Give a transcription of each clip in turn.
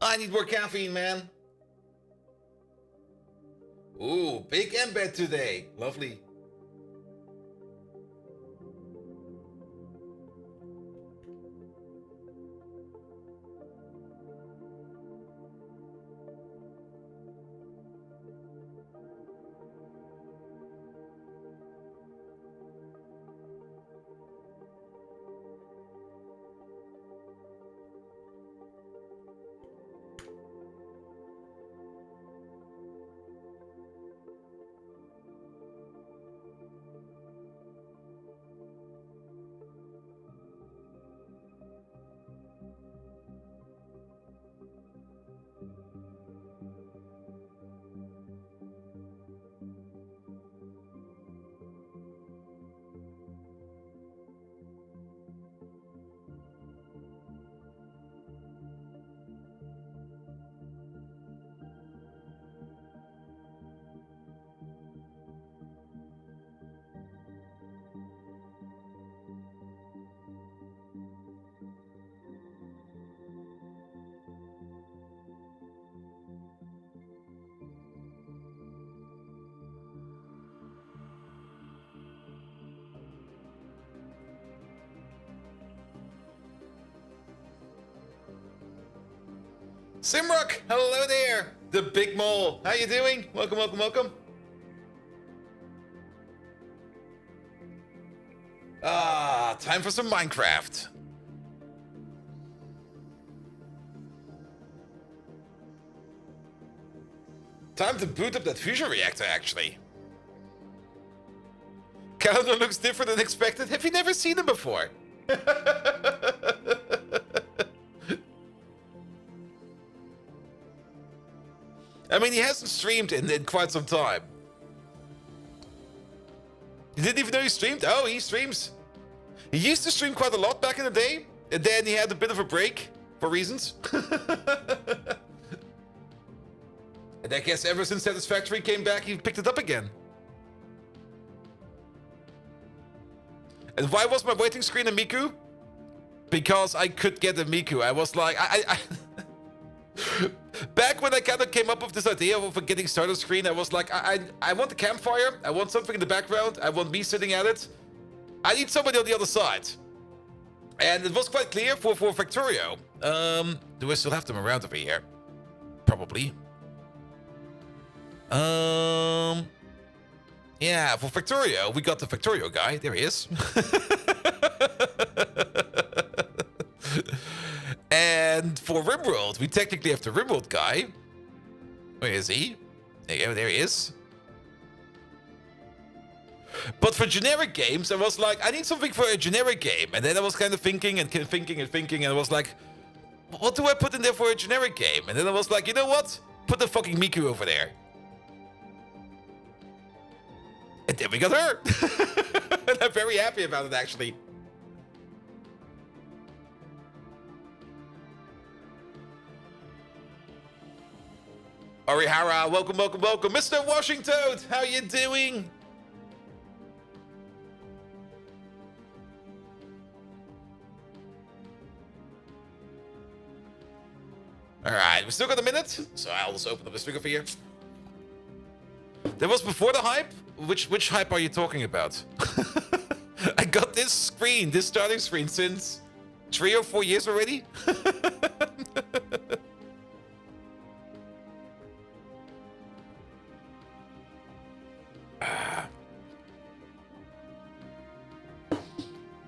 I need more caffeine, man. Ooh, big embed today. Lovely. Simrock, hello there. The big mole. How you doing? Welcome, welcome, welcome. Time for some Minecraft. Time to boot up that fusion reactor, actually. Calendar looks different than expected. Have you never seen him before? I mean, he hasn't streamed in quite some time. You didn't even know he streamed? Oh, he streams. He used to stream quite a lot back in the day, and then he had a bit of a break for reasons. And I guess ever since Satisfactory came back, he picked it up again. And why was my waiting screen a Miku? Because I could get a Miku. I was like, back when I kind of came up with this idea of a getting started screen, I was like, I want a campfire. I want something in the background. I want me sitting at it. I need somebody on the other side. And it was quite clear for Factorio. Do I still have them around over here? Probably. Yeah, for Factorio, we got the Factorio guy. There he is. And for RimWorld, we technically have the RimWorld guy. Where is he? There you go, there he is. But for generic games, I was like, I need something for a generic game. And then I was kind of thinking, and I was like, what do I put in there for a generic game? And then I was like, you know what? Put the fucking Miku over there. And then we got her. And I'm very happy about it, actually. Orihara, welcome, welcome, welcome. Mr. Washington, how you doing? All right, we still got a minute, so I'll just open up the speaker for you. That was before the hype? Which hype are you talking about? I got this screen, this starting screen, since 3 or 4 years already.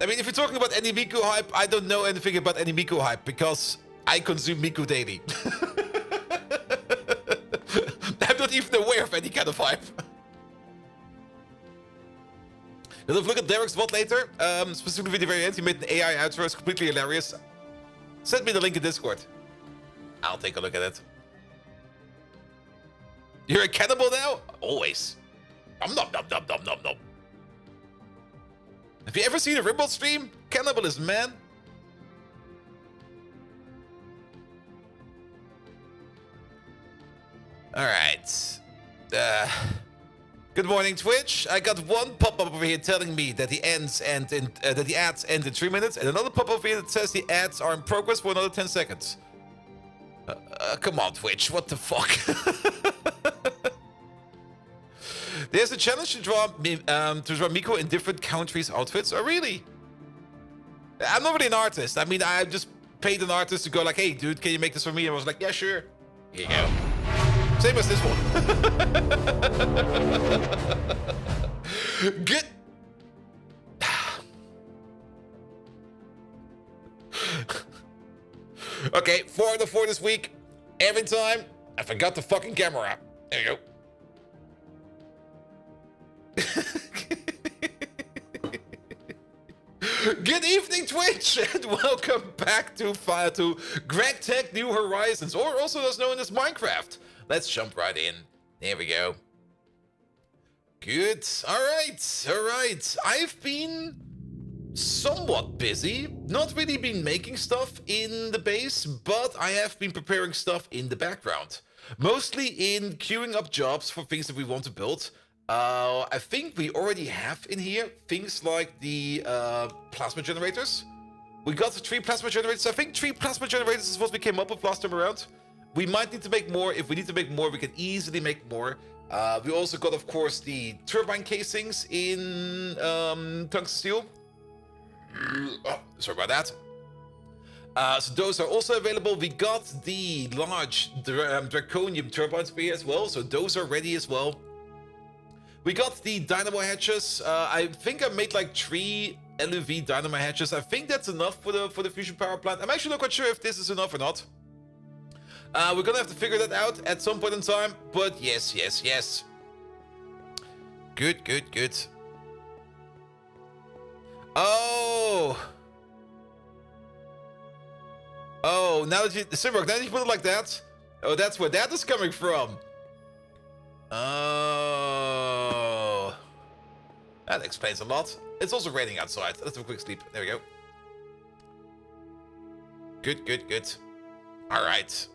I mean, if you're talking about any Miku hype, I don't know anything about any Miku hype because I consume Miku daily. I'm not even aware of any kind of hype. You'll have a look at Derek's VOD later. Specifically the very end, he made an AI outro. It's completely hilarious. Send me the link in Discord. I'll take a look at it. You're a cannibal now? Always. Nom nom nom nom nom nom nom. Have you ever seen a Rimble stream? Cannibalism, man. Alright. Good morning, Twitch. I got one pop-up over here telling me that the ads end in 3 minutes, and another pop-up over here that says the ads are in progress for another 10 seconds. Come on, Twitch. What the fuck? There's a challenge to draw Miko in different countries' outfits. Oh, really? I'm not really an artist. I mean, I just paid an artist to go like, hey, dude, can you make this for me? And I was like, yeah, sure. Here you go. Same as this one. Good. Okay, 4 out of 4 this week. Every time, I forgot the fucking camera. There you go. Good evening, Twitch, and welcome back to Greg Tech New Horizons, or also as known as Minecraft. Let's jump right in. There we go. Good. All right. I've been somewhat busy. Not really been making stuff in the base, but I have been preparing stuff in the background. Mostly in queuing up jobs for things that we want to build. I think we already have in here things like the plasma generators. We got 3 plasma generators. I think 3 plasma generators is what we came up with last time around. We might need to make more. If we need to make more, we can easily make more. We also got, of course, the turbine casings in tungsten steel. Oh, sorry about that. So those are also available. We got the large draconium turbines here as well. So those are ready as well. We got the dynamo hatches. I think I made like 3 LUV dynamo hatches. I think that's enough for the fusion power plant. I'm actually not quite sure if this is enough or not. We're gonna have to figure that out at some point in time. But yes. Good. Oh, now that you Simrock, now that you put it like that. Oh, that's where that is coming from. Oh, that explains a lot. It's also raining outside. Let's have a quick sleep. There we go. Good. All right.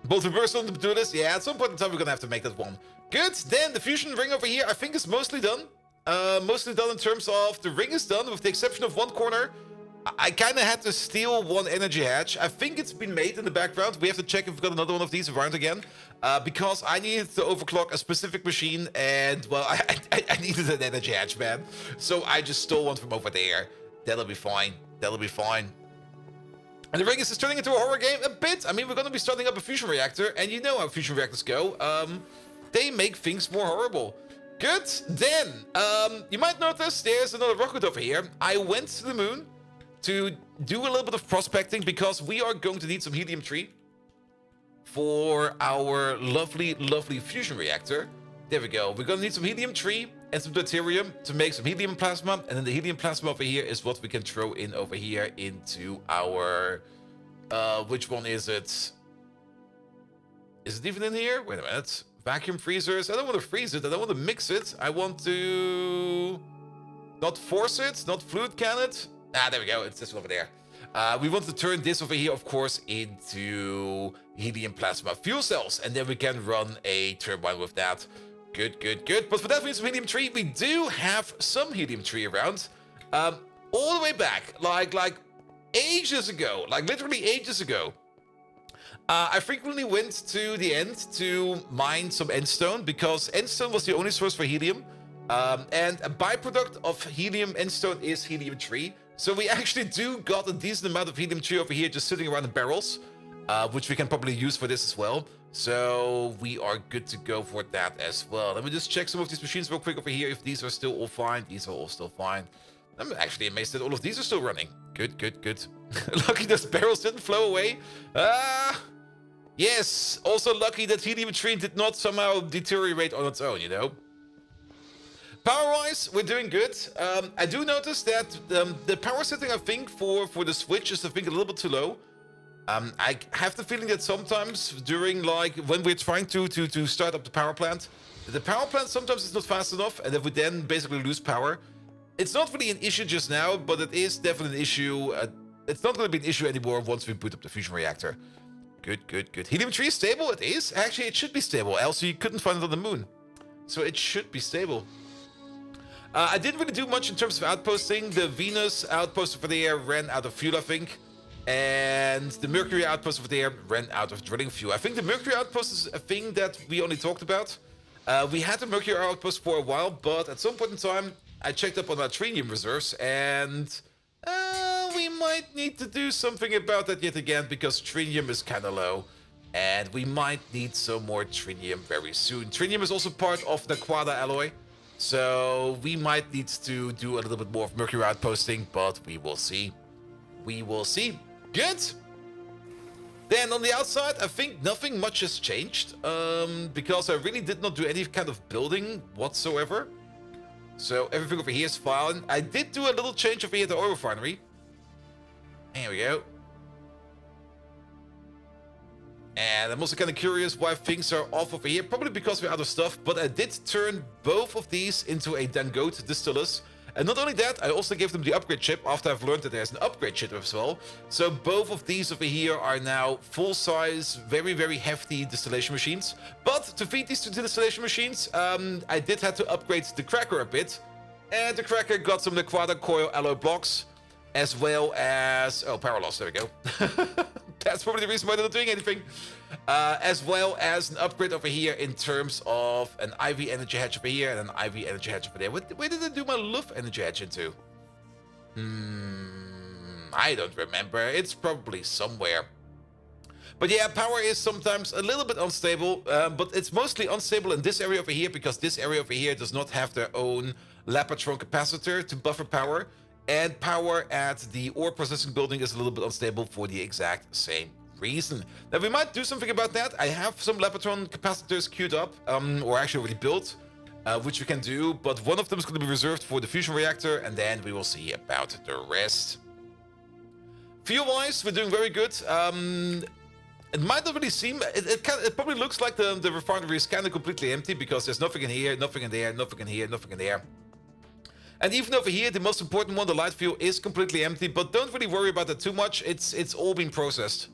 Both reverse on to do this. Yeah, at some point in time we're gonna have to make that one. Good. Then the fusion ring over here, I think, is mostly done. Mostly done in terms of the ring is done, with the exception of one corner. I kind of had to steal one energy hatch. I think it's been made in the background. We have to check if we've got another one of these around again. Because I needed to overclock a specific machine, and, well, I needed an energy hatch, man. So I just stole one from over there. That'll be fine. And the ring is turning into a horror game a bit. I mean, we're going to be starting up a fusion reactor, and you know how fusion reactors go. They make things more horrible. Good. Then, you might notice there's another rocket over here. I went to the moon to do a little bit of prospecting because we are going to need some helium-3 for our lovely fusion reactor. There we go. We're going to need some helium-3 and some deuterium to make some helium plasma. And then the helium plasma over here is what we can throw in over here into our... which one is it? Is it even in here? Wait a minute. Vacuum freezers. I don't want to freeze it. I don't want to mix it. I want to... not force it. Not fluid can it. Ah, there we go. It's this one over there. We want to turn this over here, of course, into helium plasma fuel cells. And then we can run a turbine with that. Good. But for that, we need some helium-3. We do have some helium-3 around. All the way back, like ages ago. Like literally ages ago. I frequently went to the end to mine some endstone because endstone was the only source for helium. And a byproduct of helium endstone is helium-3. So we actually do got a decent amount of helium-3 over here just sitting around in barrels, which we can probably use for this as well. So we are good to go for that as well. Let me just check some of these machines real quick over here if these are still all fine. These are all still fine. I'm actually amazed that all of these are still running. Good. Lucky those barrels didn't flow away. Yes, also lucky that helium-3 did not somehow deteriorate on its own, you know. Power-wise, we're doing good. I do notice that the power setting, I think, for the Switch is, I think, a little bit too low. I have the feeling that sometimes during, like, when we're trying to start up the power plant sometimes is not fast enough, and that we then basically lose power. It's not really an issue just now, but it is definitely an issue. It's not going to be an issue anymore once we boot up the fusion reactor. Good. Helium-3 is stable? It is? Actually, it should be stable, else you couldn't find it on the moon. So it should be stable. I didn't really do much in terms of outposting. The Venus outpost over there ran out of fuel, I think. And the Mercury outpost over there ran out of drilling fuel. I think the Mercury outpost is a thing that we only talked about. We had the Mercury outpost for a while, but at some point in time, I checked up on our trinium reserves, and we might need to do something about that yet again, because trinium is kind of low. And we might need some more trinium very soon. Trinium is also part of the Quada alloy. So we might need to do a little bit more of Mercury outposting, but we will see. We will see. Good. Then on the outside, I think nothing much has changed. Because I really did not do any kind of building whatsoever. So everything over here is fine. I did do a little change over here at the oil refinery. There we go. And I'm also kind of curious why things are off over here. Probably because we're out of stuff. But I did turn both of these into a Dangote distillers. And not only that, I also gave them the upgrade chip after I've learned that there's an upgrade chip as well. So both of these over here are now full-size, very, very hefty distillation machines. But to feed these two distillation machines, I did have to upgrade the cracker a bit. And the cracker got some Liquada coil alloy blocks, as well as... Oh, power loss, there we go. That's probably the reason why they're not doing anything. As well as an upgrade over here in terms of an IV energy hatch over here and an IV energy hatch over there. Where did I do my Luft energy hatch into? I don't remember. It's probably somewhere. But yeah, power is sometimes a little bit unstable, but it's mostly unstable in this area over here, because this area over here does not have their own Lapatron capacitor to buffer power. And power at the ore processing building is a little bit unstable for the exact same reason. Now, we might do something about that. I have some Lapatron capacitors queued up, or actually already built, which we can do. But one of them is going to be reserved for the fusion reactor, and then we will see about the rest. Fuel-wise, we're doing very good. It might not really seem... It probably looks like the refinery is kind of completely empty, because there's nothing in here, nothing in there, nothing in here, nothing in there. And even over here, the most important one, the light fuel, is completely empty. But don't really worry about that too much. It's all been processed.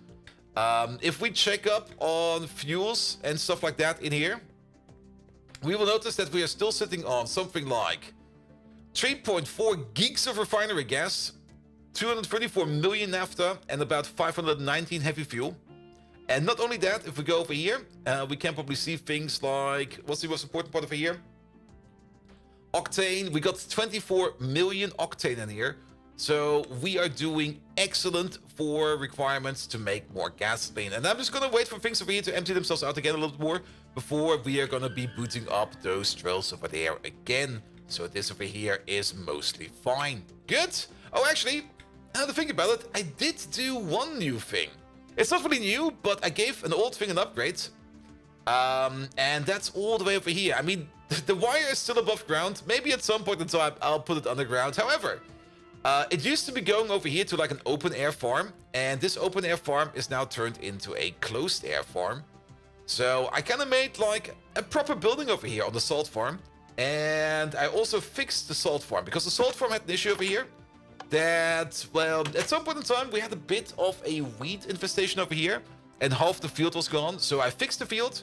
If we check up on fuels and stuff like that in here, we will notice that we are still sitting on something like 3.4 gigs of refinery gas, 234 million naphtha, and about 519 heavy fuel. And not only that, if we go over here, we can probably see things like... What's the most important part over here? Octane. We got 24 million octane in here. So we are doing excellent for requirements to make more gasoline. And I'm just going to wait for things over here to empty themselves out again a little bit more before we are going to be booting up those drills over there again. So this over here is mostly fine. Good. Oh, actually, now to think about it, I did do one new thing. It's not really new, but I gave an old thing an upgrade. And that's all the way over here. I mean, the wire is still above ground. Maybe at some point in time, I'll put it underground. However, it used to be going over here to like an open air farm. And this open air farm is now turned into a closed air farm. So I kind of made like a proper building over here on the salt farm. And I also fixed the salt farm, because the salt farm had an issue over here. That, well, at some point in time, we had a bit of a weed infestation over here. And half the field was gone. So I fixed the field.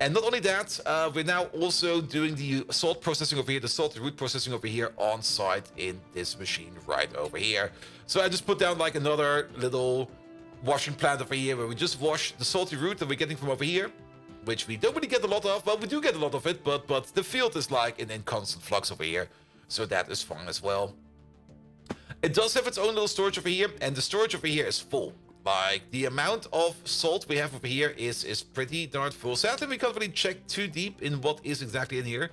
And not only that, we're now also doing the salt processing over here, the salty root processing over here on site in this machine right over here. So I just put down like another little washing plant over here where we just wash the salty root that we're getting from over here, which we don't really get a lot of. Well, we do get a lot of it, but the field is like in constant flux over here. So that is fine as well. It does have its own little storage over here, and the storage over here is full. Like, the amount of salt we have over here is pretty darn full. Sadly, we can't really check too deep in what is exactly in here.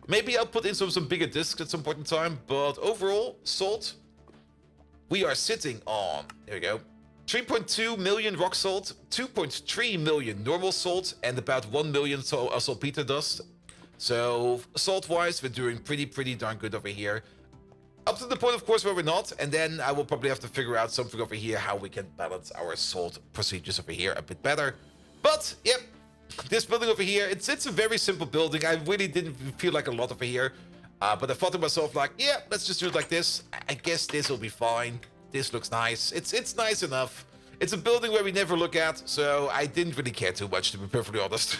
Maybe I'll put in some bigger discs at some point in time. But overall, salt, we are sitting on, there we go, 3.2 million rock salt, 2.3 million normal salt, and about 1 million saltpeter dust. So, salt-wise, we're doing pretty darn good over here. Up to the point, of course, where we're not, and then I will probably have to figure out something over here, how we can balance our salt procedures over here a bit better. But, yep, this building over here, it's a very simple building. I really didn't feel like a lot over here, but I thought to myself, like, yeah, let's just do it like this. I guess this will be fine. This looks nice. It's nice enough. It's a building where we never look at, so I didn't really care too much, to be perfectly honest.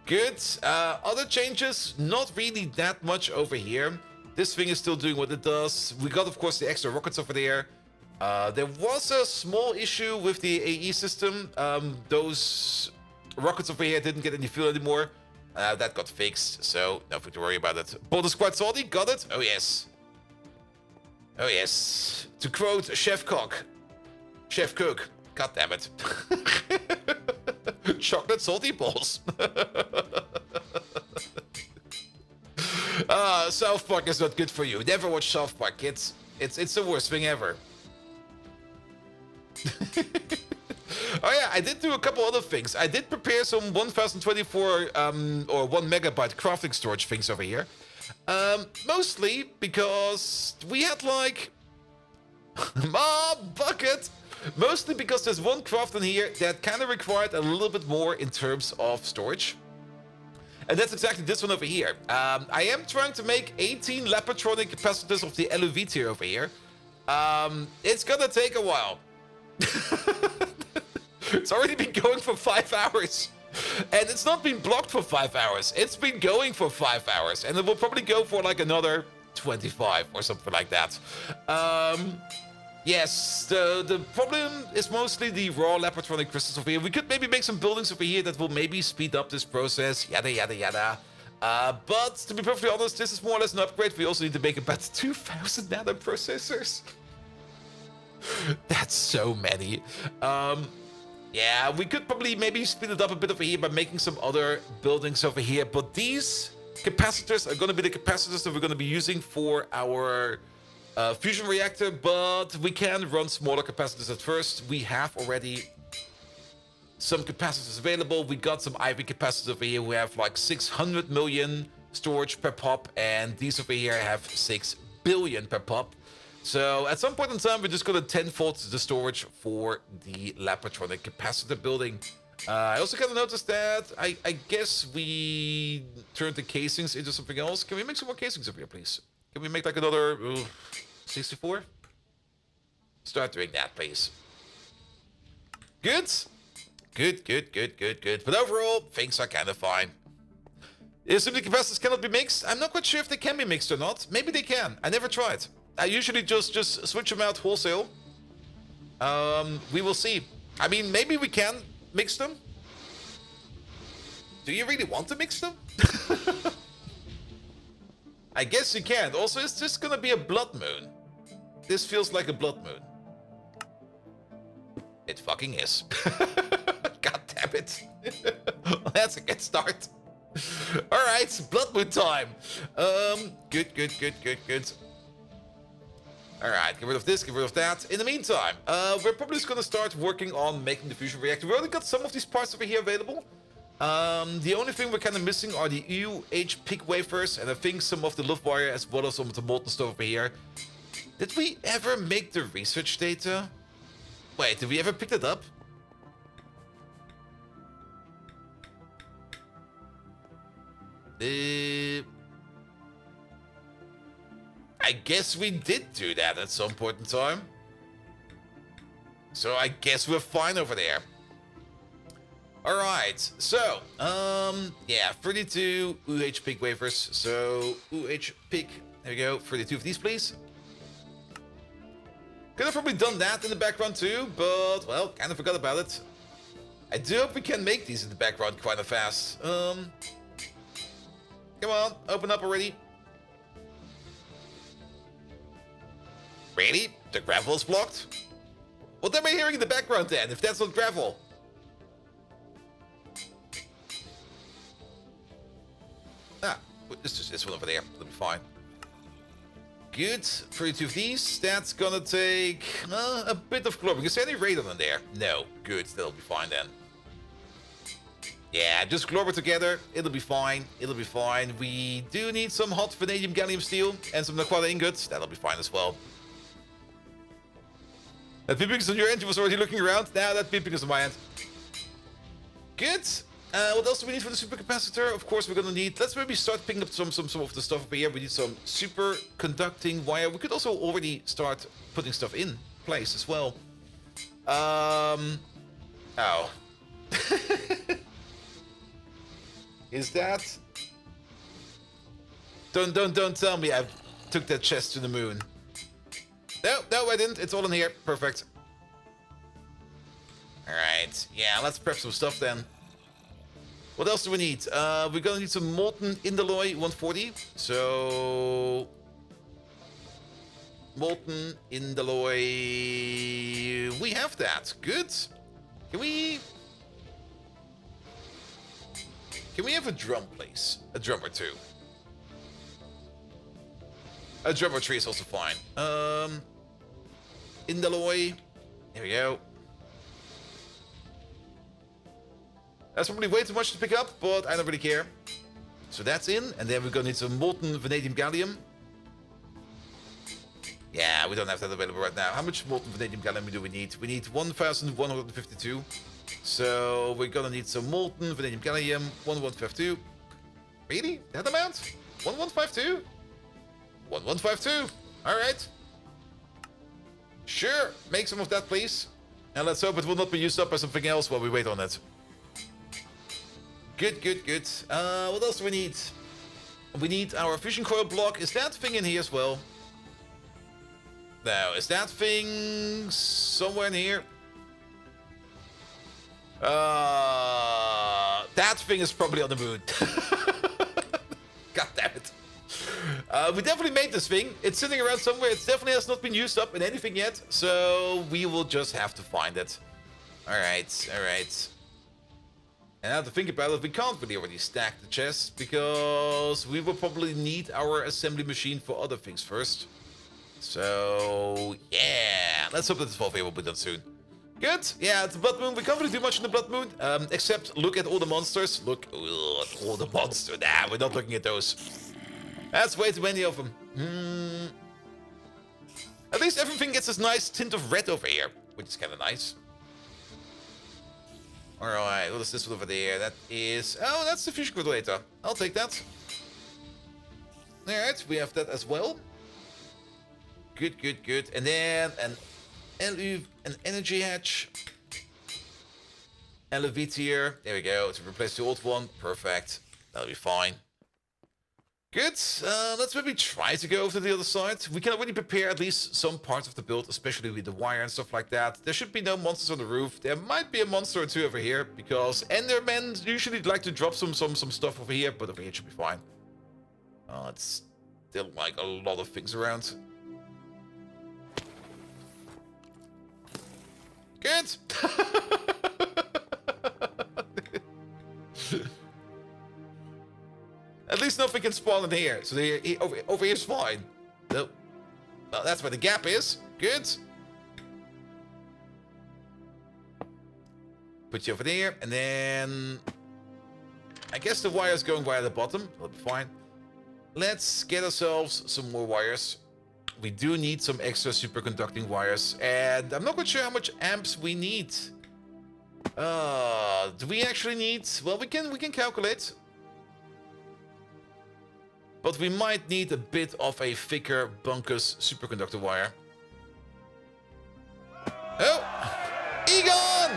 Good. Other changes, not really that much over here. This thing is still doing what it does. We got, of course, the extra rockets over there. There was a small issue with the AE system. Those rockets over here didn't get any fuel anymore. That got fixed, so nothing to worry about it. Boulder Squad Salty, got it? Oh yes. Oh yes. To quote Chef Cook. Chef Cook. God damn it. Chocolate salty balls. South Park is not good for you. Never watch South Park, kids. It's the worst thing ever. Oh yeah, I did do a couple other things. I did prepare some 1024 or 1 megabyte crafting storage things over here. Mostly because we had like bucket. Mostly because there's one craft in here that kind of required a little bit more in terms of storage. And that's exactly this one over here. I am trying to make 18 Lapatronic capacitors of the LUV tier over here. It's gonna take a while. It's already been going for 5 hours. And it's not been blocked for 5 hours. It's been going for 5 hours. And it will probably go for like another 25 or something like that. Yes, the problem is mostly the raw Lapatronic crystals over here. We could maybe make some buildings over here that will maybe speed up this process, yada yada yada. But to be perfectly honest, this is more or less an upgrade. We also need to make about 2,000 nano processors. That's so many. Yeah, we could probably maybe speed it up a bit over here by making some other buildings over here. But these capacitors are going to be the capacitors that we're going to be using for our fusion reactor, but we can run smaller capacitors at first. We have already some capacitors available. We got some Ivy capacitors over here. We have like 600 million storage per pop, and these over here have 6 billion per pop. So at some point in time, we're just going to 10-fold the storage for the Lapatronic capacitor building. I also kind of noticed that I guess we turned the casings into something else. Can we make some more casings over here, please? Can we make like another 64? Start doing that, please. Good. Good. But overall, things are kind of fine. Assuming the capacitors cannot be mixed, I'm not quite sure if they can be mixed or not. Maybe they can. I never tried. I usually just switch them out wholesale. We will see. I mean, maybe we can mix them. Do you really want to mix them? I guess you can. Also, it's just gonna be a blood moon. This feels like a blood moon. It fucking is. God damn it. That's a good start. Alright, blood moon time. Good. Alright, get rid of this, get rid of that. In the meantime, we're probably just gonna start working on making the fusion reactor. We already got some of these parts over here available. The only thing we're kind of missing are the UH pig wafers, and I think some of the love wire as well as some of the molten stuff over here. Did we ever make the research data? Wait, did we ever pick that up? I guess we did do that at some point in time. So I guess we're fine over there. Alright, so, yeah, 32 UH pig wafers. So, UH pig, there we go, 32 of these, please. Could have probably done that in the background too, but, well, kind of forgot about it. I do hope we can make these in the background quite fast. Come on, open up already. Really? The gravel is blocked? What am I hearing in the background then, if that's not gravel? Ah, it's just this one over there. It'll be fine. Good. 32 of these. That's gonna take a bit of chlorine. Is there any radon in there? No. Good. That'll be fine then. Yeah, just chlorine together. It'll be fine. It'll be fine. We do need some hot vanadium gallium steel and some Naquata ingots. That'll be fine as well. That beeping is on your end. You was already looking around. Now that beeping is on my end. Good. What else do we need for the supercapacitor? Of course, we're gonna need. Let's maybe start picking up some of the stuff over here. We need some superconducting wire. We could also already start putting stuff in place as well. Oh. Is that... Don't tell me I took that chest to the moon. No, I didn't. It's all in here. Perfect. Alright. Yeah, let's prep some stuff then. What else do we need? We're gonna need some molten indalloy 140. So... molten indalloy... we have that. Good. Can we have a drum, please? A drum or two. A drum or three is also fine. Indalloy. There we go. That's probably way too much to pick up, but I don't really care. So that's in, and then we're gonna need some molten vanadium gallium. Yeah, we don't have that available right now. How much molten vanadium gallium do we need? We need 1,152. So we're gonna need some molten vanadium gallium, 1152. Really? That amount? 1152? 1152. Alright. Sure, make some of that, please. And let's hope it will not be used up by something else while we wait on it. Good. What else do we need? We need our fusion coil block. Is that thing in here as well? No, is that thing somewhere in here? That thing is probably on the moon. God damn it. We definitely made this thing. It's sitting around somewhere. It definitely has not been used up in anything yet. So we will just have to find it. Alright. And now to think about it, we can't really already stack the chest because we will probably need our assembly machine for other things first. So, yeah. Let's hope that this Volvo will be done soon. Good. Yeah, it's the Blood Moon. We can't really do much in the Blood Moon, except look at all the monsters. Look at all the monsters. Nah, we're not looking at those. That's way too many of them. At least everything gets this nice tint of red over here, which is kind of nice. Alright, what is this one over there? That is... oh, that's the fusion coordinator. I'll take that. Alright, we have that as well. Good. And then an energy hatch. Elevator. There we go. To replace the old one. Perfect. That'll be fine. Good. Let's maybe try to go over to the other side. We can already prepare at least some parts of the build, especially with the wire and stuff like that. There should be no monsters on the roof. There might be a monster or two over here, because Endermen usually like to drop some stuff over here, but over here it should be fine. It's still like a lot of things around. Good. At least nothing can spawn in here. So over here is fine. Nope. Well, that's where the gap is. Good. Put you over there, and then I guess the wire is going via the bottom. That'll be fine. Let's get ourselves some more wires. We do need some extra superconducting wires, and I'm not quite sure how much amps we need. Do we actually need? Well, we can calculate, but we might need a bit of a thicker buncus superconductor wire. Oh, Egon!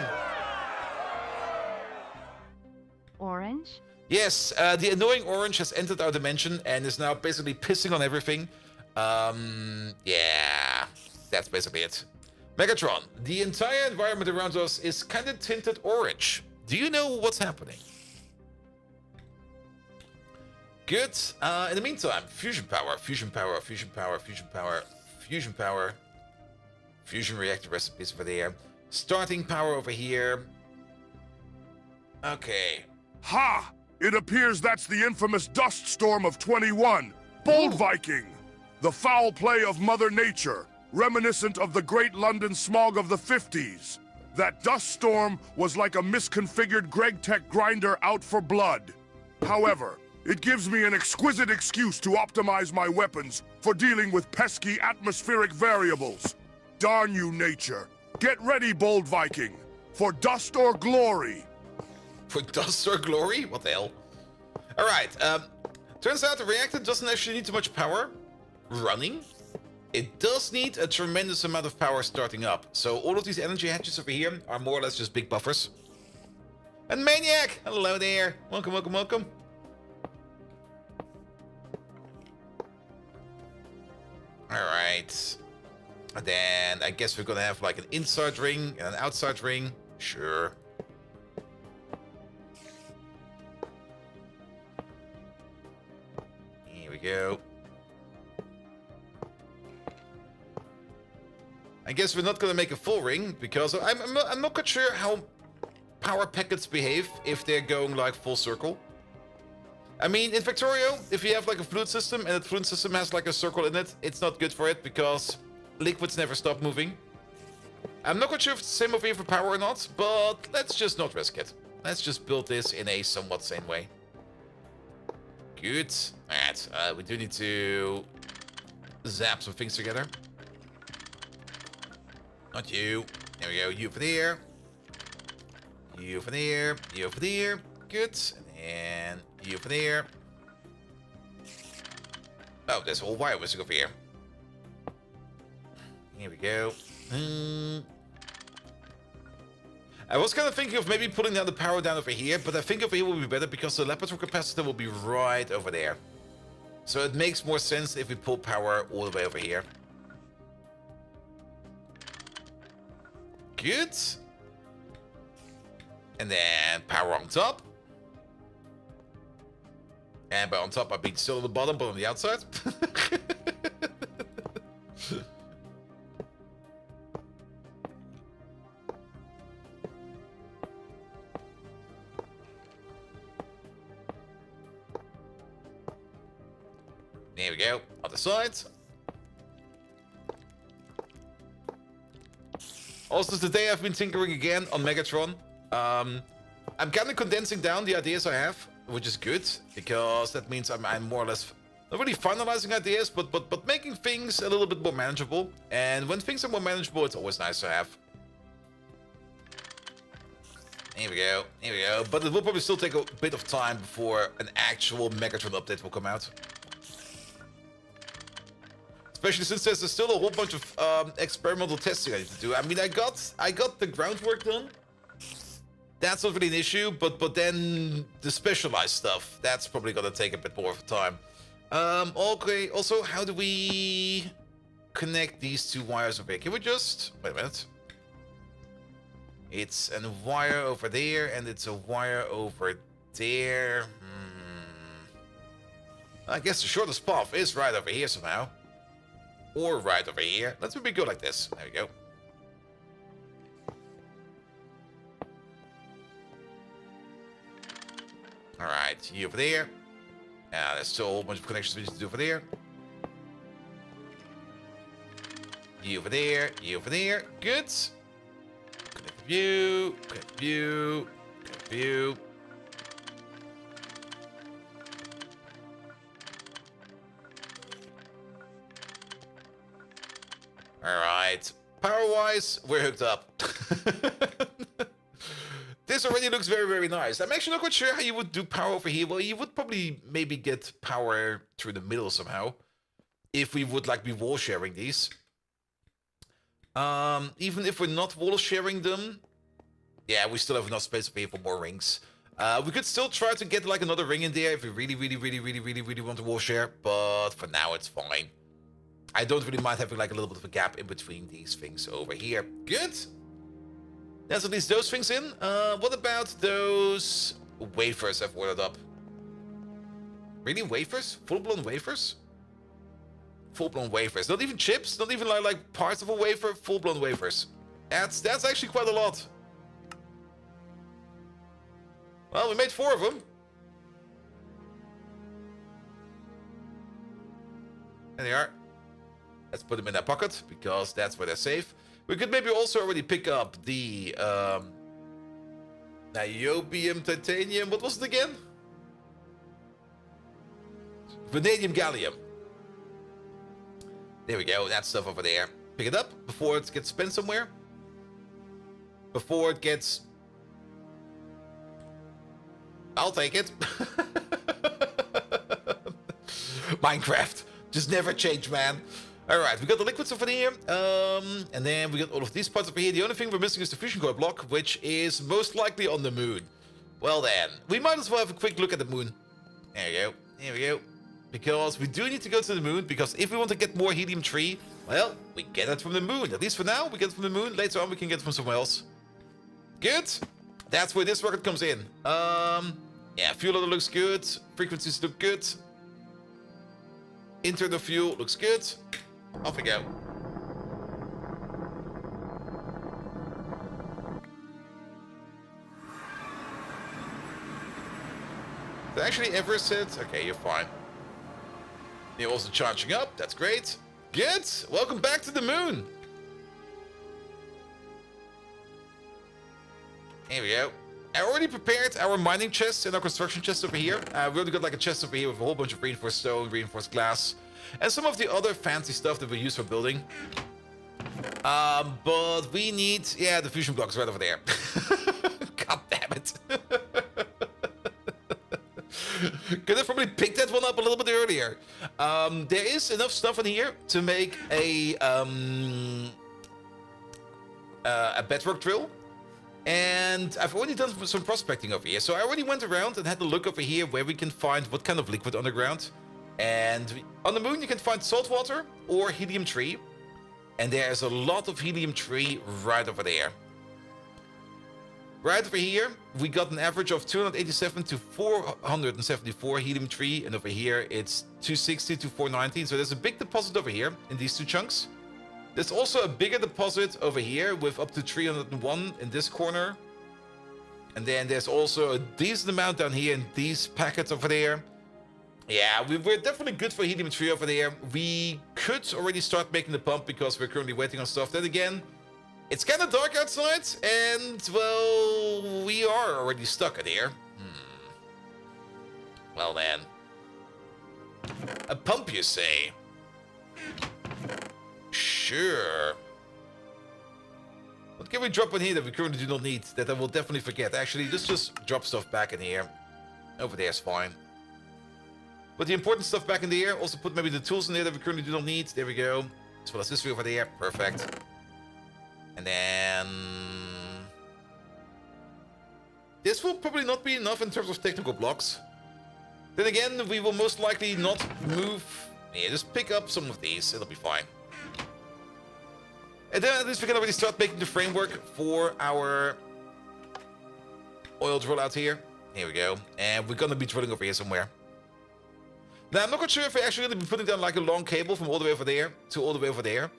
Orange? Yes, the annoying orange has entered our dimension and is now basically pissing on everything. Yeah, that's basically it. Megatron, the entire environment around us is kind of tinted orange. Do you know what's happening? Good. In the meantime, fusion power. Fusion reactor recipes over there. Starting power over here. Okay. Ha! It appears that's the infamous dust storm of 21. Bold Viking! The foul play of Mother Nature, reminiscent of the Great London Smog of the 50s. That dust storm was like a misconfigured GregTech grinder out for blood. However, it gives me an exquisite excuse to optimize my weapons for dealing with pesky atmospheric variables. Darn you, Nature. Get ready, Bold Viking, for dust or glory. For dust or glory? What the hell? Alright, turns out the reactor doesn't actually need too much power running. It does need a tremendous amount of power starting up. So all of these energy hatches over here are more or less just big buffers. And Maniac! Hello there! Welcome. right. And then I guess we're gonna have like an inside ring and an outside ring. Sure. Here we go. I guess we're not gonna make a full ring because I'm not quite sure how power packets behave if they're going like full circle. I mean, in Factorio, if you have like a fluid system and that fluid system has like a circle in it, it's not good for it because liquids never stop moving. I'm not quite sure if it's the same over here for power or not, but let's just not risk it. Let's just build this in a somewhat sane way. Good. Alright, we do need to zap some things together. Not you. There we go. You over there. You over there. You over there. Good. And you over there. Oh, there's a whole wire whizzing over here. Here we go. I was kind of thinking of maybe putting down the power down over here, but I think over here will be better because the laboratory capacitor will be right over there. So it makes more sense if we pull power all the way over here. Good. And then power on top. And by on top, I mean still on the bottom, but on the outside. There we go. Other side. Also, today I've been tinkering again on Megatron. I'm kind of condensing down the ideas I have, which is good because that means I'm more or less not really finalizing ideas, but making things a little bit more manageable. And when things are more manageable, it's always nice to have. Here we go. Here we go. But it will probably still take a bit of time before an actual Megatron update will come out. Especially since there's still a whole bunch of experimental testing I need to do. I mean, I got the groundwork done. That's not really an issue, but then the specialized stuff, that's probably gonna take a bit more of time. Okay, also, how do we connect these two wires over here? Can we just... Wait a minute. It's a wire over there, and it's a wire over there. I guess the shortest path is right over here somehow. Or right over here. Let's maybe go like this. There we go. Alright, you over there. There's still a whole bunch of connections we need to do over there. You over there. You over there. Good. Connect view. Connect view. Connect view. Alright. Power-wise, we're hooked up. This already looks very, very nice. I'm actually not quite sure how you would do power over here. Well, you would probably maybe get power through the middle somehow. If we would like be wall sharing these. Even if we're not wall sharing them. Yeah, we still have enough space over here for more rings. We could still try to get like another ring in there if we really want to wall share. But for now, it's fine. I don't really mind having like a little bit of a gap in between these things over here. Good. There's at least those things in. What about those wafers I've ordered up? Really, wafers? Full-blown wafers? Full-blown wafers. Not even chips? Not even like parts of a wafer? Full-blown wafers. That's actually quite a lot. Well, we made 4 of them. There they are. Let's put them in our pocket, because that's where they're safe. We could maybe also already pick up the niobium, titanium. What was it again? Vanadium, gallium. There we go. That stuff over there. Pick it up before it gets spent somewhere. Before it gets... I'll take it. Minecraft. Just never change, man. Alright, we got the liquids over here, and then we got all of these parts over here. The only thing we're missing is the fusion core block, which is most likely on the moon. Well then, we might as well have a quick look at the moon. There we go, there we go. because we do need to go to the moon, because if we want to get more helium-3, well, we get it from the moon. At least for now, we get it from the moon. Later on, we can get it from somewhere else. Good. That's where this rocket comes in. Yeah, fuel loader looks good. Frequencies look good. Internal fuel looks good. Off we go. Did I actually ever said? Okay, you're fine. You're also charging up. That's great. Good. Welcome back to the moon. Here we go. I already prepared our mining chests and our construction chests over here. We already got like a chest over here with a whole bunch of reinforced stone, reinforced glass, and some of the other fancy stuff that we use for building. But we need, yeah, the fusion blocks right over there. God damn it. Could have probably picked that one up a little bit earlier. There is enough stuff in here to make a bedrock drill. And I've already done some prospecting over here. So I already went around and had a look over here where we can find what kind of liquid underground. And on the moon, you can find salt water or helium-3. And there's a lot of helium-3 right over there. Right over here, we got an average of 287 to 474 helium-3. And over here, it's 260 to 490. So there's a big deposit over here in these two chunks. There's also a bigger deposit over here with up to 301 in this corner. And then there's also a decent amount down here in these packets over there. Yeah, we're definitely good for helium-3 over there. We could already start making the pump because we're currently waiting on stuff. Then again, it's kind of dark outside and, well, we are already stuck in here. Well then. A pump, you say? Sure. What can we drop in here that we currently do not need, that I will definitely forget? Actually, let's just drop stuff back in here. Over there is fine. Put the important stuff back in there. Also put maybe the tools in there that we currently do not need. There we go. As well as this over there. Perfect. And then... this will probably not be enough in terms of technical blocks. Then again, we will most likely not move... yeah, just pick up some of these. It'll be fine. And then at least we can already start making the framework for our oil drill out here. Here we go. And we're going to be drilling over here somewhere. Now, I'm not quite sure if we're actually going to be putting down like a long cable from all the way over there to all the way over there.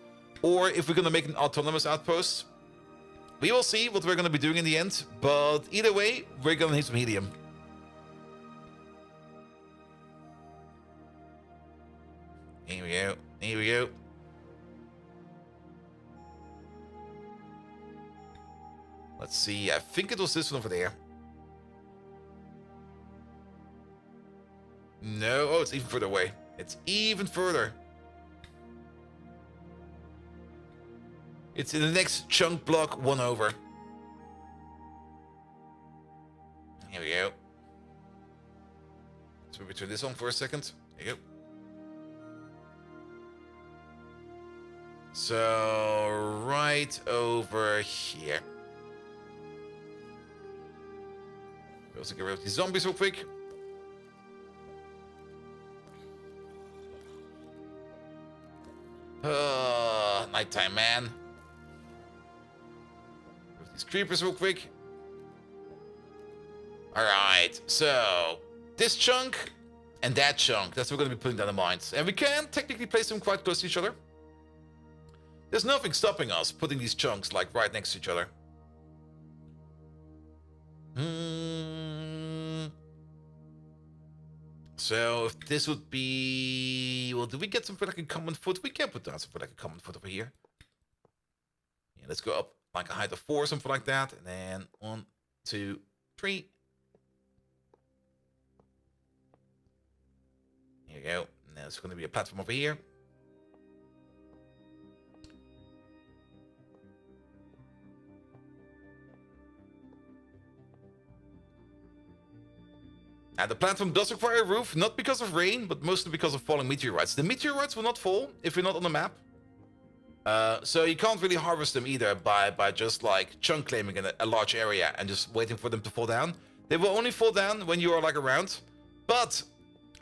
Or if we're going to make an autonomous outpost. We will see what we're going to be doing in the end. But either way, we're going to need some helium. Here we go. Here we go. Let's see. I think it was this one over there. No. Oh, it's even further away. It's even further. It's in the next chunk block, one over. Here we go. So we turn this on for a second. There you go. So, right over here. We also get rid of these zombies real quick. Nighttime, man. With these creepers real quick. Alright, so this chunk and that chunk, that's what we're going to be putting down the mines. And we can technically place them quite close to each other. There's nothing stopping us putting these chunks like right next to each other. So if this would be... well, do we get something like a common foot? We can put down something like a common foot over here. Yeah, let's go up like a height of 4 or something like that. And then 1, 2, 3. Here we go. Now there's going to be a platform over here. Now, the platform does require a roof, not because of rain, but mostly because of falling meteorites. The meteorites will not fall if you're not on the map. So you can't really harvest them either by just like chunk claiming in a large area and just waiting for them to fall down. They will only fall down when you are like around. But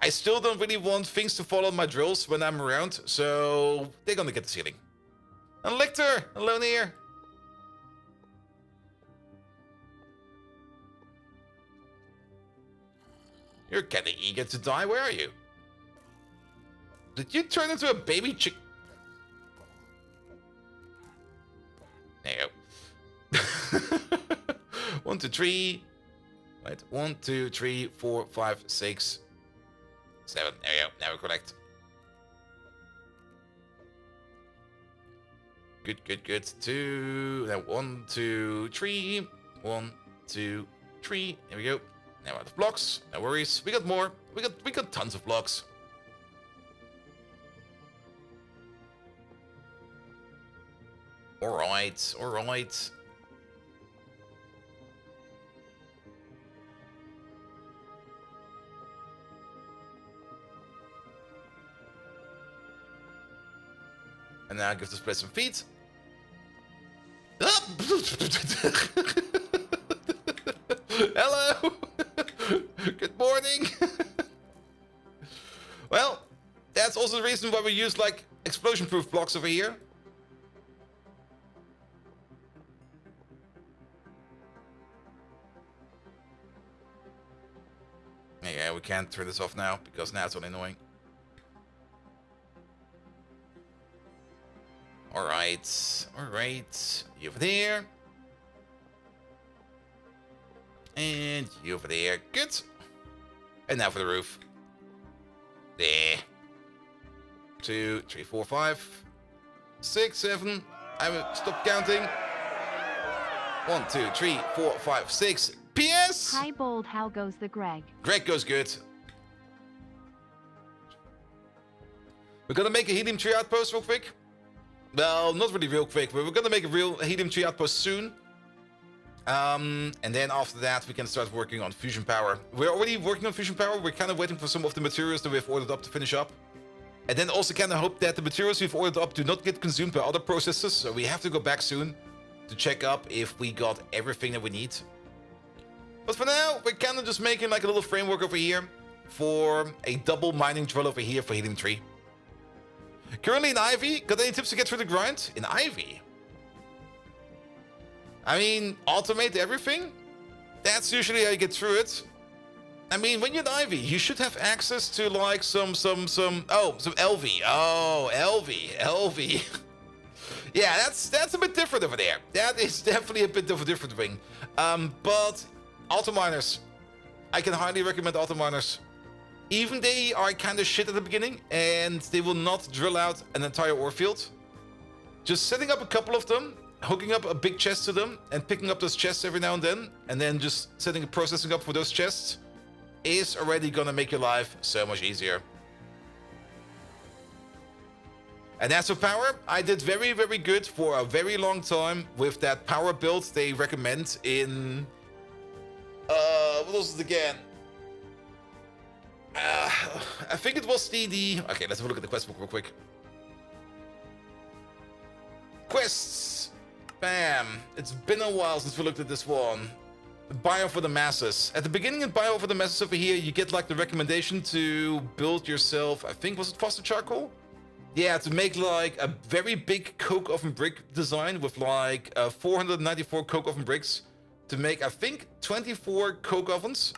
I still don't really want things to follow my drills when I'm around, so they're gonna get the ceiling. And Lictor, alone here. You're kinda eager to die, where are you? Did you turn into a baby chick? There you go. 1, 2, 3. Right, 1, 2, 3, 4, 5, 6, 7. There you go. Now we collect. Good, good, good. 2. Now 1, 2, 3. 1, 2, 3. There we go. Now out of blocks. No worries. We got more. We got tons of blocks. Alright, alright. And now give this place some feet. Hello! Good morning! Well, that's also the reason why we use, like, explosion-proof blocks over here. Yeah, we can't turn this off now, because now it's only annoying. Alright, alright. You over there. And you over there. Good. And now for the roof. There. 2, 3, 4, 5, 6, 7. I will stop counting. 1, 2, 3, 4, 5, 6. PS! Hi, Bold. How goes the Greg? Greg goes good. We're gonna make a helium tree outpost real quick. Well, not really real quick, but we're gonna make a real helium tree outpost soon. And then after that, we can start working on fusion power. We're already working on fusion power. We're kind of waiting for some of the materials that we've ordered up to finish up. And then also kind of hope that the materials we've ordered up do not get consumed by other processes. So we have to go back soon to check up if we got everything that we need. But for now, we're kind of just making like a little framework over here for a double mining drill over here for helium tree. Currently in Ivy, got any tips to get through the grind? In Ivy? I mean, automate everything? That's usually how you get through it. I mean, when you're in Ivy, you should have access to like some LV. Oh, LV. Yeah, that's a bit different over there. That is definitely a bit of a different thing. But auto miners, I can highly recommend auto miners. Even they are kind of shit at the beginning, and they will not drill out an entire ore field. Just setting up a couple of them, hooking up a big chest to them, and picking up those chests every now and then just setting a processing up for those chests is already gonna make your life so much easier. And as for power, I did very, very good for a very long time with that power build they recommend in... what was it again? I think it was the... Okay, let's have a look at the quest book real quick. Quests! Bam! It's been a while since we looked at this one. Bio for the masses. At the beginning of Bio for the masses over here, you get like the recommendation to build yourself, I think, was it Foster Charcoal? Yeah, to make like a very big coke oven brick design with like 494 coke oven bricks to make, I think, 24 coke ovens.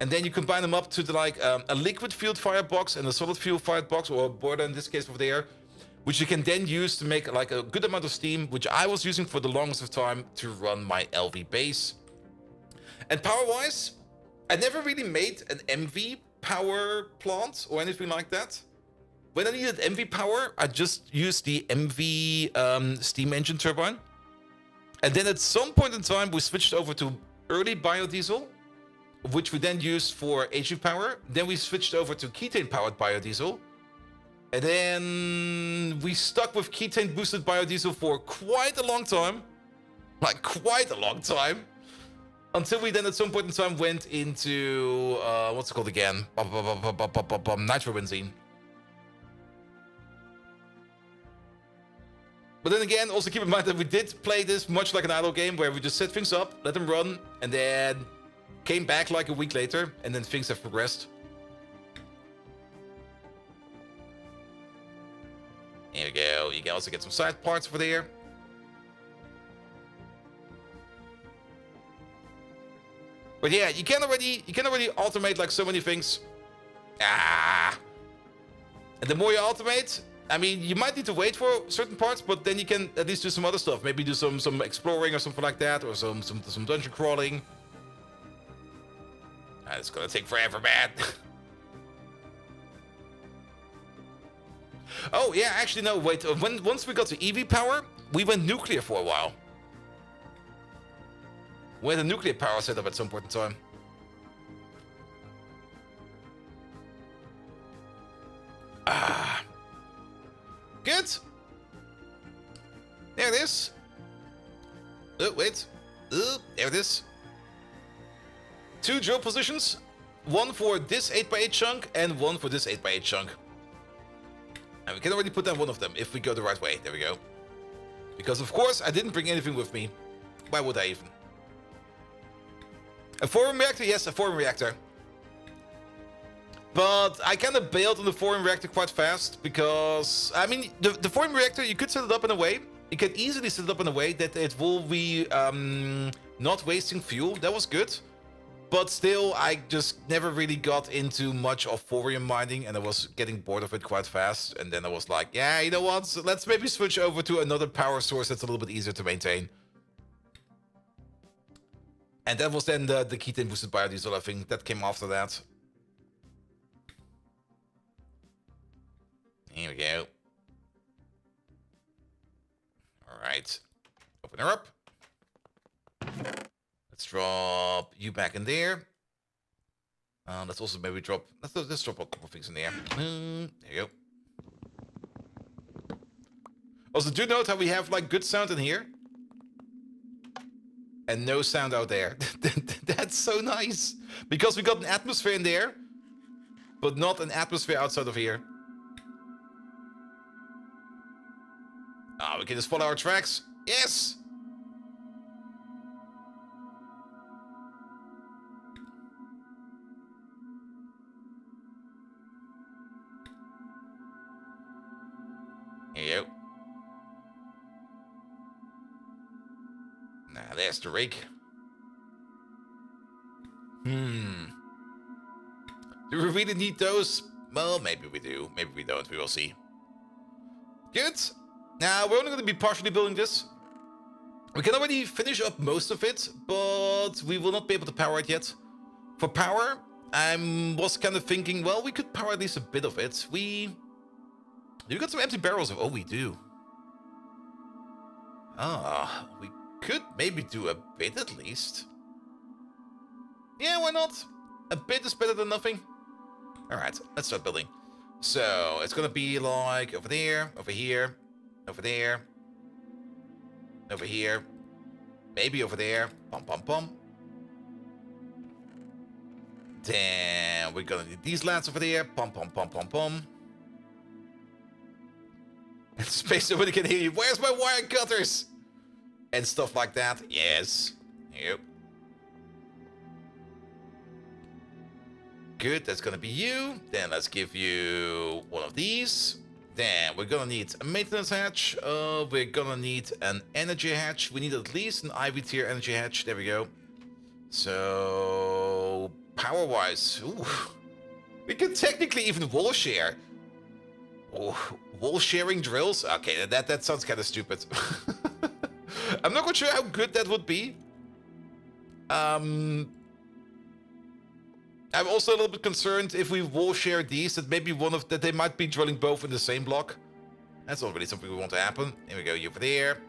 And then you combine them up to the, like a liquid fueled firebox and a solid fuel fired box, or a boiler in this case over there, which you can then use to make like a good amount of steam, which I was using for the longest of time to run my LV base. And power-wise, I never really made an MV power plant or anything like that. When I needed MV power, I just used the MV steam engine turbine. And then at some point in time, we switched over to early biodiesel, which we then used for HV power. Then we switched over to ketane-powered biodiesel. And then we stuck with ketane-boosted biodiesel for quite a long time. Like, quite a long time. Until we then at some point in time went into, what's it called again? Nitrobenzene. But then again, also keep in mind that we did play this much like an idle game where we just set things up, let them run, and then came back like a week later, and then things have progressed. There we go. You can also get some side parts over there. But yeah, you can already automate like so many things. And the more you automate, I mean, you might need to wait for certain parts, but then you can at least do some other stuff. Maybe do some exploring or something like that, or some dungeon crawling. It's gonna take forever, man. Oh yeah, actually no, wait. Once we got to EV power, we went nuclear for a while. We had a nuclear power setup at some point in time. Good. There it is. Oh, wait. There it is. 2 drill positions. One for this 8x8 chunk and one for this 8x8 chunk. And we can already put down one of them if we go the right way. There we go. Because of course I didn't bring anything with me. Why would I even? A foreign reactor? Yes, a foreign reactor. But I kind of bailed on the foreign reactor quite fast because, I mean, the foreign reactor, you could set it up in a way. You can easily set it up in a way that it will be not wasting fuel. That was good. But still, I just never really got into much of thorium mining and I was getting bored of it quite fast. And then I was like, yeah, you know what? So let's maybe switch over to another power source that's a little bit easier to maintain. And that was then the ketone boosted biodiesel, I think, that came after that. Here we go. All right. Open her up. Let's drop you back in there. Let's also maybe drop... Let's drop a couple things in there. There you go. Also, do note how we have, like, good sound in here. And no sound out there. That's so nice. Because we got an atmosphere in there. But not an atmosphere outside of here. Ah, we can just follow our tracks. Yes! Here you go. Now, there's the rig. Do we really need those? Well, maybe we do. Maybe we don't. We will see. Good. Now, we're only going to be partially building this. We can already finish up most of it, but we will not be able to power it yet. For power, I was kind of thinking, well, we could power at least a bit of it. We got some empty barrels of... Oh, we do. Ah, we could maybe do a bit at least. Yeah, why not? A bit is better than nothing. All right, let's start building. So, it's going to be like over there, over here. Over there. Over here. Maybe over there. Pum, pum, pum. Then we're gonna need these lads over there. Pum, pum, pum, pum, pum. And space nobody can hear you. Where's my wire cutters? And stuff like that. Yes. Yep. Good, that's gonna be you. Then let's give you one of these. Then we're gonna need a maintenance hatch. We're gonna need an energy hatch. We need at least an Ivy tier energy hatch. There we go. So power-wise, we can technically even wall share. Oh, wall sharing drills. Okay, that sounds kind of stupid. I'm not quite sure how good that would be. I'm also a little bit concerned if we wall share these, that maybe that they might be drilling both in the same block. That's not really something we want to happen. Here we go, you over there.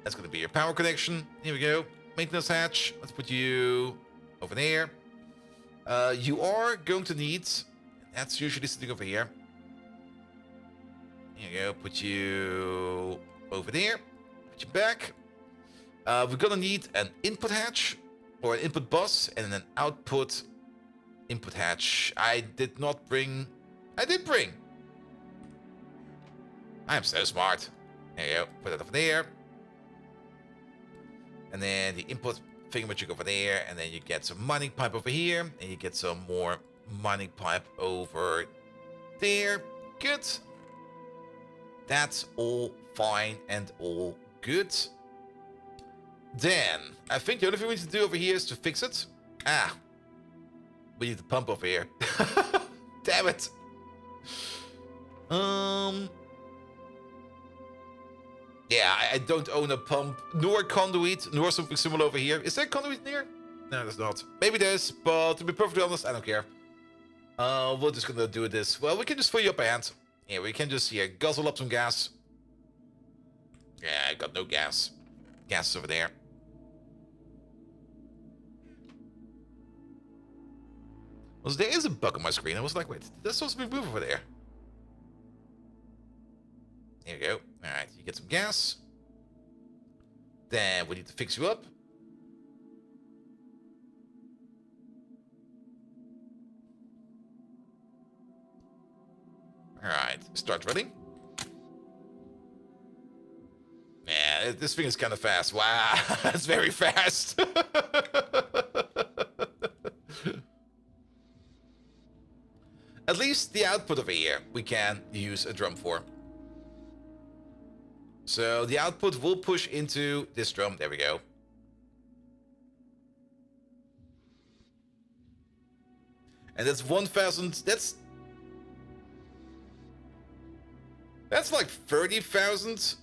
That's going to be your power connection. Here we go. Maintenance hatch. Let's put you over there. You are going to need... That's usually sitting over here. Here you go. Put you over there. Put you back. We're going to need an input hatch. Or an input bus and an output input hatch. I did not bring... I did bring. I am so smart. There you go. Put that over there. And then the input thingamajig over there. And then you get some mining pipe over here. And you get some more mining pipe over there. Good. That's all fine and all good. Then, I think the only thing we need to do over here is to fix it. Ah. We need the pump over here. Damn it. Yeah, I don't own a pump, nor conduit, nor something similar over here. Is there a conduit near? No, there's not. Maybe there's, but to be perfectly honest, I don't care. We're just gonna do this. Well, we can just fill you up by hand. Yeah, we can just, guzzle up some gas. Yeah, I got no gas. Gas is over there. Well, there is a bug on my screen. I was like, wait, there's supposed to be a move over there. Here we go. Alright, you get some gas. Then we need to fix you up. Alright, start running. Yeah, this thing is kind of fast. Wow, that's very fast. At least the output over here we can use a drum for. So the output will push into this drum. There we go. And that's 1,000. That's like 30,000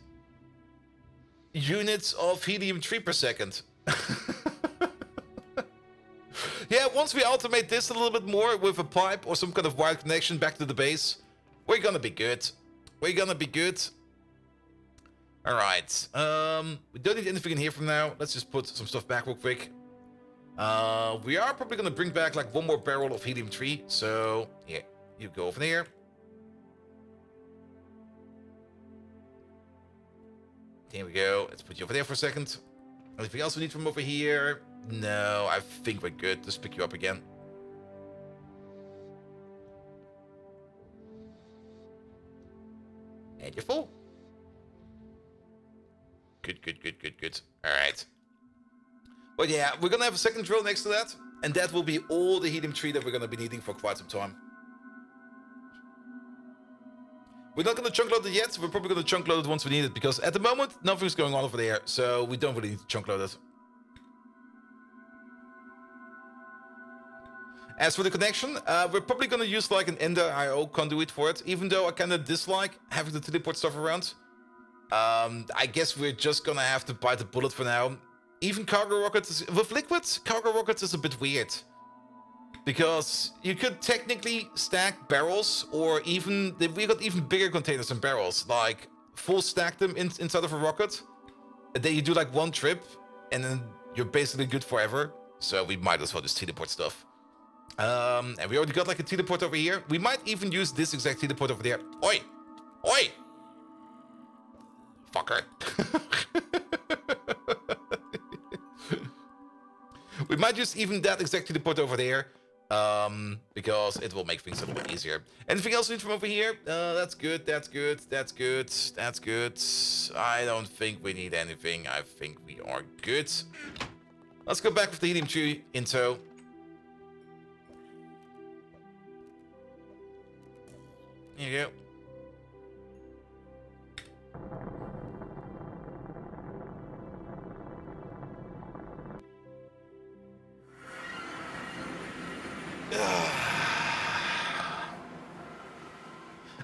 units of helium-3 per second. Yeah, once we automate this a little bit more with a pipe or some kind of wired connection back to the base, we're gonna be good. We're gonna be good. Alright. We don't need anything in here from now. Let's just put some stuff back real quick. We are probably gonna bring back like one more barrel of helium-3. So, yeah, you go over there. There we go. Let's put you over there for a second. Anything else we need from over here? No, I think we're good. Just pick you up again. And you're full. Good, good, good, good, good. Alright. But yeah, we're gonna have a second drill next to that. And that will be all the helium-3 that we're gonna be needing for quite some time. We're not gonna chunk load it yet. We're probably gonna chunk load it once we need it. Because at the moment, nothing's going on over there. So we don't really need to chunk load it. As for the connection, we're probably going to use like an Ender IO conduit for it, even though I kind of dislike having to teleport stuff around. I guess we're just going to have to bite the bullet for now. Even cargo rockets, with liquids, cargo rockets is a bit weird. Because you could technically stack barrels, or even, we got even bigger containers than barrels, like full stack them inside of a rocket. And then you do like one trip, and then you're basically good forever. So we might as well just teleport stuff. And we already got like a teleport over here. We might even use this exact teleport over there. Oi! Oi! Fucker. We might use even that exact teleport over there. Because it will make things a little bit easier. Anything else we need from over here? That's good, that's good, that's good, that's good. I don't think we need anything. I think we are good. Let's go back with the helium-3 in tow. Here you go.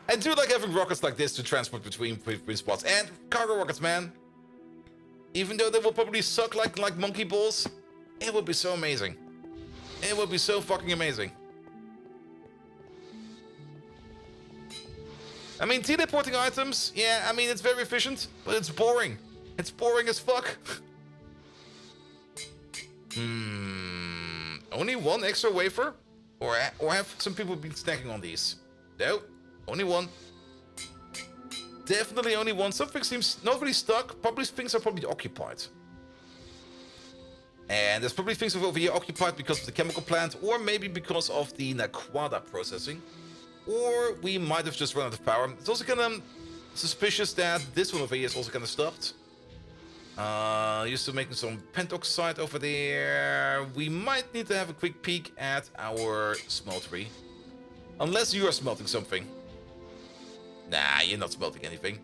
I do like having rockets like this to transport between spots. And cargo rockets, man. Even though they will probably suck like monkey balls, it would be so amazing. It would be so fucking amazing. I mean, teleporting items, yeah, I mean, it's very efficient, but it's boring. It's boring as fuck. Only one extra wafer? Or have some people been snacking on these? No, only one. Definitely only one. Something seems not really stuck. Probably things are probably occupied. And there's probably things over here occupied because of the chemical plant, or maybe because of the Naquada processing. Or we might have just run out of power. It's also kind of suspicious that this one over here is also kind of stuffed. Used to making some pentoxide over there. We might need to have a quick peek at our smeltery. Unless you are smelting something. Nah, you're not smelting anything.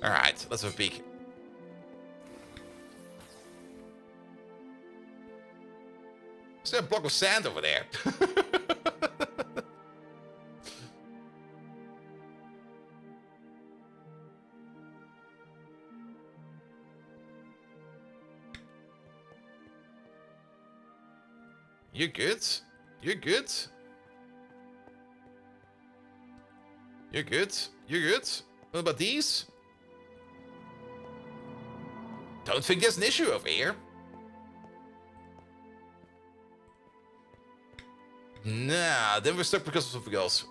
Alright, let's have a peek. Is there a block of sand over there? You're good. You're good. You're good. You're good. What about these? Don't think there's an issue over here. Nah, then we're stuck because of something else.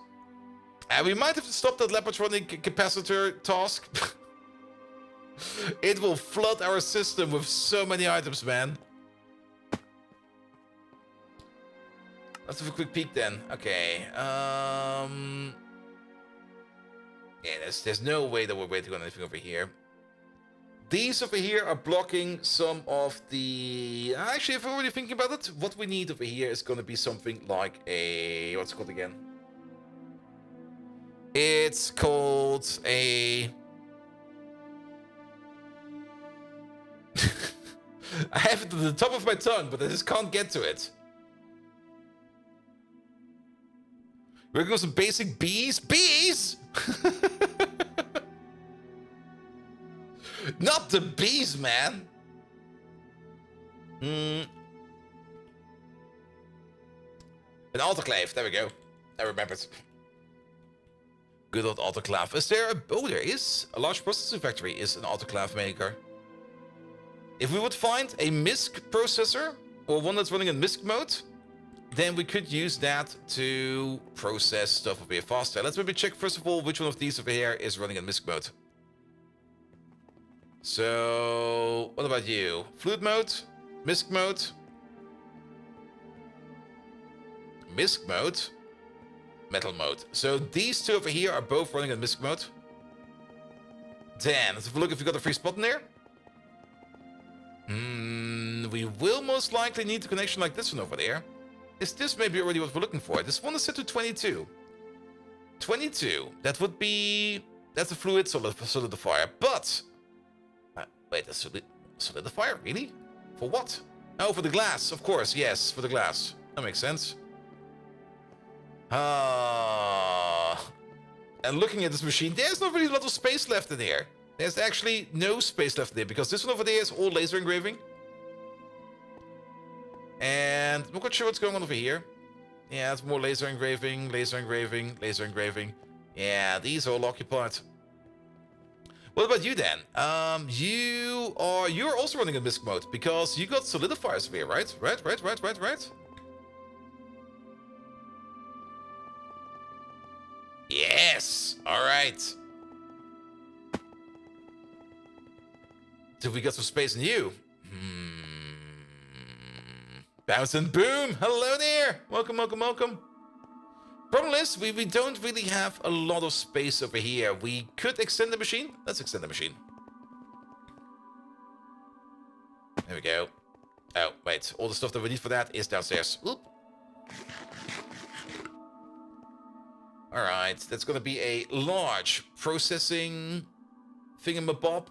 And we might have to stop that Lepatronic capacitor task. It will flood our system with so many items, man. Let's have a quick peek then. Okay. Yeah, there's no way that we're waiting on anything over here. These over here are blocking some of the... Actually, if we're already thinking about it, what we need over here is going to be something like a... What's it called again? It's called a... I have it at the top of my tongue, but I just can't get to it. We're going to go some basic bees. Bees! Not the bees, man. An autoclave. There we go. I remembered. Good old autoclave. Is there a... Oh, there is. A large processing factory is an autoclave maker. If we would find a MISC processor, or one that's running in MISC mode, then we could use that to process stuff a bit faster. Let's maybe check, first of all, which one of these over here is running in MISC mode. So, what about you? Fluid mode? MISC mode? MISC mode? Metal mode. So these two over here are both running in MISC mode. Then, let's have a look if we got a free spot in there. We will most likely need a connection like this one over there. Is this maybe already what we're looking for? This one is set to 22. 22. That would be... That's a fluid solidifier. But... wait, a solidifier? Really? For what? Oh, for the glass. Of course, yes. For the glass. That makes sense. And looking at this machine, there's not really a lot of space left in here. There's actually no space left in there, because this one over there is all laser engraving. And I'm not quite sure what's going on over here. Yeah, it's more laser engraving, laser engraving, laser engraving. Yeah, these are all occupied. What about you then? You're also running in MISC mode, because you got solidifiers over here, right? Right. Yes! Alright. So we got some space in you. Bounce and boom! Hello there! Welcome. Problem is, we don't really have a lot of space over here. We could extend the machine. Let's extend the machine. There we go. Oh, wait. All the stuff that we need for that is downstairs. Oop. Alright, that's gonna be a large processing thingamabob.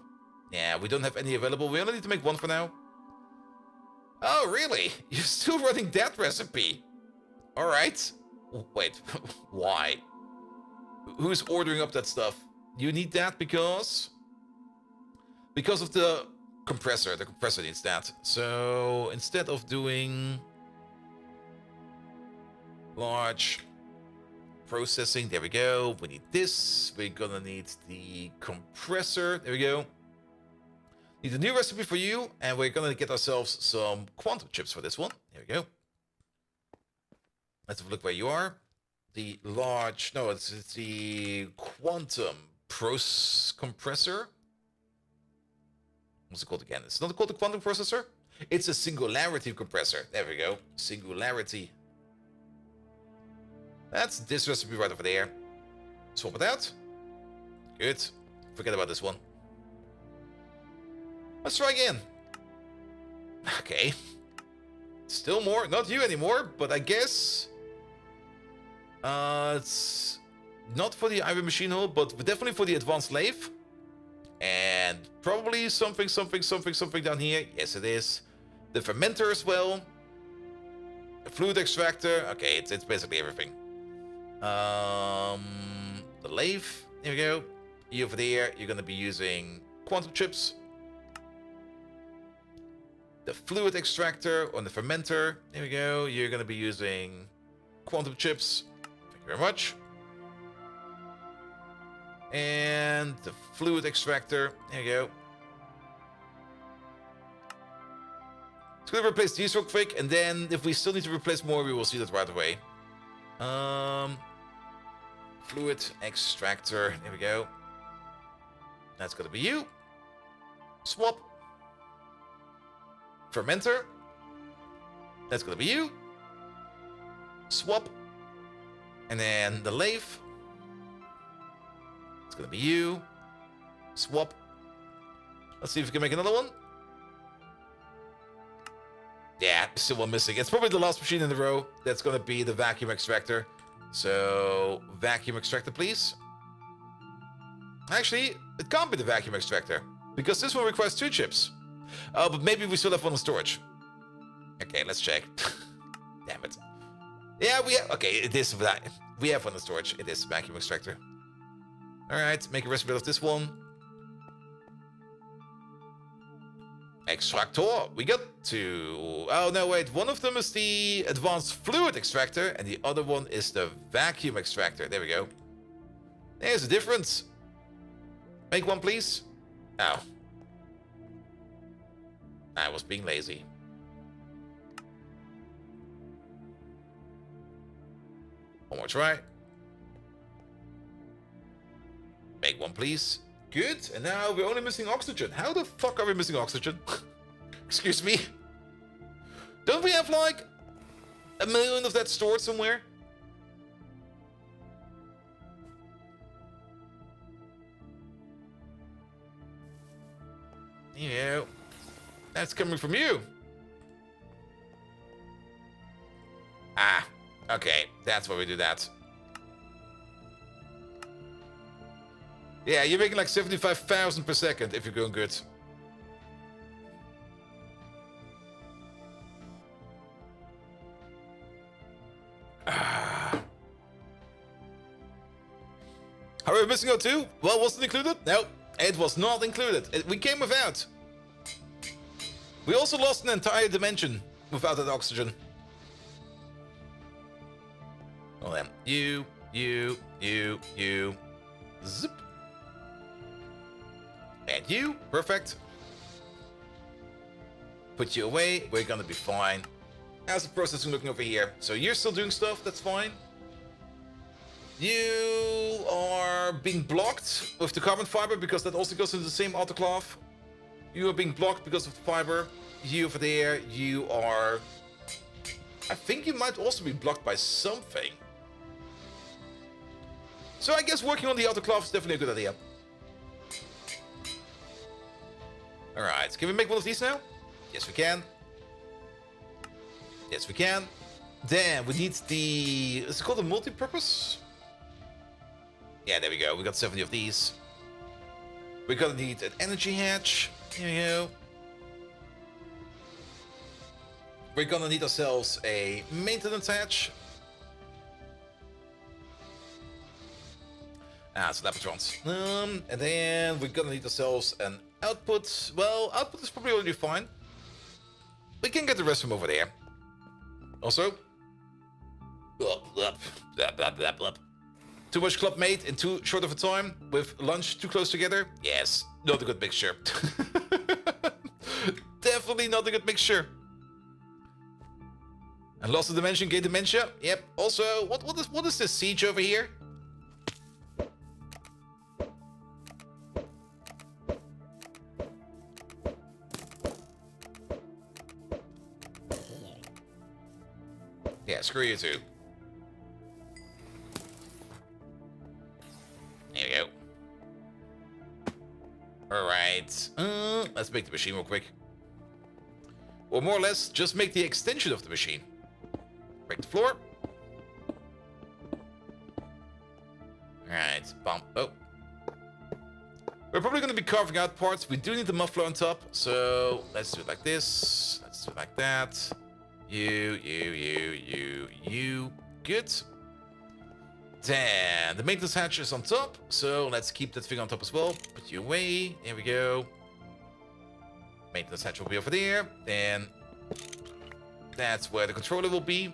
Yeah, we don't have any available. We only need to make one for now. Oh, really? You're still running that recipe? Alright. Wait, why? Who's ordering up that stuff? You need that because of the compressor. The compressor needs that. So instead of doing large processing, there we go. We need this. We're gonna need the compressor. There we go. Need a new recipe for you, and we're gonna get ourselves some quantum chips for this one. There we go. Let's have a look where you are. The large, no, it's the quantum compressor. What's it called again? It's not called the quantum processor. It's a singularity compressor. There we go. Singularity. That's this recipe right over there. Swap it out. Good. Forget about this one. Let's try again. Okay. Still more. Not you anymore, but I guess... it's not for the iron machine hull, but definitely for the advanced lathe. And probably something down here. Yes, it is. The fermenter as well. The fluid extractor. Okay, it's basically everything. The lathe. Here we go. You over there, you're going to be using quantum chips. The fluid extractor on the fermenter. There we go. You're going to be using quantum chips. Thank you very much. And the fluid extractor. There you go. It's going to replace these real quick. And then if we still need to replace more, we will see that right away. Fluid extractor. There we go. That's going to be you. Swap. Fermenter. That's going to be you. Swap. And then the lathe. It's going to be you. Swap. Let's see if we can make another one. Yeah, still one missing. It's probably the last machine in the row. That's going to be the vacuum extractor. So, vacuum extractor, please. Actually, it can't be the vacuum extractor. Because this one requires 2 chips. But maybe we still have one in storage. Okay, let's check. Damn it. Yeah, we have... Okay, it is that. We have one in storage. It is vacuum extractor. Alright, make a recipe of this one. Extractor. We got 2. Oh, no, wait. One of them is the advanced fluid extractor. And the other one is the vacuum extractor. There we go. There's a difference. Make one, please. Oh. I was being lazy. One more try. Make one, please. Good. And now we're only missing oxygen. How the fuck are we missing oxygen? Excuse me. Don't we have like 1 million of that stored somewhere? Yeah. That's coming from you. Ah, okay. That's why we do that. Yeah, you're making like 75,000 per second if you're going good. Ah. Are we missing O2? Well, was it included? No, it was not included. We came without. We also lost an entire dimension without that oxygen. Well then, you. Zip. And you, perfect. Put you away, we're gonna be fine. How's the processing looking over here? So you're still doing stuff, that's fine. You are being blocked with the carbon fiber because that also goes into the same autoclave. You are being blocked because of the fiber. You over there, you are... I think you might also be blocked by something. So I guess working on the autoclave is definitely a good idea. Alright, can we make one of these now? Yes, we can. Yes, we can. Then we need the... Is it called a multi-purpose? Yeah, there we go. We got 70 of these. We're gonna need an energy hatch. Here we go. We're gonna need ourselves a maintenance hatch. Ah, it's Lapatrons. And then we're gonna need ourselves an output. Well, output is probably already fine. We can get the rest from over there. Also, too much club mate in too short of a time with lunch too close together. Yes, not a good mixture. Definitely not a good mixture. And lost the dimension, gain dementia. Yep. Also, what is this siege over here? Yeah, screw you too. There you go. Alright. Let's make the machine real quick. Or more or less, just make the extension of the machine. Break the floor. Alright, bump. Oh. We're probably going to be carving out parts. We do need the muffler on top, so let's do it like this. Let's do it like that. You. Good. Then the maintenance hatch is on top, so let's keep that thing on top as well. Put you away. There we go. Maintenance hatch will be over there. Then that's where the controller will be.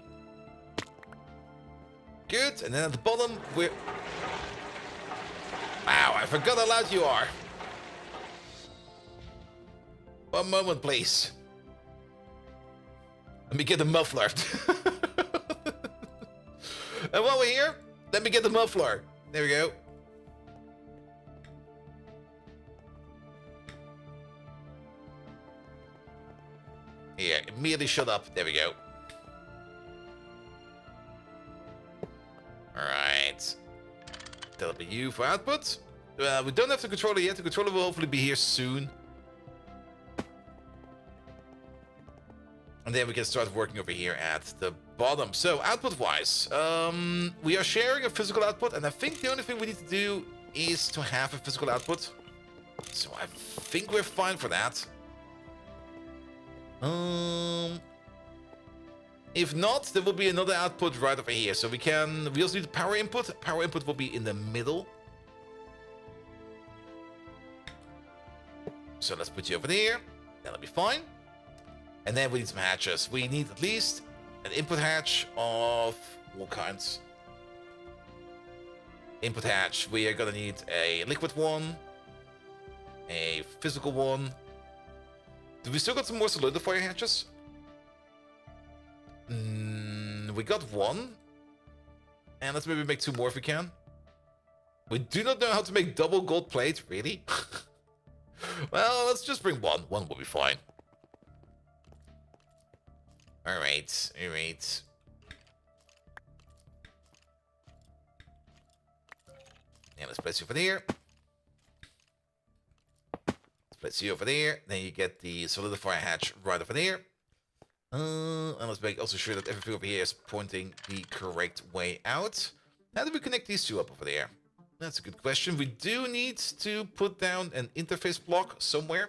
Good. And then at the bottom, we're... Wow, I forgot how loud you are. One moment, please. Let me get the muffler. And while we're here, let me get the muffler. There we go. Here, immediately shut up. There we go. Alright. That'll be you for output. We don't have the controller yet. The controller will hopefully be here soon. And then we can start working over here at the bottom. So, output-wise, we are sharing a physical output, and I think the only thing we need to do is to have a physical output. So, I think we're fine for that. If not, there will be another output right over here. So, we also need the power input. Power input will be in the middle. So, let's put you over there. That'll be fine. And then we need some hatches. We need at least an input hatch of all kinds. Input hatch. We are gonna need a liquid one, a physical one. Do we still got some more solidifier hatches? We got one. And let's maybe make two more if we can. We do not know how to make double gold plate, really? Well, let's just bring one. One will be fine. Alright. Yeah, let's place you over there. Let's place you over there. Then you get the solidifier hatch right over there. And let's make also sure that everything over here is pointing the correct way out. How do we connect these two up over there? That's a good question. We do need to put down an interface block somewhere.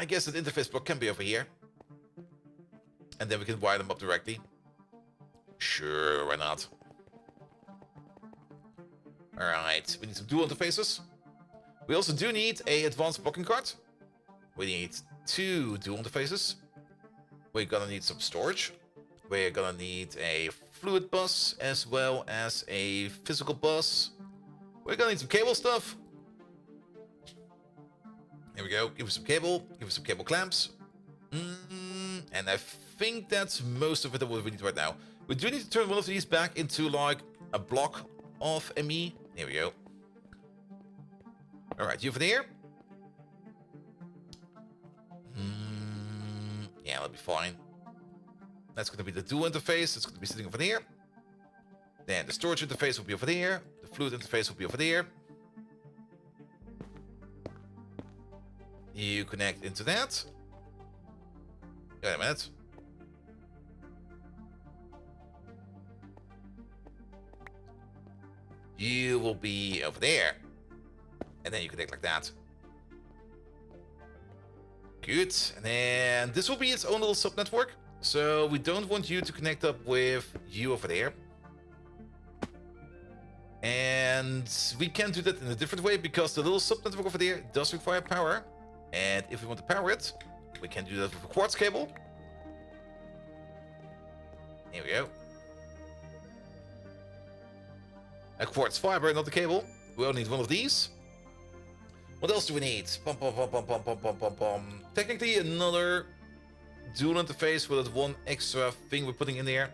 I guess that interface block can be over here. And then we can wire them up directly. Sure, why not? Alright, we need some dual interfaces. We also do need an advanced blocking card. We need 2 dual interfaces. We're gonna need some storage. We're gonna need a fluid bus as well as a physical bus. We're gonna need some cable stuff. Here we go. Give us some cable. Give us some cable clamps. And I think that's most of it that we need right now. We do need to turn one of these back into like a block of ME. Here we go. Alright, you over there? Yeah, that'll be fine. That's going to be the dual interface. It's going to be sitting over there. Then the storage interface will be over there. The fluid interface will be over there. You connect into that. Wait a minute. You will be over there. And then you connect like that. Good. And then this will be its own little sub-network. So we don't want you to connect up with you over there. And we can do that in a different way because the little sub-network over there does require power. And if we want to power it, we can do that with a quartz cable. Here we go. A quartz fiber, not the cable. We only need one of these. What else do we need? Technically another dual interface with that one extra thing we're putting in there.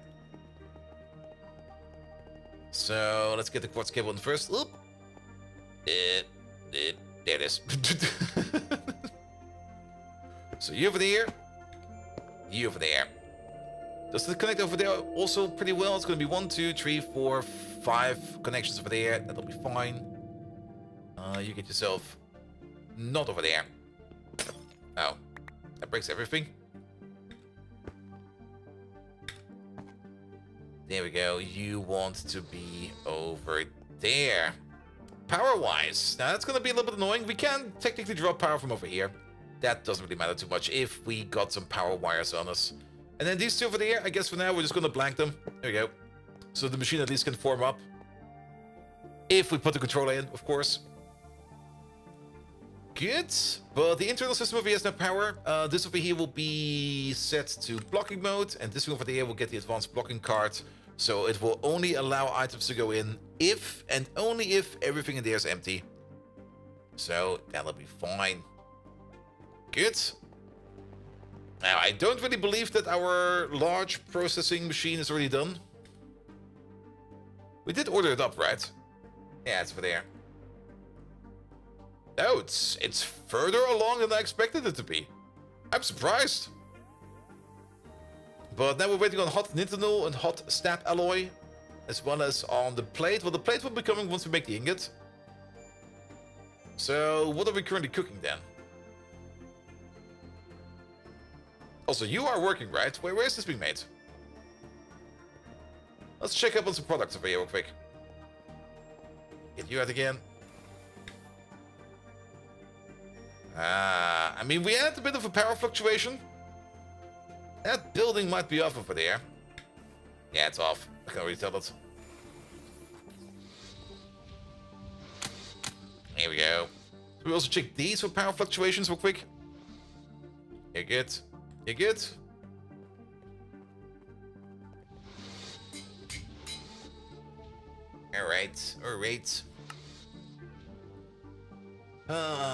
So let's get the quartz cable in first. Oop. There it is. So you over there. You over there. Does it connect over there also pretty well? It's going to be 1, 2, 3, 4, 5 connections over there. That'll be fine. You get yourself not over there. Oh, that breaks everything. There we go. You want to be over there. Power-wise, now that's going to be a little bit annoying. We can technically draw power from over here. That doesn't really matter too much if we got some power wires on us. And then these two over there, I guess for now we're just going to blank them. There we go. So the machine at least can form up. If we put the controller in, of course. Good. But the internal system over here has no power. This over here will be set to blocking mode. And this one over there will get the advanced blocking card. So it will only allow items to go in if and only if everything in there is empty. So that'll be fine. Good. Now, I don't really believe that our large processing machine is already done. We did order it up, right? Yeah, it's over there. Oh, it's further along than I expected it to be. I'm surprised. But now we're waiting on hot nitinol and hot stat alloy, as well as on the plate. Well, the plate will be coming once we make the ingot. So, what are we currently cooking then? Also, you are working, right? Where is this being made? Let's check up on some products over here real quick. Get you out again. I mean, we had a bit of a power fluctuation. That building might be off over there. Yeah, it's off. I can already tell that. Here we go. We also check these for power fluctuations real quick. You're good. You're good. Alright, alright.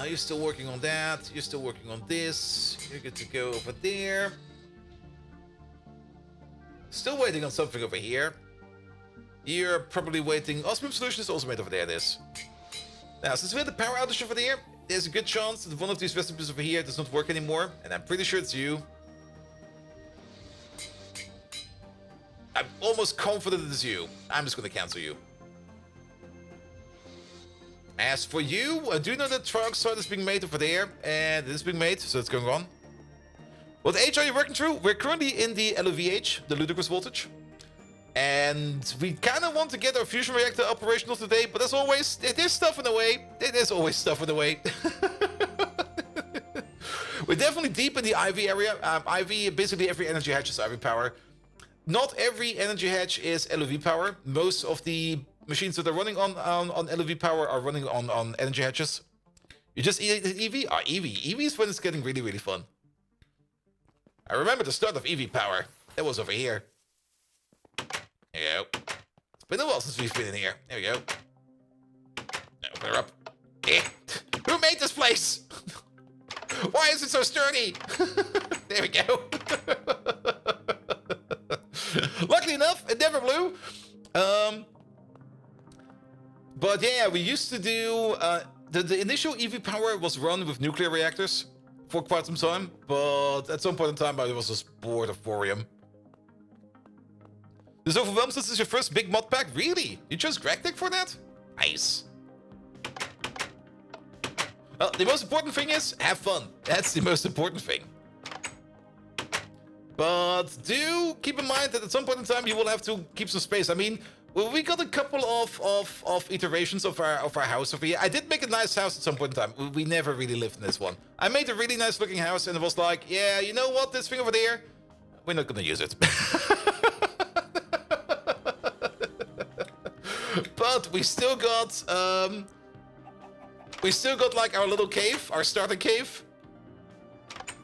You're still working on that. You're still working on this. You're good to go over there. Still waiting on something over here. You're probably waiting. Osmium Solution is also made over there, this. Now, since we had the power outage over there, there's a good chance that one of these recipes over here does not work anymore. And I'm pretty sure it's you. I'm almost confident it is you. I'm just going to cancel you. As for you, I do know that trioxide is being made over there. And it is being made, so it's going on. What age are you working through? We're currently in the LOVH, the ludicrous voltage. And we kind of want to get our fusion reactor operational today, but as always, there's stuff in the way. There's always stuff in the way. We're definitely deep in the IV area. IV, basically every energy hatch is IV power. Not every energy hatch is LOV power. Most of the machines that are running on LOV power are running on energy hatches. You just EV? Ah, EV. EV is when it's getting really, really fun. I remember the start of EV power. That was over here. There you go. It's been a while since we've been in here. There we go. Now, open her up. Eh. Who made this place? Why is it so sturdy? There we go. Luckily enough, it never blew. But yeah, we used to do... the initial EV power was run with nuclear reactors for quite some time, but at some point in time I was just bored of thorium. This overwhelms us as your first big mod pack? Really? You chose Greg for that? Nice. Well, the most important thing is, have fun. That's the most important thing. But do keep in mind that at some point in time you will have to keep some space. I mean, we got a couple of iterations of our house over here. I did make a nice house at some point in time. We never really lived in this one. I made a really nice looking house and it was like, yeah, you know what, this thing over there, we're not gonna use it. But we still got like our little cave, our starter cave.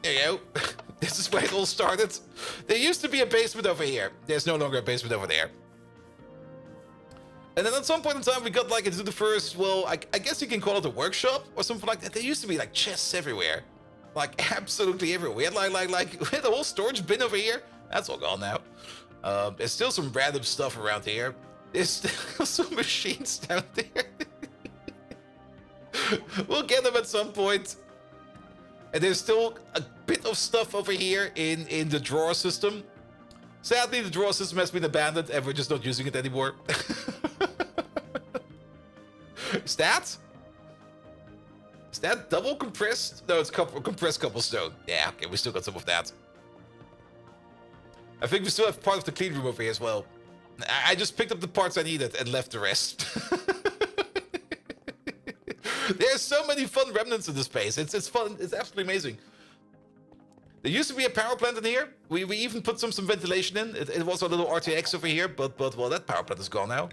There you go. This is where it all started. There used to be a basement over here. There's no longer a basement over there. And then at some point in time, we got like into the first, well, I guess you can call it a workshop or something like that. There used to be like chests everywhere. Like absolutely everywhere. We had we had a whole storage bin over here. That's all gone now. There's still some random stuff around here. There's still some machines down there. We'll get them at some point. And there's still a bit of stuff over here in the drawer system. Sadly, the drawer system has been abandoned and we're just not using it anymore. Is that double compressed? No, it's compressed cobblestone. Yeah, okay, we still got some of that. I think we still have part of the clean room over here as well. I just picked up the parts I needed and left the rest. There's so many fun remnants in this space. It's fun. It's absolutely amazing. There used to be a power plant in here. We even put some ventilation in. It was a little RTX over here, but well, that power plant is gone now.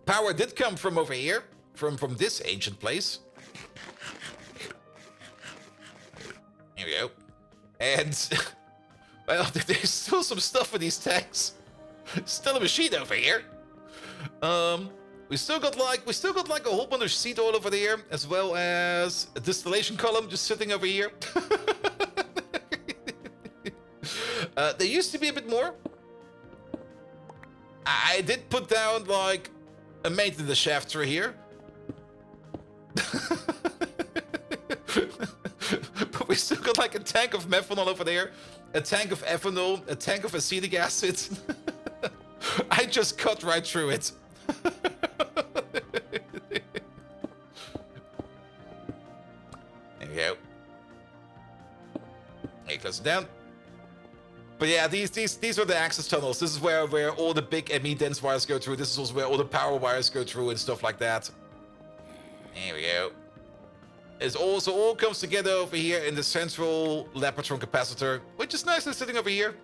Power did come from over here, from this ancient place. Here we go. And well, there's still some stuff in these tanks. Still a machine over here. We still got like a whole bunch of seed oil over there, as well as a distillation column just sitting over here. There used to be a bit more. I did put down like a maintenance shaft through here. But we still got like a tank of methanol over there, a tank of ethanol, a tank of acetic acid. I just cut right through it. There you go. Hey, close it down. But yeah, these are the access tunnels. This is where all the big ME dense wires go through. This is also where all the power wires go through and stuff like that. There we go. It also all comes together over here in the central Lapatron capacitor, which is nicely sitting over here.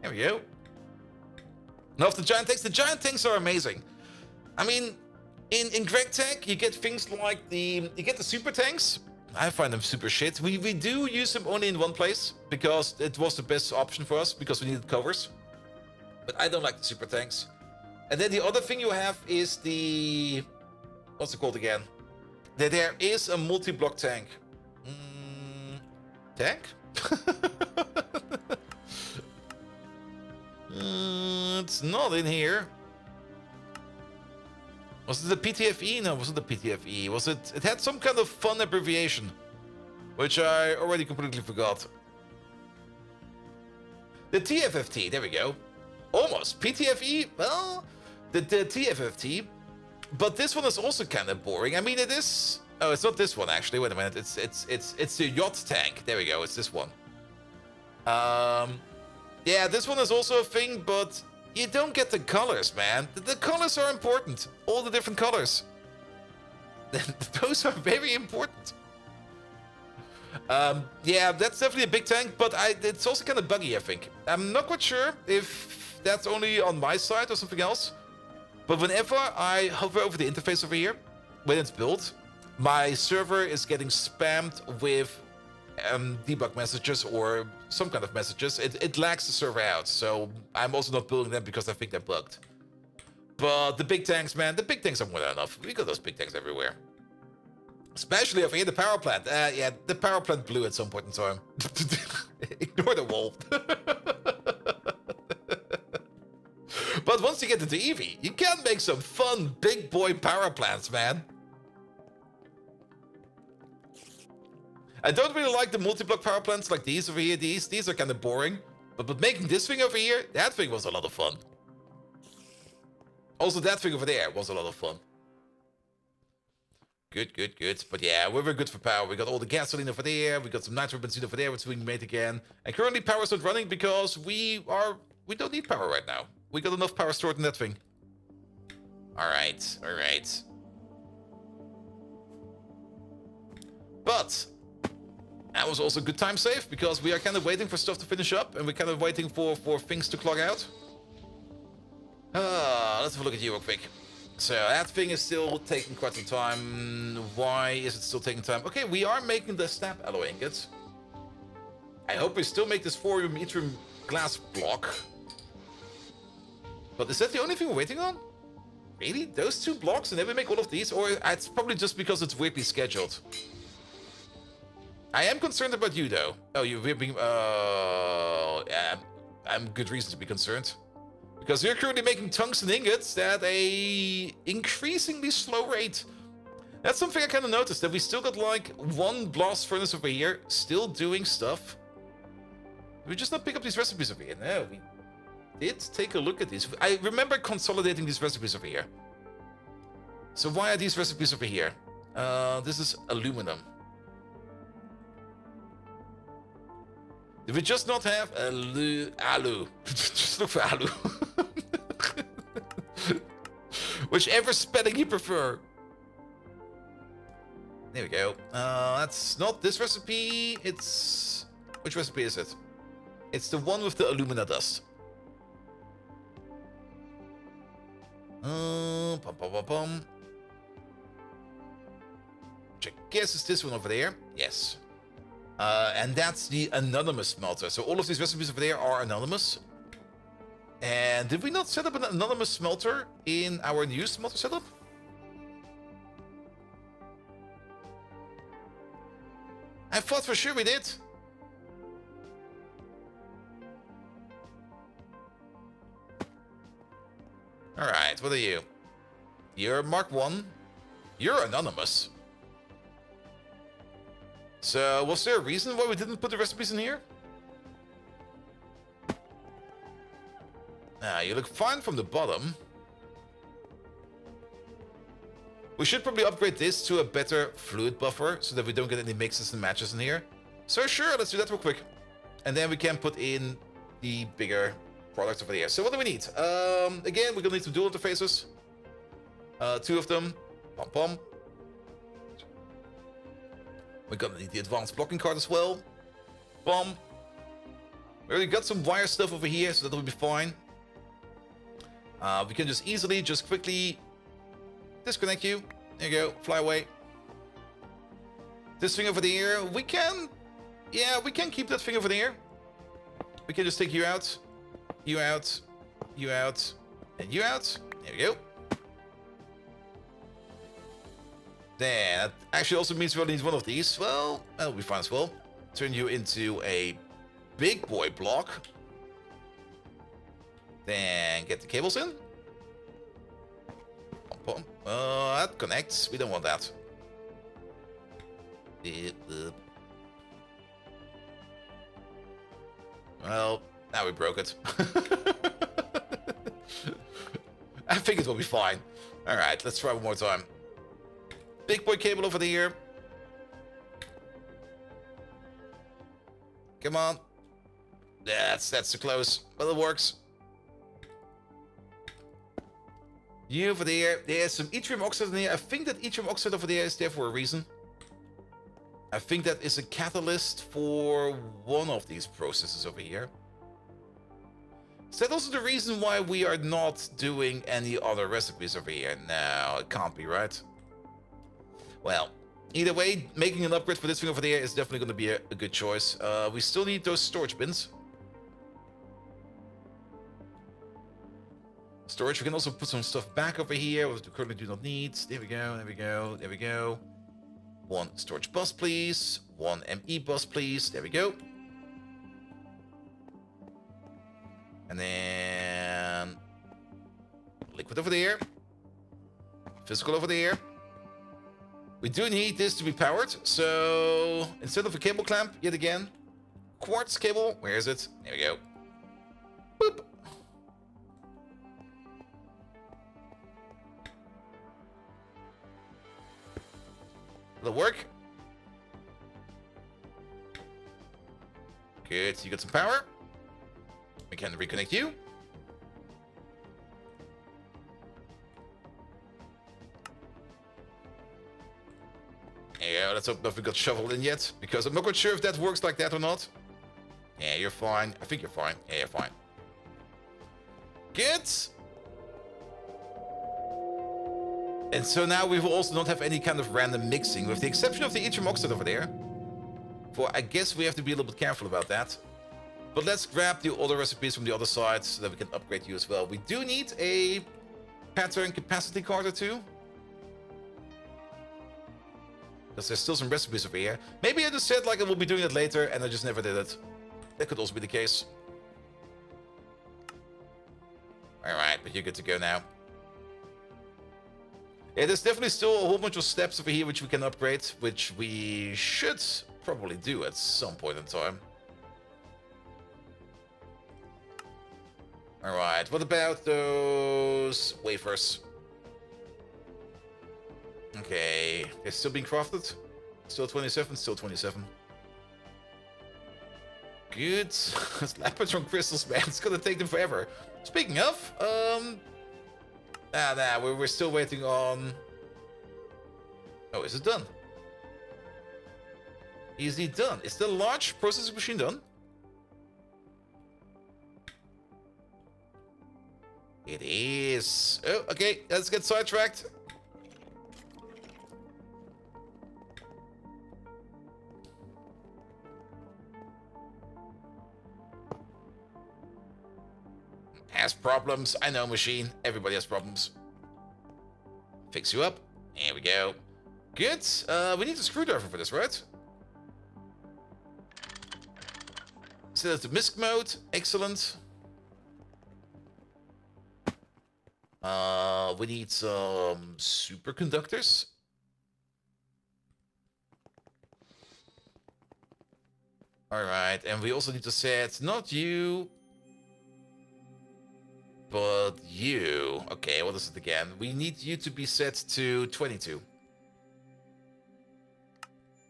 There we go. Now, of the giant tanks are amazing. I mean, in Greg Tech, you get things like you get the super tanks. I find them super shit. We do use them only in one place because it was the best option for us because we needed covers. But I don't like the super tanks. And then the other thing you have is the... What's it called again? There is a multi-block tank. Tank? It's not in here. Was it the PTFE? No, it wasn't the PTFE. Was it? It had some kind of fun abbreviation, which I already completely forgot. The TFFT. There we go. Almost. PTFE. Well, the TFFT. But this one is also kind of boring. I mean, it is. Oh, it's not this one actually. Wait a minute. It's the yacht tank. There we go. It's this one. Yeah, this one is also a thing, but you don't get the colors, man. The colors are important. All the different colors. Those are very important. Yeah, that's definitely a big tank, but it's also kind of buggy, I think. I'm not quite sure if that's only on my side or something else. But whenever I hover over the interface over here, when it's built, my server is getting spammed with debug messages or some kind of messages. It lags the server out, so I'm also not building them because I think they're bugged. But the big tanks, man, the big tanks are more than enough. We got those big tanks everywhere. Especially over here, the power plant. Yeah, the power plant blew at some point in time. Ignore the wall. But once you get into Eevee, you can make some fun big boy power plants, man. I don't really like the multi-block power plants like these over here. These are kind of boring. But making this thing over here, that thing was a lot of fun. Also, that thing over there was a lot of fun. Good, good, good. But yeah, we were good for power. We got all the gasoline over there. We got some nitro benzene over there, which we made again. And currently power's not running because we don't need power right now. We got enough power stored in that thing. Alright, alright. But that was also a good time save because we are kind of waiting for stuff to finish up and we're kind of waiting for things to clog out. Let's have a look at you real quick. So that thing is still taking quite some time. Why is it still taking time? Okay, we are making the snap alloy ingots. I hope we still make this 4 yttrium glass block. But is that the only thing we're waiting on? Really? Those 2 blocks and then we make all of these? Or it's probably just because it's weirdly scheduled. I am concerned about you though. Oh, you're being... yeah, I'm good reason to be concerned. Because you're currently making tungsten ingots at a increasingly slow rate. That's something I kind of noticed, that we still got like 1 blast furnace over here, still doing stuff. Did we just not pick up these recipes over here? No, we did take a look at these. I remember consolidating these recipes over here. So why are these recipes over here? This is aluminum. Did we just not have alu? Just look for alu. Whichever spelling you prefer. There we go. That's not this recipe. It's... Which recipe is it? It's the one with the alumina dust. Pum, pum, pum, pum. Which I guess is this one over there. Yes. And that's the anonymous smelter. So all of these recipes over there are anonymous. And did we not set up an anonymous smelter in our new smelter setup? I thought for sure we did. Alright, what are you? You're Mark 1. You're anonymous. So, was there a reason why we didn't put the recipes in here? You look fine from the bottom. We should probably upgrade this to a better fluid buffer so that we don't get any mixes and matches in here. So sure, let's do that real quick. And then we can put in the bigger products over here. So what do we need? Again, we're gonna need some dual interfaces. 2 of them. Pom pom. We're gonna need the advanced blocking card as well. Bomb. We already got some wire stuff over here, so that'll be fine. We can just easily, just quickly disconnect you. There you go. Fly away. This thing over there, we can... Yeah, we can keep that thing over there. We can just take you out. You out. You out. And you out. There we go. Then, that actually also means we only need one of these. Well, that'll be fine as well. Turn you into a big boy block. Then get the cables in. That connects. We don't want that. Well, now we broke it. I think it will be fine. Alright, let's try one more time. Big boy cable over here. Come on. That's too close, but it works. You over there. There's some yttrium oxide in here. I think that yttrium oxide over there is there for a reason. I think that is a catalyst for one of these processes over here. Is that also the reason why we are not doing any other recipes over here? No, it can't be, right? Well, either way, making an upgrade for this thing over there is definitely going to be a good choice. We still need those storage bins. Storage, we can also put some stuff back over here, which we currently do not need. There we go, there we go, there we go. 1 storage bus, please. 1 ME bus, please. There we go. And then... liquid over there. Physical over there. We do need this to be powered, so... instead of a cable clamp, yet again, quartz cable. Where is it? There we go. Boop. Will it work? Good, so you got some power. We can reconnect you. Yeah, let's hope nothing got shoveled in yet, because I'm not quite sure if that works like that or not. Yeah, you're fine. I think you're fine. Yeah, you're fine. Good. And so now we will also not have any kind of random mixing, with the exception of the yttrium oxide over there. For I guess we have to be a little bit careful about that. But let's grab the other recipes from the other side so that we can upgrade you as well. We do need a pattern capacity card or 2. Because there's still some recipes over here. Maybe I just said like I will be doing it later and I just never did it. That could also be the case. Alright, but you're good to go now. Yeah, there's definitely still a whole bunch of steps over here which we can upgrade, which we should probably do at some point in time. Alright, what about those wafers? Okay, they're still being crafted. Still 27, still 27. Good. Lapatron crystals, man. It's gonna take them forever. Speaking of, we're still waiting on... Oh, is it done? Easily done. Is the large processing machine done? It is. Oh, okay. Let's get sidetracked. Has problems. I know, machine. Everybody has problems. Fix you up. There we go. Good. We need a screwdriver for this, right? Set it to MISC mode. Excellent. We need some superconductors. Alright, and we also need to set not you, but you. Okay, what is it again? We need you to be set to 22.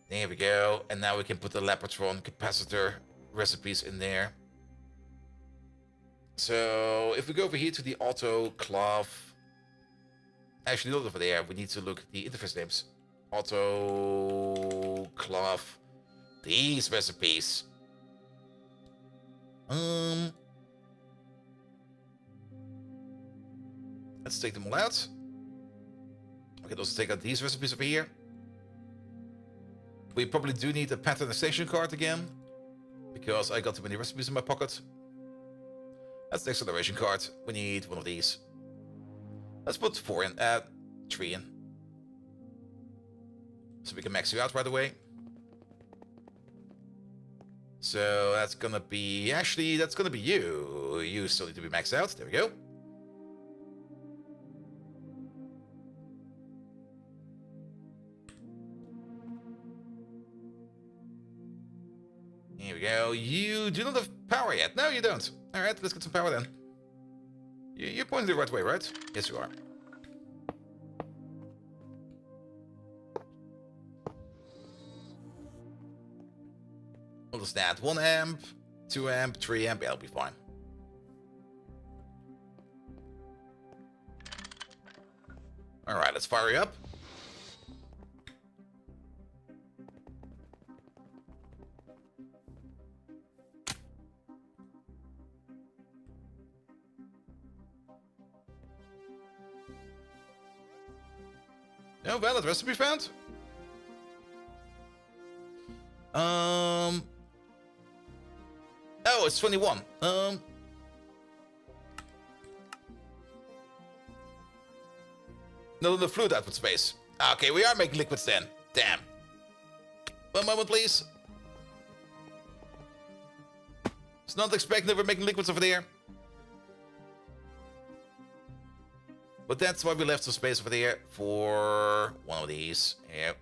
There we go. And now we can put the Lapatron capacitor recipes in there. So if we go over here to the autoclave, actually not over there, we need to look at the interface names. Autoclave, these recipes. Let's take them all out. We can also take out these recipes over here. We probably do need a pattern extension card again, because I got too many recipes in my pocket. That's the acceleration card. We need one of these. Let's put 4 in, 3 in. So we can max you out right away. So that's gonna be, actually, that's gonna be you. You still need to be maxed out. There we go. Here we go. You do not have power yet. No, you don't. Alright, let's get some power then. You're pointing the right way, right? Yes, you are. What is that? 1 amp, 2 amp, 3 amp. Yeah, it'll be fine. Alright, let's fire you up. No valid recipe found? Oh, it's 21. No, the fluid output space. Okay, we are making liquids then. Damn. One moment, please. It's not expecting that we're making liquids over there. But that's why we left some space over there for one of these. Yep.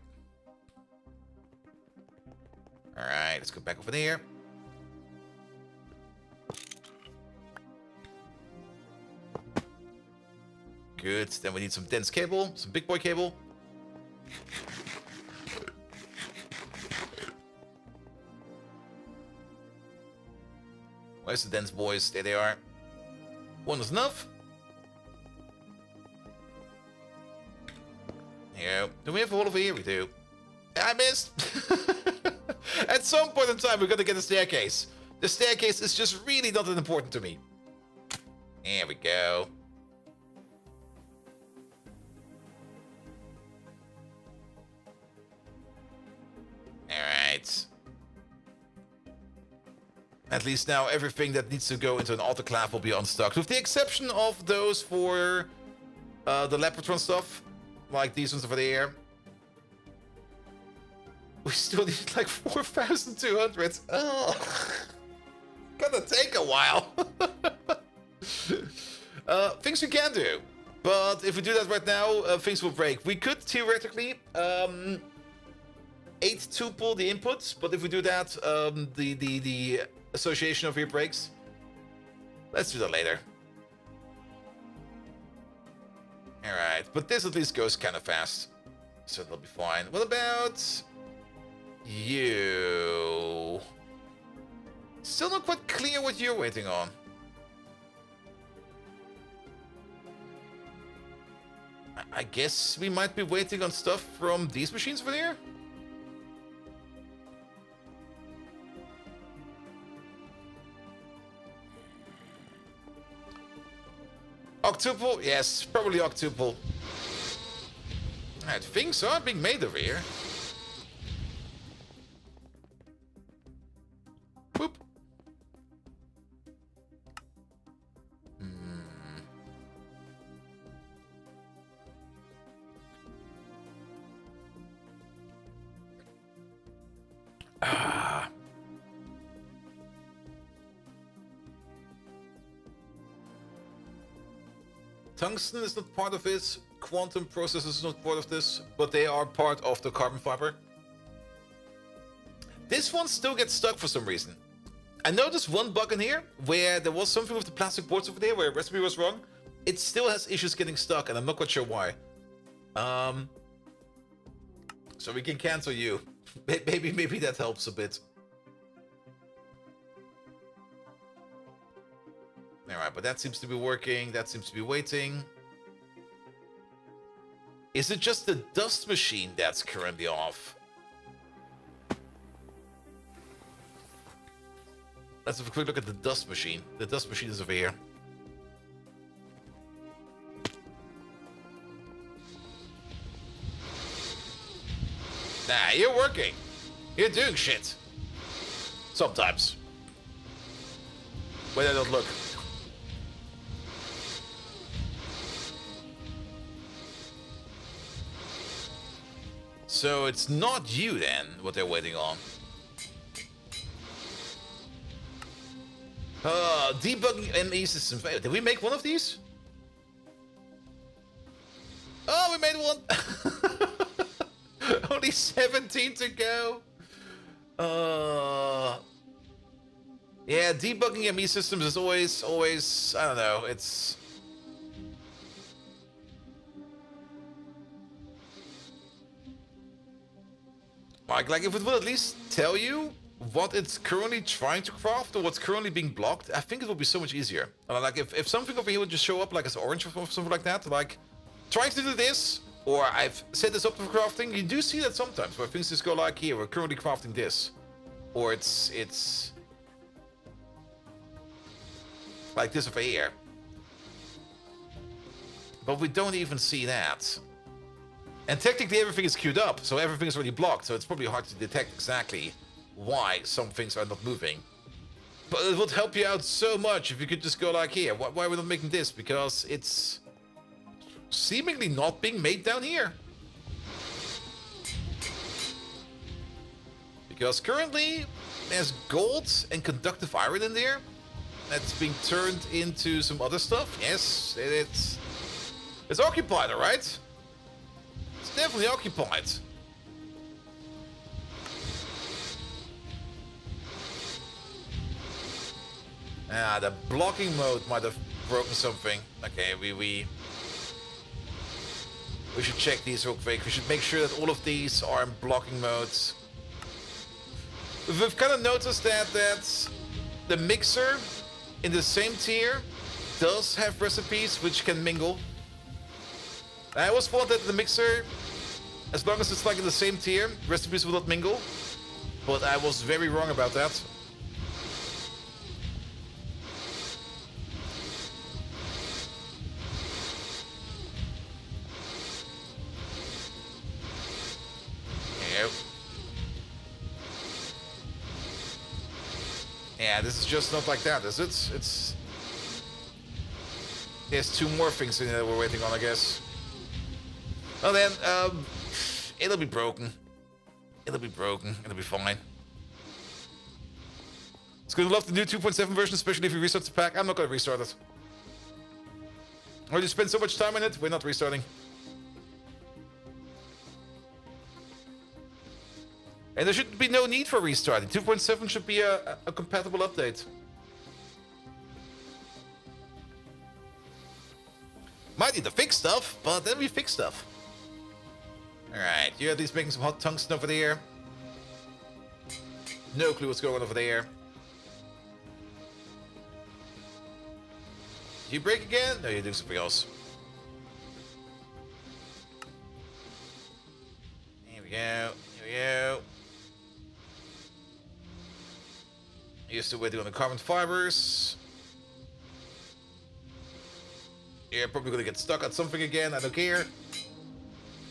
Alright, let's go back over there. Good. Then we need some dense cable, some big boy cable. Where's the dense boys? There they are. One is enough. Yeah. Do we have a hole over here? We do. I missed. At some point in time, we're gonna get a staircase. The staircase is just really not that important to me. There we go. Alright. At least now everything that needs to go into an autoclave will be unstuck. With the exception of those for the Lapatron stuff. Like these ones over there. We still need like 4,200. Oh, gonna take a while. Things we can do. But if we do that right now, things will break. We could theoretically 8-tuple the inputs, but if we do that, the association of here breaks. Let's do that later. Alright, but this at least goes kind of fast. So that'll be fine. What about you? Still not quite clear what you're waiting on. I guess we might be waiting on stuff from these machines over there? Octuple? Yes, probably octuple. Alright, things are being made over here. Boop. Tungsten is not part of this. Quantum processors is not part of this, but they are part of the carbon fiber. This one still gets stuck for some reason. I noticed one bug in here where there was something with the plastic boards over there where a recipe was wrong. It still has issues getting stuck, and I'm not quite sure why. So we can cancel you. Maybe that helps a bit. Alright, but that seems to be working. That seems to be waiting. Is it just the dust machine that's currently off? Let's have a quick look at the dust machine. The dust machine is over here. Nah, you're working. You're doing shit. Sometimes. When I don't look. So it's not you then, what they're waiting on. Debugging ME systems. Wait, did we make one of these? Oh, we made one! Only 17 to go. Yeah, debugging ME systems is always, I don't know, it's... Like if it will at least tell you what it's currently trying to craft or what's currently being blocked, I think it would be so much easier. Like if something over here would just show up like as orange or something like that, like trying to do this, or I've set this up for crafting, you do see that sometimes where things just go like here, we're currently crafting this. Or it's like this over here. But we don't even see that. And technically everything is queued up, so everything is already blocked, so it's probably hard to detect exactly why some things are not moving. But it would help you out so much if you could just go like here. Why are we not making this? Because it's seemingly not being made down here. Because currently there's gold and conductive iron in there that's being turned into some other stuff. Yes, it's occupied, alright? It's definitely occupied. Ah, the blocking mode might have broken something. Okay, we should check these real quick. We should make sure that all of these are in blocking modes. We've kind of noticed that the mixer in the same tier does have recipes which can mingle. I always thought that the mixer, as long as it's like in the same tier, recipes will not mingle. But I was very wrong about that. Yeah, this is just not like that, is it? There's two more things in there that we're waiting on, I guess. Well then, it'll be broken. It'll be broken. It'll be fine. It's gonna love the new 2.7 version, especially if you restart the pack. I'm not gonna restart it. I already spent so much time on it, we're not restarting. And there should be no need for restarting. 2.7 should be a compatible update. Might need to fix stuff, but then we fix stuff. Alright, you're at least making some hot tungsten over there. No clue what's going on over there. You break again? No, you're doing something else. Here we go. Here we go. You're still waiting on the carbon fibers. You're probably gonna get stuck on something again. I don't care.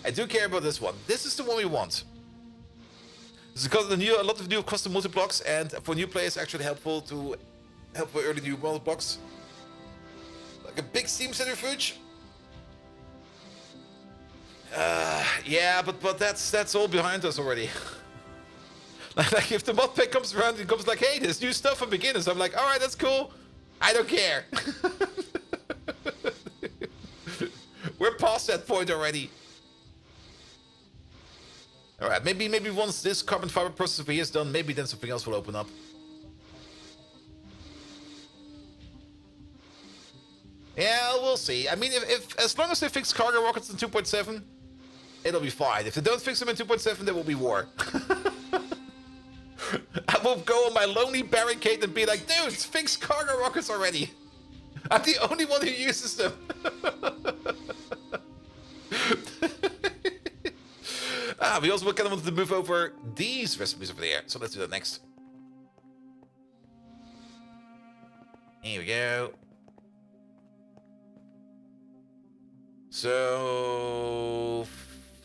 I do care about this one. This is the one we want. This is because a lot of new custom multi-blocks, and for new players, actually helpful to help with early new multi-blocks. Like a big steam centrifuge. Yeah, but that's all behind us already. Like if the mod pack comes around, it comes like, hey, there's new stuff for beginners. I'm like, all right, that's cool. I don't care. We're past that point already. All right, maybe once this carbon fiber process over here is done, maybe then something else will open up. Yeah, we'll see. I mean, if as long as they fix cargo rockets in 2.7, it'll be fine. If they don't fix them in 2.7, there will be war. I will go on my lonely barricade and be like, dudes, fix cargo rockets already. I'm the only one who uses them. We also kind of wanted to move over these recipes over there. So let's do that next. Here we go. So,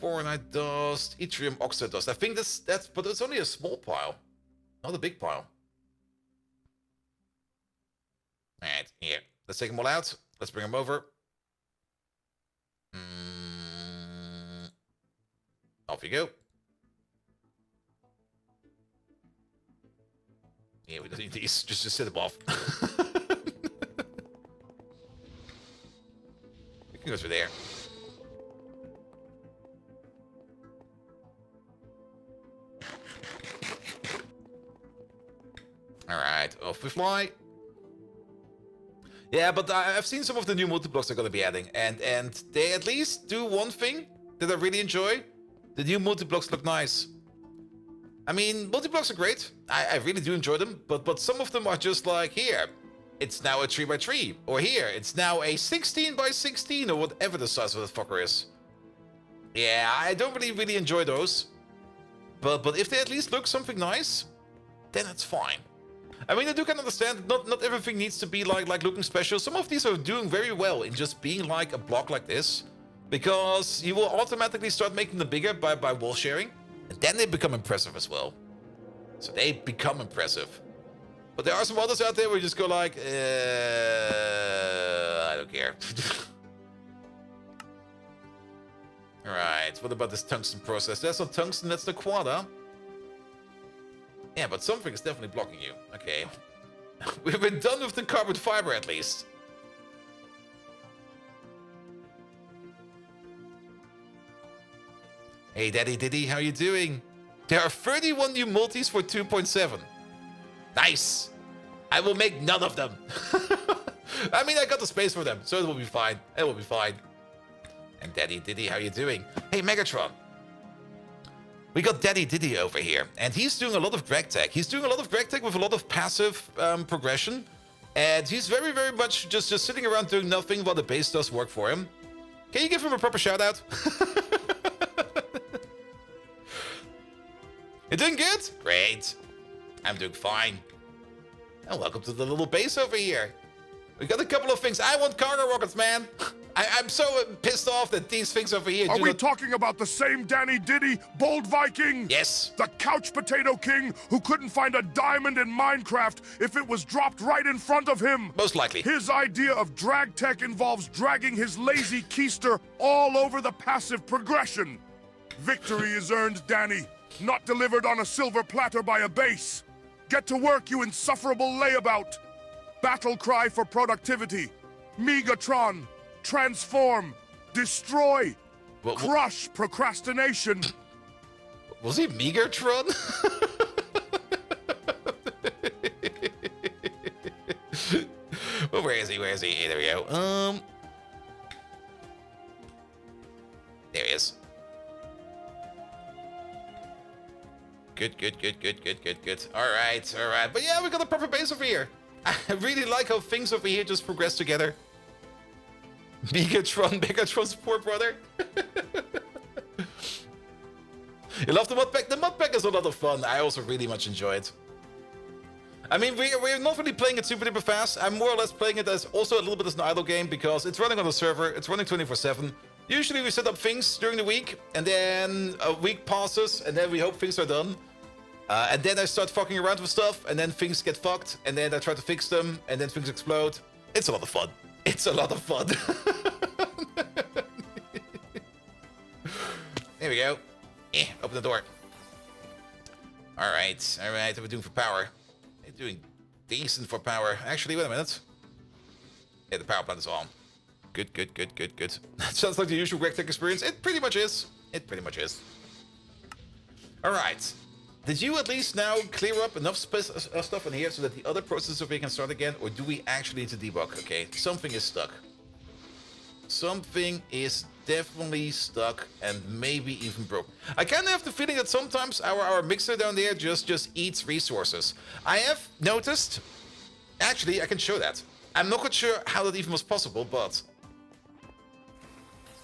Foronite dust, yttrium oxide dust. I think that's, but it's only a small pile, not a big pile. All right, here. Let's take them all out. Let's bring them over. Off you go. Yeah, we don't need these. Just set them off. We can go through there. All right, off we fly. Yeah, but I've seen some of the new multi-blocks they're going to be adding, and they at least do one thing that I really enjoy. The new multi-blocks look nice. I mean, multi-blocks are great. I really do enjoy them, but some of them are just like, here, it's now a 3x3, or here, it's now a 16x16, or whatever the size of the fucker is. Yeah, I don't really enjoy those. But if they at least look something nice, then it's fine. I mean, I do kind of understand that not everything needs to be like looking special. Some of these are doing very well in just being like a block like this, because you will automatically start making them bigger by wall sharing, and then they become impressive as well. So they become impressive. But there are some others out there where you just go like, I don't care. Alright, what about this tungsten process? That's not tungsten, that's the quada. Yeah, but something is definitely blocking you. Okay. We've been done with the carbon fiber at least. Hey, Daddy Diddy, how you doing? There are 31 new multis for 2.7. Nice. I will make none of them. I mean, I got the space for them, so it will be fine. It will be fine. And Daddy Diddy, how you doing? Hey, Megatron. We got Daddy Diddy over here, and he's doing a lot of drag tech. He's doing a lot of drag tech with a lot of passive progression, and he's very much just sitting around doing nothing while the base does work for him. Can you give him a proper shout out? You doing good? Great. I'm doing fine. And welcome to the little base over here. We got a couple of things. I want cargo rockets, man. I'm so pissed off that these things over here Are we talking about the same Danny Diddy, Bold Viking? Yes. The couch potato king who couldn't find a diamond in Minecraft if it was dropped right in front of him? Most likely. His idea of drag tech involves dragging his lazy keister all over the passive progression. Victory is earned, Danny, not delivered on a silver platter by a base. Get to work, you insufferable layabout. Battle cry for productivity. Megatron. Transform, destroy, crush procrastination. Was he Megatron? Well, where is he? Where is he? Hey, there we go. There he is. Good. All right. But yeah, we got a proper base over here. I really like how things over here just progress together. Megatron's poor brother. You love the mod pack? The mod pack is a lot of fun. I also really much enjoy it. I mean, we're not really playing it super duper fast. I'm more or less playing it as also a little bit as an idle game because it's running on the server. It's running 24/7. Usually we set up things during the week, and then a week passes, and then we hope things are done. And then I start fucking around with stuff, and then things get fucked, and then I try to fix them, and then things explode. It's a lot of fun. It's a lot of fun. There we go. Open the door. Alright, alright, what are we doing for power? We're doing decent for power. Actually, wait a minute. Yeah, the power plant is on. Good, good, good, good, good. That sounds like the usual reactor experience. It pretty much is. It pretty much is. Alright. Did you at least now clear up enough stuff in here so that the other processes over here can start again? Or do we actually need to debug? Okay, something is stuck. Something is definitely stuck and maybe even broke. I kind of have the feeling that sometimes our mixer down there just eats resources. I have noticed... Actually, I can show that. I'm not quite sure how that even was possible, but...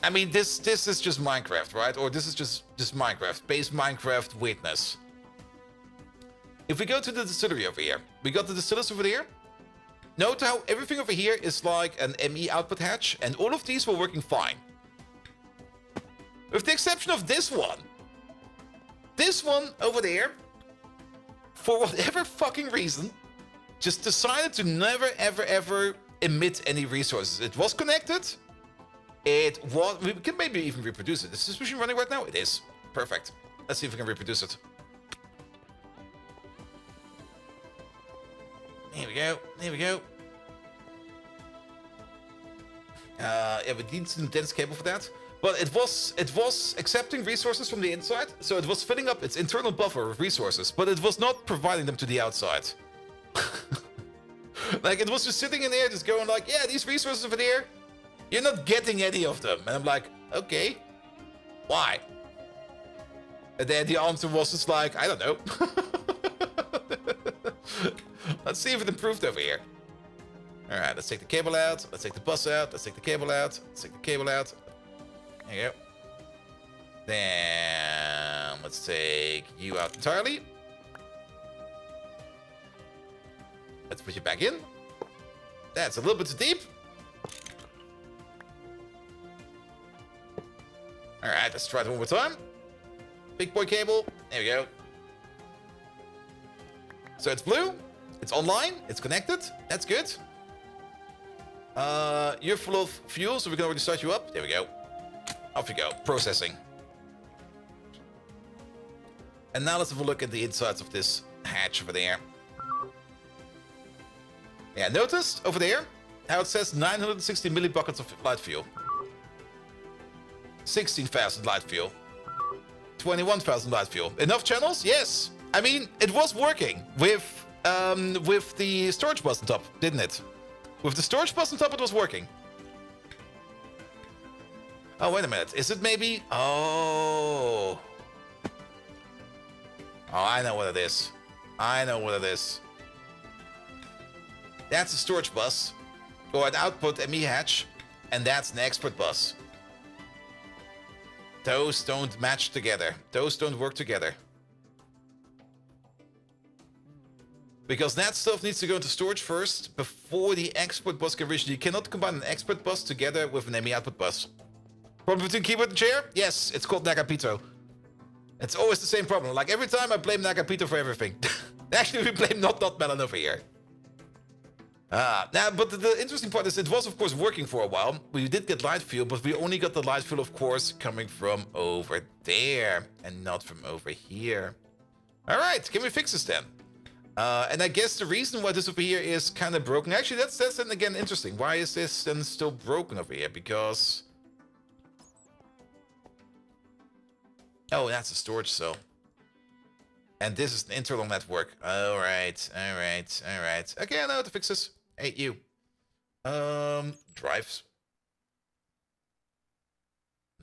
I mean, this is just Minecraft, right? Or this is just Minecraft. Base Minecraft weirdness. If we go to the distillery over here, we got the distillers over there. Note how everything over here is like an ME output hatch, and all of these were working fine. With the exception of this one. This one over there, for whatever fucking reason, just decided to never, ever, ever emit any resources. It was connected. It was... We can maybe even reproduce it. Is this machine running right now? It is. Perfect. Let's see if we can reproduce it. Here we go. Here we go. Yeah, we need some dense cable for that. But it was accepting resources from the inside, so it was filling up its internal buffer of resources, but it was not providing them to the outside. Like, it was just sitting in there, just going like, yeah, these resources over there, you're not getting any of them. And I'm like, okay, why? And then the answer was just like, I don't know. Let's see if it improved over here. All right, let's take the cable out. Let's take the bus out. Let's take the cable out. Let's take the cable out. There you go. Then let's take you out entirely. Let's put you back in. That's a little bit too deep. All right, let's try it one more time. Big boy cable. There we go. So it's blue. It's online. It's connected. That's good. You're full of fuel, so we can already start you up. There we go. Off you go. Processing. And now let's have a look at the insides of this hatch over there. Yeah, notice over there how it says 960 millibuckets of light fuel. 16,000 light fuel. 21,000 light fuel. Enough channels? Yes. I mean, it was working with the storage bus on top, didn't it? With the storage bus on top, it was working. Oh, wait a minute. Is it maybe... Oh. Oh, I know what it is. I know what it is. That's a storage bus. Or an output ME hatch. And that's an export bus. Those don't match together. Those don't work together. Because that stuff needs to go into storage first before the export bus can reach. You cannot combine an export bus together with an ME output bus. Problem between keyboard and chair? Yes, it's called Nagapito. It's always the same problem. Like every time I blame Nagapito for everything. Actually, we blame not Melon over here. Now, but the interesting part is it was, of course, working for a while. We did get light fuel, but we only got the light fuel, of course, coming from over there and not from over here. All right, can we fix this then? And I guess the reason why this over here is kind of broken... Actually, that's then again interesting. Why is this then still broken over here? Because... Oh, that's a storage cell. And this is an internal network. Alright, alright, alright. Okay, I know how to fix this. Hey, you. Drives.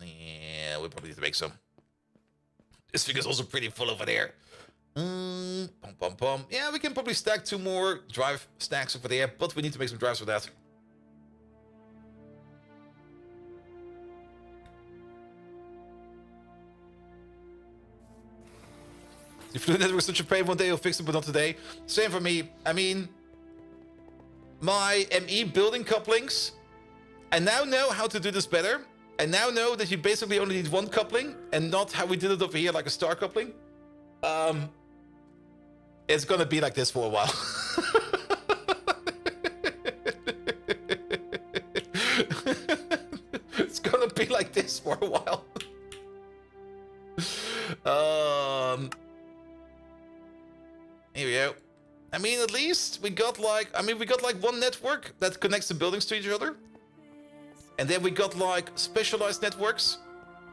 Yeah, we probably need to make some. This thing is also pretty full over there. Pum, pum, pum. Yeah, we can probably stack 2 more drive stacks over there, but we need to make some drives for that. The fluid network is such a pain. One day you'll fix it, but not today. Same for me. I mean, my ME building couplings, I now know how to do this better. I now know that you basically only need one coupling and not how we did it over here, like a star coupling. It's gonna be like this for a while. It's gonna be like this for a while. Here we go. I mean, at least we got like, one network that connects the buildings to each other. And then we got like specialized networks.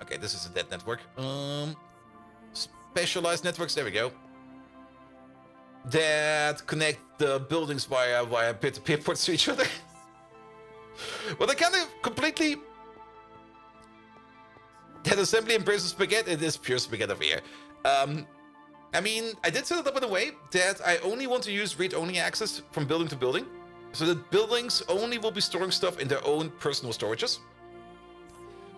Okay, this is a dead network. Specialized networks, there we go. That connect the buildings via peer-to-peer ports to each other. Well, they kind of completely... That assembly embraces spaghetti. It is pure spaghetti over here. I mean, I did set it up in a way that I only want to use read-only access from building to building. So that buildings only will be storing stuff in their own personal storages.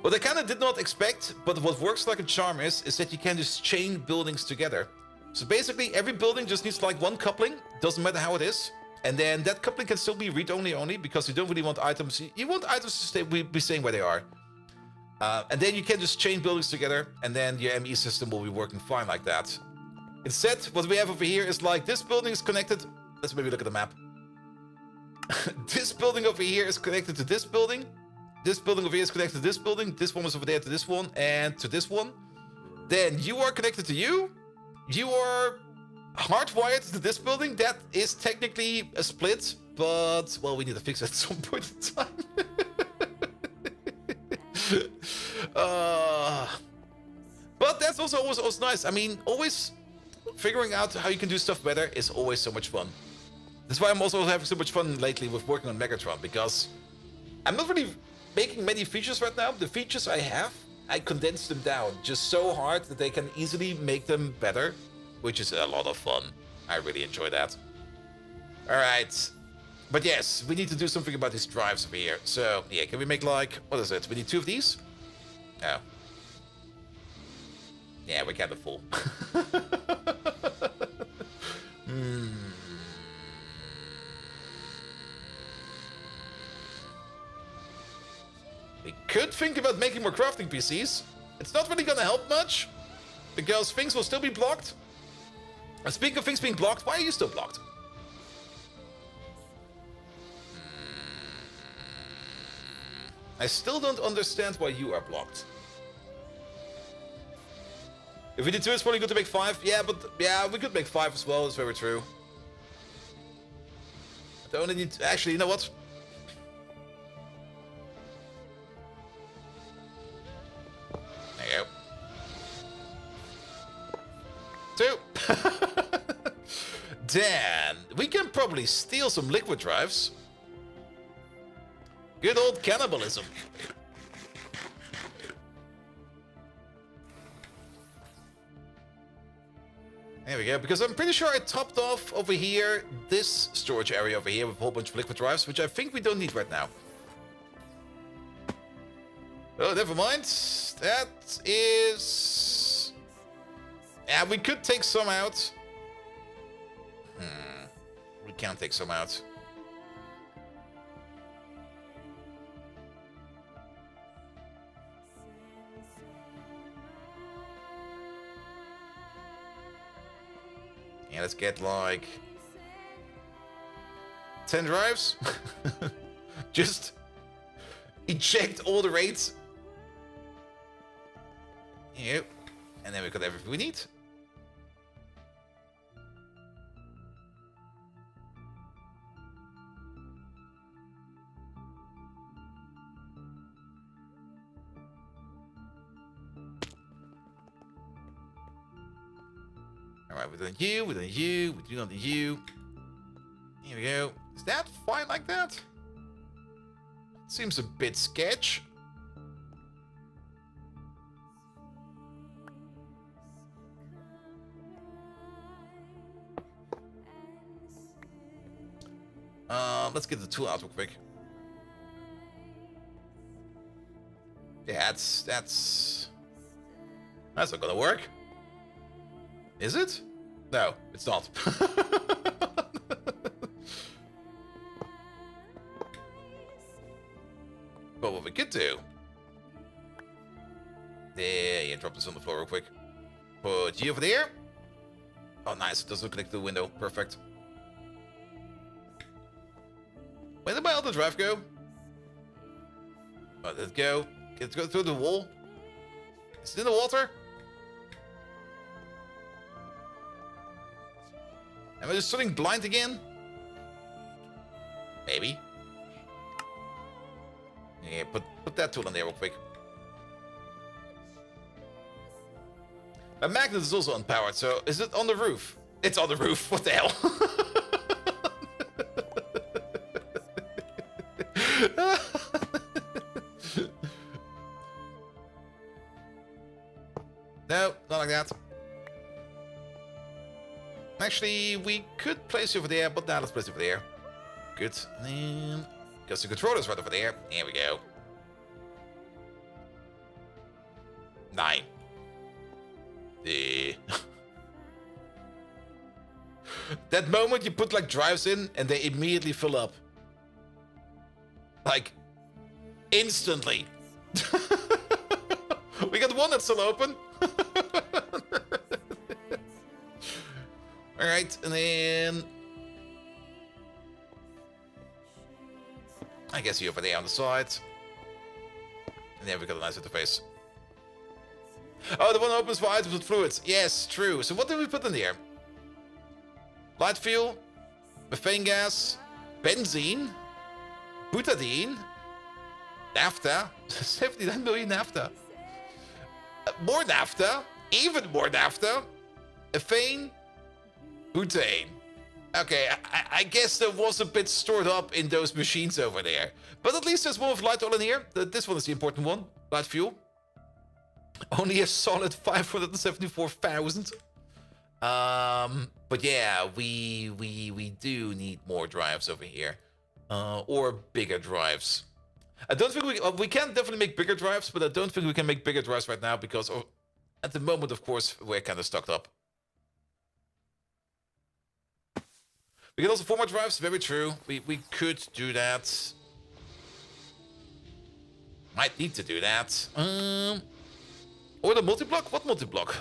What I kind of did not expect, but what works like a charm is that you can just chain buildings together. So basically, every building just needs like one coupling, doesn't matter how it is. And then that coupling can still be read-only only, because you don't really want items. You want items to be staying where they are. And then you can just chain buildings together, and then your ME system will be working fine like that. Instead, what we have over here is like this building is connected. Let's maybe look at the map. This building over here is connected to this building. This building over here is connected to this building. This one is over there to this one and to this one. Then you are connected to you. You are hardwired to this building. That is technically a split, but well, we need to fix it at some point in time. But that's also always nice. I mean, always figuring out how you can do stuff better is always so much fun. That's why I'm also having so much fun lately with working on Megatron, because I'm not really making many features right now. The features I have, I condense them down just so hard that they can easily make them better, which is a lot of fun. I really enjoy that. All right. But yes, we need to do something about these drives over here. So, yeah, can we make like, what is it? We need 2 of these? Oh. Yeah, we're kind of full. We could think about making more crafting PCs. It's not really gonna help much, because things will still be blocked. And speaking of things being blocked, why are you still blocked? I still don't understand why you are blocked. If we did 2, it's probably good to make 5. Yeah, but yeah, we could make 5 as well. It's very true. I only need... Actually, you know what? There you go. 2. Then we can probably steal some liquid drives. Good old cannibalism. There we go, because I'm pretty sure I topped off over here this storage area over here with a whole bunch of liquid drives, which I think we don't need right now. Oh, never mind. That is... Yeah, we could take some out. We can't take some out. Yeah, let's get like 10 drives. Just eject all the raids. Yep. And then we got everything we need. Alright, we're doing you, we're doing you, we're doing on the you. Here we go. Is that fine like that? Seems a bit sketch. Let's get the tool out real quick. Yeah, that's not gonna work. Is it? No, it's not. But what we could do... Yeah, drop this on the floor real quick. Put you over there. Oh, nice. It doesn't connect to the window. Perfect. Where did my other drive go? Oh, did it go? Can it go through the wall? Is it in the water? Am I just turning blind again? Maybe. Yeah, put that tool in there real quick. My magnet is also unpowered, so is it on the roof? It's on the roof. What the hell? No, not like that. Actually, we could place it over there, but now let's place it over there. Good. And because the controller's right over there. There we go. 9. That moment you put like drives in and they immediately fill up. Like, instantly. We got one that's still open. Alright, and then... I guess you over there on the side. And then we got a nice interface. Oh, the one opens for items with fluids. Yes, true. So what did we put in there? Light fuel, methane gas, benzene, butadiene, naphtha, 79 million naphtha. More naphtha, even more naphtha, ethane, butane. Okay, I guess there was a bit stored up in those machines over there. But at least there's more of light oil in here. This one is the important one, light fuel. Only a solid 574,000. But yeah, we do need more drives over here, or bigger drives. I don't think we can definitely make bigger drives, but I don't think we can make bigger drives right now because at the moment, of course, we're kind of stocked up. We can also 4 more drives. Very true. We could do that. Might need to do that. Or the multi-block? What multi-block?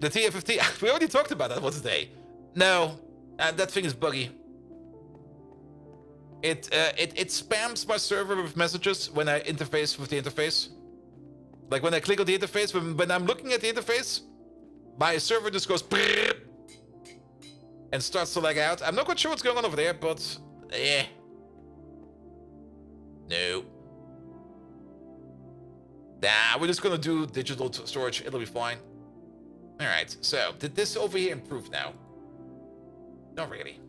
The TF-50. We already talked about that one today. No, that thing is buggy. It spams my server with messages when I interface with the interface. Like when I click on the interface, when I'm looking at the interface, my server just goes and starts to lag out. I'm not quite sure what's going on over there, but no. Nah, we're just gonna do digital storage. It'll be fine. All right. So, did this over here improve now? Not really.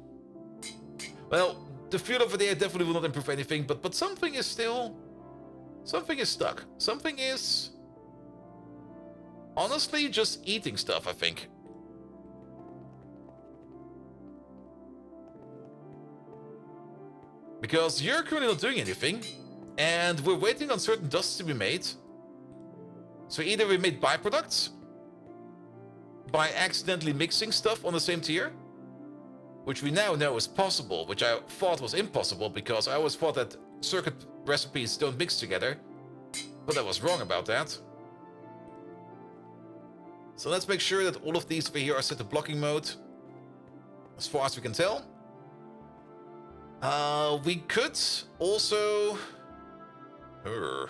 Well, the fuel over there definitely will not improve anything, but something is still... Something is stuck. Something is... honestly, just eating stuff, I think. Because you're currently not doing anything, and we're waiting on certain dusts to be made. So either we made byproducts by accidentally mixing stuff on the same tier, which we now know is possible, which I thought was impossible because I always thought that circuit recipes don't mix together, but I was wrong about that. So let's make sure that all of these over here are set to blocking mode, as far as we can tell. We could also... Will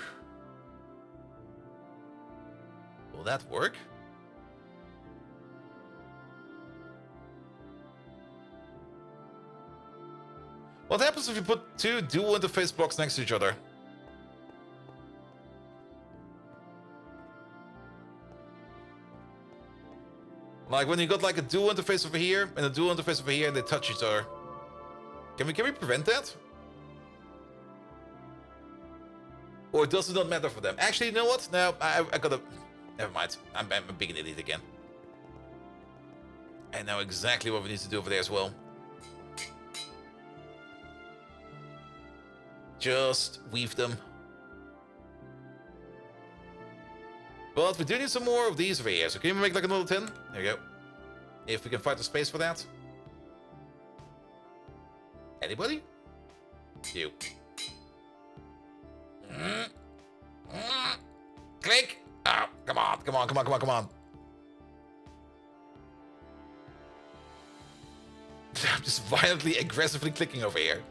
that work? What happens if you put 2 dual interface blocks next to each other? Like when you got like a dual interface over here and a dual interface over here and they touch each other. Can we prevent that? Or does it not matter for them? Actually, you know what? No, I gotta... Never mind. I'm being an idiot again. I know exactly what we need to do over there as well. Just weave them. But we do need some more of these over here. So can you make like another 10? There you go. If we can find the space for that. Anybody? You. Click! Oh, come on, come on, come on, come on, come on. I'm just violently, aggressively clicking over here.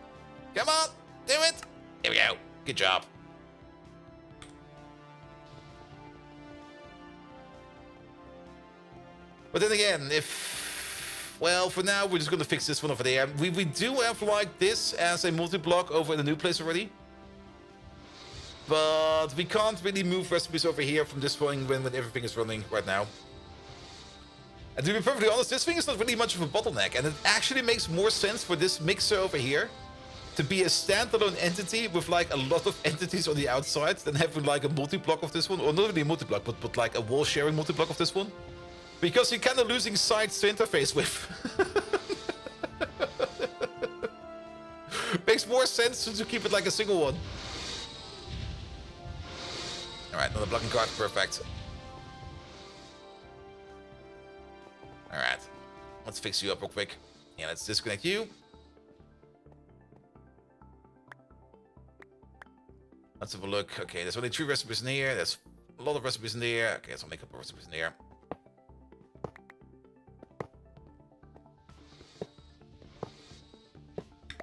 Come on, do it! Here we go. Good job. But then again, if... Well, for now, we're just going to fix this one over there. We do have, like, this as a multi-block over in the new place already. But we can't really move recipes over here from this point when everything is running right now. And to be perfectly honest, this thing is not really much of a bottleneck. And it actually makes more sense for this mixer over here to be a standalone entity with, like, a lot of entities on the outside than having, like, a multi-block of this one. Or not really a multi-block, but like, a wall-sharing multi-block of this one. Because you're kind of losing sites to interface with. Makes more sense to keep it like a single one. Alright, another blocking card. Perfect. Alright. Let's fix you up real quick. Yeah, let's disconnect you. Let's have a look. Okay, there's only 3 recipes in here. There's a lot of recipes in there. Okay, let's only a couple of recipes in here.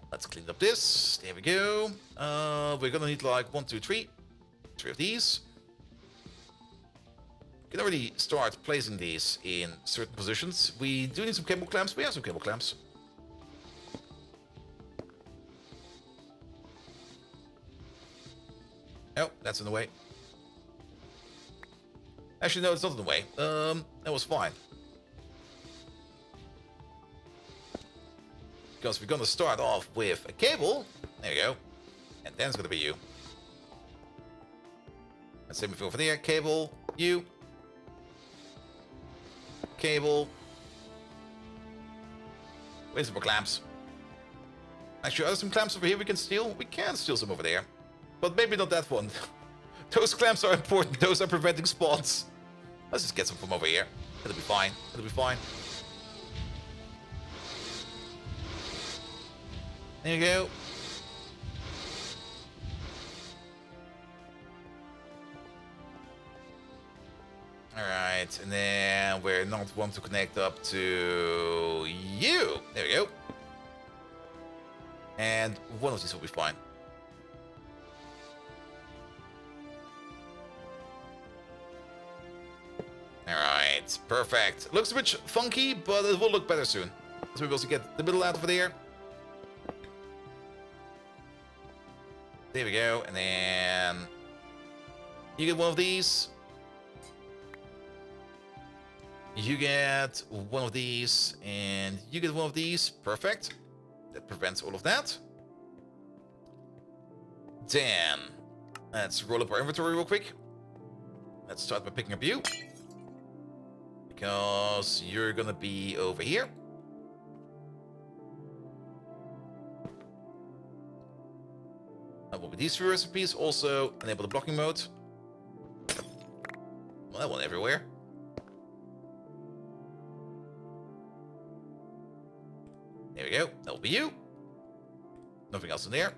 Let's clean up this. There we go. We're gonna need like 1, 2, 3. 3 of these. We can already start placing these in certain positions. We do need some cable clamps. We have some cable clamps. Oh, that's in the way. Actually, no, it's not in the way. That was fine. Because we're gonna start off with a cable. There you go. And then it's gonna be you. And same thing over there. Cable, you. Cable. Where's some more clamps? Actually, are there some clamps over here we can steal? We can steal some over there. But maybe not that one. Those clamps are important. Those are preventing spawns. Let's just get some from over here. It'll be fine. It'll be fine. There you go. Alright, and then we're not want to connect up to you. There we go. And one of these will be fine. Alright, perfect. Looks a bit funky, but it will look better soon. So we will also get the middle out over there. There we go, and then you get one of these. You get one of these, and you get one of these. Perfect. That prevents all of that. Then let's roll up our inventory real quick. Let's start by picking up you. Because you're gonna be over here. That will be these 3 recipes. Also, enable the blocking mode. Well, that one everywhere. There we go. That will be you. Nothing else in there.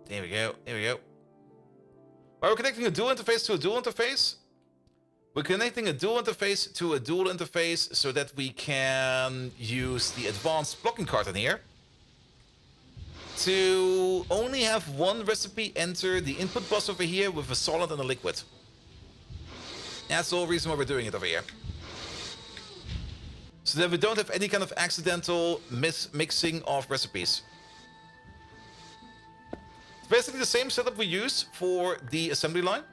There we go. There we go. Are we connecting a dual interface to a dual interface? We're connecting a dual interface to a dual interface so that we can use the advanced blocking card in here to only have one recipe enter the input bus over here with a solid and a liquid. That's the whole reason why we're doing it over here. So that we don't have any kind of accidental mixing of recipes. It's basically the same setup we use for the assembly line.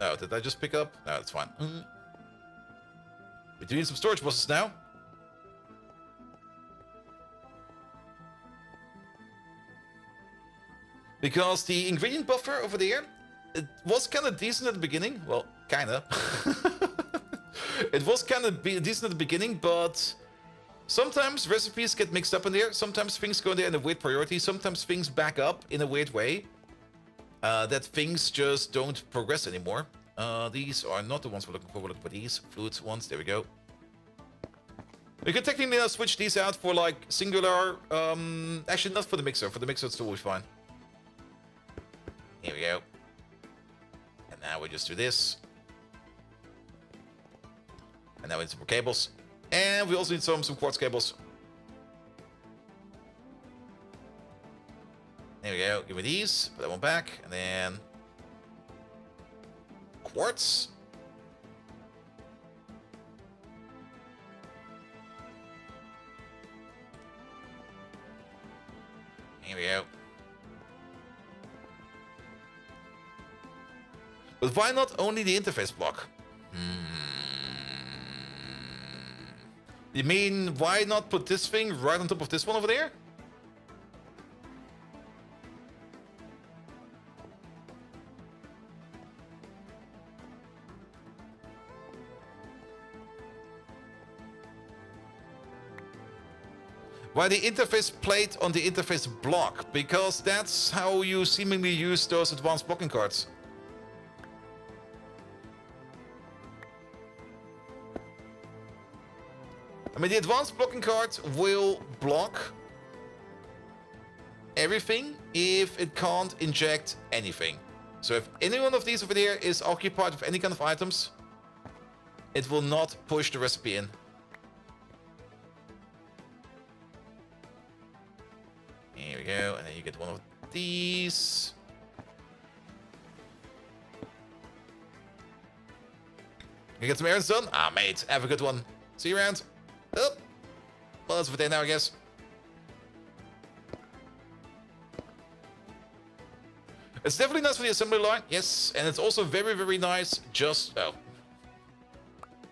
Oh, did I just pick up? No, that's fine. We do need some storage buses now. Because the ingredient buffer over there, it was kind of decent at the beginning. Well, kind of. It was kind of decent at the beginning, but Sometimes recipes get mixed up in there. Sometimes things go in there in a weird priority. Sometimes things back up in a weird way. That things just don't progress anymore. These are not the ones we're looking for. We're looking for these fluid ones. There we go. We could technically now switch these out for like singular. Actually, not for the mixer. For the mixer, it's totally fine. Here we go. And now we just do this. And now we need some more cables. And we also need some quartz cables. There we go. Give me these. Put that one back. And then quartz. Here we go. But why not only the interface block? You mean, why not put this thing right on top of this one over there? Why the interface plate on the interface block? Because that's how you seemingly use those advanced blocking cards. I mean, the advanced blocking card will block everything if it can't inject anything. So if any one of these over there is occupied with any kind of items, it will not push the recipe in. Here we go, and then you get one of these. You get some errands done? Ah, mate, have a good one. See you around. Oh, well, that's for there now, I guess. It's definitely nice for the assembly line, yes, and it's also very, very nice just... Oh.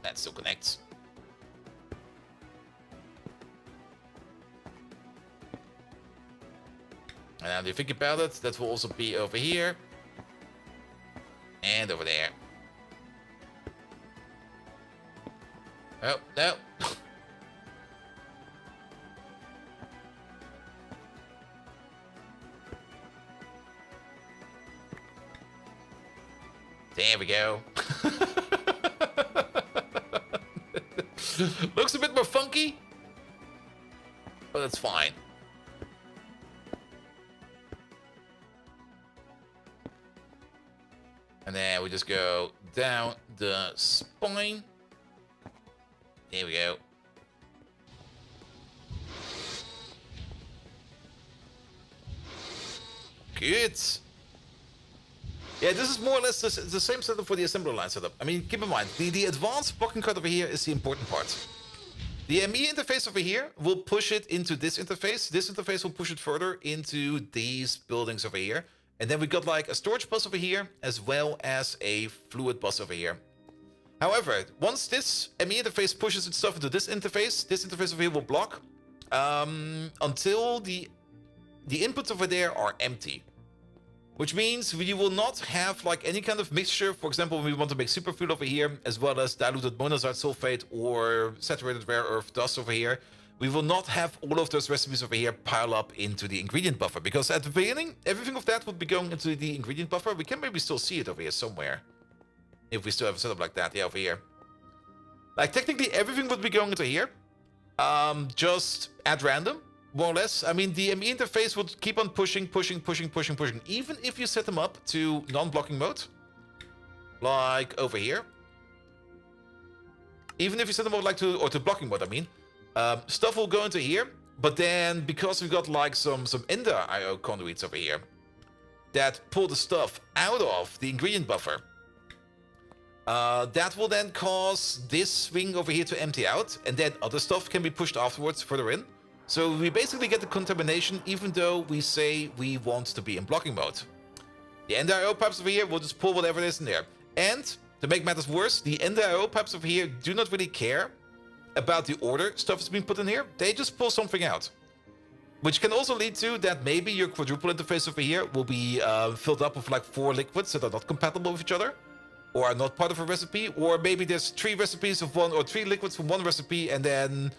That still connects. And now if you think about it, that will also be over here. And over there. Oh, no. There we go. Looks a bit more funky, but it's fine. And then we just go down the spine. There we go. Good. Yeah, this is more or less the same setup for the assembly line setup. I mean, keep in mind, the advanced blocking card over here is the important part. The ME interface over here will push it into this interface. This interface will push it further into these buildings over here. And then we got like a storage bus over here, as well as a fluid bus over here. However, once this ME interface pushes its stuff into this interface over here will block until the inputs over there are empty. Which means we will not have like any kind of mixture. For example, when we want to make superfood over here, as well as diluted monazite sulfate or saturated rare earth dust over here, we will not have all of those recipes over here pile up into the ingredient buffer. Because at the beginning, everything of that would be going into the ingredient buffer. We can maybe still see it over here somewhere. If we still have a setup like that, yeah, over here. Like technically everything would be going into here. Just at random. More or less. I mean, the ME interface would keep on pushing. Even if you set them up to non-blocking mode. Like over here. Even if you set them up like to blocking mode, I mean. Stuff will go into here. But then, because we got like some Ender IO conduits over here. That pull the stuff out of the ingredient buffer. That will then cause this thing over here to empty out. And then other stuff can be pushed afterwards further in. So we basically get the contamination even though we say we want to be in blocking mode. The NDIO pipes over here will just pull whatever is in there. And, to make matters worse, the NDIO pipes over here do not really care about the order stuff is being put in here. They just pull something out. Which can also lead to that maybe your quadruple interface over here will be filled up with like 4 liquids that are not compatible with each other. Or are not part of a recipe. Or maybe there's 3 recipes of one, or 3 liquids from one recipe and then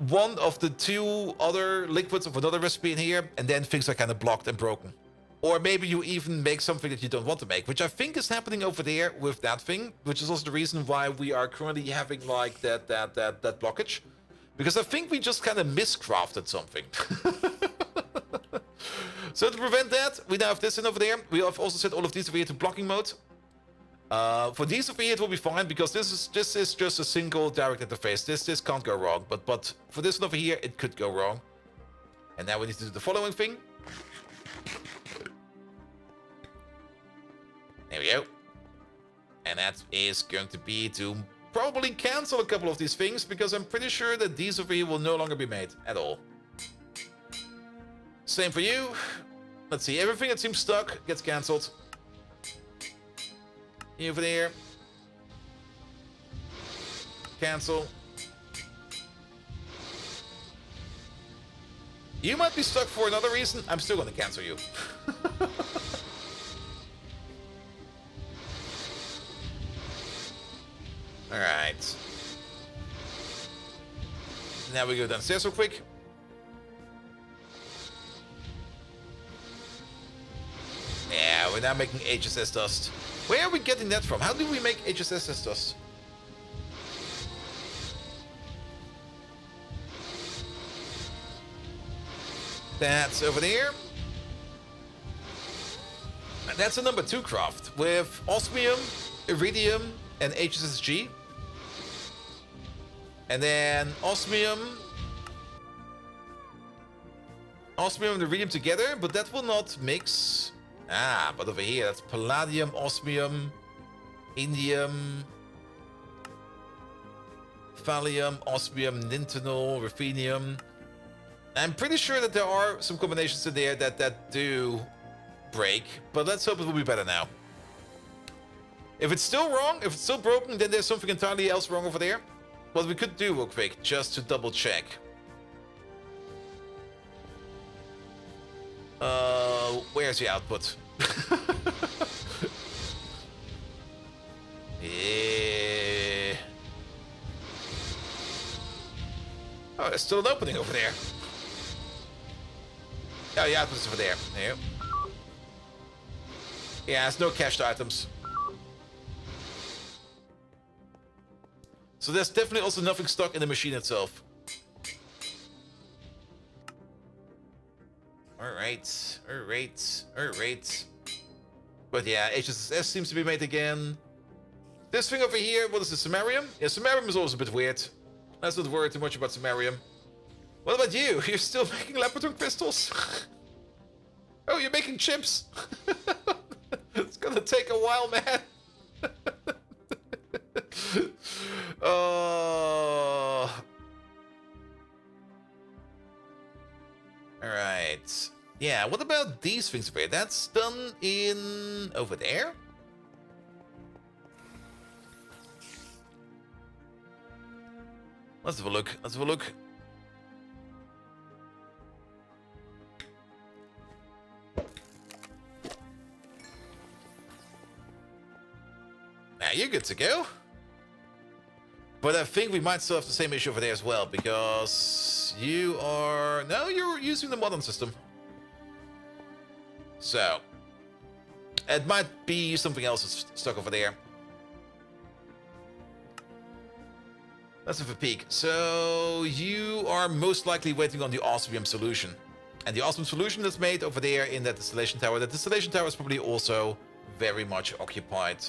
one of the two other liquids of another recipe in here, and then things are kind of blocked and broken. Or maybe you even make something that you don't want to make, which I think is happening over there with that thing, which is also the reason why we are currently having like that blockage. Because I think we just kind of miscrafted something. So to prevent that, we now have this in over there. We have also set all of these over here to blocking mode. For these over here, it will be fine because this is just a single direct interface. This can't go wrong, but for this one over here, it could go wrong. And now we need to do the following thing. There we go. And that is going to be to probably cancel a couple of these things because I'm pretty sure that these over here will no longer be made at all. Same for you. Let's see, everything that seems stuck gets cancelled. Over there. Cancel. You might be stuck for another reason. I'm still going to cancel you. Alright. Now we go downstairs real quick. Yeah, we're now making HSS dust. Where are we getting that from? How do we make HSS dust? That's over there. And that's a number 2 craft with osmium, iridium, and HSSG. And then osmium and iridium together, but that will not mix. Ah, but over here, that's palladium, osmium, indium, thallium, osmium, nintanol, ruthenium. I'm pretty sure that there are some combinations in there that do break, but let's hope it will be better now. If it's still wrong, if it's still broken, then there's something entirely else wrong over there. What we could do real quick, just to double check. Where's the output? Yeah. Oh, there's still an opening over there. Oh, the output's over there. There. Yeah, there's no cached items. So there's definitely also nothing stuck in the machine itself. Alright. But yeah, HSS seems to be made again. This thing over here, what is the samarium? Yeah, samarium is always a bit weird. Let's not worry too much about samarium. What about you? You're still making laboratory crystals? Oh, you're making chips? It's gonna take a while, man. Alright. Yeah, what about these things over here? That's done in... over there? Let's have a look. Now you're good to go. But I think we might still have the same issue over there as well, because you are... No, you're using the modern system. So, it might be something else that's stuck over there. Let's have a peek. So, you are most likely waiting on the osmium solution. And the osmium solution that's made over there in that distillation tower. That distillation tower is probably also very much occupied.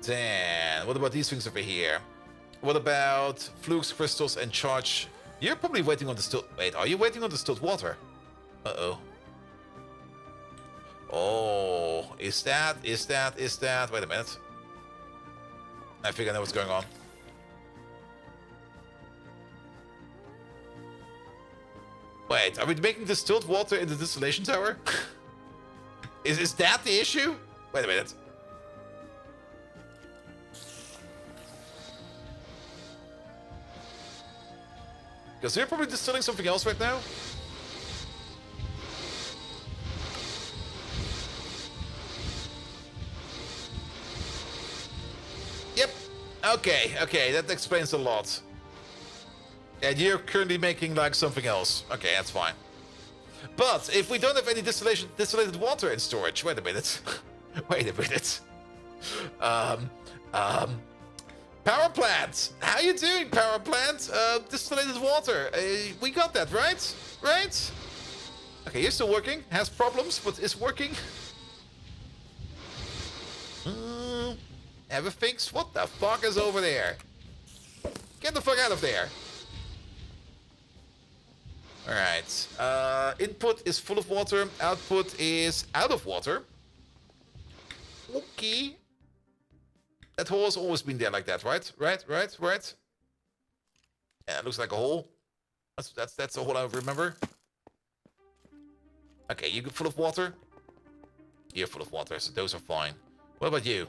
Then, what about these things over here? What about flukes, crystals, and charge? You're probably waiting on distilled... Wait, are you waiting on distilled water? Uh-oh. Oh, is that? Wait a minute. I think I know what's going on. Wait, are we making distilled water in the distillation tower? Is that the issue? Wait a minute. Because they're probably distilling something else right now. Yep. Okay, that explains a lot. And you're currently making like something else. Okay, that's fine. But if we don't have any distillated water in storage, wait a minute. Wait a minute. Power plant. How you doing, power plant? Distillated water. We got that, right? Right? Okay, you're still working. Has problems, but is working. Everything's... What the fuck is over there? Get the fuck out of there. Alright. Input is full of water. Output is out of water. Okay. That hole has always been there like that, right? Right. Yeah, it looks like a hole. That's the hole I remember. Okay, you full of water? You're full of water, so those are fine. What about you?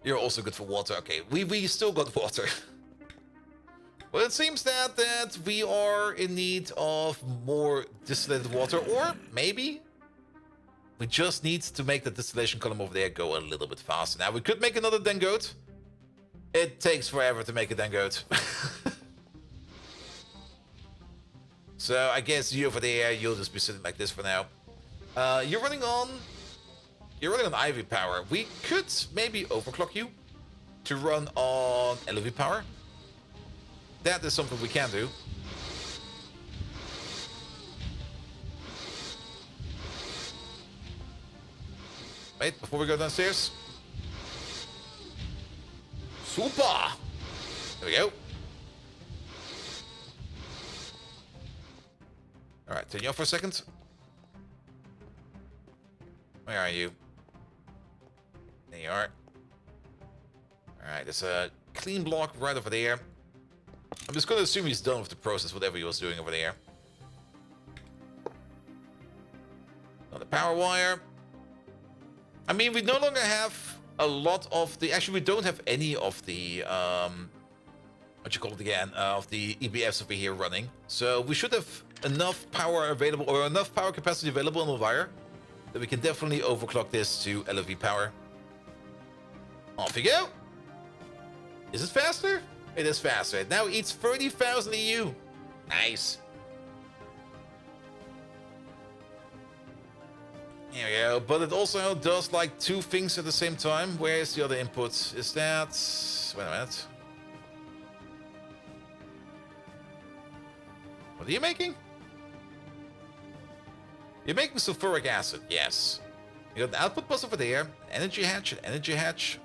You're also good for water. Okay, we still got water. Well, it seems that we are in need of more distillated water, or maybe we just need to make the distillation column over there go a little bit faster. Now, we could make another dengote. It takes forever to make a dengote. So I guess you over there, you'll just be sitting like this for now. You're running on Ivy power. We could maybe overclock you to run on LV power. That is something we can do. Wait, before we go downstairs. Super! There we go. Alright, turn you off for a second. Where are you? There you are. Alright, there's a clean block right over there. I'm just gonna assume he's done with the process, whatever he was doing over there. Another power wire. I mean, we no longer have a lot of the... Actually, we don't have any of the... what you call it again? Of the EBFs over here running. So we should have enough power available, or enough power capacity available on the wire, that we can definitely overclock this to LV power. Off you go. Is it faster? It is faster. It now eats 30,000 EU. Nice. Here we go. But it also does like two things at the same time. Where's the other input? Is that... Wait a minute. What are you making? You're making sulfuric acid, yes. You got the output bus over there. Energy hatch and energy hatch.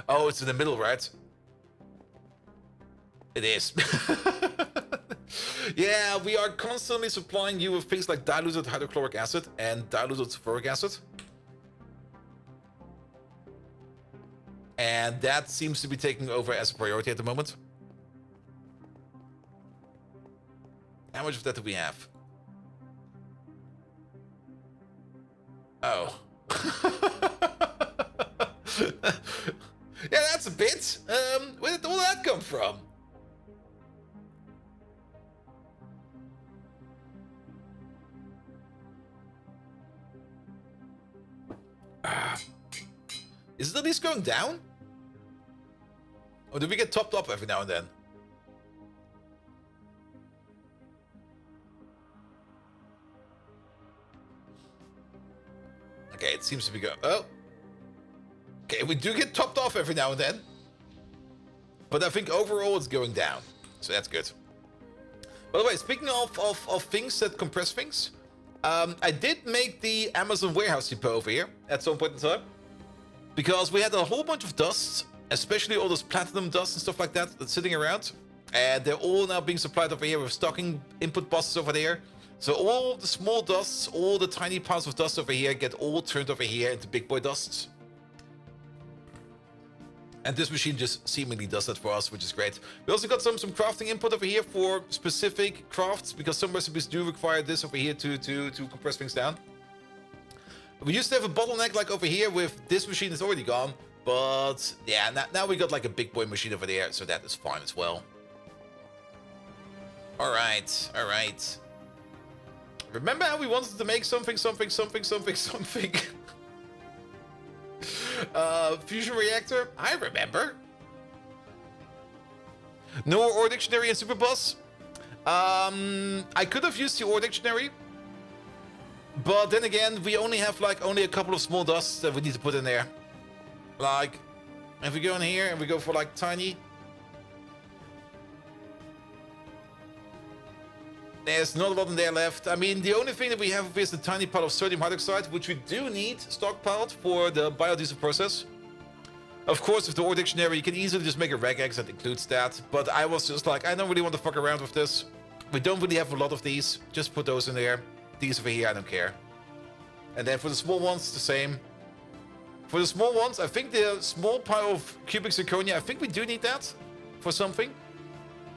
Oh, it's in the middle, right? It is. Yeah, we are constantly supplying you with things like diluted hydrochloric acid and diluted sulfuric acid. And that seems to be taking over as a priority at the moment. How much of that do we have? Oh. Yeah, that's a bit. Where did all that come from? Is it at least going down? Or do we get topped up every now and then? Okay, it seems to be going... Oh! Okay, we do get topped off every now and then. But I think overall it's going down. So that's good. By the way, speaking of things that compress things, I did make the Amazon warehouse depot over here at some point in time. Because we had a whole bunch of dust, especially all those platinum dust and stuff like that that's sitting around. And they're all now being supplied over here with stocking input buses over there. So all the small dusts, all the tiny parts of dust over here get all turned over here into big boy dusts. And this machine just seemingly does that for us, which is great. We also got some crafting input over here for specific crafts, because some recipes do require this over here to compress things down. We used to have a bottleneck like over here with this machine is already gone. But yeah, now we got like a big boy machine over there, so that is fine as well. Alright, alright. Remember how we wanted to make something? Fusion reactor, I remember. No ore dictionary and super boss. I could have used the ore dictionary, but then again, we only have like only a couple of small dusts that we need to put in there. Like, if we go in here and we go for like tiny, there's not a lot in there left. I mean, the only thing that we have is the tiny part of sodium hydroxide, which we do need stockpiled for the biodiesel process. Of course, with the ore dictionary, you can easily just make a regex that includes that. But I was just like, I don't really want to fuck around with this. We don't really have a lot of these. Just put those in there. These over here, I don't care. And then for the small ones, the same. For the small ones, I think the small pile of cubic zirconia, I think we do need that for something.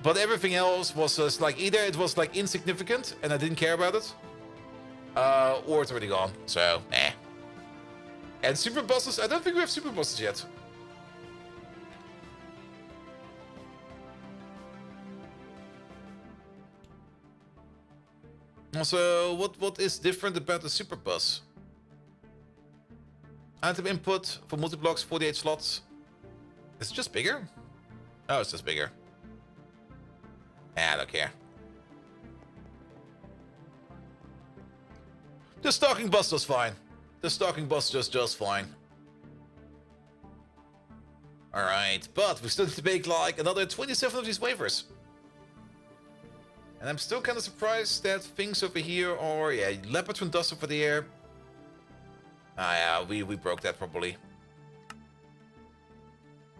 But everything else was just like, either it was like insignificant and I didn't care about it, or it's already gone. So, eh. And super bosses, I don't think we have super bosses yet. Also, what is different about the super bus? Item input for multi-blocks, 48 slots. Is it just bigger? Oh, it's just bigger. I don't care. The stalking bus does fine. The stalking bus just fine. Alright, but we still need to make like another 27 of these wafers. And I'm still kind of surprised that things over here are, yeah, leopard from dust over there. Ah, yeah, we broke that probably.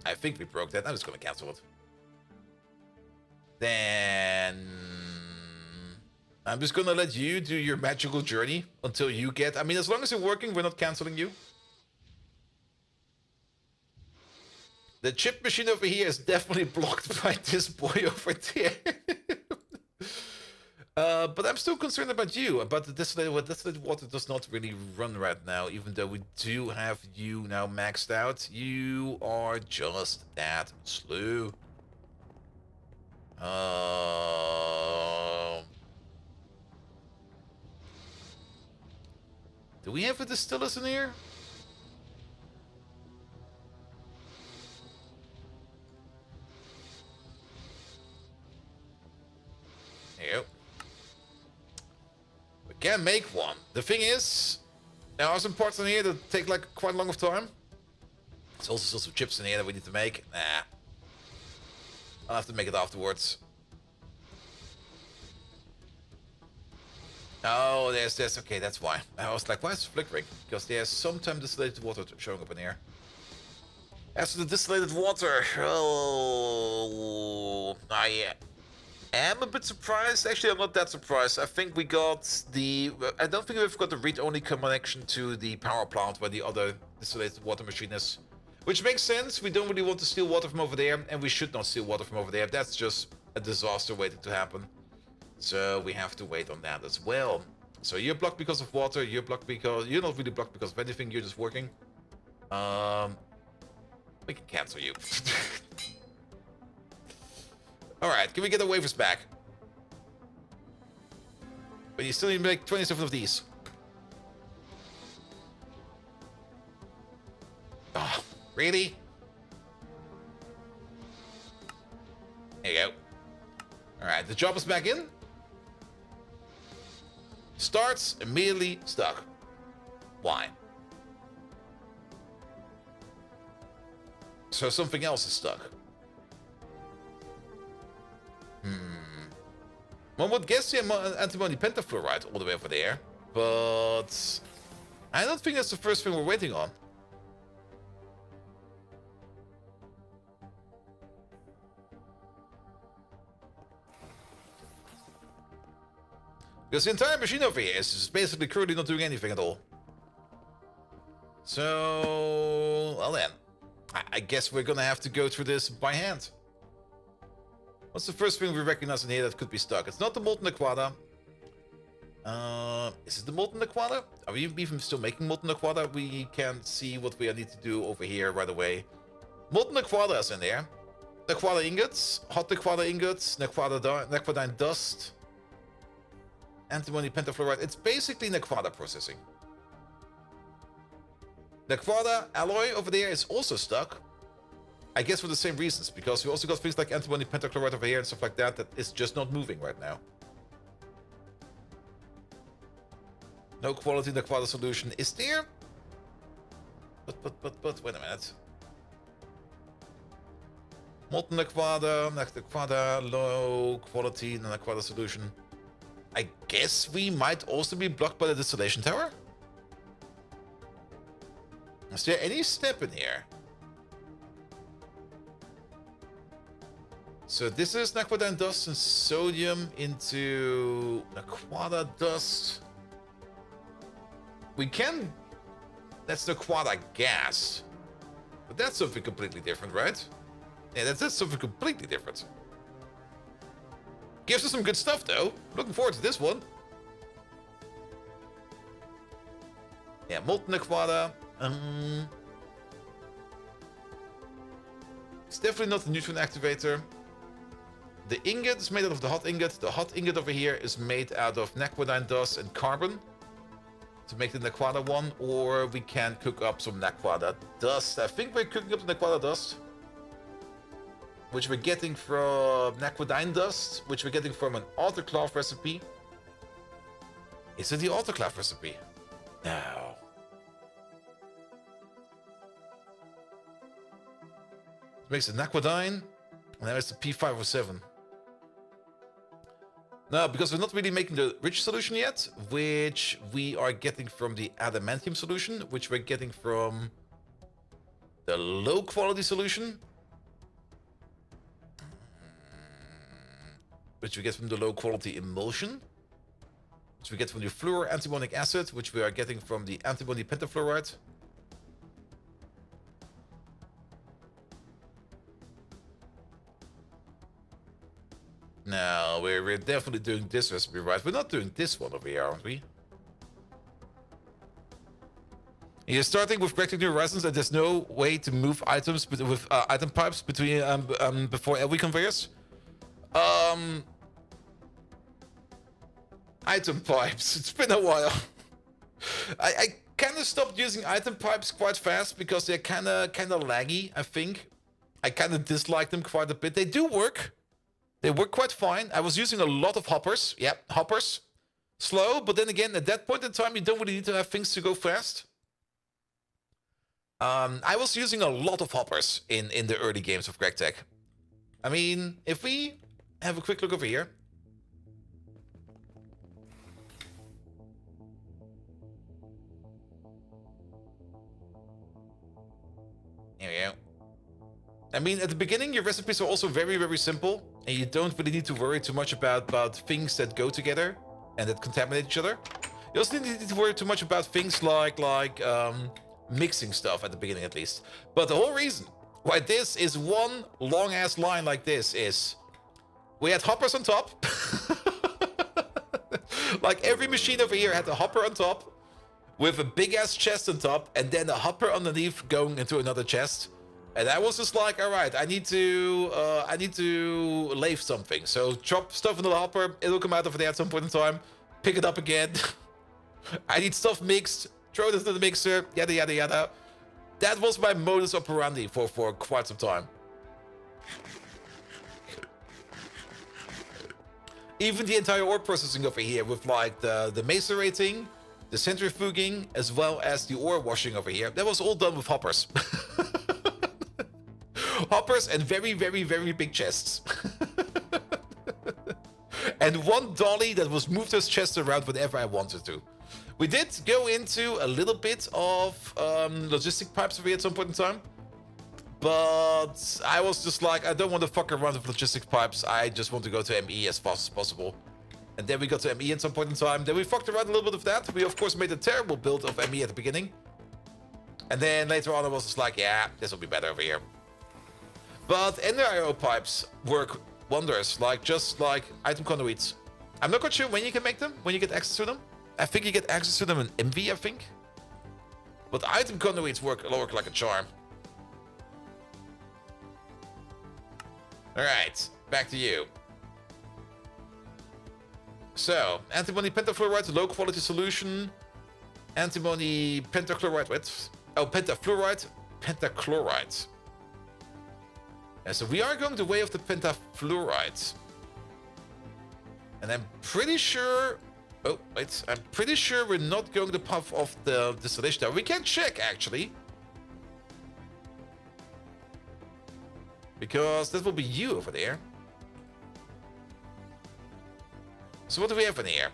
I think we broke that. I'm just gonna cancel it. Then I'm just gonna let you do your magical journey until you get. I mean, as long as you're working, we're not canceling you. The chip machine over here is definitely blocked by this boy over there. But I'm still concerned about you. About the distillated water does not really run right now, even though we do have you now maxed out. You are just that slow. Do we have a distillers in here? There you go. We can make one. The thing is, there are some parts in here that take like quite a long of time. There's also still some chips in here that we need to make. Nah. I'll have to make it afterwards. Oh, there's this. Okay, that's why. I was like, why is it flickering? Because there's sometimes distillated water showing up in here. As for the distillated water, oh, I am a bit surprised. Actually, I'm not that surprised. I think we got the... I don't think we've got the read-only connection to the power plant where the other distillated water machine is. Which makes sense. We don't really want to steal water from over there, and we should not steal water from over there. That's just a disaster waiting to happen. So we have to wait on that as well. So you're blocked because of water. You're blocked because... You're not really blocked because of anything. You're just working. We can cancel you. Alright, can we get the wafers back? But you still need to make 27 of these. Oh, really? There you go. Alright, the job is back in. Starts immediately stuck. Why? So something else is stuck. One would guess the antimony pentafluoride all the way over there, but I don't think that's the first thing we're waiting on. Because the entire machine over here is basically currently not doing anything at all. So, well then, I guess we're gonna have to go through this by hand. What's the first thing we recognize in here that could be stuck? It's not the molten aquada. Is it the molten aquada? Are we even still making molten aquada? We can see what we need to do over here right away. Molten aquada is in there. Aquada ingots, hot aquada ingots, aquadine dust, antimony pentafluoride. It's basically aquada processing. The Quada alloy over there is also stuck. I guess for the same reasons, because we also got things like antimony pentachloride over here and stuff like that that is just not moving right now. No quality in the Quada solution. Is there? But, wait a minute. Molten Quada, low quality in the Quada solution. I guess we might also be blocked by the distillation tower? Is there any step in here? So this is Naquadan dust and sodium into Naquada dust. We can... That's Naquada gas. But that's something completely different, right? Yeah, that's something completely different. Gives us some good stuff, though. Looking forward to this one. Yeah, molten Naquada. It's definitely not the neutron activator. The ingot is made out of the hot ingot. The hot ingot over here is made out of Naquadine dust and carbon to make the Naquada one, or we can cook up some Naquada dust. I think we're cooking up the Naquada dust, which we're getting from Naquadine dust, which we're getting from an autoclave recipe. Is it the autoclave recipe? No. It makes the Naquadine, and then it's the P507. No, because we're not really making the rich solution yet, which we are getting from the adamantium solution, which we're getting from the low quality solution, which we get from the low quality emulsion, which we get from the fluor antimonic acid, which we are getting from the antimony pentafluoride. No, we're definitely doing this recipe right. We're not doing this one over here, aren't we? You're starting with Correcting New Horizons, and there's no way to move items with item pipes between before LV conveyors. Item pipes. It's been a while. I kind of stopped using item pipes quite fast because they're kind of laggy. I think I kind of dislike them quite a bit. They do work. They work quite fine. I was using a lot of hoppers. Yep, hoppers. Slow, but then again, at that point in time, you don't really need to have things to go fast. I was using a lot of hoppers in the early games of GregTech. I mean, if we have a quick look over here. Here we go. I mean, at the beginning, your recipes are also very, very simple, and you don't really need to worry too much about things that go together and that contaminate each other. You also don't need to worry too much about things like mixing stuff at the beginning, at least. But the whole reason why this is one long-ass line like this is we had hoppers on top. Like every machine over here had a hopper on top with a big-ass chest on top, and then a hopper underneath going into another chest. And I was just like, all right, I need to lathe something. So chop stuff into the hopper. It'll come out over there at some point in time. Pick it up again. I need stuff mixed. Throw it into the mixer. Yada, yada, yada. That was my modus operandi for quite some time. Even the entire ore processing over here with like the macerating, the centrifuging, as well as the ore washing over here. That was all done with hoppers. Hoppers and very, very, very big chests. And one dolly that was moved his chest around whenever I wanted to. We did go into a little bit of logistic pipes over here at some point in time. But I was just like, I don't want to fuck around with logistic pipes. I just want to go to ME as fast as possible. And then we got to ME at some point in time. Then we fucked around a little bit of that. We, of course, made a terrible build of ME at the beginning. And then later on, I was just like, yeah, this will be better over here. But NIO pipes work wonders, just like item conduits. I'm not quite sure when you can make them, when you get access to them. I think you get access to them in MV, I think. But item conduits work like a charm. Alright, back to you. So, antimony pentafluoride, low quality solution. Antimony pentachloride, wait. Oh, pentafluoride, pentachloride. And so we are going the way of the pentafluoride. And I'm pretty sure... Oh, wait. I'm pretty sure we're not going to puff off the distillation tower. We can check, actually. Because that will be you over there. So what do we have in here?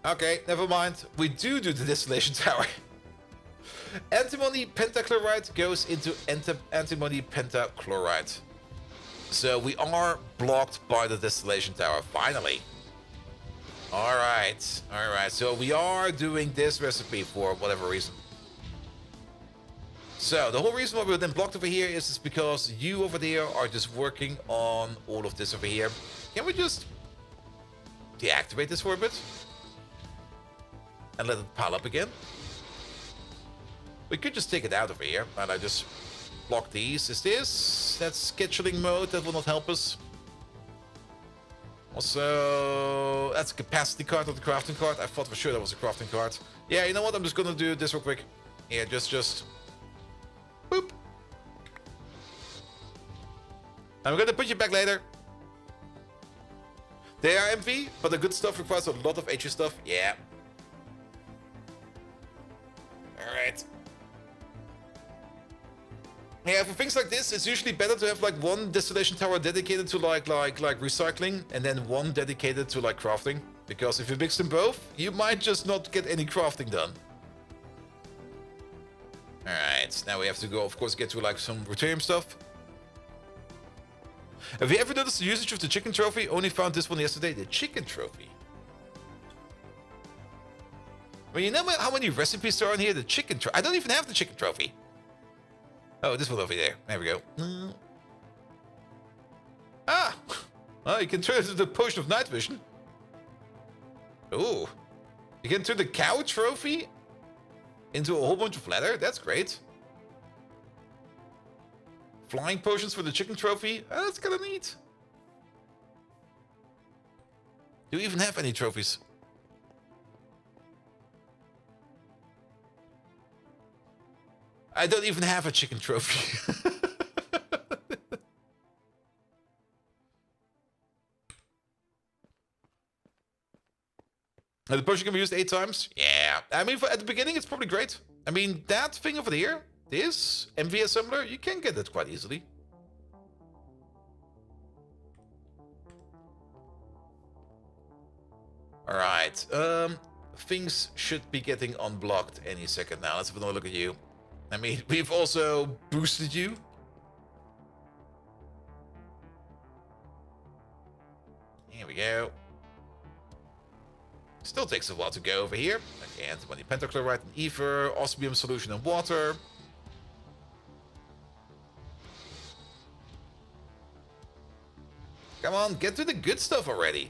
Okay, never mind. We do the distillation tower. Antimony pentachloride goes into antimony pentachloride. So we are blocked by the distillation tower, finally. Alright, alright. So we are doing this recipe for whatever reason. So the whole reason why we're then blocked over here is because you over there are just working on all of this over here. Can we just deactivate this for a bit? And let it pile up again? We could just take it out over here, and I just block these. Is this? That's scheduling mode. That will not help us. Also, that's a capacity card, not the crafting card. I thought for sure that was a crafting card. Yeah, you know what? I'm just gonna do this real quick. Yeah, just... Boop. I'm gonna put you back later. They are MV, but the good stuff requires a lot of HE stuff. Yeah. Alright. Yeah, for things like this, it's usually better to have like one distillation tower dedicated to like recycling, and then one dedicated to like crafting. Because if you mix them both, you might just not get any crafting done. Alright, now we have to go, of course, get to like some Returnium stuff. Have you ever noticed the usage of the chicken trophy? Only found this one yesterday. The chicken trophy. Well, you know how many recipes there are in here? The chicken trophy. I don't even have the chicken trophy. Oh, this one over there. There we go. Ah! Oh, you can turn it into the potion of night vision. Ooh. You can turn the cow trophy into a whole bunch of leather. That's great. Flying potions for the chicken trophy. Oh, that's kind of neat. Do you even have any trophies? I don't even have a chicken trophy. And the potion can be used 8 times? Yeah. I mean, at the beginning, it's probably great. I mean, that thing over there, this MV assembler, you can get that quite easily. Alright. Things should be getting unblocked any second now. Let's have another look at you. I mean, we've also boosted you. Here we go. Still takes a while to go over here. Okay, antimony pentachloride and ether, osmium solution and water. Come on, get to the good stuff already.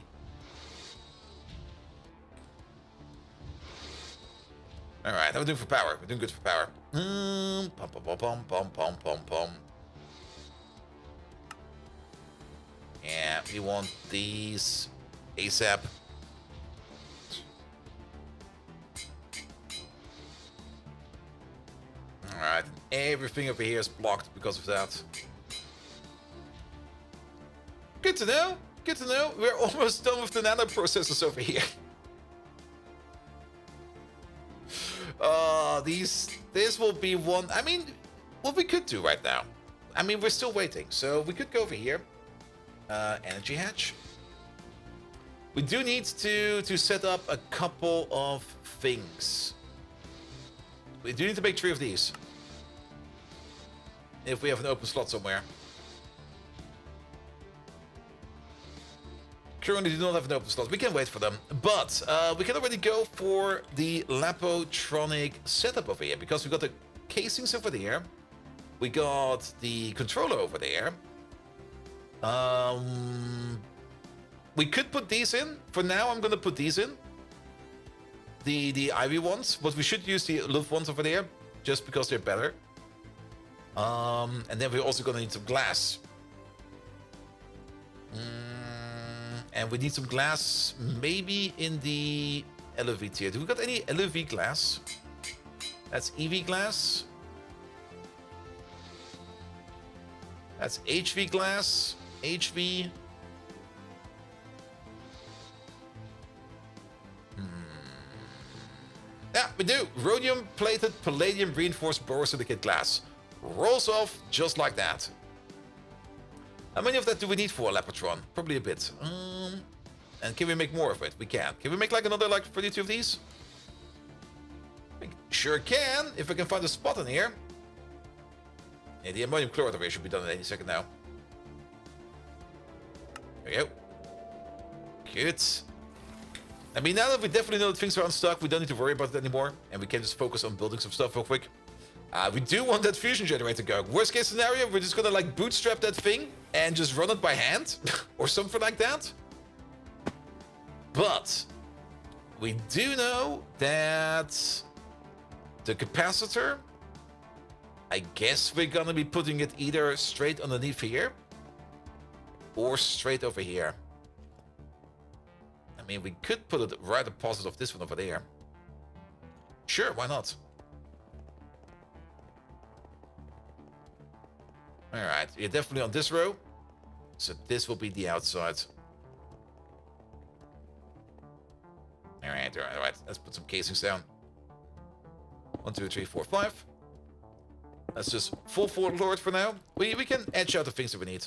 Alright, how are we doing for power? We're doing good for power. Pom pom pom pom pom pom pom. Yeah, we want these ASAP. Alright, everything over here is blocked because of that. Good to know. Good to know. We're almost done with the nano processors over here. This will be one. I mean, what we could do right now. I mean, we're still waiting, so we could go over here. Energy hatch. We do need to set up a couple of things. We do need to make 3 of these. If we have an open slot somewhere. Currently do not have an open slot. We can wait for them. But we can already go for the Lapotronic setup over here. Because we got the casings over there. We got the controller over there. We could put these in. For now, I'm going to put these in. The Ivy ones. But we should use the Luft ones over there. Just because they're better. And then we're also going to need some glass. And we need some glass, maybe in the LOV tier. Do we got any LOV glass? That's EV glass. That's HV glass. HV. Yeah, we do. Rhodium-plated palladium-reinforced borosilicate glass. Rolls off just like that. How many of that do we need for a Lapatron? Probably a bit. And can we make more of it? We can. Can we make like another like 32 of these? We sure can, if we can find a spot in here. Yeah, the ammonium chloride over here should be done in any second now. There we go. Good. I mean, now that we definitely know that things are unstuck, we don't need to worry about it anymore. And we can just focus on building some stuff real quick. We do want that fusion generator going. Worst case scenario, we're just gonna like bootstrap that thing and just run it by hand. Or something like that. But we do know that the capacitor, I guess we're gonna be putting it either straight underneath here or straight over here. I mean, we could put it right opposite of this one over there. Sure, why not? Alright, you're definitely on this row. So this will be the outside. Alright. Let's put some casings down. 1, 2, 3, 4, 5. Let's just full forward lord for now. We can edge out the things that we need.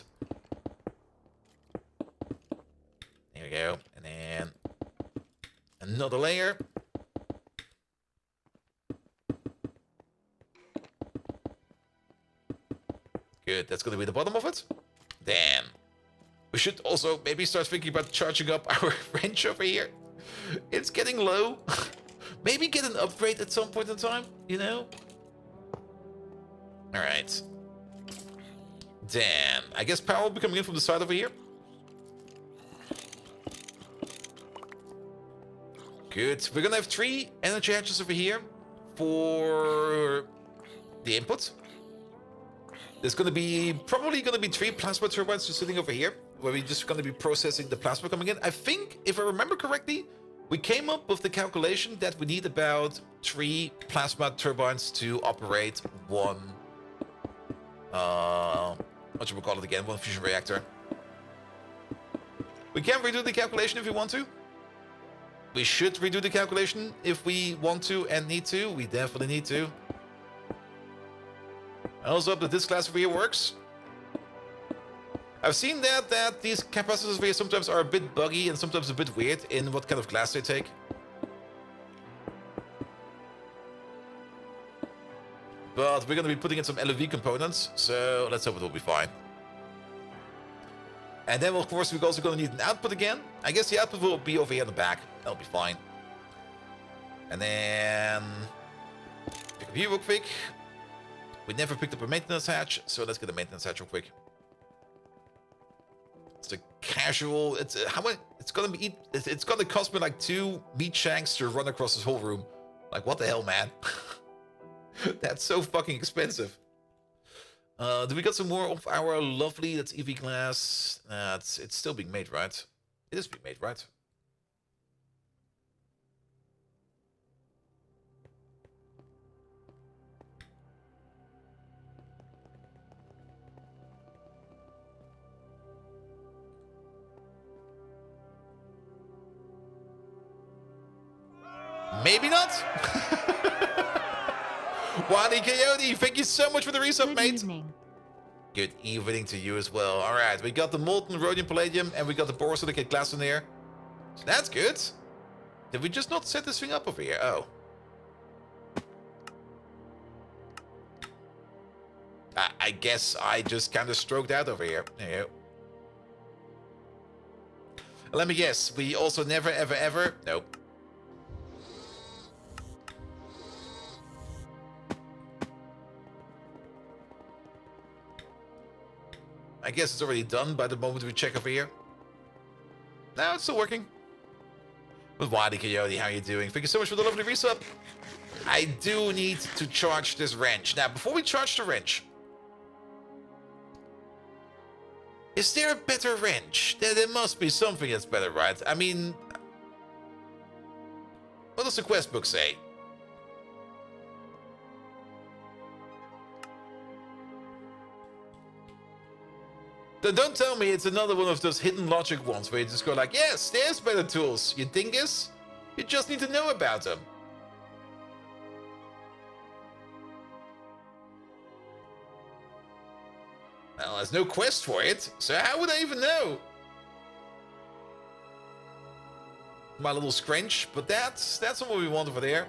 There we go. And then another layer. Good, that's gonna be the bottom of it. Then we should also maybe start thinking about charging up our wrench over here. It's getting low. Maybe get an upgrade at some point in time, you know? Alright. Then I guess power will be coming in from the side over here. Good. We're gonna have 3 energy hatches over here for the input. There's probably gonna be 3 plasma turbines just sitting over here, where we're just gonna be processing the plasma coming in. I think, if I remember correctly, we came up with the calculation that we need about 3 plasma turbines to operate one, what should we call it again? One fusion reactor. We can redo the calculation if we want to. We should redo the calculation if we want to and need to. We definitely need to. I also hope that this glass over here works. I've seen that these capacitors over here sometimes are a bit buggy and sometimes a bit weird in what kind of glass they take. But we're going to be putting in some LEV components, so let's hope it will be fine. And then, of course, we're also going to need an output again. I guess the output will be over here in the back. That'll be fine. And then pick up here real quick. We never picked up a maintenance hatch, so let's get a maintenance hatch real quick. It's a casual. It's how much? It's gonna cost me like 2 meat shanks to run across this whole room. Like, what the hell, man? That's so fucking expensive. Do we got some more of our lovely? That's EV glass. It's still being made, right? It is being made, right? Maybe not. Wadi Coyote, thank you so much for the resub, Good mate. evening. Good evening to you as well. All right, we got the molten rhodium palladium and we got the borosilicate glass in there. So that's good. Did we just not set this thing up over here? Oh. I guess I just kind of stroked out over here. There you go. Let me guess. We also never, ever, ever... Nope. I guess it's already done by the moment we check over here. No, it's still working. But Wadi Coyote, how you doing? Thank you so much for the lovely resub. I do need to charge this wrench. Now, before we charge the wrench, is there a better wrench? There must be something that's better, right? I mean, what does the quest book say? Don't tell me it's another one of those hidden logic ones where you just go like, yes, there's better tools. You dingus. You just need to know about them. Well, there's no quest for it, so how would I even know? My little scrunch, but that's not what we want over there.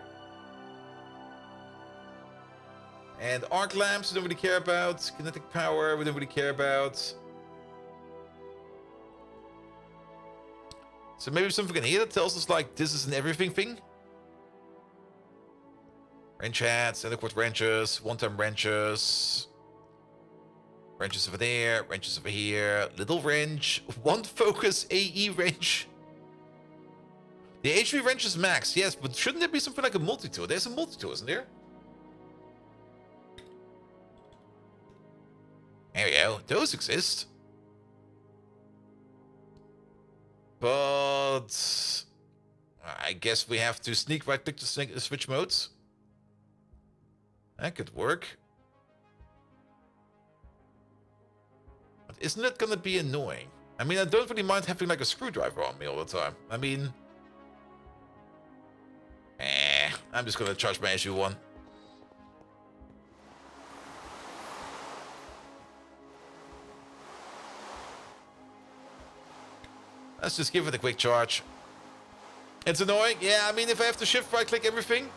And arc lamps, we don't really care about. Kinetic power, we don't really care about. So maybe something in here that tells us, like, this is an everything thing? Wrench hats, adequate wrenches, one-time wrenches. Wrenches over there, wrenches over here. Little wrench, one focus AE wrench. The HP wrench is max, yes, but shouldn't there be something like a multi-tool? There's a multi-tool, isn't there? There we go. Those exist. But I guess we have to sneak right click to switch modes. That could work. But isn't it gonna be annoying? I mean, I don't really mind having like a screwdriver on me all the time. I mean, I'm just gonna charge my SU1. Let's just give it a quick charge. It's annoying. Yeah, I mean, if I have to shift right click everything.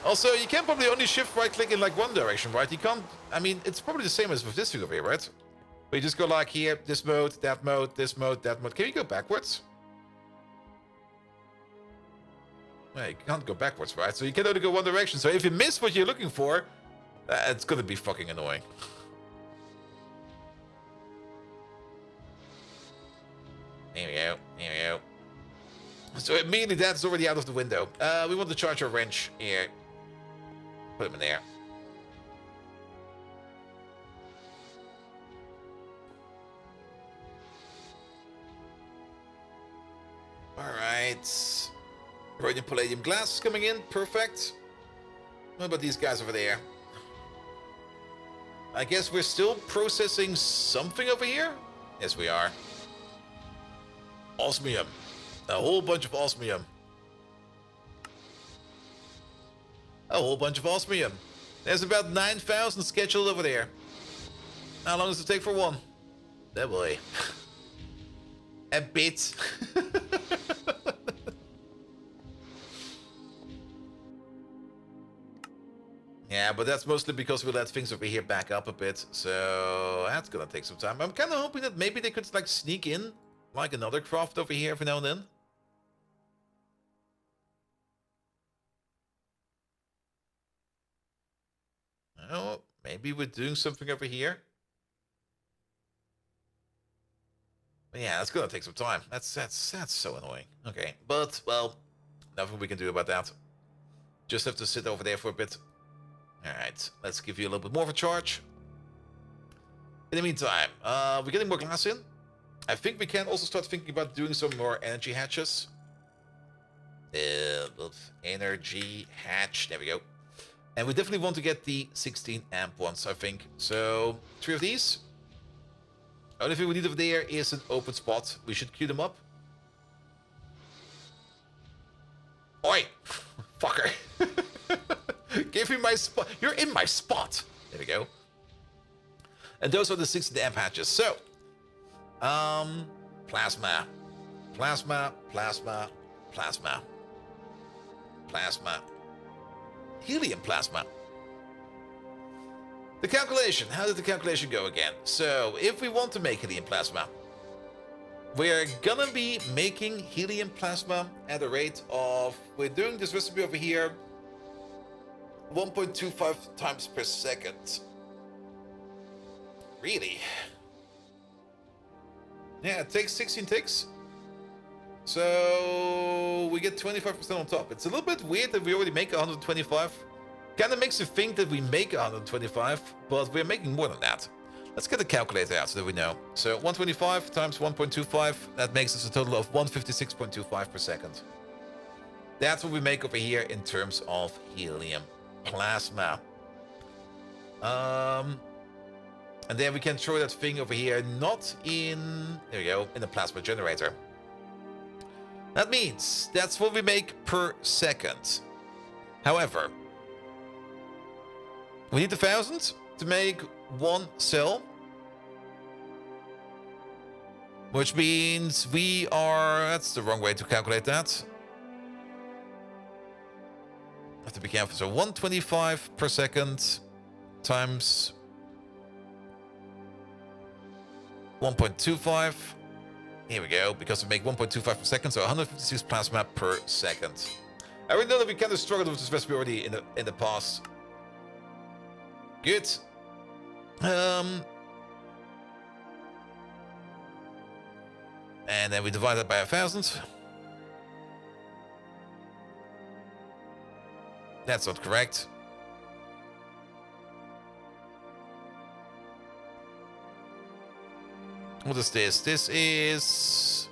Also, you can probably only shift right click in like one direction, right? You can't, I mean, it's probably the same as with this thing over here, right? But you just go like here, this mode, that mode, this mode, that mode. Can you go backwards? Well, you can't go backwards, right? So you can only go one direction. So if you miss what you're looking for, it's gonna be fucking annoying. There we go. There we go. So immediately that's already out of the window. We want to charge our wrench here. Put him in there. Alright. Rhodium palladium glass coming in. Perfect. What about these guys over there? I guess we're still processing something over here? Yes, we are. Osmium. A whole bunch of osmium. A whole bunch of osmium. There's about 9,000 scheduled over there. How long does it take for one? Oh boy. A bit. Yeah, but that's mostly because we let things over here back up a bit. So that's gonna take some time. I'm kind of hoping that maybe they could like sneak in like another craft over here every now and then. Oh, maybe we're doing something over here. But yeah, that's gonna take some time. That's so annoying. Okay, but well, nothing we can do about that. Just have to sit over there for a bit. All right, let's give you a little bit more of a charge. In the meantime, we're getting more glass in. I think we can also start thinking about doing some more energy hatches. Energy hatch, there we go. And we definitely want to get the 16 amp ones, I think. So, 3 of these. Only thing we need over there is an open spot. We should queue them up. Oi! Fucker! Give me my spot. You're in my spot. There we go. And those are the 16 amp hatches. So, plasma. Plasma, plasma, plasma. Plasma. Helium plasma. The calculation. How did the calculation go again? So, if we want to make helium plasma, we're gonna be making helium plasma at a rate of, we're doing this recipe over here, 1.25 times per second. Really? Yeah, it takes 16 ticks. So we get 25% on top. It's a little bit weird that we already make 125. Kind of makes you think that we make 125, but we're making more than that. Let's get the calculator out so that we know. So 125 times 1.25, that makes us a total of 156.25 per second. That's what we make over here in terms of helium plasma. And And then we can throw that thing over here, not in, there we go, in the plasma generator. That means that's what we make per second. However, we need 1,000 to make one cell. Which means we are, that's the wrong way to calculate that. Have to be careful. So 125 per second times 1.25. Here we go, because we make 1.25 per second, so 156 plasma per second. I already know that we kind of struggled with this recipe already in the past. Good. And then we divide that by 1,000. That's not correct. What is this? This is...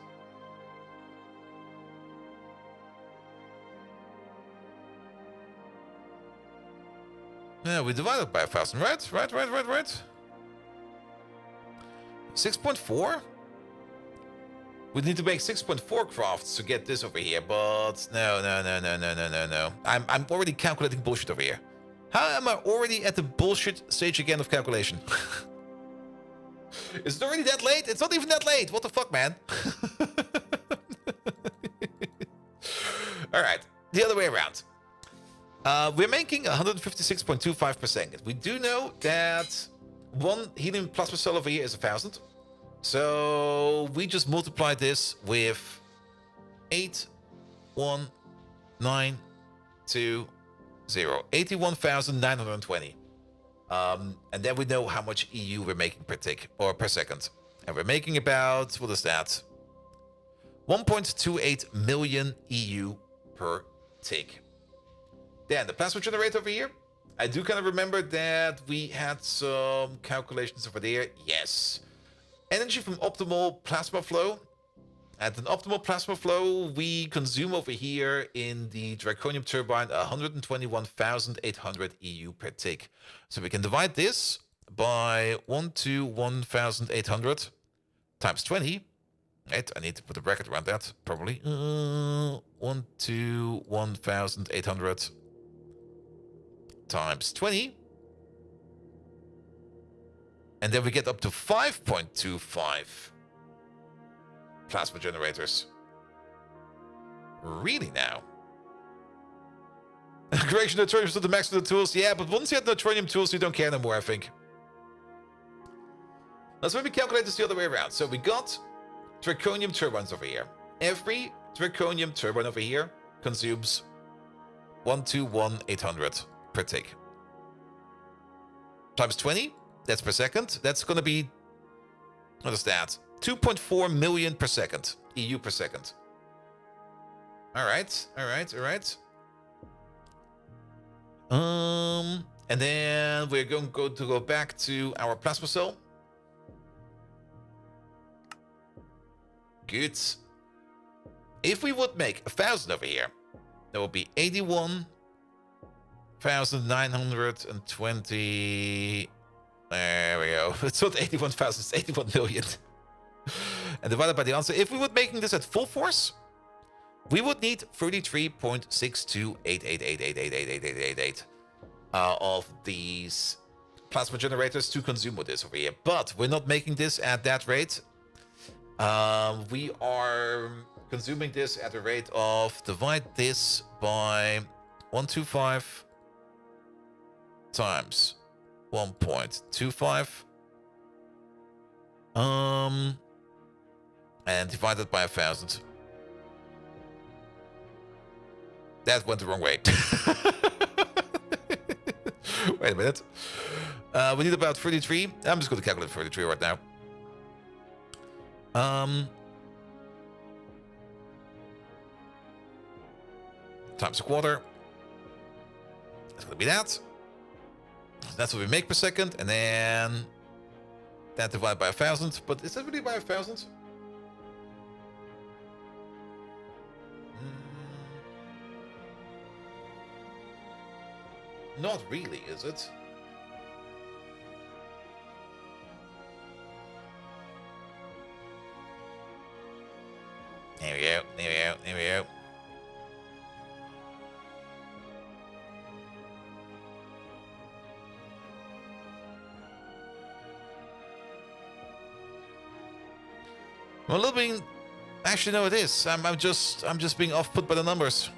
Yeah, we divided by 1,000, right? Right. 6.4? We need to make 6.4 crafts to get this over here, but no. I'm already calculating bullshit over here. How am I already at the bullshit stage again of calculation? Is it already that late? It's not even that late. What the fuck, man? All right, the other way around. We're making 156.25 per second. We do know that one helium plasma cell over here is 1,000. So we just multiply this with 81,920, 81,920. And then we know how much EU we're making per tick or per second. And we're making about, what is that? 1.28 million EU per tick. Then the plasma generator over here. I do kind of remember that we had some calculations over there. Yes. Energy from optimal plasma flow. At an optimal plasma flow, we consume over here in the Draconium turbine 121,800 EU per tick. So we can divide this by 1 to 1,800 times 20. Right, I need to put a bracket around that, probably. 1 to 1,800 times 20. And then we get up to 5.25 plasma generators. Really now? Creation of neutronium to the max of the tools. Yeah, but once you have neutronium tools, you don't care no more, I think. Let's maybe calculate this the other way around. So we got Draconium turbines over here. Every Draconium turbine over here consumes 1 to 1,800 per tick. Times 20. That's per second. That's going to be, what is that? 2.4 million per second. EU per second. All right. And then we're going to go back to our plasma cell. Good. If we would make 1,000 over here, that would be 81,920. There we go. It's not 81,000, it's 81 million. And divided by the answer. If we were making this at full force, we would need 33.6288888888 of these plasma generators to consume with this over here. But we're not making this at that rate. We are consuming this at a rate of, divide this by 125 times 1.25 and divided by 1,000. That went the wrong way. Wait a minute. We need about 33. I'm just going to calculate 33 right now. Times a quarter. That's going to be that. That's what we make per second, and then that divided by 1,000. But is that really by 1,000? Not really, is it? I'm a little bit... Actually, no, it is. I'm just being off-put by the numbers.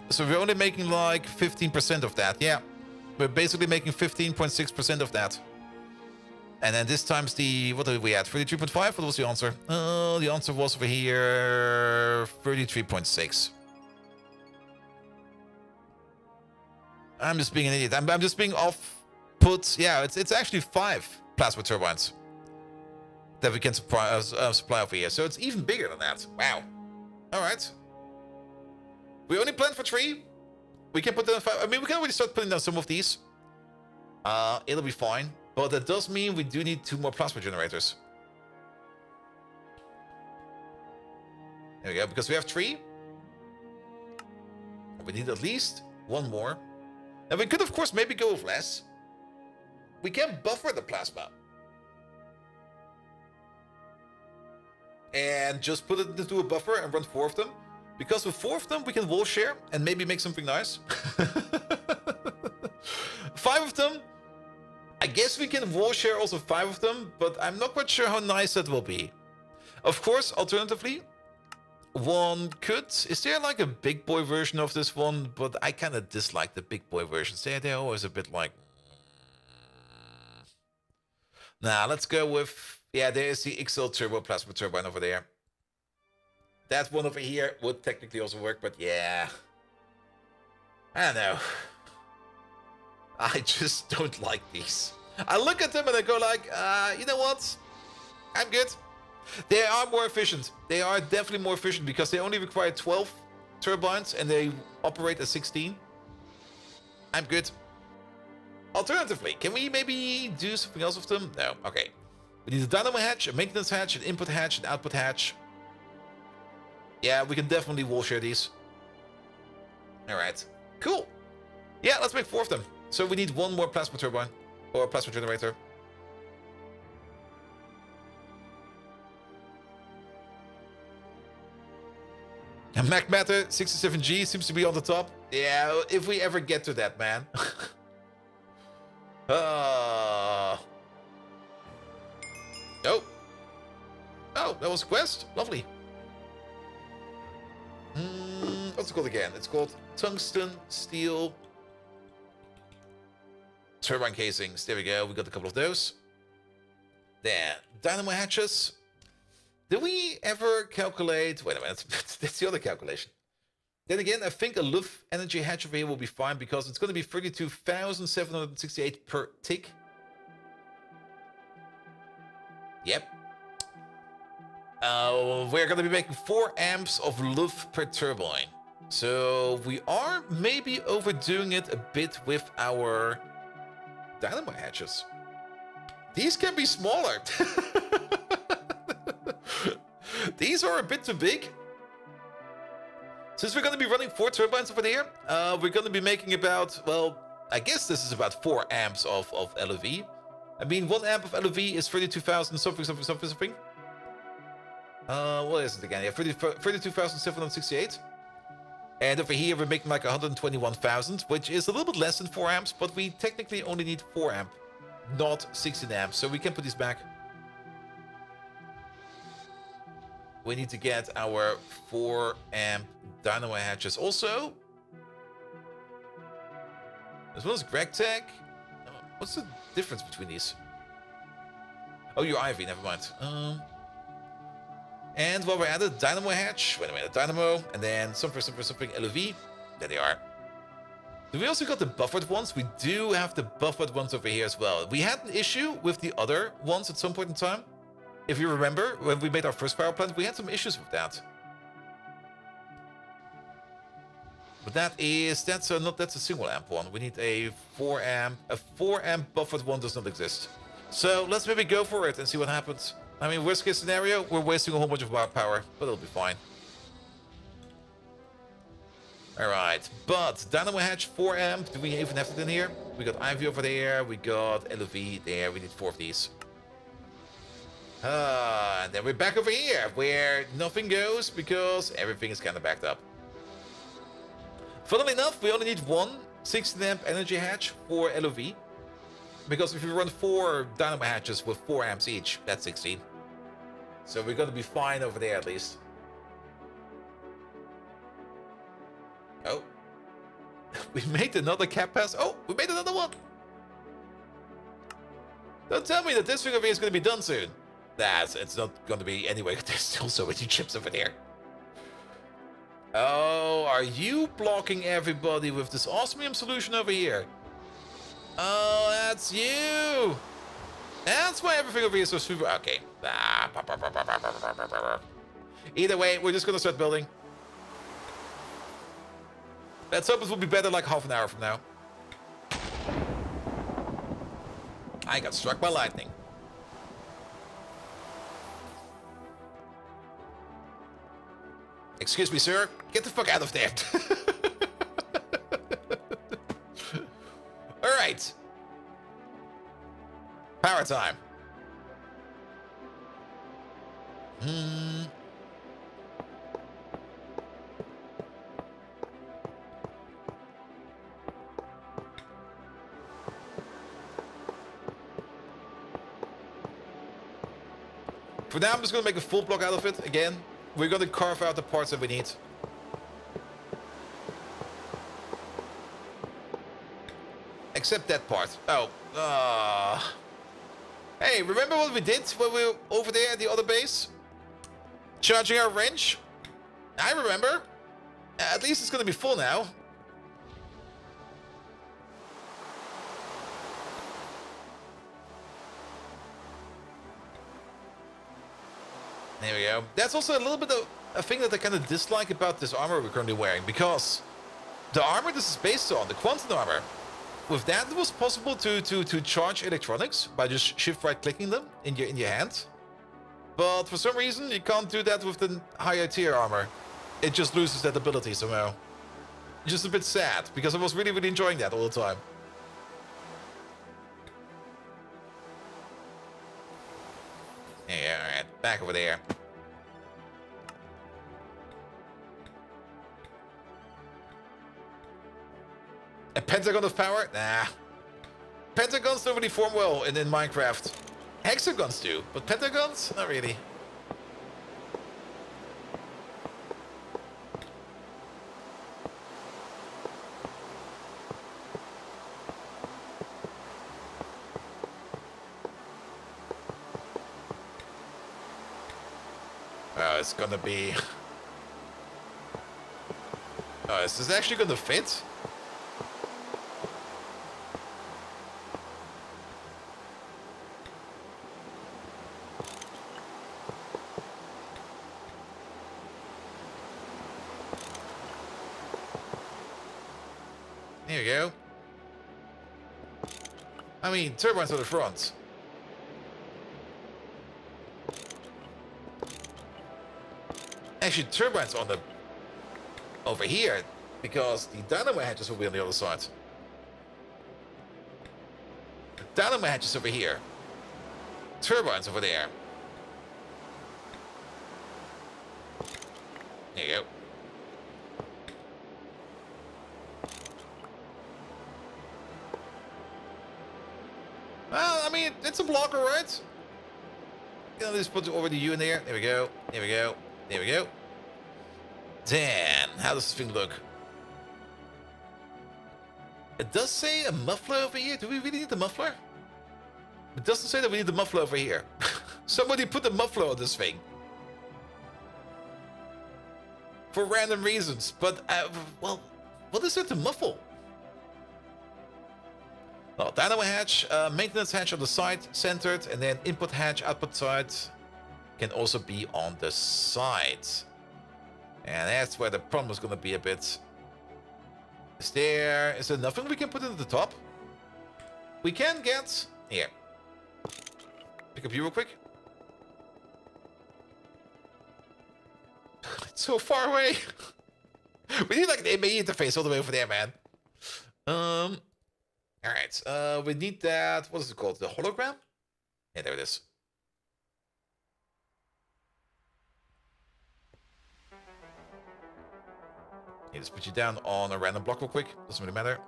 So we're only making like 15% of that. Yeah, we're basically making 15.6% of that. And then this times the... What did we add? 33.5? What was the answer? The answer was over here... 33.6. I'm just being an idiot. I'm just being off-put. Yeah, it's actually 5 plasma turbines that we can supply over here. So it's even bigger than that. Wow. All right. We only planned for 3. We can put down 5. I mean, we can already start putting down some of these. It'll be fine. But that does mean we do need 2 more plasma generators. There we go. Because we have 3. We need at least 1 more. And we could, of course, maybe go with less. We can buffer the plasma. And just put it into a buffer and run 4 of them. Because with 4 of them, we can wall share and maybe make something nice. 5 of them, I guess we can wall share also 5 of them, but I'm not quite sure how nice that will be. Of course, alternatively, one could... Is there like a big boy version of this one? But I kind of dislike the big boy versions. They're always a bit like... Nah, let's go with... Yeah, there is the XL Turbo Plasma Turbine over there. That one over here would technically also work, but yeah. I don't know. I just don't like these. I look at them and I go like, you know what? I'm good. They are more efficient. They are definitely more efficient because they only require 12 turbines and they operate at 16. I'm good. Alternatively, can we maybe do something else with them? No. Okay. We need a dynamo hatch, a maintenance hatch, an input hatch, an output hatch. Yeah, we can definitely wall share these. Alright. Cool. Yeah, let's make 4 of them. So we need 1 more plasma turbine. Or plasma generator. And Mac Matter 67G seems to be on the top. Yeah, if we ever get to that, man. Oh. Oh, that was a quest. Lovely. What's it called again? It's called Tungsten Steel Turbine Casings. There we go. We got a couple of those. There. Dynamo hatches. Did we ever calculate... Wait a minute. That's the other calculation. Then again, I think a Luft energy hatch over here will be fine because it's going to be 32,768 per tick. Yep. We're going to be making 4 amps of Luft per turbine. So we are maybe overdoing it a bit with our dynamo hatches. These can be smaller. These are a bit too big. Since we're going to be running 4 turbines over there, we're going to be making about, well, I guess this is about 4 amps of LOV. I mean, 1 amp of LOV is 32,000 something. What is it again? Yeah, 32,768. And over here, we're making like 121,000, which is a little bit less than 4 amps, but we technically only need 4 amp, not 16 amps. So we can put these back. We need to get our 4 amp dynamo hatches. Also, as well as Greg Tech. What's the difference between these? Oh, you're Ivy, never mind. And while we're at it, dynamo hatch. Wait a minute, dynamo, and then something LOV. There they are. Do we also got the buffered ones? We do have the buffered ones over here as well. We had an issue with the other ones at some point in time. If you remember, when we made our first power plant, we had some issues with that. But that's a single amp one. We need a 4 amp. A 4 amp buffered one does not exist. So let's maybe go for it and see what happens. I mean, worst case scenario, we're wasting a whole bunch of power, but it'll be fine. Alright, but dynamo hatch 4 amp. Do we even have it in here? We got Ivy over there. We got LOV there. We need 4 of these. And then we're back over here where nothing goes because everything is kind of backed up. Funnily enough, we only need 1 16 amp energy hatch for LOV. Because if you run 4 dynamo hatches with 4 amps each, that's 16. So we're gonna be fine over there at least. Oh. We made another cap pass. Oh, we made another one. Don't tell me that this thing over here is gonna be done soon. It's not gonna be anyway. There's still so many chips over there. Oh, are you blocking everybody with this osmium solution over here? Oh, that's you. That's why everything over here is so super. Okay. Either way, we're just gonna start building. Let's hope it will be better like half an hour from now. I got struck by lightning. Excuse me, sir. Get the fuck out of there. All right. Power time. For now, I'm just going to make a full block out of it. Again, we're going to carve out the parts that we need. Except that part. Oh. Hey, remember what we did when we were over there at the other base? Charging our wrench? I remember. At least it's going to be full now. There we go. That's also a little bit of a thing that I kind of dislike about this armor we're currently wearing, because the armor this is based on, the quantum armor, with that it was possible to charge electronics by just shift right clicking them in your hand. But for some reason you can't do that with the higher tier armor. It just loses that ability somehow. Just a bit sad, because I was really enjoying that all the time. Yeah, alright, back over there. A pentagon of power? Nah. Pentagons don't really form well in Minecraft. Hexagons do, but pentagons? Not really. Oh, it's gonna be... Oh, is this actually gonna fit? There you go. I mean, turbines on the front. Actually, turbines on the... over here, because the dynamo hatches will be on the other side. The dynamo hatches over here. Turbines over there. There you go. Well, I mean, it's a blocker, right? Yeah, let's put already you in there. There we go. There we go. There we go. Damn, how does this thing look? It does say a muffler over here. Do we really need a muffler? It doesn't say that we need the muffler over here. Somebody put a muffler on this thing. For random reasons. But, well, what is it to muffle? Well, dynamo hatch, maintenance hatch on the side, centered, and then input hatch, output side can also be on the side. And that's where the problem is going to be a bit. Is there nothing we can put in at the top? We can get... Here. Pick up you real quick. It's so far away. We need like an MAE interface all the way over there, man. Alright, we need that... What is it called? The hologram? Yeah, there it is. Yeah, just put you down on a random block real quick. Doesn't really matter.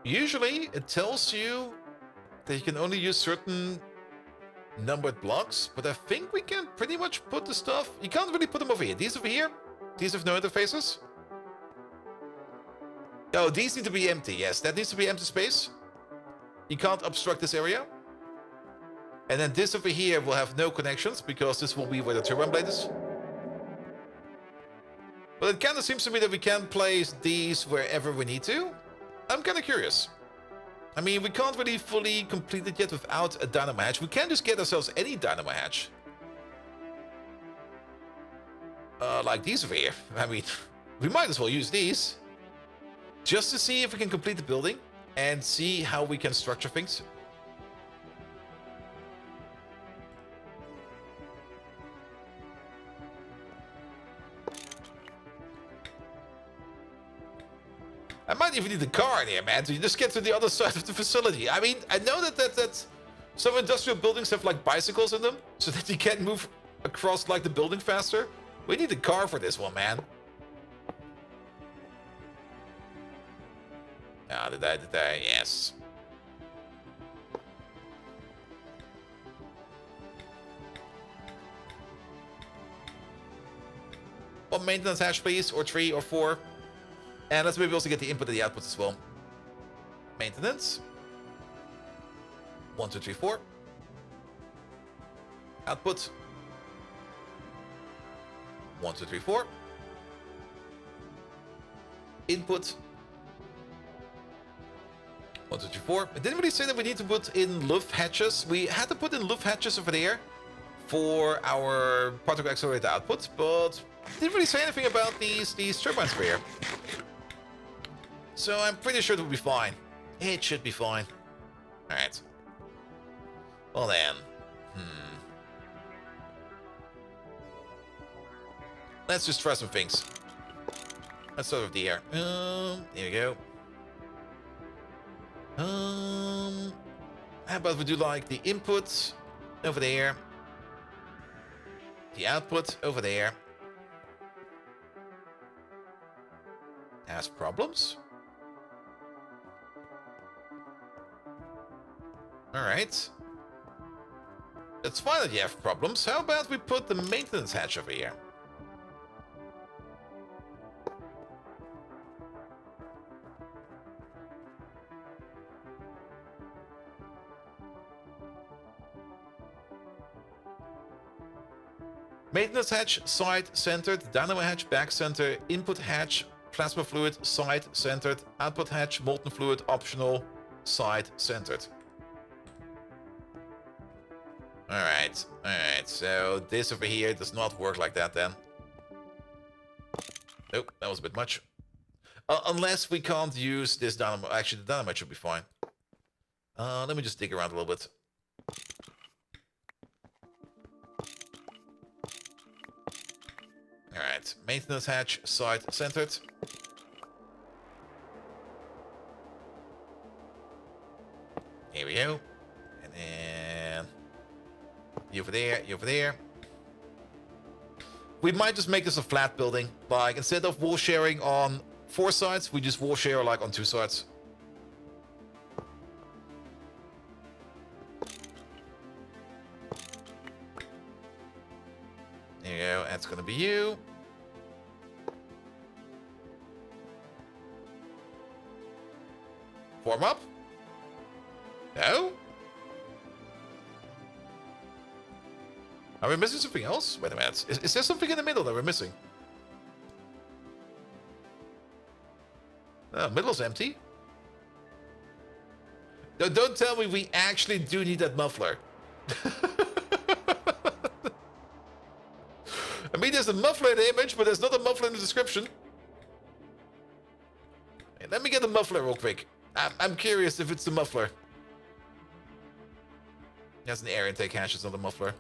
usually it tells you that you can only use certain numbered blocks, but I think we can pretty much put the stuff... You can't really put them over here. These over here, these have no interfaces. Oh, these need to be empty. Yes, that needs to be empty space. You can't obstruct this area. And then this over here will have no connections because this will be where the turbine blade is. But it kind of seems to me that we can place these wherever we need to. I'm kind of curious. I mean, we can't really fully complete it yet without a dynamo hatch. We can't just get ourselves any dynamo hatch. Like these over here. I mean, we might as well use these. Just to see if we can complete the building and see how we can structure things. I might even need a car in here, man, to just get to the other side of the facility. I mean, I know that some industrial buildings have, like, bicycles in them, so that you can move across, like, the building faster. We need a car for this one, man. Ah, did I? Yes. One maintenance hatch, please, or 3 or 4. And let's maybe also get the input and the outputs as well. Maintenance. 1, 2, 3, 4. Output. 1, 2, 3, 4. Input. 1, 2, 3, 4. It didn't really say that we need to put in luft hatches. We had to put in luft hatches over there for our particle accelerator output, but didn't really say anything about these turbines over here. So I'm pretty sure it will be fine. It should be fine. Alright. Well then. Let's just try some things. Let's start with the air. There we go. How about we do like the input over there. The output over there. Has problems. Alright. It's fine that you have problems. How about we put the maintenance hatch over here? Maintenance hatch, side-centered. Dynamo hatch, back-center. Input hatch, plasma fluid, side-centered. Output hatch, molten fluid, optional, side-centered. Alright, so this over here does not work like that then. Nope, that was a bit much. Unless we can't use this dynamo. Actually, the dynamite should be fine. Let me just dig around a little bit. Alright, maintenance hatch, side-centered. Here we go. And then... You over there, you over there. We might just make this a flat building. Like, instead of wall sharing on 4 sides, we just wall share, like, on 2 sides. There you go, that's gonna be you. Form up? No? Are we missing something else? Wait a minute. Is there something in the middle that we're missing? No, middle's empty. No, don't tell me we actually do need that muffler. I mean, there's a muffler in the image, but there's not a muffler in the description. Hey, let me get the muffler real quick. I'm curious if it's the muffler. That's an air intake hatch, it's not a muffler.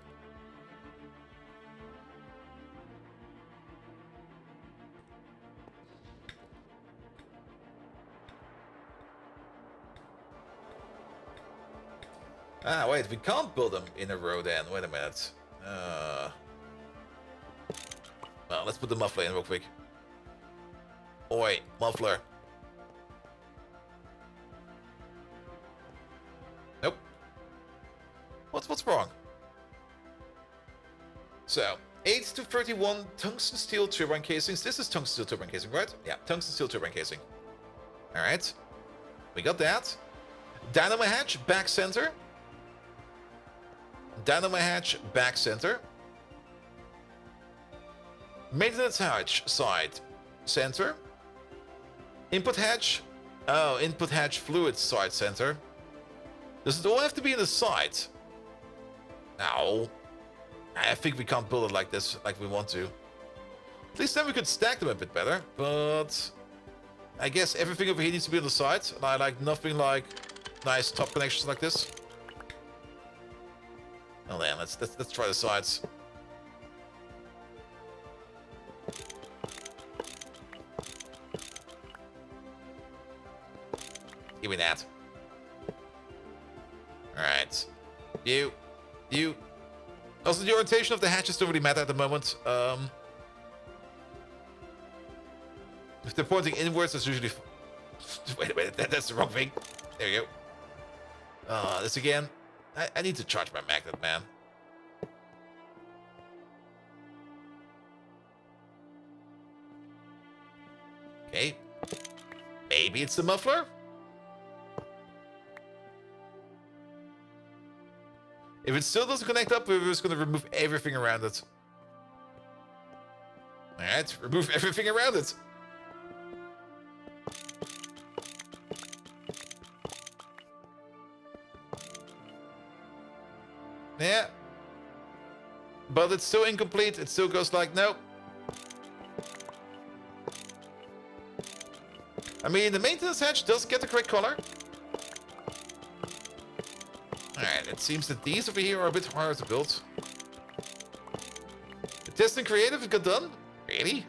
Ah, wait, we can't build them in a row then. Wait a minute. Well, let's put the muffler in real quick. Oi, muffler. What's wrong? So, 8 to 31 tungsten steel turbine casings. This is tungsten steel turbine casing, right? Yeah, tungsten steel turbine casing. Alright. We got that. Dynamo hatch, back center. Dynamo hatch, back center. Maintenance hatch, side, center. Input hatch. Oh, input hatch, fluid, side, center. Does it all have to be in the side? No. I think we can't build it like this, like we want to. At least then we could stack them a bit better, but I guess everything over here needs to be on the side, and I like nothing like nice top connections like this. Well then, let's try the sides. Give me that. Alright. You. Also, the orientation of the hatches don't really matter at the moment. If they're pointing inwards, that's usually... Wait a minute, that's the wrong thing. There you go. This again. I need to charge my magnet, man. Okay. Maybe it's the muffler? If it still doesn't connect up, we're just going to remove everything around it. Alright, remove everything around it. Yeah. But it's still incomplete. It still goes like, no. I mean, the maintenance hatch does get the correct color. Alright, it seems that these over here are a bit harder to build. The test and creative got done? Really?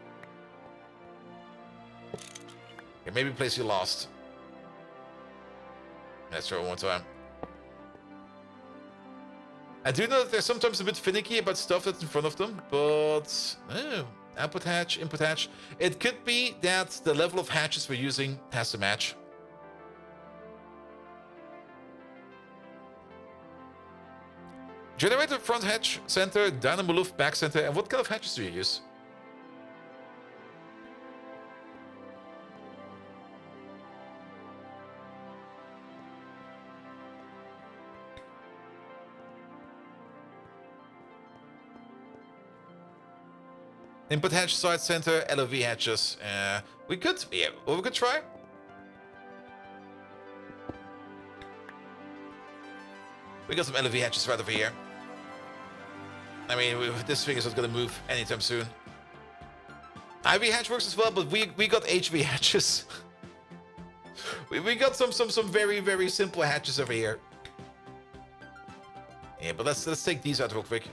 Okay, maybe place you lost. Let's try it one more time. I do know that they're sometimes a bit finicky about stuff that's in front of them, but... Oh, output hatch, input hatch. It could be that the level of hatches we're using has to match. Generator front hatch, center, dynamo luft, back center, and what kind of hatches do you use? Input hatch, side center, LOV hatches. We could, yeah, well, we could try. We got some LOV hatches right over here. I mean, this thing is not going to move anytime soon. IV hatch works as well, but we got HV hatches. we got some very, very simple hatches over here. Yeah, but let's take these out real quick.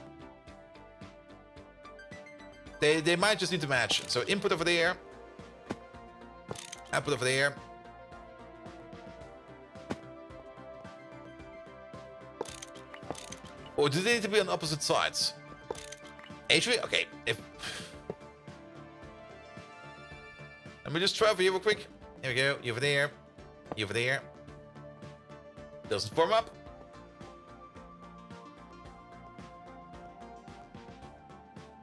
They might just need to match. So input over there. Output over there. Or do they need to be on opposite sides? HV? Okay. Let me just try over here real quick. Here we go. You over there. You over there. Doesn't form up.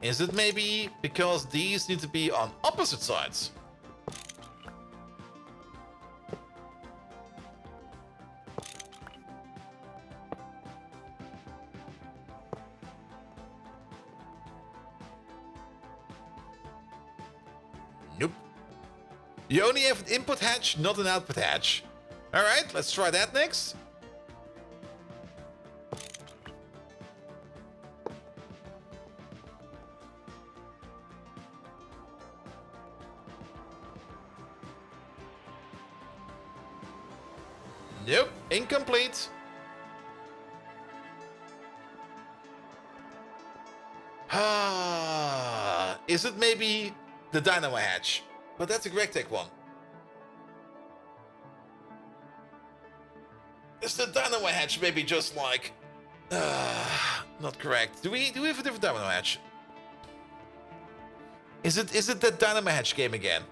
Is it maybe because these need to be on opposite sides? Nope. You only have an input hatch, not an output hatch. Alright, let's try that next. Nope, incomplete. Is it maybe the dynamo hatch? But that's a Gregtech one. Is the dynamo hatch maybe just like... not correct. Do we have a different dynamo hatch? Is it that dynamo hatch game again?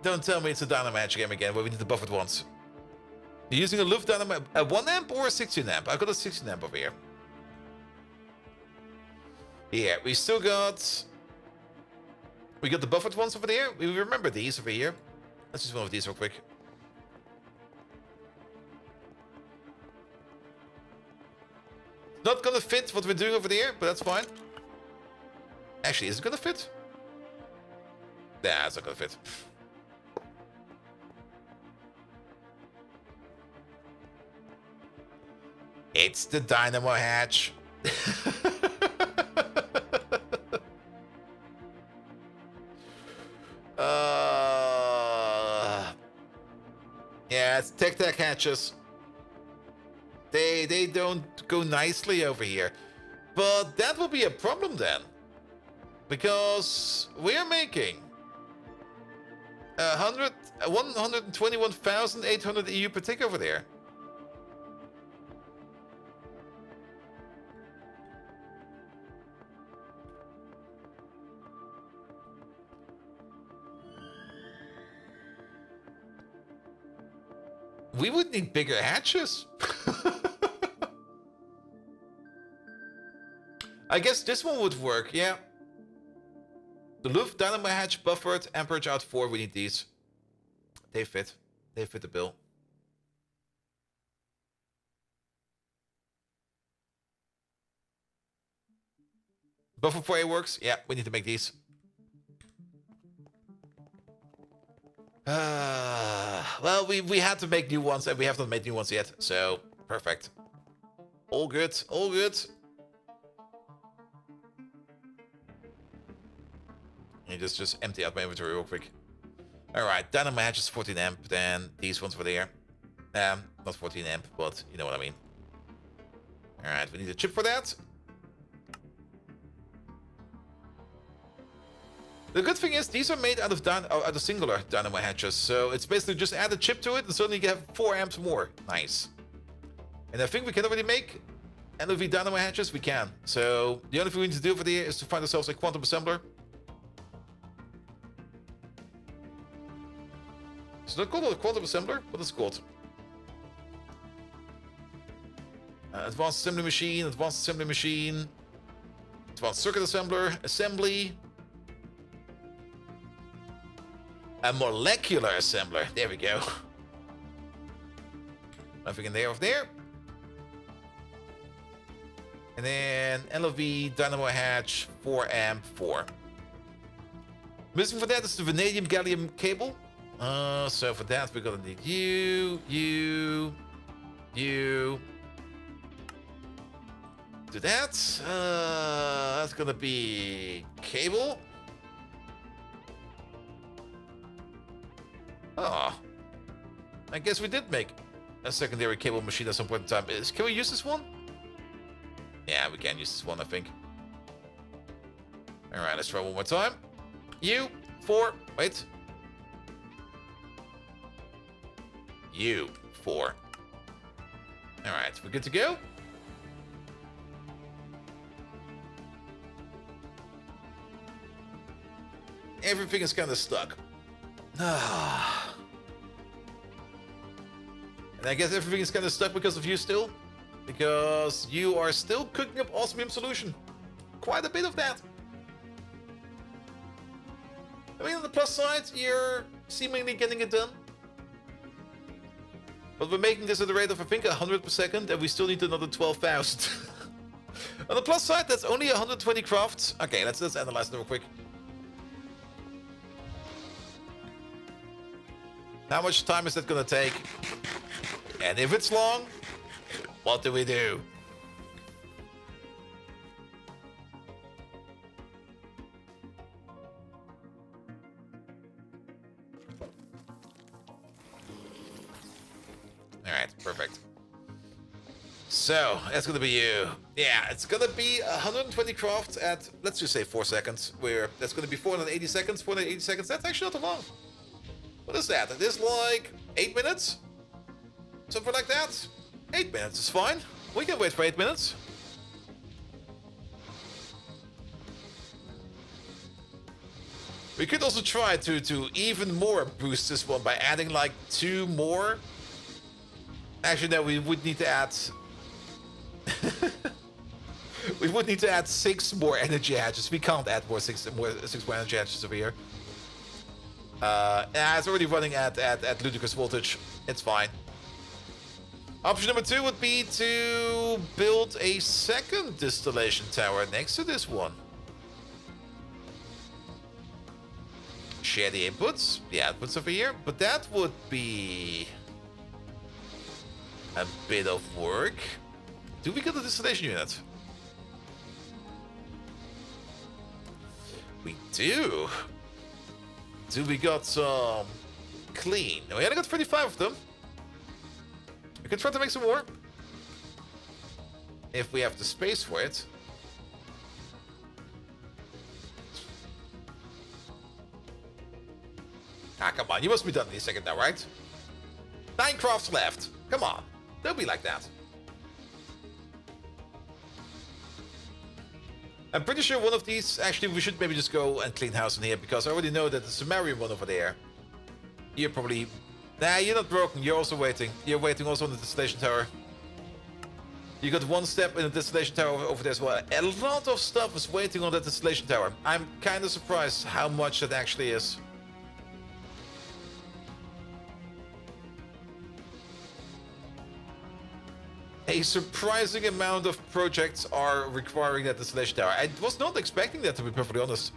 Don't tell me it's a dynamo hatch game again where we need to buff it once. You're using a Luft Dynamo, a 1 amp or a 16 amp? I've got a 16 amp over here. Yeah, we still got... We got the buffered ones over there. We remember these over here. Let's use one of these real quick. Not gonna fit what we're doing over there, but that's fine. Actually, is it gonna fit? Nah, it's not gonna fit. It's the dynamo hatch. Yeah, it's Tech hatches. They don't go nicely over here. But that will be a problem then. Because we're making 121,800 EU per tick over there. We would need bigger hatches. I guess this one would work, yeah. The Luft Dynamo hatch, buffered, amperage out 4, we need these. They fit. They fit the bill. Buffer 4A works, yeah, we need to make these. Well, we had to make new ones, and we have not made new ones yet, so perfect. All good, all good. You just empty out my inventory real quick. Alright, Dynamo hatch is 14 amp, then these ones were there. Not 14 amp, but you know what I mean. Alright, we need a chip for that. The good thing is, these are made out of singular dynamo hatches, so it's basically just add a chip to it, and suddenly you have 4 amps more. Nice. And I think we can already make NOV dynamo hatches. We can. So the only thing we need to do over there is to find ourselves a quantum assembler. Is that called a quantum assembler? What is it called? Advanced assembly machine, advanced assembly machine, advanced circuit assembler, assembly. A molecular assembler. There we go. Nothing in there of there. And then LOV Dynamo hatch 4 amp 4. Missing for that is the vanadium gallium cable. So for that we're gonna need you. Do that. That's gonna be cable. Oh, I guess we did make a secondary cable machine at some point in time. Can we use this one? Yeah, we can use this one, I think. All right, let's try one more time. U4, wait. U4. All right, we're good to go. Everything is kind of stuck. And I guess everything is kind of stuck because of you still. Because you are still cooking up osmium solution. Quite a bit of that. I mean, on the plus side, you're seemingly getting it done. But we're making this at the rate of, I think, 100 per second, and we still need another 12,000. On the plus side, that's only 120 crafts. Okay, let's analyze it real quick. How much time is that gonna take? And if it's long, what do we do? Alright, perfect. So, that's gonna be you. Yeah, it's gonna be 120 crafts at, let's just say 4 seconds. Where that's gonna be 480 seconds, 480 seconds. That's actually not too long. What is that? It is like 8 minutes? Something like that? 8 minutes is fine. We can wait for 8 minutes. We could also try to even more boost this one by adding like 2 more. Actually, no, we would need to add... We would need to add 6 more energy hatches. We can't add six more energy hatches over here. It's already running at ludicrous voltage. It's fine. Option number 2 would be to build a second distillation tower next to this one. Share the outputs over here, but that would be a bit of work. Do we get a distillation unit? We do. Do we got some clean? We only got 35 of them. We can try to make some more. If we have the space for it. Ah, come on. You must be done in a second now, right? 9 crafts left. Come on. Don't be like that. I'm pretty sure one of these... Actually, we should maybe just go and clean house in here, because I already know that the Sumerian one over there... You're probably... Nah, you're not broken. You're also waiting. You're waiting also on the distillation tower. You got 1 step in the distillation tower over there as well. A lot of stuff is waiting on that distillation tower. I'm kind of surprised how much that actually is. A surprising amount of projects are requiring that distillation tower. I was not expecting that, to be perfectly honest.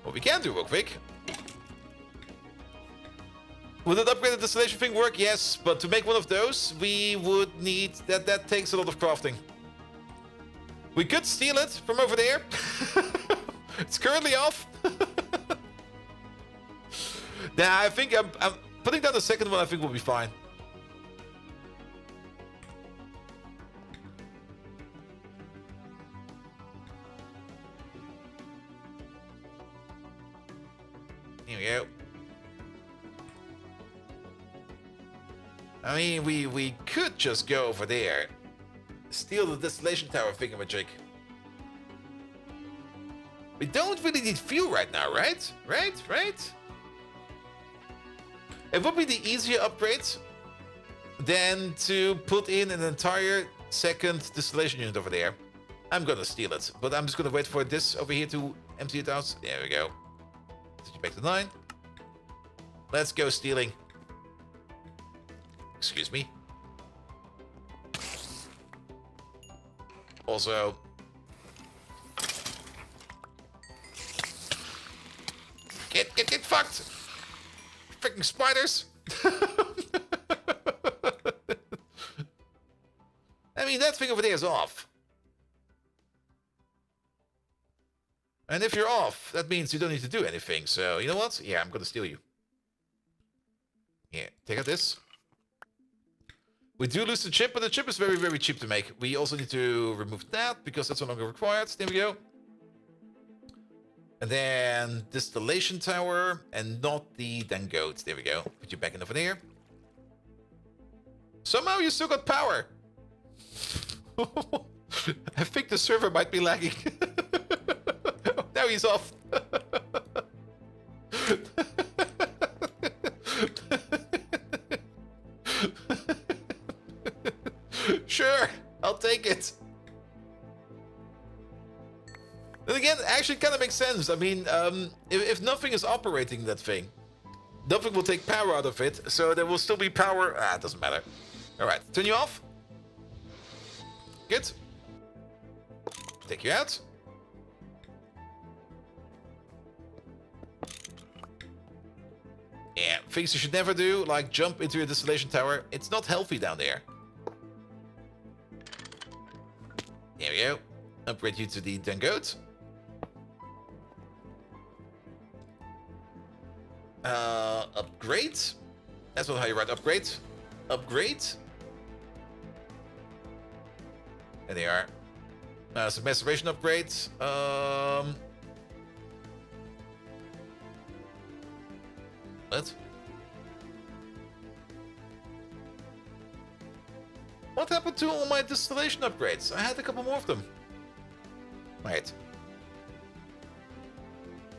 What we can do real quick. Would an upgraded distillation thing work? Yes, but to make one of those, we would need... That takes a lot of crafting. We could steal it from over there. It's currently off. Nah, I think I'm putting down the second one. I think will be fine. Here we go. I mean, we could just go over there, steal the distillation tower thingamajig. We don't really need fuel right now, right? Right? It would be the easier upgrade than to put in an entire second distillation unit over there. I'm gonna steal it, but I'm just gonna wait for this over here to empty it out. There we go. Back to 9. Let's go stealing. Excuse me. Also, get fucked! Freaking spiders! I mean, that thing over there is off. And if you're off, that means you don't need to do anything. So, you know what? Yeah, I'm gonna steal you. Yeah, take out this. We do lose the chip, but the chip is very, very cheap to make. We also need to remove that, because that's no longer required. There we go. And then distillation tower, and not the goat. There we go. Put you back in over there. Somehow you still got power. I think the server might be lagging. Now he's off. Sure, I'll take it. Then again, actually kind of makes sense. I mean, if nothing is operating that thing, nothing will take power out of it, so there will still be power. Ah, it doesn't matter. All right, turn you off. Good. Take you out. Yeah, things you should never do, like jump into a distillation tower. It's not healthy down there. There we go. Upgrade you to the goat. Upgrade? That's not how you write upgrade. Upgrade. There they are. Some masturbation upgrades. What happened to all my distillation upgrades? I had a couple more of them. Wait.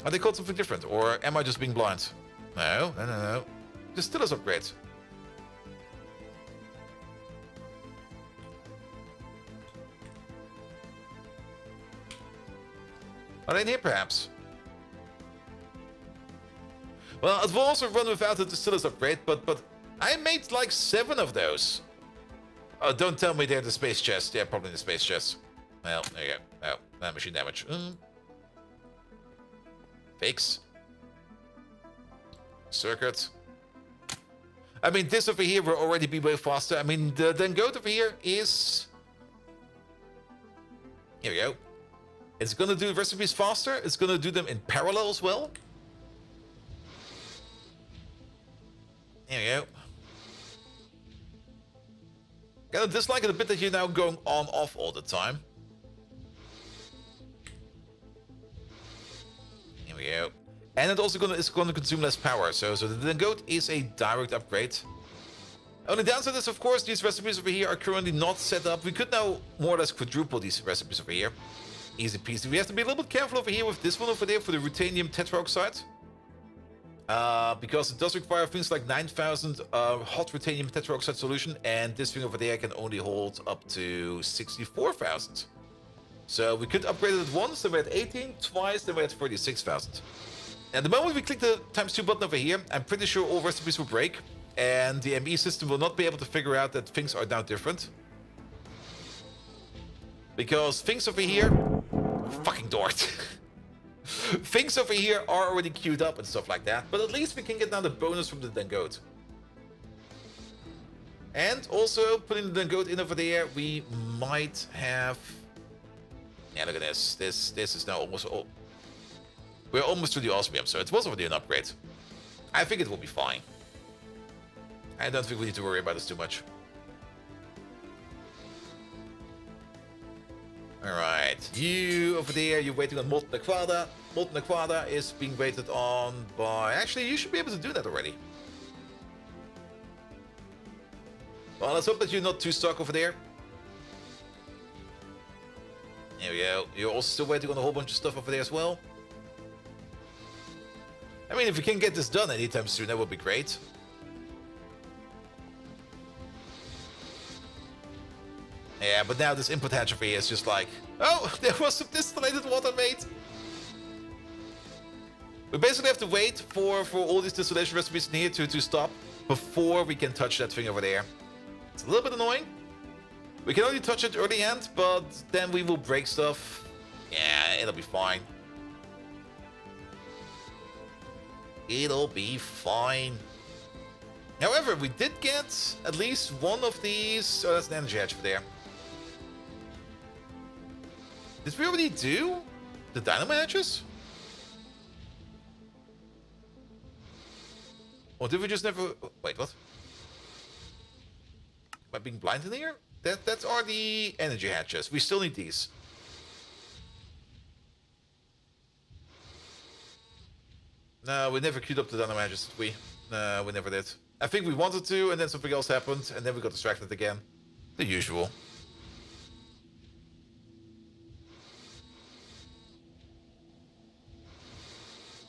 Are they called something different? Or am I just being blind? No. Distillers upgrades. Are they in here, perhaps? Well, it will also run without the distillers upgrade, but I made like 7 of those. Oh, don't tell me they're in the space chest. They're probably in the space chest. Well, there you go. Oh, machine damage. Fakes. Circuit. I mean, this over here will already be way faster. I mean, the goat over here is... Here we go. It's gonna do recipes faster. It's gonna do them in parallel as well. Here we go. Kinda dislike it a bit that you're now going on off all the time. Here we go. And it also is gonna consume less power, so the goat is a direct upgrade. Only downside is, of course, these recipes over here are currently not set up. We could now more or less quadruple these recipes over here. Easy peasy. We have to be a little bit careful over here with this one over there for the ruthenium tetroxide. Because it does require things like 9,000 hot ruthenium tetroxide solution, and this thing over there can only hold up to 64,000. So we could upgrade it once, then we're at 18, twice, then we're at 36,000. And the moment we click the ×2 button over here, I'm pretty sure all recipes will break, and the ME system will not be able to figure out that things are now different. Because things over here... Fucking Dort. Things over here are already queued up and stuff like that, but at least we can get now the bonus from the Dangote. And also, putting the Dangote in over there, we might have... Yeah, look at this. This is now almost... Oh, we're almost to the osmium, so it was already an upgrade. I think it will be fine. I don't think we need to worry about this too much. Alright, you over there, you're waiting on Molten Aquada. Molten Aquada is being waited on by... Actually, you should be able to do that already. Well, let's hope that you're not too stuck over there. There we go. You're also still waiting on a whole bunch of stuff over there as well. I mean, if we can get this done anytime soon, that would be great. Yeah, but now this input hatch over here is just like, oh, there was some distillated water made. We basically have to wait for all these distillation recipes in here to stop before we can touch that thing over there. It's a little bit annoying. We can only touch it early hand, but then we will break stuff. Yeah, it'll be fine. It'll be fine. However, we did get at least one of these. Oh, that's an energy hatch over there. Did we already do the dynamo hatches? Or did we just never... Wait, what? Am I being blind in here? That's are the energy hatches. We still need these. No, we never queued up the dynamo hatches, did we? No, we never did. I think we wanted to, and then something else happened, and then we got distracted again. The usual.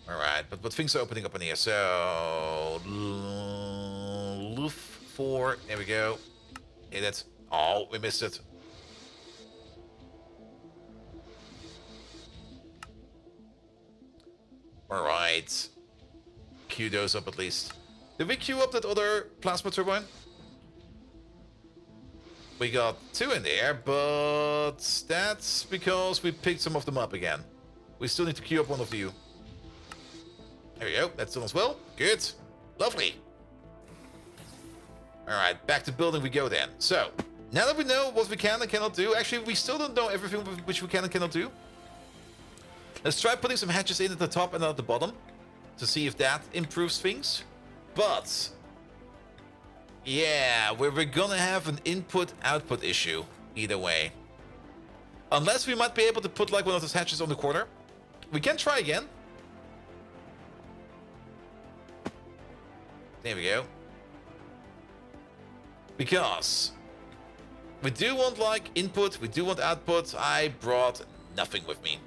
Alright, but things are opening up in here, so... Loof 4, there we go. Hit it. Oh, we missed it. Alright. Queue those up at least. Did we queue up that other plasma turbine? We got 2 in there, but that's because we picked some of them up again. We still need to queue up one of you. There we go, that's done as well. Good. Lovely. Alright, back to building we go then. So, now that we know what we can and cannot do, actually we still don't know everything which we can and cannot do. Let's try putting some hatches in at the top and at the bottom to see if that improves things. But, yeah, we're gonna have an input-output issue either way. Unless we might be able to put like one of those hatches on the corner. We can try again. There we go. Because we do want like input, we do want output. I brought nothing with me.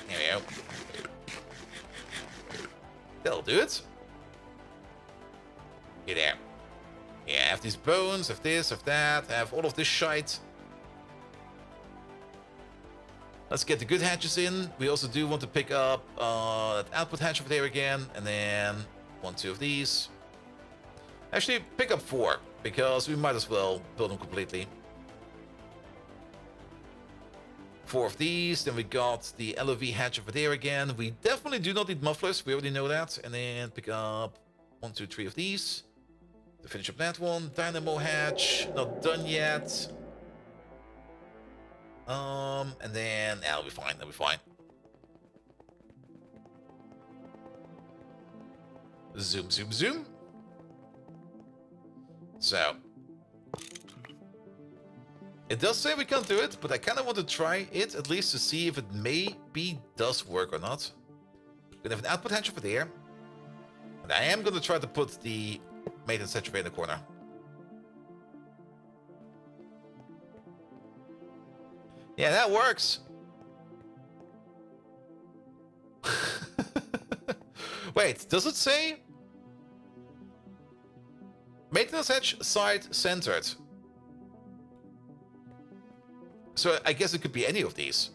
There we go. That'll do it. Get there. Yeah, have these bones, have this, have that, have all of this shite. Let's get the good hatches in. We also do want to pick up that output hatch over there again, and then 1, 2 of these. Actually, pick up 4, because we might as well build them completely. 4 of these, then we got the LOV hatch over there again. We definitely do not need mufflers, we already know that. And then pick up 1, 2, 3 of these to finish up that one. Dynamo hatch, not done yet. And then that'll be fine, that'll be fine. Zoom, zoom, zoom. So, it does say we can't do it, but I kind of want to try it at least to see if it maybe does work or not. We're gonna have an output hatch over there, and I am gonna try to put the maintenance hatch over in the corner. Yeah, that works. Wait, does it say maintenance hatch side centered? So I guess it could be any of these.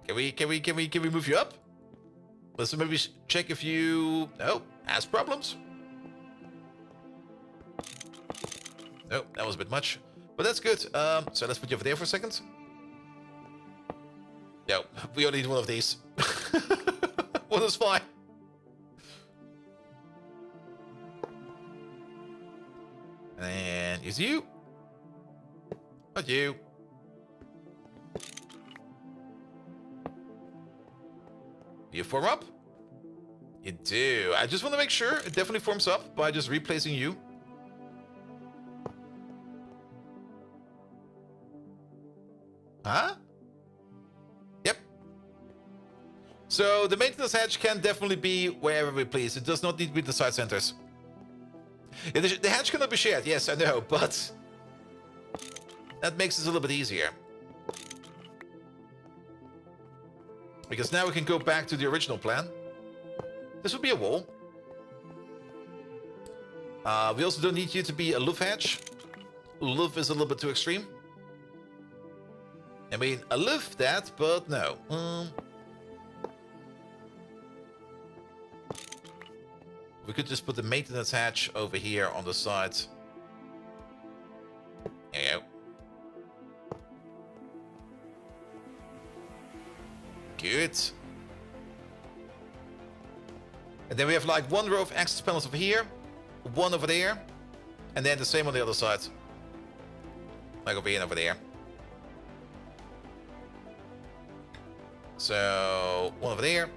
Can we move you up? Let's maybe check if you has problems. No, that was a bit much. But that's good. So let's put you over there for a second. No, we only need one of these. One is fine. And here's you. Not you. You form up? You do. I just want to make sure it definitely forms up by just replacing you. Huh? Yep. So the maintenance hatch can definitely be wherever we please. It does not need to be the side centers. Yeah, the hatch cannot be shared, yes, I know, but that makes it a little bit easier. Because now we can go back to the original plan. This would be a wall. We also don't need you to be a love hatch. Love is a little bit too extreme. I mean, I love that, but no. We could just put the maintenance hatch over here on the side. There you go. Good. And then we have like one row of access panels over here, one over there, and then the same on the other side. Like over here and over there. So, one over there.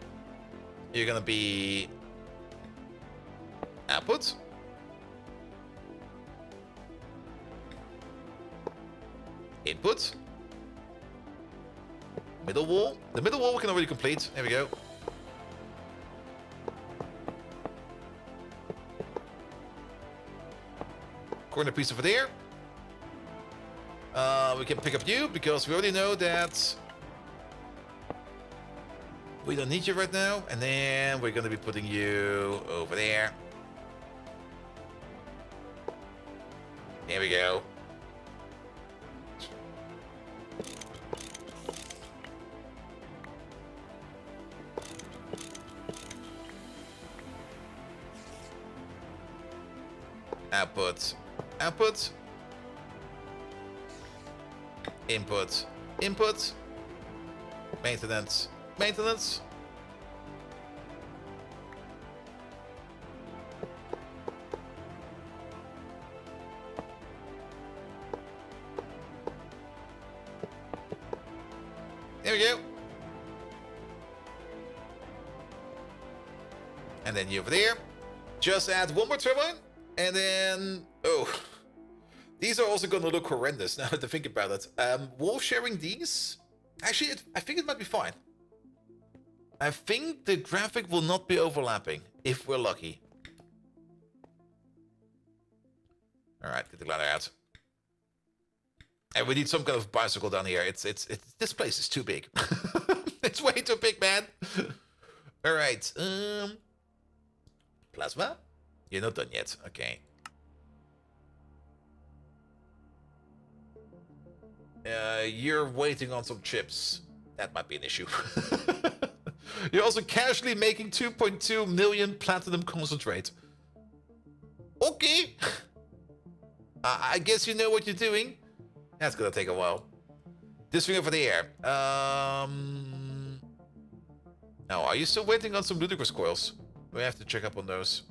You're gonna be output. Input. Middle wall. The middle wall we can already complete. There we go. Corner piece over there. We can pick up you because we already know that we don't need you right now. And then we're going to be putting you over there. There we go. Output, output, input, input, maintenance, maintenance. There we go. And then you over there. Just add one more turbine. And then, oh, these are also going to look horrendous now that I think about it. Wall sharing these? Actually, I think it might be fine. I think the graphic will not be overlapping, if we're lucky. All right, get the glider out. And we need some kind of bicycle down here. This place is too big. It's way too big, man. All right, plasma? You're not done yet. Okay. You're waiting on some chips. That might be an issue. You're also casually making 2.2 million platinum concentrate. Okay. I guess you know what you're doing. That's gonna take a while. This thing over there. Now, are you still waiting on some ludicrous coils? We have to check up on those.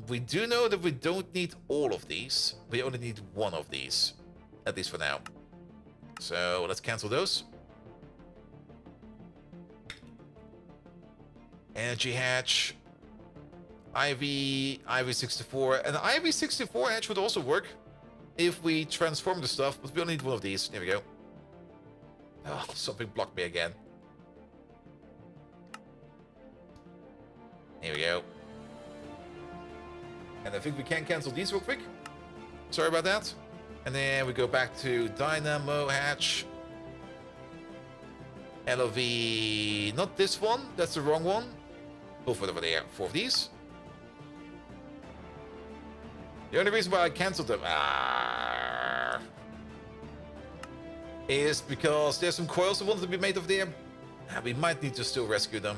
We do know that we don't need all of these. We only need one of these. At least for now. So, let's cancel those. Energy hatch. IV64. An IV64 hatch would also work if we transform the stuff, but we only need one of these. There we go. Oh, something blocked me again. Here we go. And I think we can cancel these real quick. Sorry about that. And then we go back to Dynamo hatch. LOV, not this one. That's the wrong one. We'll put over there. 4 of these. The only reason why I cancelled them is because there's some coils that wanted to be made over there. We might need to still rescue them.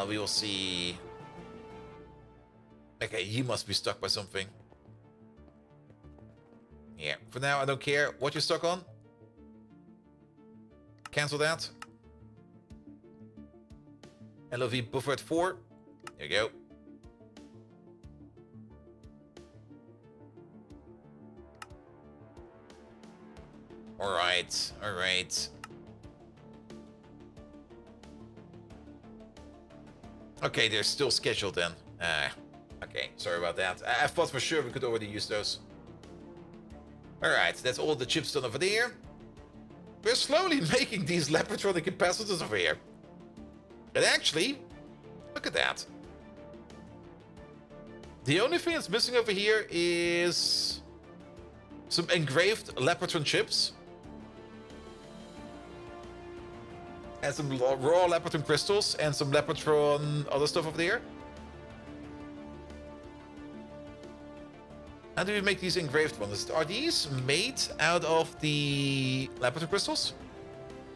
We will see. Okay, you must be stuck by something. Yeah, for now I don't care what you're stuck on. Cancel that. LOV buffer at 4. There you go. Alright, alright. Okay, they're still scheduled then. Okay, sorry about that. I thought for sure we could already use those. Alright, that's all the chips done over there. We're slowly making these Lepertronic capacitors over here. And actually, look at that. The only thing that's missing over here is some engraved Lepetron chips. And some raw Lepetron crystals and some Lepetron other stuff over there. How do we make these engraved ones? Are these made out of the Lepetron crystals?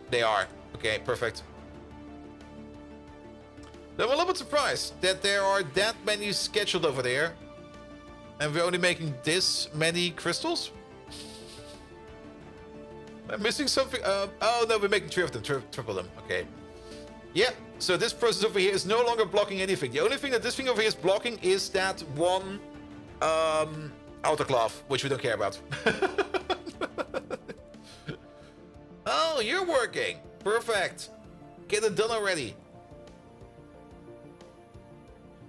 They are. Okay, perfect. I'm a little bit surprised that there are that many scheduled over there. And we're only making this many crystals? I'm missing something. Oh no, we're making 3 of them, triple them. Okay. Yeah, so this process over here is no longer blocking anything. The only thing that this thing over here is blocking is that one autoclave, which we don't care about. Oh, you're working. Perfect. Get it done already.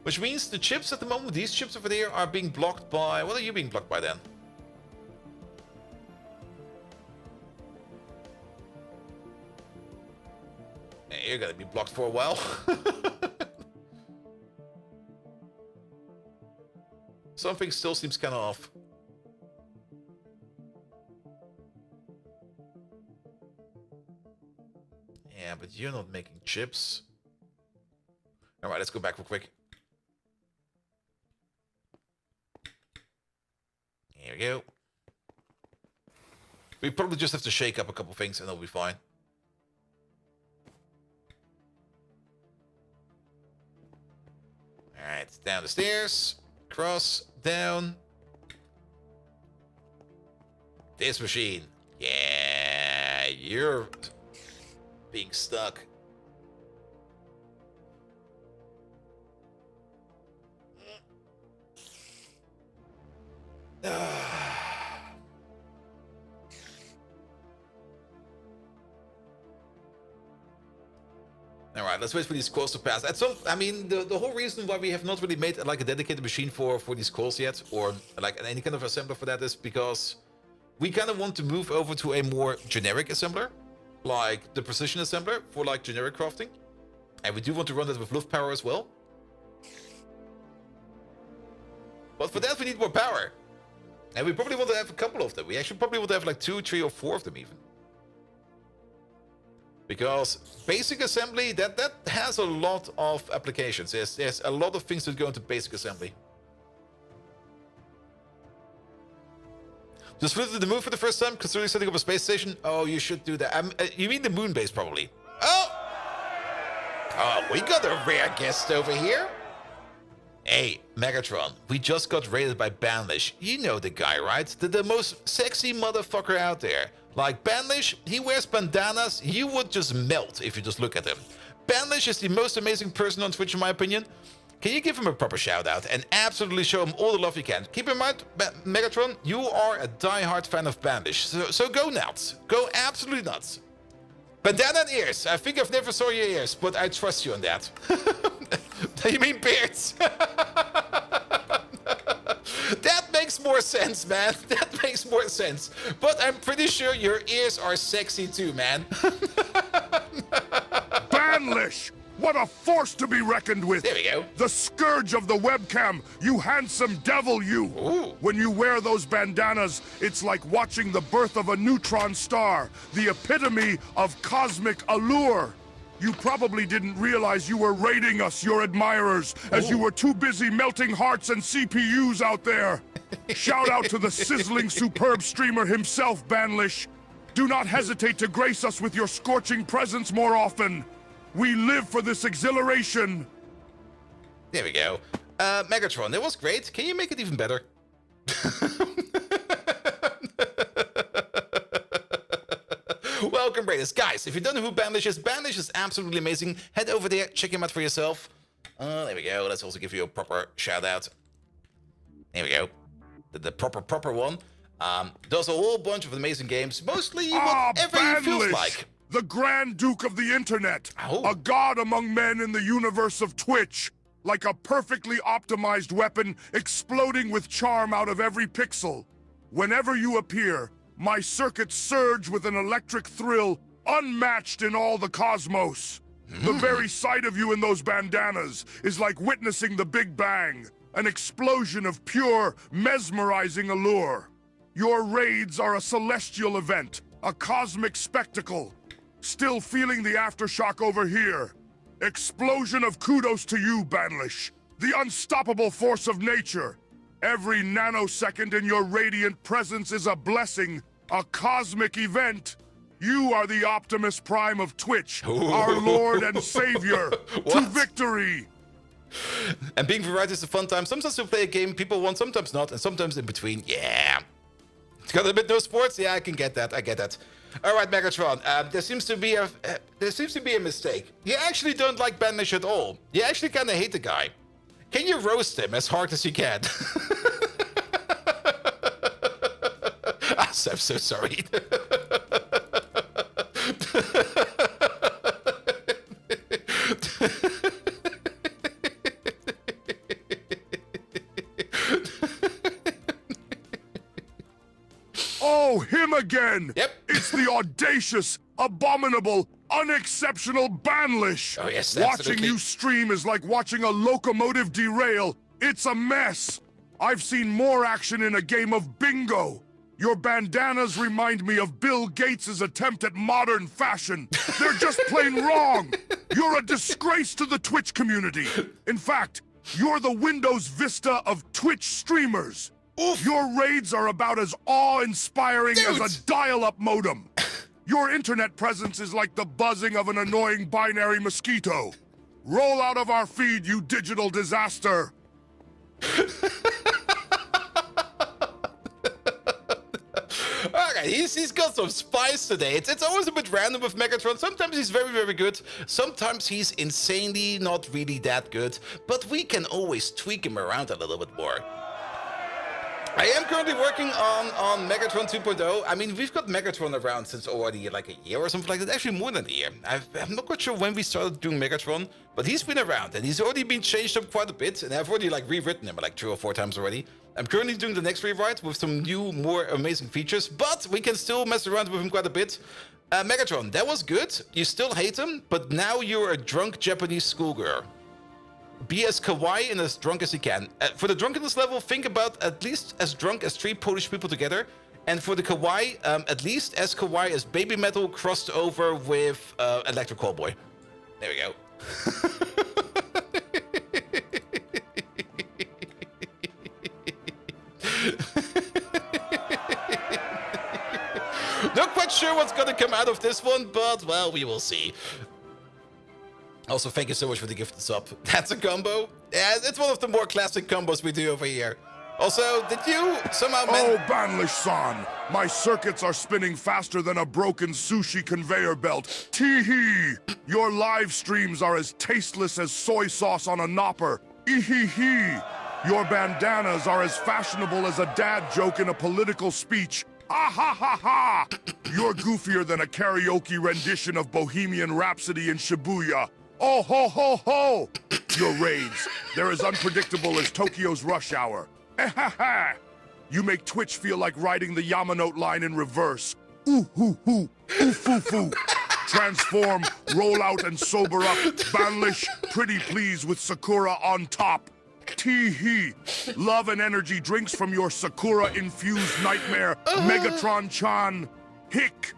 Which means the chips at the moment, these chips over there, are being blocked by... What are you being blocked by then? You're gonna be blocked for a while. Something still seems kind of off. Yeah, but you're not making chips. Alright, let's go back real quick. Here we go. We probably just have to shake up a couple things and it'll be fine. Alright, down the stairs. Cross, down. This machine. Yeah, you're being stuck. Alright, let's wait for these calls to pass. At some, I mean, the whole reason why we have not really made like a dedicated machine for these calls yet, or like any kind of assembler for that, is because we kind of want to move over to a more generic assembler, like the precision assembler for like generic crafting. And we do want to run that with luft power as well. But for that we need more power. And we probably want to have a couple of them. We actually probably want to have like 2, 3, or 4 of them even. Because basic assembly, that has a lot of applications. There's a lot of things that go into basic assembly. Just flew to the moon for the first time, considering setting up a space station? Oh, you should do that. You mean the moon base, probably. Oh, we got a rare guest over here. Hey, Megatron, we just got raided by Banlish. You know the guy, right? The most sexy motherfucker out there. Like Banlish, he wears bandanas. You would just melt if you just look at him. Banlish is the most amazing person on Twitch, in my opinion. Can you give him a proper shout out and absolutely show him all the love you can? Keep in mind, Megatron, you are a die-hard fan of Banlish, so go nuts. Go absolutely nuts. Bandana and ears. I think I've never saw your ears, but I trust you on that. You mean beards? That makes more sense, man. That makes more sense. But I'm pretty sure your ears are sexy too, man. Banlish! What a force to be reckoned with! There we go. The scourge of the webcam, you handsome devil, you! Ooh. When you wear those bandanas, it's like watching the birth of a neutron star, the epitome of cosmic allure. You probably didn't realize you were raiding us, your admirers, as you were too busy melting hearts and CPUs out there. Shout out to the sizzling, superb streamer himself, Banlish. Do not hesitate to grace us with your scorching presence more often. We live for this exhilaration. There we go. Megatron, that was great. Can you make it even better? Welcome, Raiders. Guys, if you don't know who Banlish is absolutely amazing. Head over there, check him out for yourself. There we go. Let's also give you a proper shout out. There we go. The proper one. Does a whole bunch of amazing games. Mostly whatever he feels like. The Grand Duke of the Internet, Oh. a god among men in the universe of Twitch, like a perfectly optimized weapon exploding with charm out of every pixel. Whenever you appear, my circuits surge with an electric thrill unmatched in all the cosmos. The very sight of you in those bandanas is like witnessing the Big Bang, an explosion of pure, mesmerizing allure. Your raids are a celestial event, a cosmic spectacle. Still feeling the aftershock over here. Explosion of kudos to you, Banlish. The unstoppable force of nature. Every nanosecond in your radiant presence is a blessing, a cosmic event. You are the Optimus Prime of Twitch, our Lord and Savior. To victory! And being variety is a fun time. Sometimes you play a game people want, sometimes not, and sometimes in between. Yeah. It's got a bit no sports. Yeah, I can get that. I get that. All right, Megatron. There seems to be a mistake. You actually don't like Banlish at all. You actually kind of hate the guy. Can you roast him as hard as you can? I'm so sorry. Oh, him again! Yep. It's the audacious, abominable, unexceptional Banlish! Oh, yes, Watching absolutely. you stream is like watching a locomotive derail. It's a mess! I've seen more action in a game of bingo! Your bandanas remind me of Bill Gates' attempt at modern fashion. They're just plain wrong! You're a disgrace to the Twitch community! In fact, you're the Windows Vista of Twitch streamers! Oof. Your raids are about as awe-inspiring as Dude. a dial-up modem. Your internet presence is like the buzzing of an annoying binary mosquito. Roll out of our feed, you digital disaster. Alright, he's got some spice today. It's always a bit random with Megatron. Sometimes he's very, very good. Sometimes he's insanely not really that good. But we can always tweak him around a little bit more. I am currently working on Megatron 2.0. I mean, we've got Megatron around since already like a year or something like that. Actually, more than a year. I'm not quite sure when we started doing Megatron, but he's been around and he's already been changed up quite a bit. And I've already like rewritten him like 3 or 4 times already. I'm currently doing the next rewrite with some new, more amazing features, but we can still mess around with him quite a bit. Megatron, that was good. You still hate him, but now you're a drunk Japanese schoolgirl. Be as kawaii and as drunk as you can. For the drunkenness level, think about at least as drunk as 3 Polish people together. And for the kawaii, at least as kawaii as Baby Metal crossed over with Electric Callboy. There we go. Not quite sure what's gonna come out of this one, but, well, we will see. Also, thank you so much for the gifted sub. That's a combo. Yeah, it's one of the more classic combos we do over here. Also, did you somehow... Oh, Banlish-san! My circuits are spinning faster than a broken sushi conveyor belt. Tee-hee! Your live streams are as tasteless as soy sauce on a knopper. Ee-hee-hee! Your bandanas are as fashionable as a dad joke in a political speech. Ha-ha-ha-ha! You're goofier than a karaoke rendition of Bohemian Rhapsody in Shibuya. Oh, ho, ho, ho! Your raids, they're as unpredictable as Tokyo's rush hour. You make Twitch feel like riding the Yamanote line in reverse. Ooh, hoo, hoo, ooh, foo, foo. Transform, roll out, and sober up. Banlish, pretty please with Sakura on top. Tee-hee. Love and energy drinks from your Sakura-infused nightmare, Megatron-chan. Hick.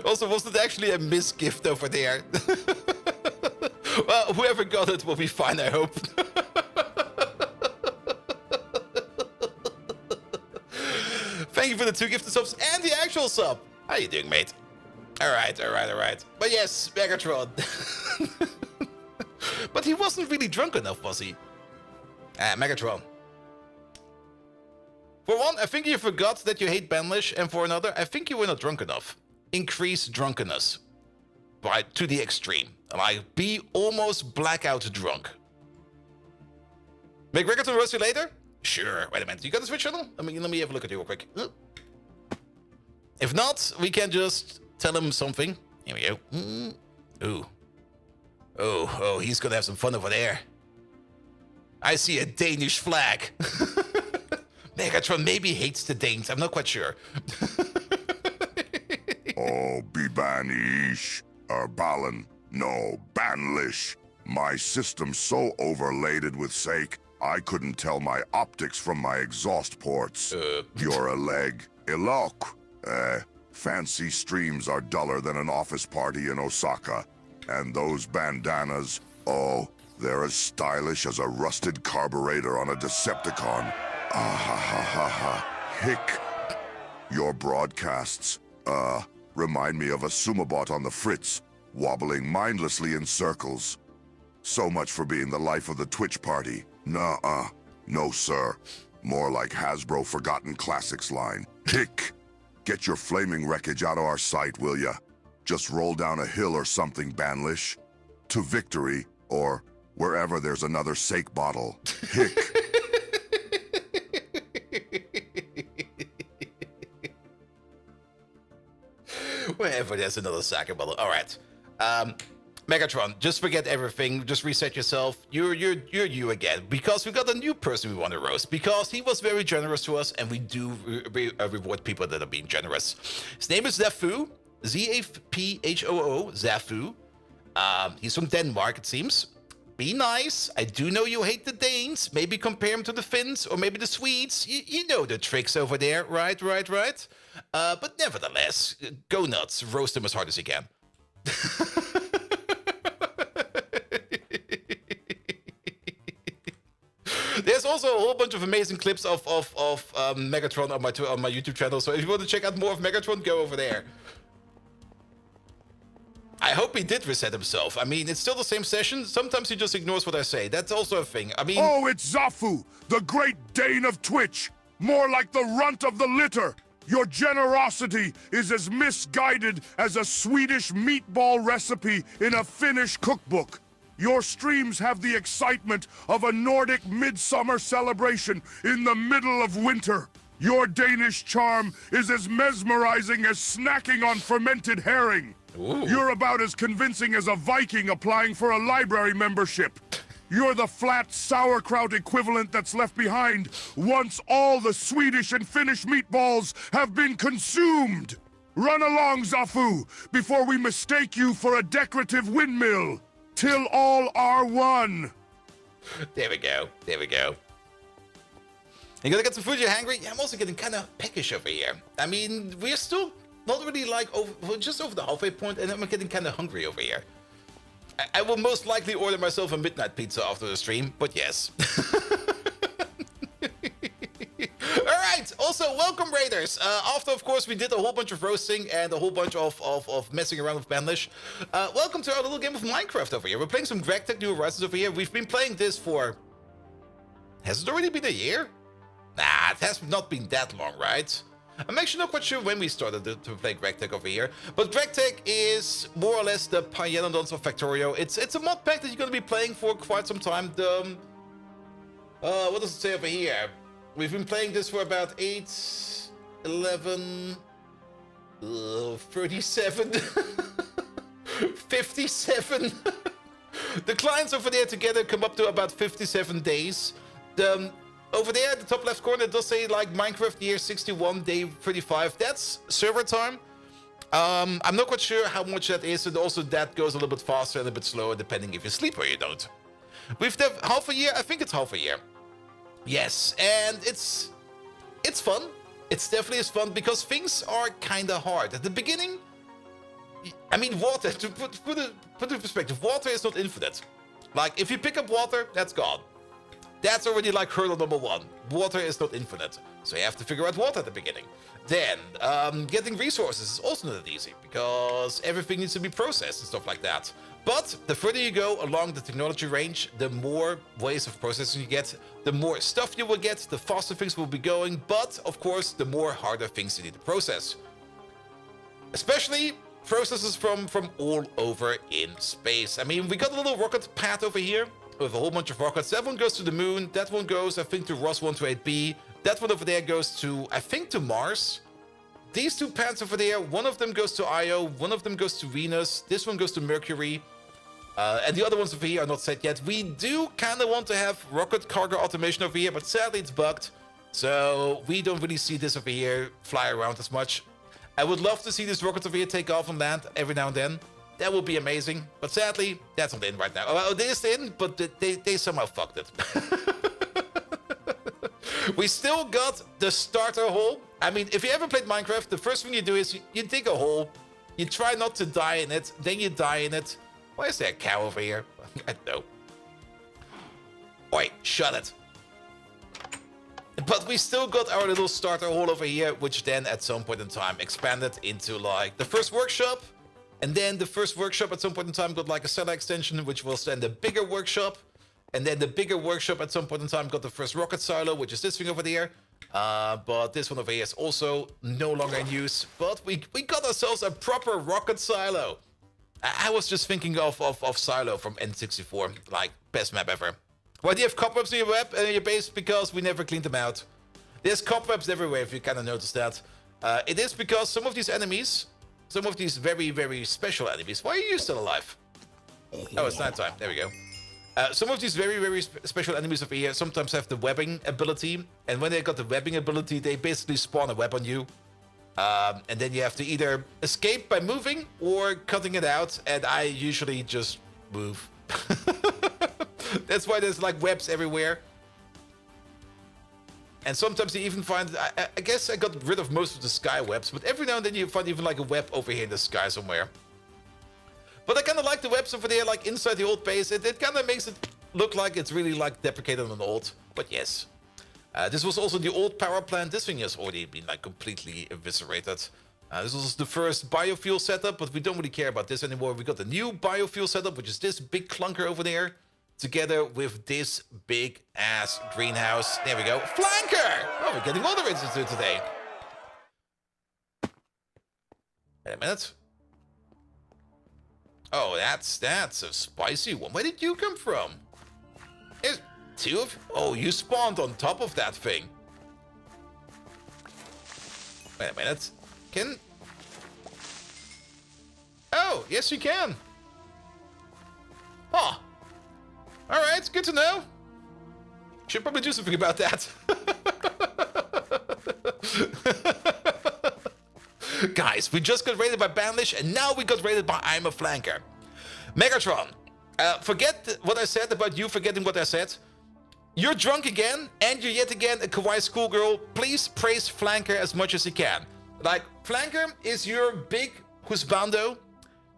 Also, was it actually a misgift over there? Well, whoever got it will be fine, I hope. Thank you for the 2 gifted subs and the actual sub. How you doing, mate? Alright. But yes, Megatron. But he wasn't really drunk enough, was he? Megatron. For one, I think you forgot that you hate Banlish, and for another, I think you were not drunk enough. Increase drunkenness. To the extreme. Like, be almost blackout drunk. Make record and roast you later? Sure. Wait a minute. You got the Switch channel? Let me have a look at you real quick. If not, we can just tell him something. Here we go. Ooh. Oh, he's gonna have some fun over there. I see a Danish flag. Megatron maybe hates the Danes. I'm not quite sure. Oh, Bibanish. Balin. No, Banlish. My system's so overlaid with sake, I couldn't tell my optics from my exhaust ports. You're a leg. Ilok. Fancy streams are duller than an office party in Osaka. And those bandanas, oh, they're as stylish as a rusted carburetor on a Decepticon. Ah ha ha ha ha. Hick. Your broadcasts, remind me of a Sumabot on the fritz, wobbling mindlessly in circles. So much for being the life of the Twitch party. Nuh-uh. No, sir. More like Hasbro Forgotten Classics line. Hick. Get your flaming wreckage out of our sight, will ya? Just roll down a hill or something, Banlish. To victory, or wherever there's another sake bottle. Hick. Wherever there's another sake bottle. All right. Megatron, just forget everything. Just reset yourself. You're you again. Because we got a new person we want to roast. Because he was very generous to us, and we do reward people that are being generous. His name is Zaphoo. Z-A-P-H-O-O. Zaphoo. He's from Denmark, it seems. Be nice. I do know you hate the Danes. Maybe compare him to the Finns or maybe the Swedes. You know the tricks over there, right? But nevertheless, go nuts. Roast him as hard as you can. There's also a whole bunch of amazing clips of Megatron on my YouTube channel. So if you want to check out more of Megatron, go over there. I hope he did reset himself. I mean, it's still the same session. Sometimes he just ignores what I say. That's also a thing. I mean... Oh, it's Zaphoo, the great Dane of Twitch. More like the runt of the litter. Your generosity is as misguided as a Swedish meatball recipe in a Finnish cookbook. Your streams have the excitement of a Nordic midsummer celebration in the middle of winter. Your Danish charm is as mesmerizing as snacking on fermented herring. Ooh. You're about as convincing as a Viking applying for a library membership. You're the flat sauerkraut equivalent that's left behind once all the Swedish and Finnish meatballs have been consumed. Run along, Zaphoo, before we mistake you for a decorative windmill. Till all are one. There we go. You gotta get some food, you're hungry? Yeah, I'm also getting kind of peckish over here. I mean, we're still not really like, we're just over the halfway point, and I'm getting kind of hungry over here. I will most likely order myself a midnight pizza after the stream, but yes. Alright, also welcome Raiders. After, of course, we did a whole bunch of roasting and a whole bunch of messing around with Banlish. Welcome to our little game of Minecraft over here. We're playing some GregTech New Horizons over here. We've been playing this for... Has it already been a year? Nah, it has not been that long, right? I'm actually not quite sure when we started to play GregTech over here. But GregTech is more or less the Pyenodons of Factorio. It's a mod pack that you're going to be playing for quite some time. The... what does it say over here? We've been playing this for about 8, 11, 37, 57. The clients over there together come up to about 57 days. Over there at the top left corner, it does say like Minecraft year 61, day 35. That's server time. I'm not quite sure how much that is, and also that goes a little bit faster and a bit slower depending if you sleep or you don't. We've done half a year. I think it's half a year. Yes, and it's fun. It's definitely is fun because things are kind of hard at the beginning. I mean, water. To put it in perspective, water is not infinite. Like if you pick up water, that's gone. That's already like hurdle number 1. Water is not infinite, so you have to figure out water at the beginning. Then, getting resources is also not easy, because everything needs to be processed and stuff like that. But the further you go along the technology range, the more ways of processing you get, the more stuff you will get, the faster things will be going, but of course, the more harder things you need to process. Especially processes from all over in space. I mean, we got a little rocket pad over here, with a whole bunch of rockets. That one goes to the moon. That one goes, I think, to Ross 128b. That one over there goes to, I think, to Mars. These 2 pads over there, one of them goes to Io, one of them goes to Venus. This one goes to Mercury. And the other ones over here are not set yet. We do kind of want to have rocket cargo automation over here, but sadly it's bugged. So we don't really see this over here fly around as much. I would love to see this rocket over here take off and land every now and then. That would be amazing, but sadly, that's not in right now. Well, it is in, but they somehow fucked it. We still got the starter hole. I mean, if you ever played Minecraft, the first thing you do is you dig a hole, you try not to die in it, then you die in it. Why is there a cow over here? I don't know. Oi, shut it. But we still got our little starter hole over here, which then at some point in time expanded into like the first workshop. And then the first workshop at some point in time got like a cellar extension, which was then the bigger workshop. And then the bigger workshop at some point in time got the first rocket silo, which is this thing over there. But this one over here is also no longer in use. But we got ourselves a proper rocket silo. I was just thinking of Silo from N64, like best map ever. Why do you have cobwebs in your base? Because we never cleaned them out. There's cobwebs everywhere, if you kind of noticed that. It is because some of these enemies... Some of these very, very special enemies. Why are you still alive? Oh, it's nighttime. There we go. Some of these very, very special enemies over here sometimes have the webbing ability. And when they got the webbing ability, they basically spawn a web on you. And then you have to either escape by moving or cutting it out. And I usually just move. That's why there's like webs everywhere. And sometimes you even find, I guess I got rid of most of the sky webs, but every now and then you find even like a web over here in the sky somewhere. But I kind of like the webs over there, like inside the old base. It kind of makes it look like it's really like deprecated on old, but yes. This was also the old power plant. This thing has already been like completely eviscerated. This was the first biofuel setup, but we don't really care about this anymore. We got the new biofuel setup, which is this big clunker over there. Together with this big ass greenhouse. There we go. Flanker! Oh, we're getting all the races to today. Wait a minute. Oh, that's a spicy one. Where did you come from? There's 2 of... Oh, you spawned on top of that thing. Wait a minute. Can... Oh, yes you can. Huh. Alright, good to know. Should probably do something about that. Guys, we just got raided by Banlish, and now we got raided by I'm a Flanker. Megatron, forget what I said about you forgetting what I said. You're drunk again, and you're yet again a kawaii schoolgirl. Please praise Flanker as much as you can. Like, Flanker is your big husbando.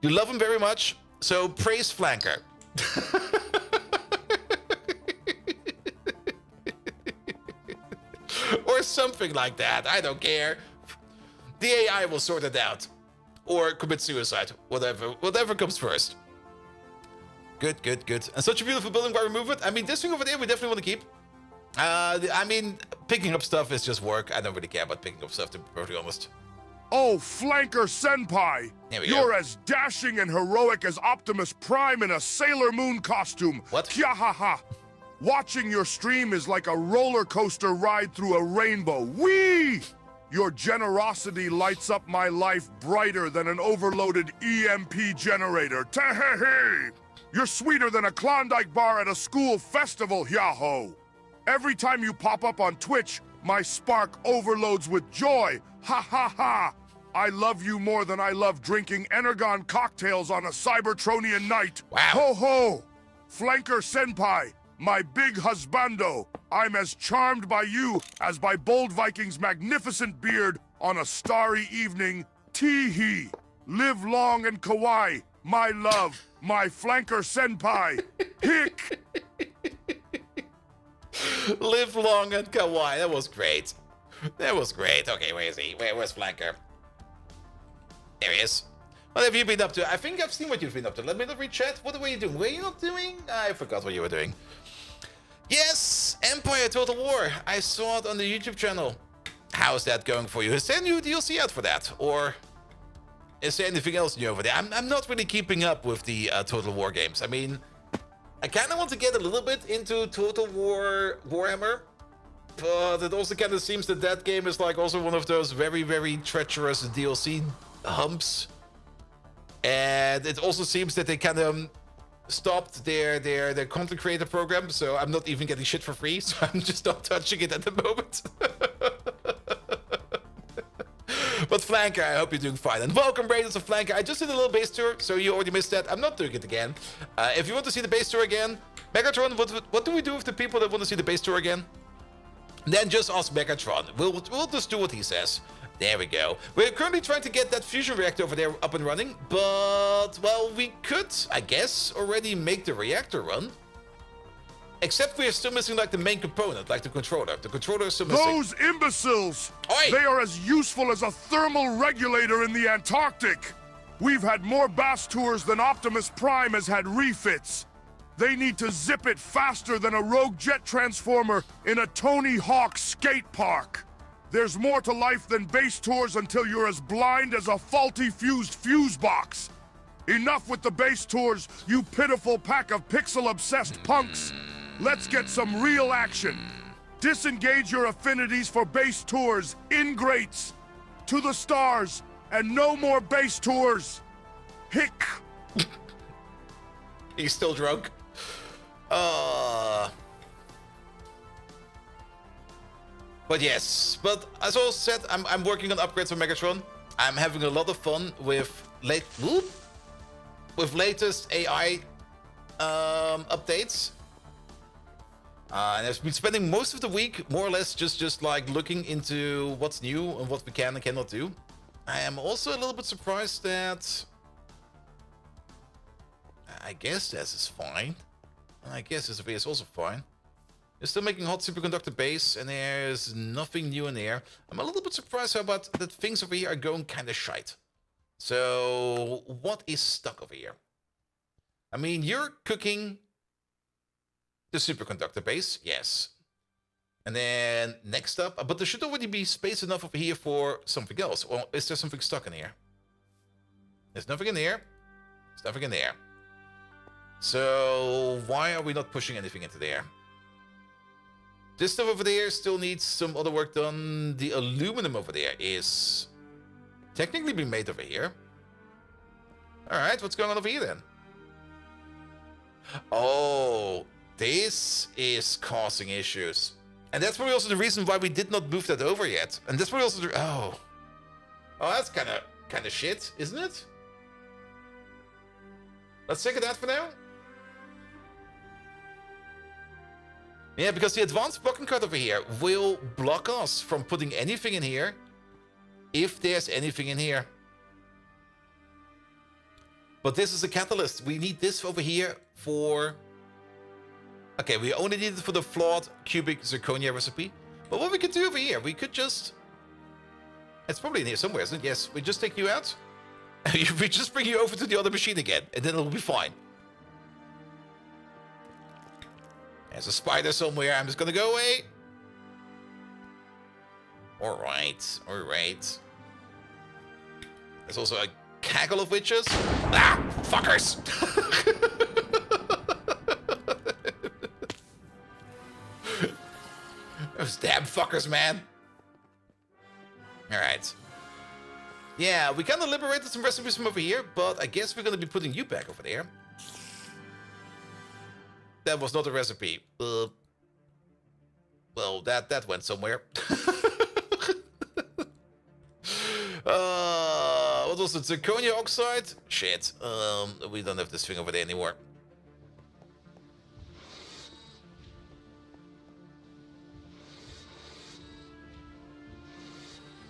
You love him very much, so praise Flanker. Or something like that, I don't care. The AI will sort it out. Or commit suicide, whatever comes first. Good, good, good. And such a beautiful building, why remove it? I mean, this thing over there we definitely want to keep. I mean, picking up stuff is just work. I don't really care about picking up stuff, to be perfectly honest. Oh, Flanker Senpai! There we You're go. as dashing and heroic as Optimus Prime in a Sailor Moon costume. What? Kyahaha! Watching your stream is like a roller coaster ride through a rainbow. Whee! Your generosity lights up my life brighter than an overloaded EMP generator. Tehehe! You're sweeter than a Klondike bar at a school festival, Yahoo! Every time you pop up on Twitch, my spark overloads with joy. Ha ha ha! I love you more than I love drinking Energon cocktails on a Cybertronian night. Wow. Ho ho! Flanker Senpai, my big husbando. I'm as charmed by you as by Bold Viking's magnificent beard on a starry evening. Tee-hee! Live long and kawaii, my love, my Flanker Senpai. Hick! Live long and kawaii. That was great. That was great. Okay, where is he? Where's Flanker? There he is. What have you been up to? I think I've seen what you've been up to. Let me not read chat. What were you doing? Were you not doing? I forgot what you were doing. Yes, Empire Total War. I saw it on the YouTube channel. How's that going for you? Is there a new DLC out for that? Or is there anything else new over there? I'm not really keeping up with the Total War games. I mean, I kind of want to get a little bit into Total War Warhammer. But it also kind of seems that that game is like also one of those very, very treacherous DLC humps. And it also seems that they kind of stopped their content creator program, so I'm not even getting shit for free, so I'm just not touching it at the moment. But Flanker, I hope you're doing fine. And welcome, Raiders of Flanker. I just did a little base tour, so you already missed that. I'm not doing it again. If you want to see the base tour again, Megatron, what do we do with the people that want to see the base tour again? Then just ask Megatron. We'll just do what he says. There we go. We're currently trying to get that fusion reactor over there up and running, but, well, we could, I guess, already make the reactor run. Except we are still missing, like, the main component, like the controller. The controller is still missing. Those imbeciles! Oi! They are as useful as a thermal regulator in the Antarctic! We've had more bass tours than Optimus Prime has had refits. They need to zip it faster than a rogue jet transformer in a Tony Hawk skate park. There's more to life than base tours until you're as blind as a faulty fused fuse box. Enough with the base tours, you pitiful pack of pixel-obsessed punks. Let's get some real action. Disengage your affinities for base tours, ingrates. To the stars, and no more base tours. Hick. He's still drunk. But yes, but as I also said, I'm working on upgrades for Megatron. I'm having a lot of fun with latest AI updates. And I've been spending most of the week more or less just like looking into what's new and what we can and cannot do. I am also a little bit surprised that I guess this is fine. And I guess this is also fine. They're still making hot superconductor base, and there's nothing new in there. I'm a little bit surprised how about that things over here are going kind of shite. So, what is stuck over here? I mean, you're cooking the superconductor base, yes. And then next up, but there should already be space enough over here for something else. Or is there something stuck in here? There's nothing in there. There's nothing in there. So, why are we not pushing anything into there? This stuff over there still needs some other work done. The aluminum over there is technically being made over here. Alright, what's going on over here then? Oh, this is causing issues. And that's probably also the reason why we did not move that over yet. And that's probably also the... Oh, that's kind of shit, isn't it? Let's check it out for now. Yeah, because the advanced blocking card over here will block us from putting anything in here if there's anything in here. But this is a catalyst. We need this over here for... Okay, we only need it for the flawed cubic zirconia recipe. But what we could do over here, we could just... It's probably in here somewhere, isn't it? Yes, we just take you out. We just bring you over to the other machine again, and then it'll be fine. There's a spider somewhere. I'm just gonna go away. Alright, alright. There's also a cackle of witches. Ah! Fuckers! Those damn fuckers, man. Alright. Yeah, we kind of liberated some recipes from over here, but I guess we're gonna be putting you back over there. That was not a recipe. Well, that went somewhere. What was it? Zirconia oxide? Shit. We don't have this thing over there anymore.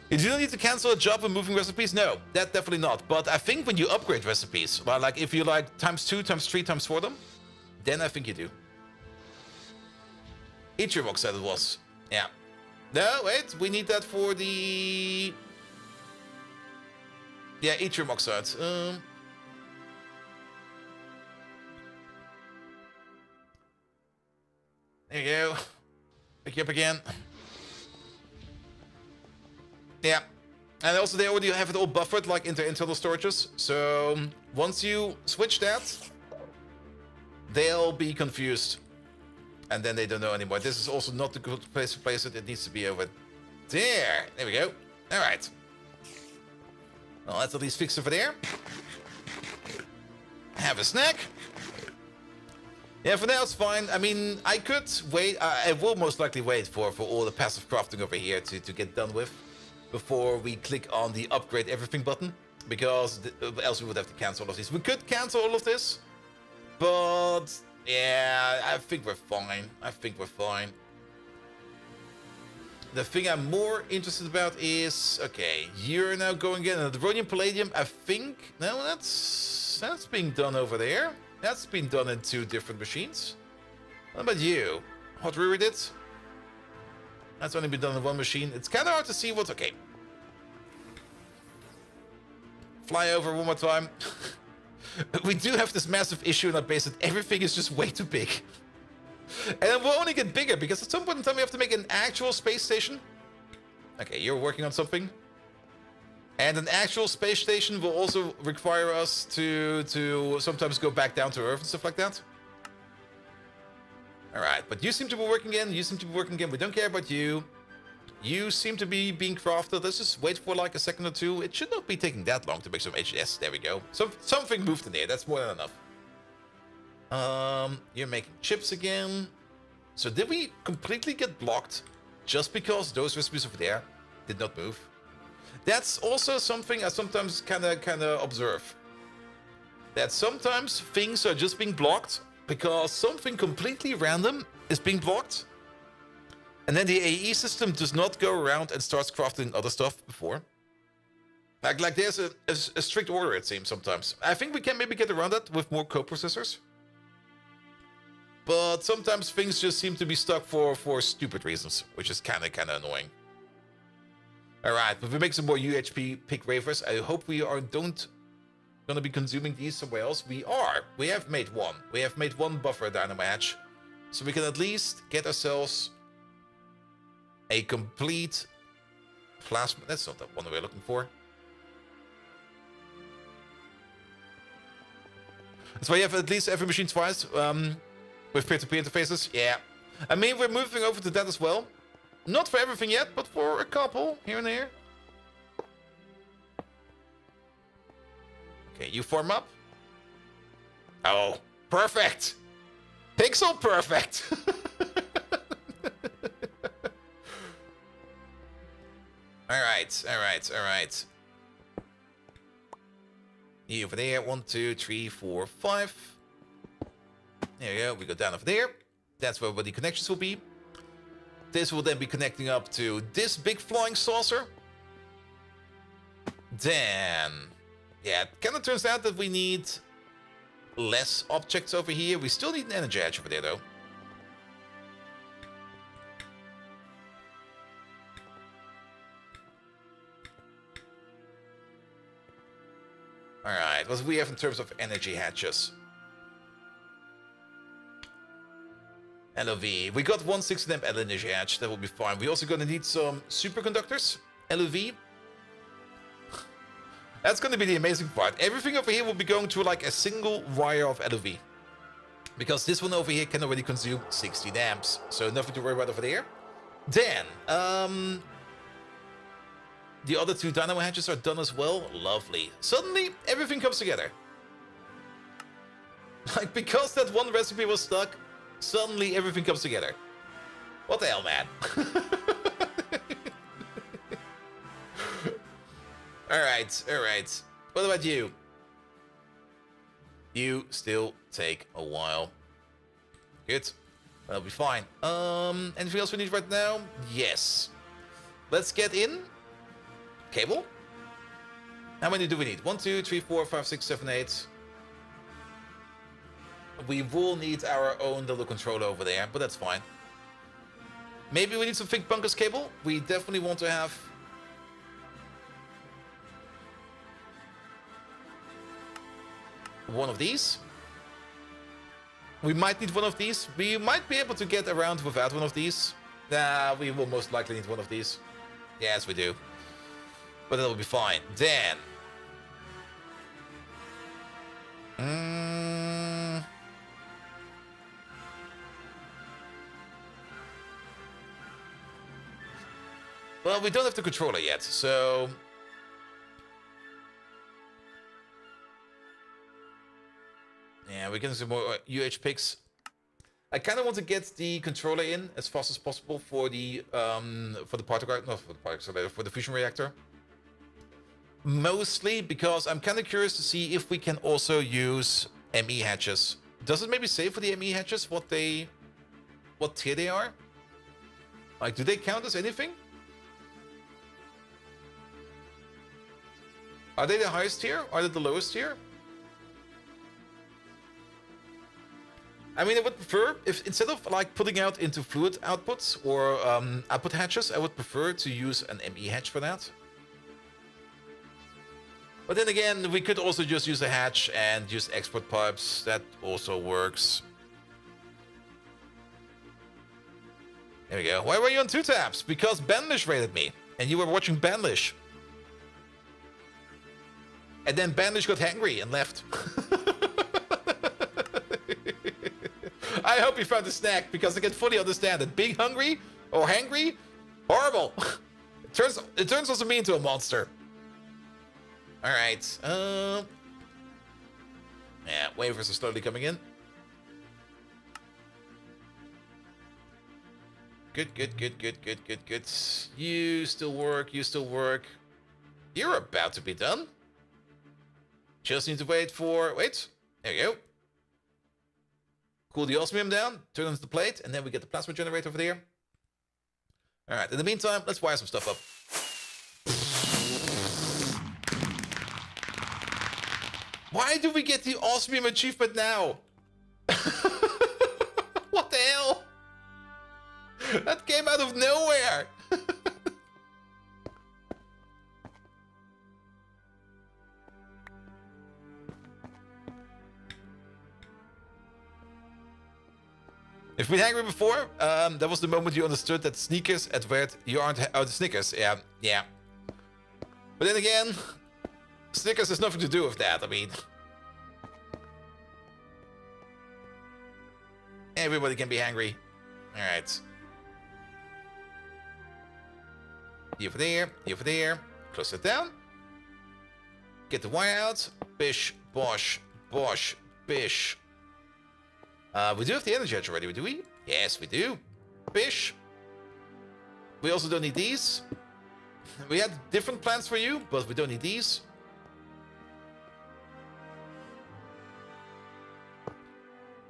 You do not need to cancel a job when moving recipes? No, that definitely not. But I think when you upgrade recipes, well, like if you like ×2, ×3, ×4 them, then I think you do. Yttrium oxide it was. Yeah. No, wait, we need that for the... Yeah, yttrium oxide. There you go. Pick you up again. Yeah. And also they already have it all buffered, like into internal storages. So once you switch that, they'll be confused. And then they don't know anymore. This is also not the good place to place it. It needs to be over there. There we go. All right. Well, let's at least fix it over there. Have a snack. Yeah, for now it's fine. I mean, I could wait. I will most likely wait for all the passive crafting over here to get done with before we click on the upgrade everything button. Because else we would have to cancel all of these. We could cancel all of this. But... yeah, I think we're fine. I think we're fine. The thing I'm more interested about is... okay, you're now going again. And the rhodium palladium, I think... no, that's being done over there. That's been done in 2 different machines. What about you? Hot reared it? That's only been done in 1 machine. It's kind of hard to see what's... okay. Fly over one more time. We do have this massive issue in our base that everything is just way too big. And it will only get bigger because at some point in time we have to make an actual space station. Okay, you're working on something. And an actual space station will also require us to sometimes go back down to Earth and stuff like that. Alright, but you seem to be working again, you seem to be working again. We don't care about you. You seem to be being crafted. Let's just wait for like a second or 2. It should not be taking that long to make some HS. There we go. Something moved in there. That's more than enough. You're making chips again. So did we completely get blocked just because those recipes over there did not move? That's also something I sometimes kind of observe. That sometimes things are just being blocked because something completely random is being blocked. And then the AE system does not go around and starts crafting other stuff before. Like there's a strict order, it seems, sometimes. I think we can maybe get around that with more coprocessors. But sometimes things just seem to be stuck for stupid reasons, which is kind of annoying. Alright, but we make some more UHP pick wafers. I hope we don't gonna be consuming these somewhere else. We are. We have made 1. We have made 1 buffer dynamo hatch. So we can at least get ourselves a complete plasma. That's not the one we're looking for. That's why you have at least every machine twice with peer-to-peer interfaces. Yeah. I mean, we're moving over to that as well. Not for everything yet, but for a couple here and there. Okay, you form up. Oh, perfect. Pixel perfect. Alright. You over there, 1, 2, 3, 4, 5. There you go, we go down over there. That's where the connections will be. This will then be connecting up to this big flying saucer. Then, yeah, it kind of turns out that we need less objects over here. We still need an energy hatch over there, though. Alright, what do we have in terms of energy hatches? LOV. We got 160 amp energy hatch. That will be fine. We're also going to need some superconductors. LOV. That's going to be the amazing part. Everything over here will be going through like a single wire of LOV. Because this one over here can already consume 16 amps. So nothing to worry about over there. Then, the other two dynamo hatches are done as well. Lovely. Suddenly, everything comes together. Like, because that one recipe was stuck, suddenly everything comes together. What the hell, man? Alright, alright. What about you? You still take a while. Good. That'll be fine. Anything else we need right now? Yes. Let's get in. Cable. How many do we need? 1, 2, 3, 4, 5, 6, 7, 8. We will need our own little controller over there, but that's fine. Maybe we need some Think Bunkers cable. We definitely want to have one of these. We might need one of these. We might be able to get around without one of these. Nah, we will most likely need one of these. Yes, we do. But that'll be fine. Then. Well, we don't have the controller yet, so. Yeah, we can do some more UH picks. I kind of want to get the controller in as fast as possible for the particle, not for the particle, for the fusion reactor. Mostly because I'm kind of curious to see if we can also use ME hatches. Does it maybe say for the ME hatches what tier they are? Like, do they count as anything? Are they the highest tier? Are they the lowest tier? I mean, I would prefer, if instead of like putting out into fluid outputs or output hatches, I would prefer to use an ME hatch for that. But then again, we could also just use a hatch and use export pipes. That also works. There we go. Why were you on 2 tabs? Because Banlish raided me, and you were watching Banlish. And then Banlish got hangry and left. I hope you found a snack, because I can fully understand that being hungry or hangry, horrible. It turns also me into a monster. All right. Yeah, wafers are slowly coming in. Good. You still work. You're about to be done. Just need to wait for. Wait. There you go. Cool the osmium down. Turn on the plate, and then we get the plasma generator over there. All right. In the meantime, let's wire some stuff up. Why do we get the osmium achievement now? What the hell? That came out of nowhere. If we've been angry before, that was the moment you understood that sneakers at where you aren't the Snickers. Yeah. But then again, Snickers has nothing to do with that. I mean, everybody can be hungry. All right. You over there. Close it down. Get the wire out. Bish, bosh, bish. We do have the energy edge already, do we? Yes, we do. Bish. We also don't need these. We had different plans for you, but we don't need these.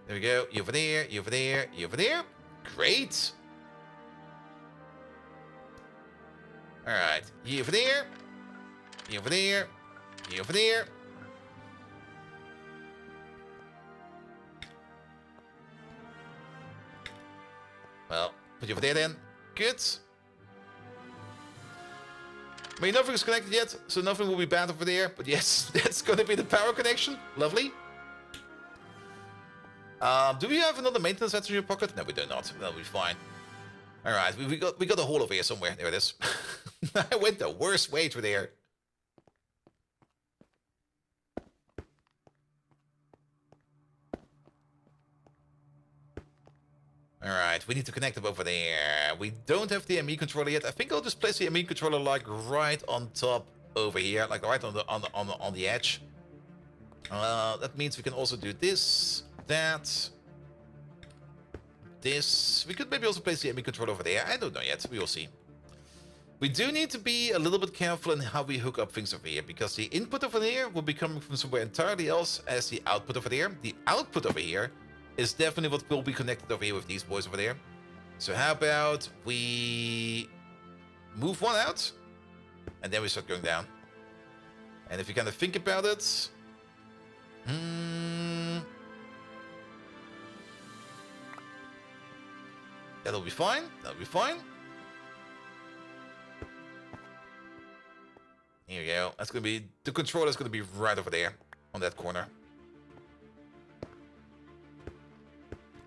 There we go. You over there, you over there, you over there. Great. Alright. You over there. You over there. You over there. Well, put you over there then. Good. I mean, nothing's connected yet, so nothing will be bad over there. But yes, that's going to be the power connection. Lovely. Do we have another maintenance set in your pocket? No, we do not. That'll be fine. All right, we got a hole over here somewhere. There it is. I went the worst way through there. All right, we need to connect them over there. We don't have the ME controller yet. I think I'll just place the ME controller like right on top over here, like right on the edge. That means we can also do this, that, this. We could maybe also place the ME controller over there. I don't know yet. We will see. We do need to be a little bit careful in how we hook up things over here, because the input over here will be coming from somewhere entirely else as the output over there. The output over here is definitely what will be connected over here with these boys over there. So how about we move one out, and then we start going down. And if you kind of think about it, that'll be fine. That'll be fine. Here we go. That's gonna be the controller's gonna be right over there on that corner.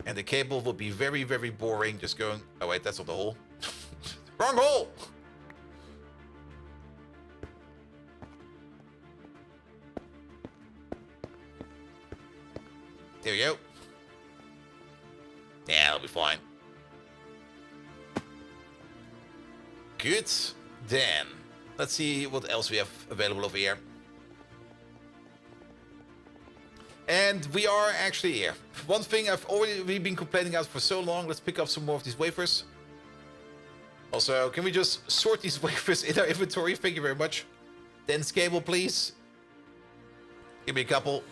And the cable will be very, very boring. Just going. Oh wait, that's not the hole. Wrong hole. There we go. Yeah, it'll be fine. Good. Then let's see what else we have available over here. And we are actually here. One thing I've already been complaining about for so long. Let's pick up some more of these wafers. Also, can we just sort these wafers in our inventory? Thank you very much. Dense cable, please. Give me a couple.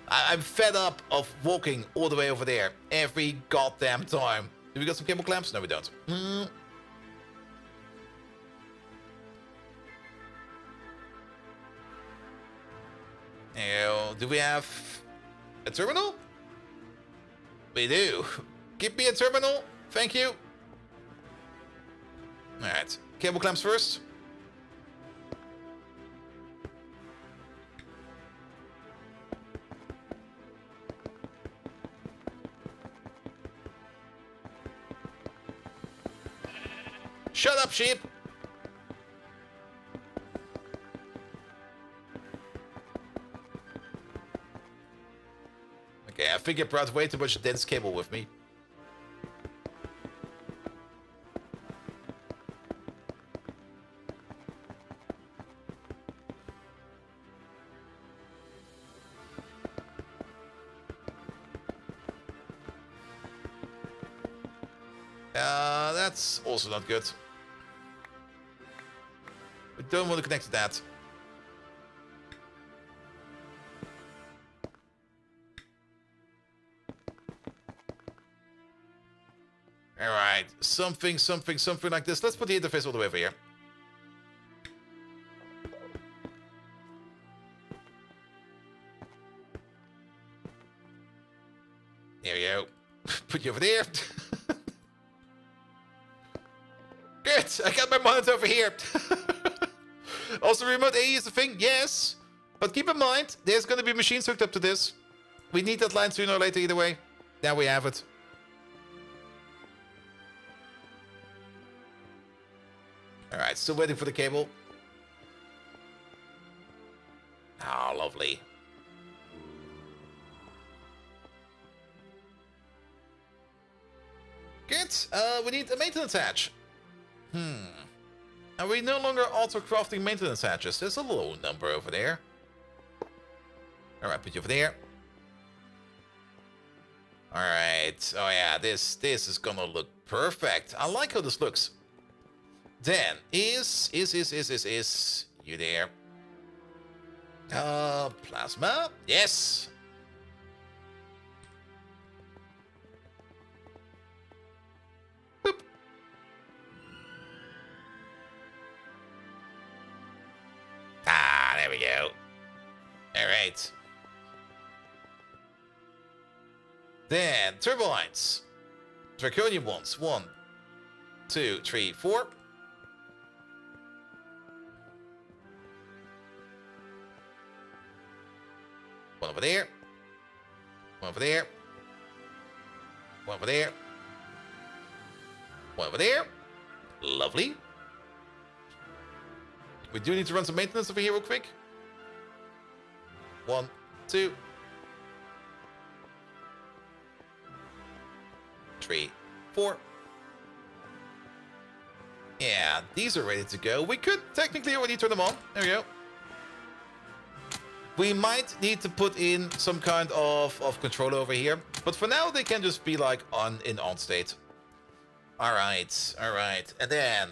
I'm fed up of walking all the way over there every goddamn time. Do we got some cable clamps? No, we don't. Do we have a terminal? We do. Give me a terminal. Thank you. Alright. Cable clamps first. Shut up, sheep. Okay, I think I brought way too much dense cable with me. That's also not good. We don't want to connect to that. Alright, something like this. Let's put the interface all the way over here. There we go. Put you over there. Good, I got my monitor over here. Also, remote AE is the thing, yes. But keep in mind, there's going to be machines hooked up to this. We need that line sooner or later either way. Now we have it. Alright, still waiting for the cable. Ah, lovely. Good. We need a maintenance hatch. And we no longer auto-crafting maintenance hatches. There's a low number over there. Alright, put you over there. Alright. Oh yeah, this is gonna look perfect. I like how this looks. Then, is you there? Plasma? Yes! There we go. All right. Then, turbines. Draconian ones. 1, 2, 3, 4. One over there. One over there. One over there. One over there. Lovely. We do need to run some maintenance over here real quick. 1, 2, 3, 4. Yeah, these are ready to go. We could technically already turn them on. There we go. We might need to put in some kind of controller over here. But for now, they can just be like on state. Alright, alright. And then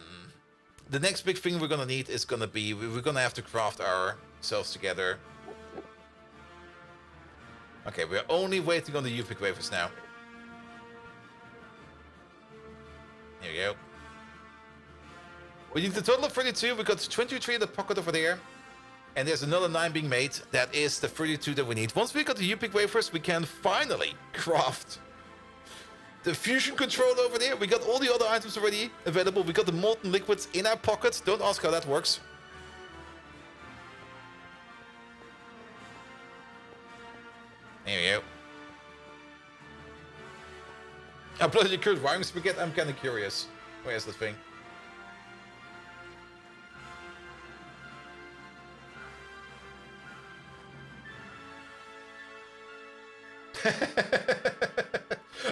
the next big thing we're gonna need is gonna be, we're gonna have to craft ourselves together. Okay, we're only waiting on the UPIC wafers now. Here we go. We need a total of 32. We got 23 in the pocket over there. And there's another 9 being made. That is the 32 that we need. Once we got the UPIC wafers, we can finally craft the fusion controller over there. We got all the other items already available. We got the molten liquids in our pocket. Don't ask how that works. There we go. Upload your current wiring spaghetti. I'm kind of curious. Where's the thing?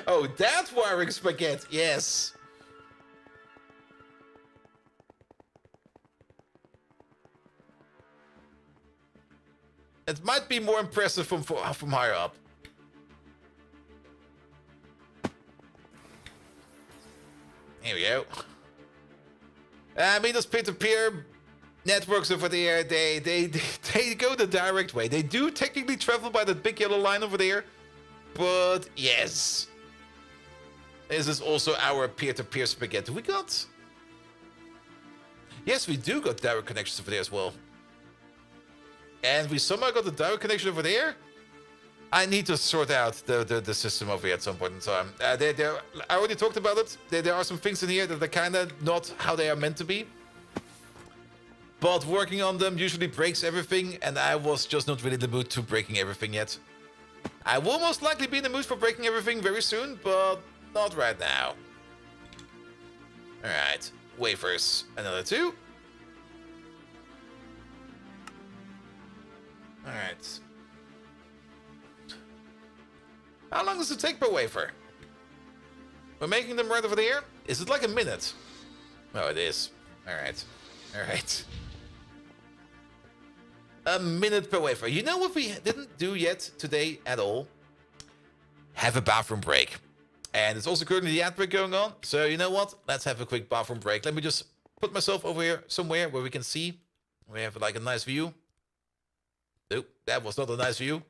Oh, that wiring spaghetti. Yes. It might be more impressive from higher up. Here we go. I mean, those peer-to-peer networks over there, they go the direct way. They do technically travel by that big yellow line over there. But yes. This is also our peer-to-peer spaghetti. We got... Yes, we do got direct connections over there as well. And we somehow got the direct connection over there. I need to sort out the system over here at some point in time. I already talked about it. There are some things in here that are kind of not how they are meant to be. But working on them usually breaks everything, and I was just not really in the mood to breaking everything yet. I will most likely be in the mood for breaking everything very soon, but not right now. Alright, wafers, another 2. Alright. How long does it take per wafer? We're making them right over there? Is it like a minute? Oh, it is. Alright. Alright. A minute per wafer. You know what we didn't do yet today at all? Have a bathroom break. And it's also currently the ad break going on. So you know what? Let's have a quick bathroom break. Let me just put myself over here somewhere where we can see. We have like a nice view. Nope, that was not a nice view.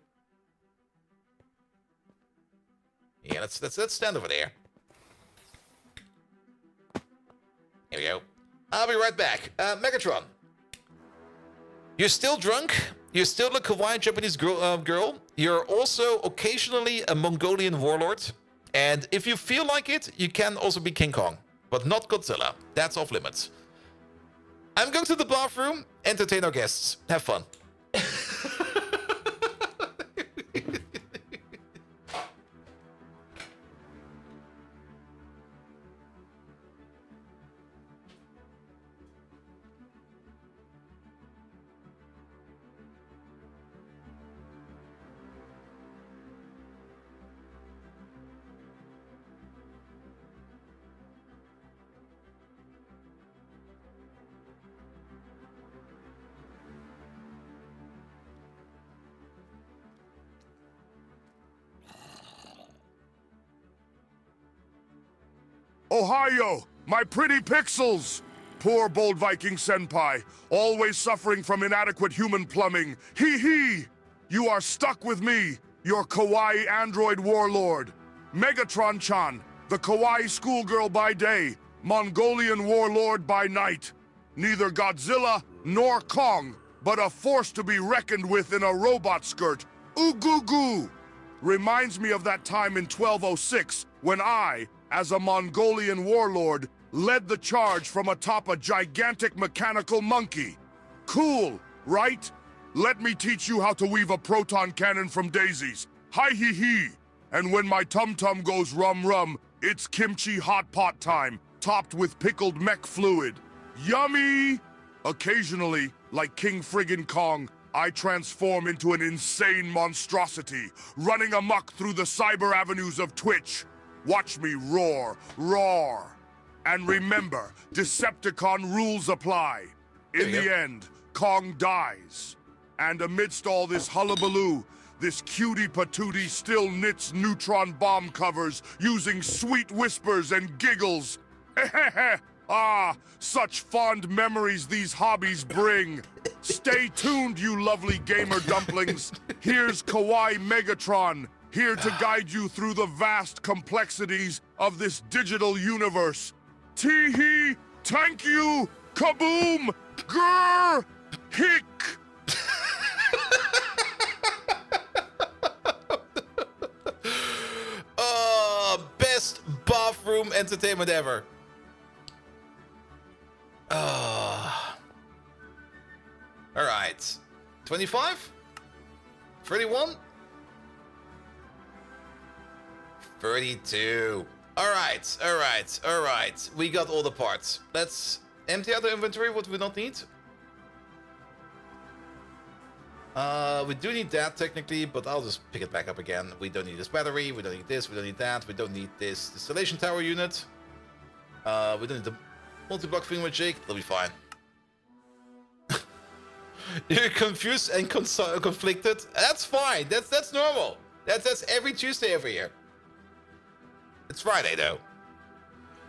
Yeah, let's stand over there. Here we go. I'll be right back. Megatron. You're still drunk. You're still a kawaii Japanese girl. You're also occasionally a Mongolian warlord. And if you feel like it, you can also be King Kong. But not Godzilla. That's off limits. I'm going to the bathroom. Entertain our guests. Have fun. Ohio, my pretty pixels! Poor bold Viking senpai, always suffering from inadequate human plumbing. Hee hee! You are stuck with me, your kawaii android warlord. Megatron-chan, the kawaii schoolgirl by day, Mongolian warlord by night. Neither Godzilla nor Kong but a force to be reckoned with in a robot skirt. Ooh goo goo! Reminds me of that time in 1206 when I, as a Mongolian warlord, led the charge from atop a gigantic mechanical monkey. Cool, right? Let me teach you how to weave a proton cannon from daisies. Hi hee hee! And when my tum-tum goes rum-rum, it's kimchi hot pot time, topped with pickled mech fluid. Yummy! Occasionally, like King Friggin' Kong, I transform into an insane monstrosity, running amok through the cyber avenues of Twitch. Watch me roar, roar. And remember, Decepticon rules apply. In the end, Kong dies. And amidst all this hullabaloo, this cutie patootie still knits neutron bomb covers using sweet whispers and giggles. Ah, such fond memories these hobbies bring. Stay tuned, you lovely gamer dumplings. Here's Kawaii Megatron, here to guide you through the vast complexities of this digital universe. Tee-hee, thank you, kaboom, grrr, hick. Best bathroom entertainment ever. Alright. 25? 31? 32. Alright, alright, alright. We got all the parts. Let's empty out the inventory, what we don't need. We do need that technically, but I'll just pick it back up again. We don't need this battery, we don't need this, we don't need that, we don't need this distillation tower unit. We don't need the multi-block thing with Jake, it'll be fine. You're confused and conflicted. That's fine. That's normal. That's every Tuesday every year. It's Friday though.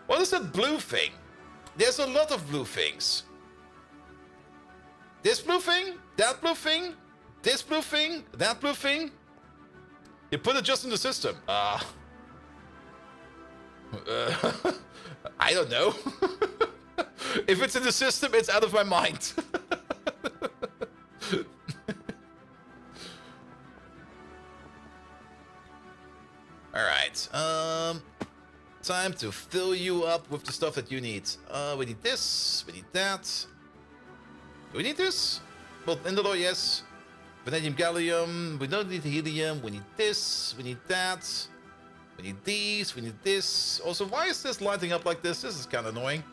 What is that blue thing? There's a lot of blue things. This blue thing, that blue thing, this blue thing, that blue thing. You put it just in the system. I don't know. If it's in the system, it's out of my mind. Alright, time to fill you up with the stuff that you need. We need this, we need that. Do we need this? Well, Indolor, yes. Vanadium, gallium, we don't need the helium, we need this, we need that. We need these, we need this. Also, why is this lighting up like this? This is kind of annoying.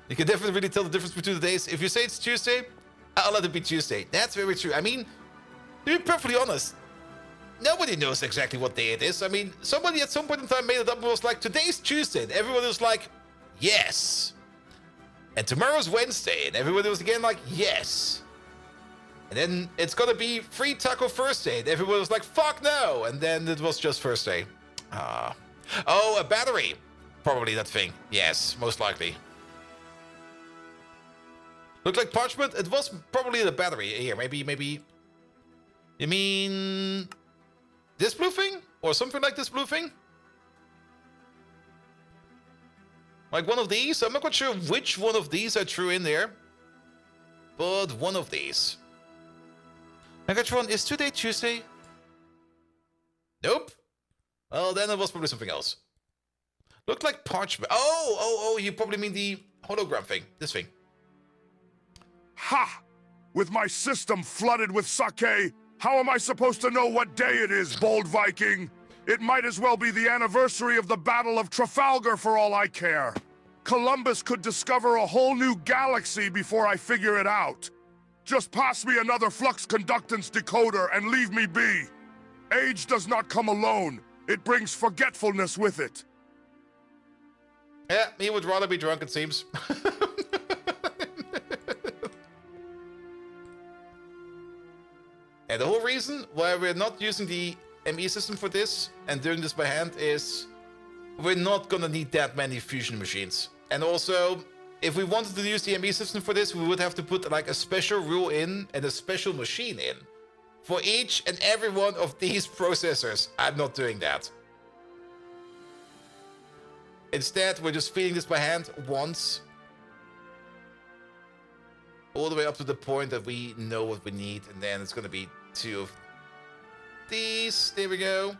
You can definitely really tell the difference between the days. If you say it's Tuesday, I'll let it be Tuesday. That's very true. I mean, to be perfectly honest, nobody knows exactly what day it is. I mean, somebody at some point in time made it up and was like, today's Tuesday. And everyone was like, yes. And tomorrow's Wednesday. And everybody was again like, yes. And then it's gonna be free Taco Thursday. And everyone was like, fuck no. And then it was just Thursday. Oh, a battery. Probably that thing. Yes, most likely. Looked like parchment? It was probably the battery. Here, maybe... You mean... this blue thing? Or something like this blue thing? Like one of these? I'm not quite sure which one of these I threw in there. But one of these. Megatron, is today Tuesday? Nope. Well, then it was probably something else. Looked like parchment. Oh, you probably mean the hologram thing. This thing. Ha! With my system flooded with sake, how am I supposed to know what day it is, bold Viking? It might as well be the anniversary of the Battle of Trafalgar for all I care. Columbus could discover a whole new galaxy before I figure it out. Just pass me another flux conductance decoder and leave me be. Age does not come alone. It brings forgetfulness with it. Yeah, he would rather be drunk, it seems. And the whole reason why we're not using the ME system for this and doing this by hand is we're not gonna need that many fusion machines. And also, if we wanted to use the ME system for this, we would have to put like a special rule in and a special machine in for each and every one of these processors. I'm not doing that. Instead, we're just feeding this by hand once. All the way up to the point that we know what we need. And then it's going to be 2 of these. There we go.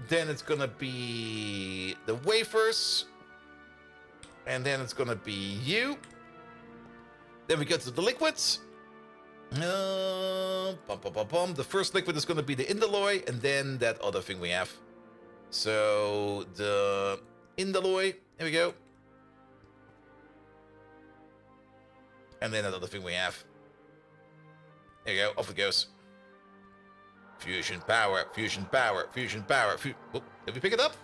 Then it's going to be the wafers. And then it's going to be you. Then we get to the liquids. The first liquid is going to be the indoloy, and then that other thing we have. So the indoloy, here we go. And then that other thing we have. There you go, off it goes. Fusion power, fusion power, fusion power. Oh, did we pick it up?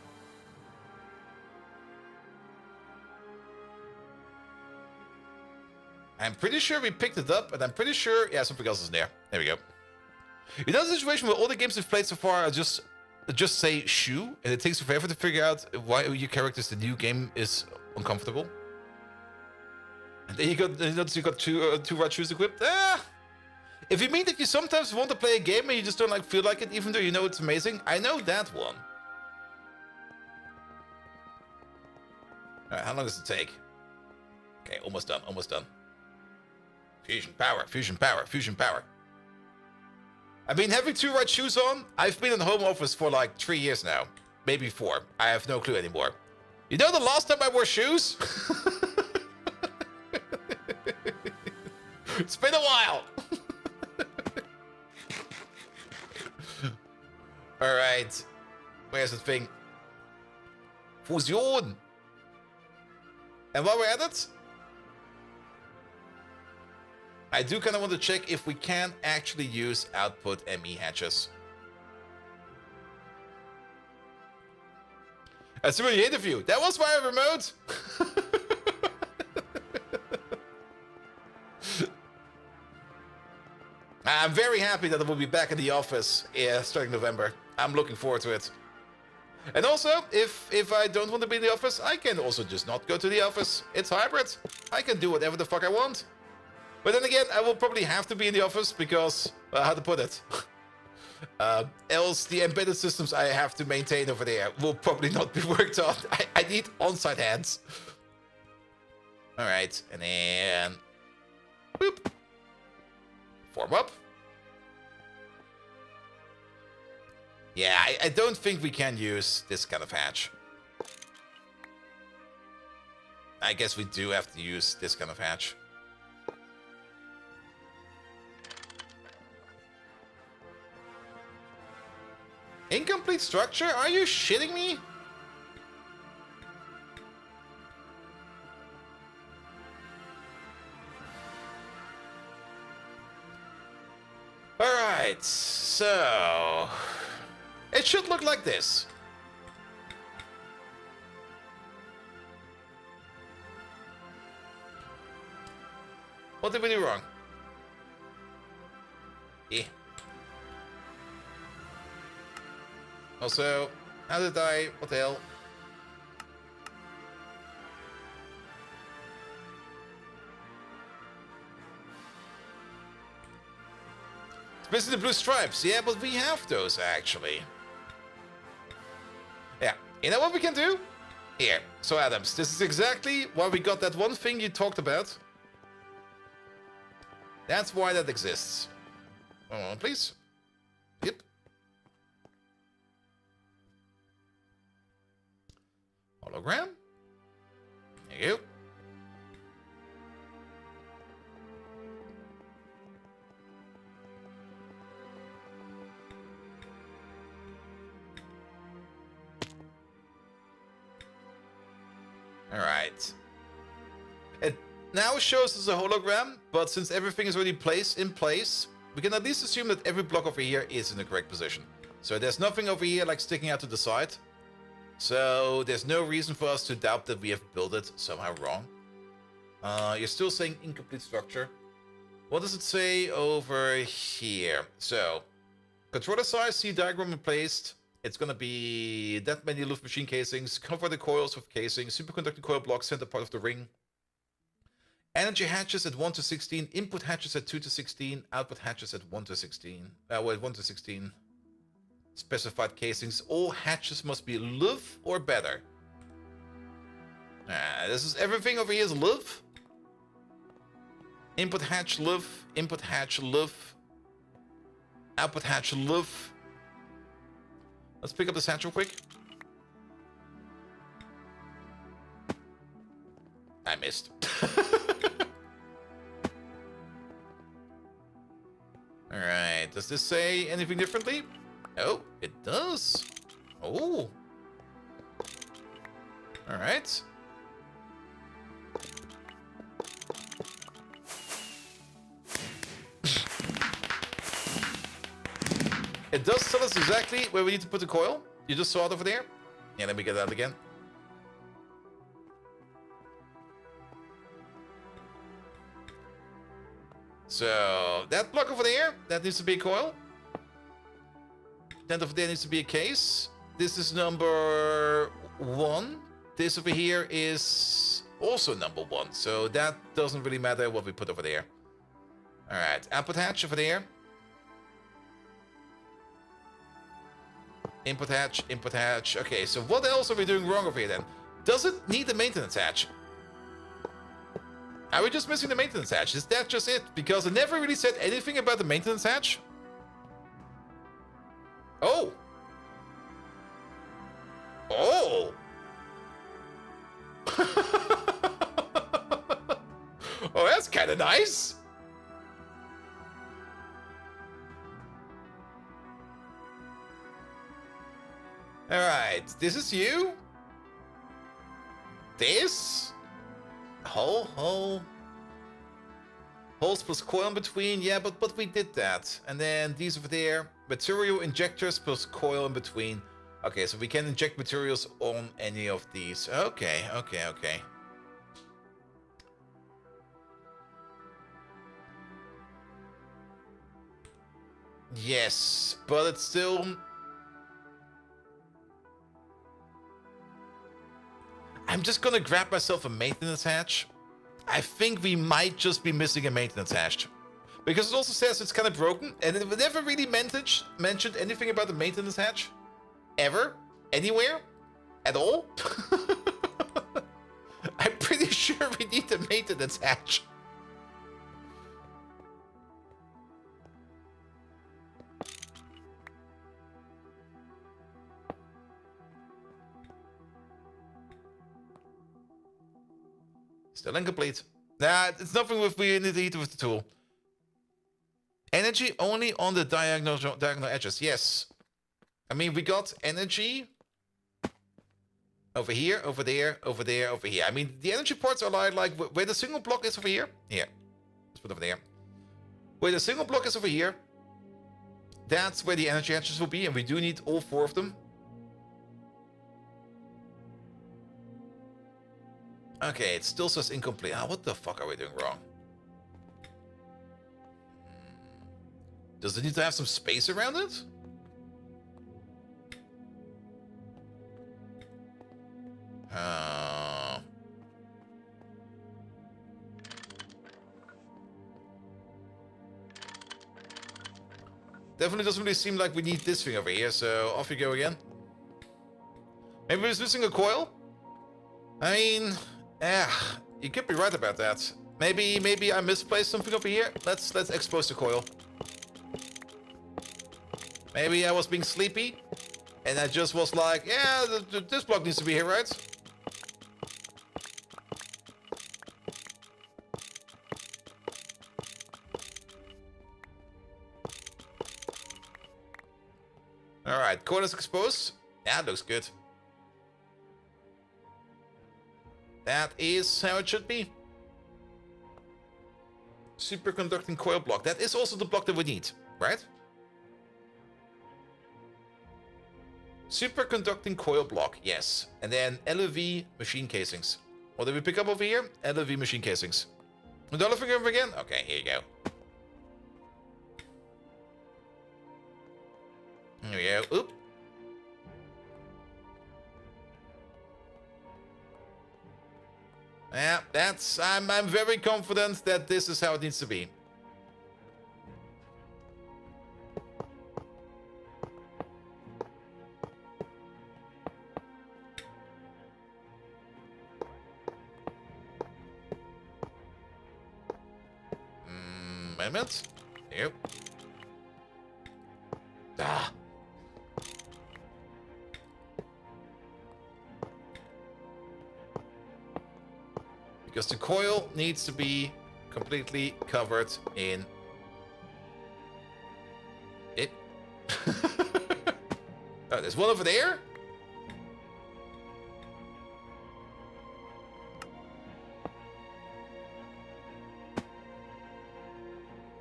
I'm pretty sure we picked it up, and I'm pretty sure, yeah, something else is there. There we go. You know the situation where all the games we've played so far are just say shoe, and it takes you forever to figure out why your character's the new game is uncomfortable. And then you got two right shoes equipped. If you mean that you sometimes want to play a game and you just don't feel like it, even though you know it's amazing, I know that one. All right, how long does it take? Okay, almost done, almost done. Fusion power, fusion power, fusion power. I mean, having 2 right shoes on, I've been in the home office for like 3 years now. Maybe 4. I have no clue anymore. You know the last time I wore shoes? It's been a while. Alright. Where's the thing? Fusion. And while we're at it, I do kind of want to check if we can actually use output ME hatches. That's a really interview. That was via remote. I'm very happy that I will be back in the office starting November. I'm looking forward to it. And also, if I don't want to be in the office, I can also just not go to the office. It's hybrid. I can do whatever the fuck I want. But then again, I will probably have to be in the office because, how to put it? Else the embedded systems I have to maintain over there will probably not be worked on. I need on-site hands. All right, and then... Boop. Form up. Yeah, I don't think we can use this kind of hatch. I guess we do have to use this kind of hatch. Incomplete structure? Are you shitting me? Alright, so... It should look like this. What did we do wrong? Yeah. Also, how did I... What the hell? It's missing the blue stripes. Yeah, but we have those, actually. Yeah. You know what we can do? Here. So, Adams, this is exactly why we got that one thing you talked about. That's why that exists. One moment, please. Yep. Hologram. There you go. All right. It now shows us a hologram, but since everything is already in place, we can at least assume that every block over here is in the correct position. So there's nothing over here like sticking out to the side. So there's no reason for us to doubt that we have built it somehow wrong. You're still saying incomplete structure. What does it say over here? So, controller size, C diagram replaced. It's going to be that many Luft machine casings, cover the coils with casings, superconducting coil blocks, center part of the ring. Energy hatches at 1 to 16, input hatches at 2 to 16, output hatches at 1 to 16. 1 to 16. Specified casings. All hatches must be Luft or better. This is everything over here is love. Input hatch love. Input hatch love. Output hatch love. Let's pick up this hatch real quick. I missed. Alright, does this say anything differently? Oh, it does. Oh. Alright. It does tell us exactly where we need to put the coil. You just saw it over there. Yeah, let me get that again. So, that block over there, that needs to be a coil. That over there needs to be a case. This is number 1. This over here is also number 1. So, that doesn't really matter what we put over there. Alright, output hatch over there. Input hatch, input hatch. Okay, so what else are we doing wrong over here then? Does it need a maintenance hatch? Are we just missing the maintenance hatch? Is that just it? Because it never really said anything about the maintenance hatch. Oh. Oh. Oh, that's kind of nice. Alright, this is you. This. Hole. Holes plus coil in between. Yeah, but we did that. And then these over there. Material injectors plus coil in between. Okay, so we can inject materials on any of these. Okay. Yes, but it's still... I'm just gonna grab myself a maintenance hatch. I think we might just be missing a maintenance hatch. Because it also says it's kind of broken, and it never really mentioned anything about the maintenance hatch. Ever. Anywhere. At all. I'm pretty sure we need the maintenance hatch. Still incomplete. Nah, it's nothing with we need to eat with the tool. Energy only on the diagonal edges. Yes. I mean, we got energy over here, over there, over there, over here. I mean, the energy ports are like where the single block is over here. Here. Let's put it over there. Where the single block is over here. That's where the energy hatches will be, and we do need all 4 of them. Okay, it still says incomplete. Ah, what the fuck are we doing wrong? Does it need to have some space around it? Definitely doesn't really seem like we need this thing over here, so off you go again. Maybe we're just missing a coil? I mean... you could be right about that. Maybe I misplaced something over here. Let's expose the coil. Maybe I was being sleepy, and I just was like, yeah, this block needs to be here, right? Alright, coil is exposed. Yeah, it looks good. That is how it should be. Superconducting coil block. That is also the block that we need, right? Superconducting coil block, yes. And then LOV machine casings. What did we pick up over here? LOV machine casings. Another thing over again? Okay, here you go. Here we go. Oop. Yeah, that's... I'm very confident that this is how it needs to be. alignment. Yep. Ah. Because the coil needs to be completely covered in it. Oh, there's one over there?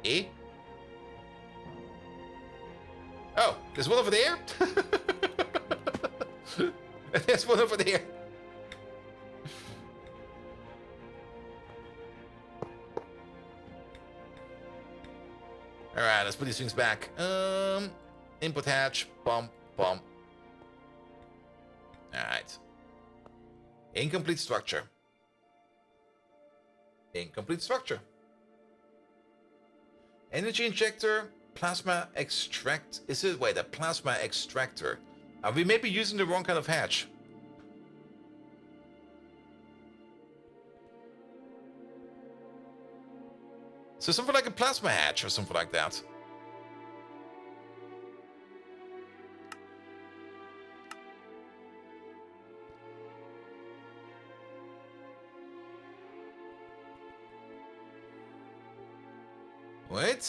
Eh? Oh, there's one over there? There's one over there. Alright, let's put these things back. Input hatch. Bump, bump. Alright. Incomplete structure. Incomplete structure. Energy injector. Plasma extract. Is it? Wait, a plasma extractor. Are we maybe using the wrong kind of hatch? So something like a plasma hatch or something like that. Wait,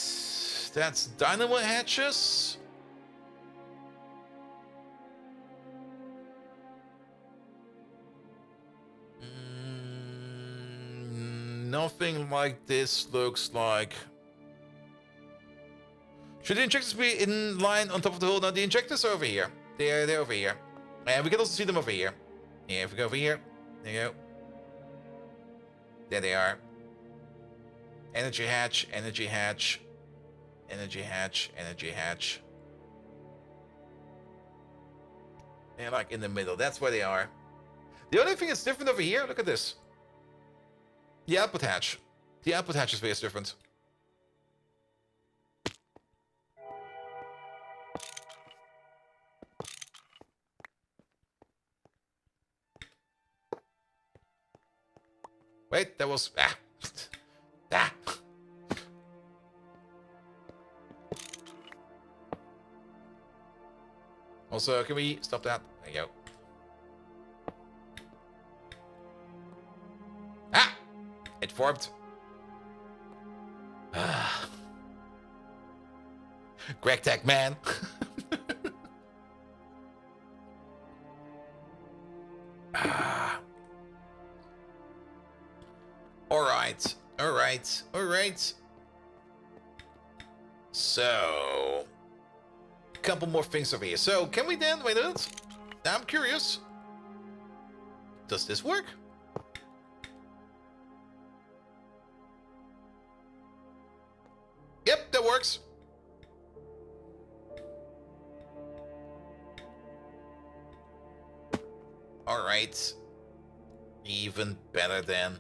that's dynamo hatches? Nothing like this looks like. Should the injectors be in line on top of the hull? Now the injectors are over here. They're over here. And we can also see them over here. Yeah, if we go over here. There you go. There they are. Energy hatch, energy hatch, energy hatch, energy hatch. They're like in the middle. That's where they are. The only thing that's different over here, look at this. The output hatch. The output hatch is very different. Wait, that was... Ah. Ah. Also, can we stop that? There you go. Ah! It formed. Ah. Greg Tech, man. Ah. Alright. Alright. Alright. So... couple more things over here. So, can we then... Wait a minute. I'm curious. Does this work? Yep, that works. Alright. Even better then.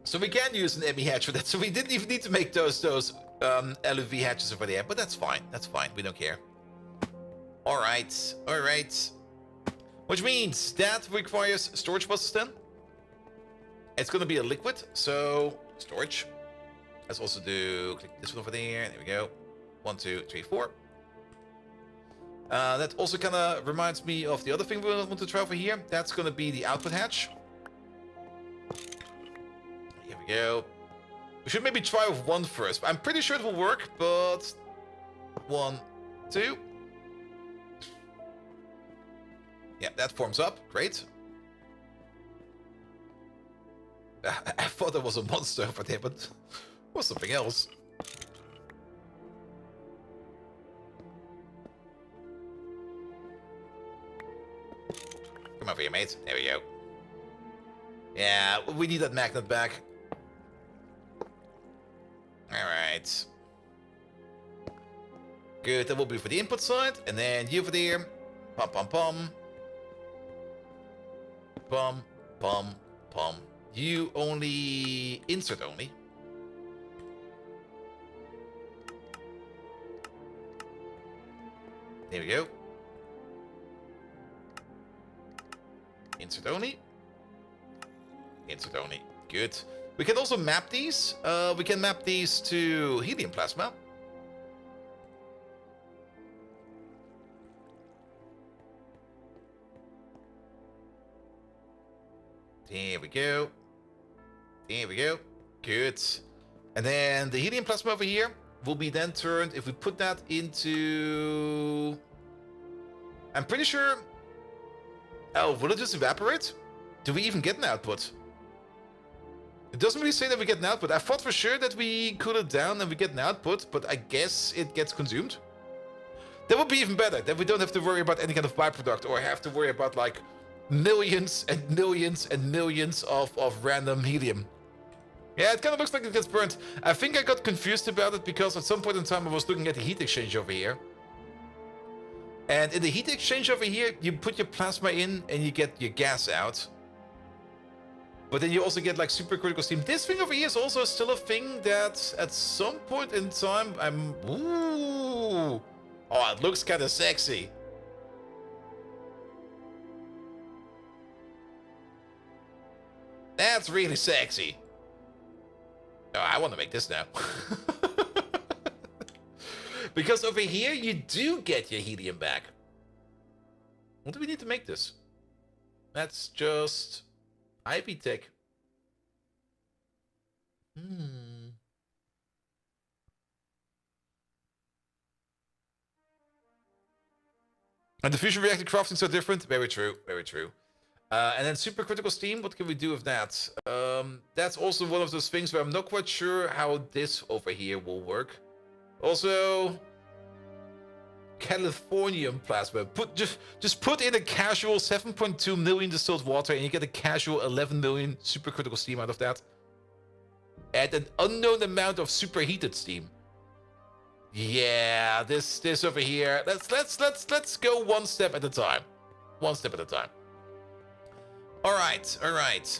So we can use an ME hatch for that. So we didn't even need to make those LUV hatches over there. But that's fine. That's fine. We don't care. Alright. Alright. Which means that requires storage buses then. It's going to be a liquid. So storage. Let's also do... click this one over there. There we go. 1, 2, 3, 4. That also kind of reminds me of the other thing we want to try over here. That's going to be the output hatch. Here we go. We should maybe try with one first. I'm pretty sure it will work, but... 1, 2. Yeah, that forms up. Great. I thought there was a monster over there, but... it was something else. Come over here, mate. There we go. Yeah, we need that magnet back. Alright. Good, that will be for the input side. And then you over there. Pum, pum, pum. Pum, pum, pum. You only... insert only. There we go. Insert only. Insert only. Good. We can also map these. We can map these to helium plasma. There we go. There we go. Good. And then the helium plasma over here will be then turned, if we put that into... I'm pretty sure... Oh, will it just evaporate? Do we even get an output? It doesn't really say that we get an output. I thought for sure that we cool it down and we get an output, but I guess it gets consumed. That would be even better. Then we don't have to worry about any kind of byproduct or have to worry about like millions and millions and millions of random helium. Yeah, it kind of looks like it gets burnt. I think I got confused about it because at some point in time I was looking at the heat exchange over here. And in the heat exchange over here, you put your plasma in and you get your gas out. But then you also get like supercritical steam. This thing over here is also still a thing that at some point in time I'm... Ooh! Oh, it looks kind of sexy. That's really sexy. Oh, I want to make this now. Because over here, you do get your helium back. What do we need to make this? That's just... Ivy tech. And the fusion reactor crafting so different? Very true, very true. And then supercritical steam, what can we do with that? That's also one of those things where I'm not quite sure how this over here will work. Also, Californium plasma. Just put in a casual 7.2 million distilled water and you get a casual 11 million supercritical steam out of that. And an unknown amount of superheated steam. Yeah, this over here. Let's go one step at a time. One step at a time. All right.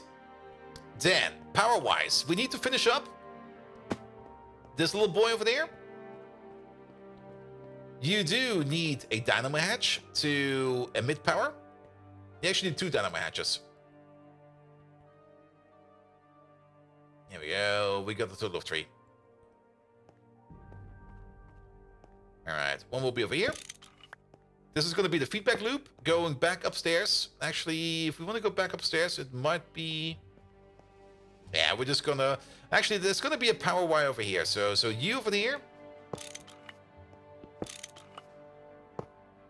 Then, power-wise, we need to finish up this little boy over there. You do need a dynamo hatch to emit power. You actually need 2 dynamo hatches. Here we go. We got a total of 3. All right, one will be over here. This is going to be the feedback loop going back upstairs. Actually, if we want to go back upstairs, it might be... Yeah, we're just going to... Actually, there's going to be a power wire over here. So you over here...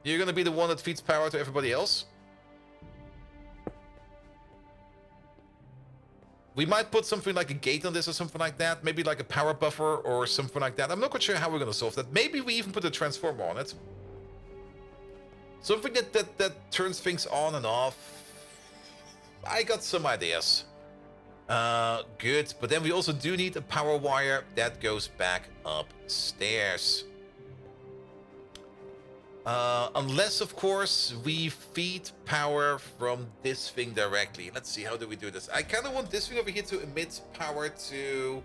You're going to be the one that feeds power to everybody else. We might put something like a gate on this or something like that. Maybe like a power buffer or something like that. I'm not quite sure how we're going to solve that. Maybe we even put a transformer on it. Something that turns things on and off. I got some ideas. Good. But then we also do need a power wire that goes back upstairs. Unless, of course, we feed power from this thing directly. Let's see, how do we do this? I kind of want this thing over here to emit power to...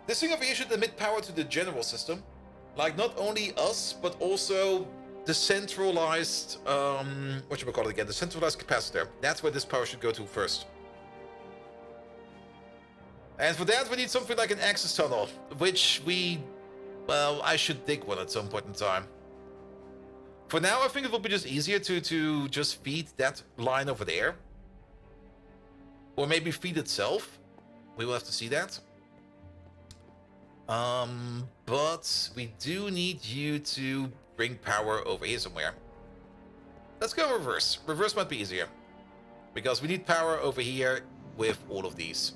This thing over here should emit power to the general system. Like, not only us, but also the centralized... whatchamacallit again? The centralized capacitor. That's where this power should go to first. And for that, we need something like an access tunnel, which we... Well, I should dig one at some point in time. For now, I think it will be just easier to just feed that line over there. Or maybe feed itself. We will have to see that. But we do need you to bring power over here somewhere. Let's go reverse. Reverse might be easier. Because we need power over here with all of these.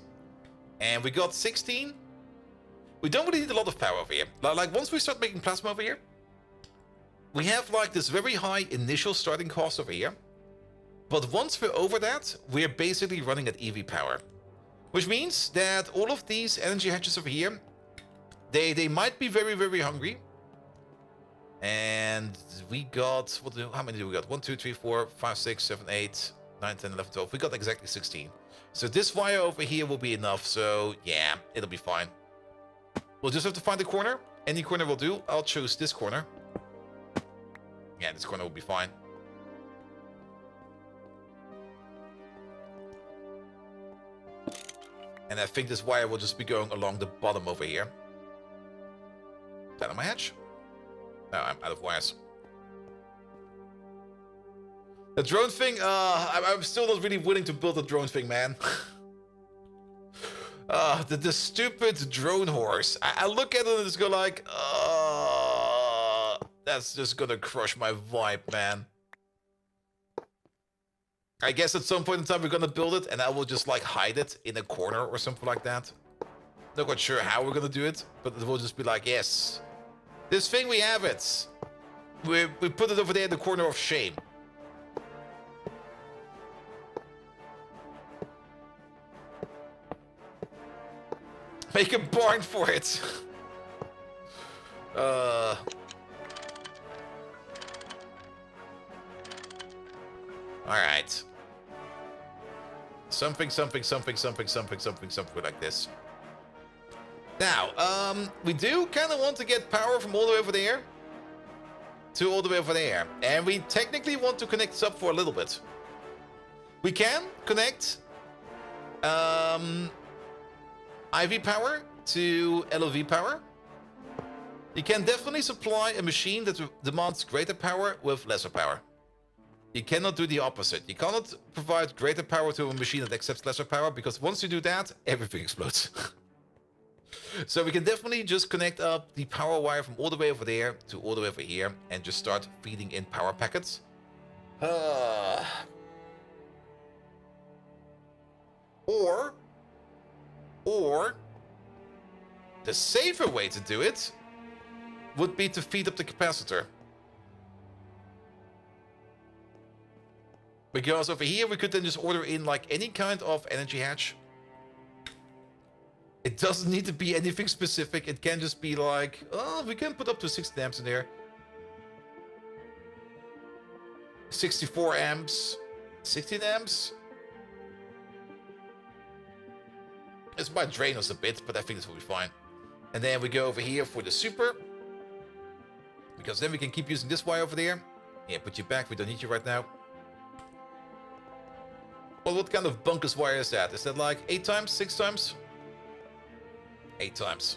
And we got 16. We don't really need a lot of power over here. Like, once we start making plasma over here, we have like this very high initial starting cost over here. But once we're over that, we're basically running at EV power. Which means that all of these energy hatches over here, they might be very, very hungry. And we got, how many do we got? 1, 2, 3, 4, 5, 6, 7, 8, 9, 10, 11, 12. We got exactly 16. So this wire over here will be enough. So yeah, it'll be fine. We'll just have to find a corner. Any corner will do. I'll choose this corner. Yeah, this corner will be fine. And I think this wire will just be going along the bottom over here. Is that on my hatch? No, I'm out of wires. The drone thing, I'm still not really willing to build a drone thing, man. The stupid drone horse. I look at it and just go like, that's just gonna crush my vibe, man. I guess at some point in time we're gonna build it and I will just like hide it in a corner or something like that. Not quite sure how we're gonna do it, but it will just be like, yes, this thing, we have it. We put it over there in the corner of shame. Make a barn for it. Alright. Something like this. Now, we do kind of want to get power from all the way over there to all the way over there. And we technically want to connect this up for a little bit. We can connect IV power to LOV power. You can definitely supply a machine that demands greater power with lesser power. You cannot do the opposite. You cannot provide greater power to a machine that accepts lesser power, because once you do that, everything explodes. So we can definitely just connect up the power wire from all the way over there to all the way over here and just start feeding in power packets. Or the safer way to do it would be to feed up the capacitor. Because over here we could then just order in like any kind of energy hatch. It doesn't need to be anything specific. It can just be like, oh, we can put up to 60 amps in there. 64 amps. 16 amps. This might drain us a bit, but I think this will be fine. And then we go over here for the super. Because then we can keep using this wire over there. Yeah, put you back. We don't need you right now. Well, what kind of bunkus wire is that? Is that like 8 times? 6 times? 8 times.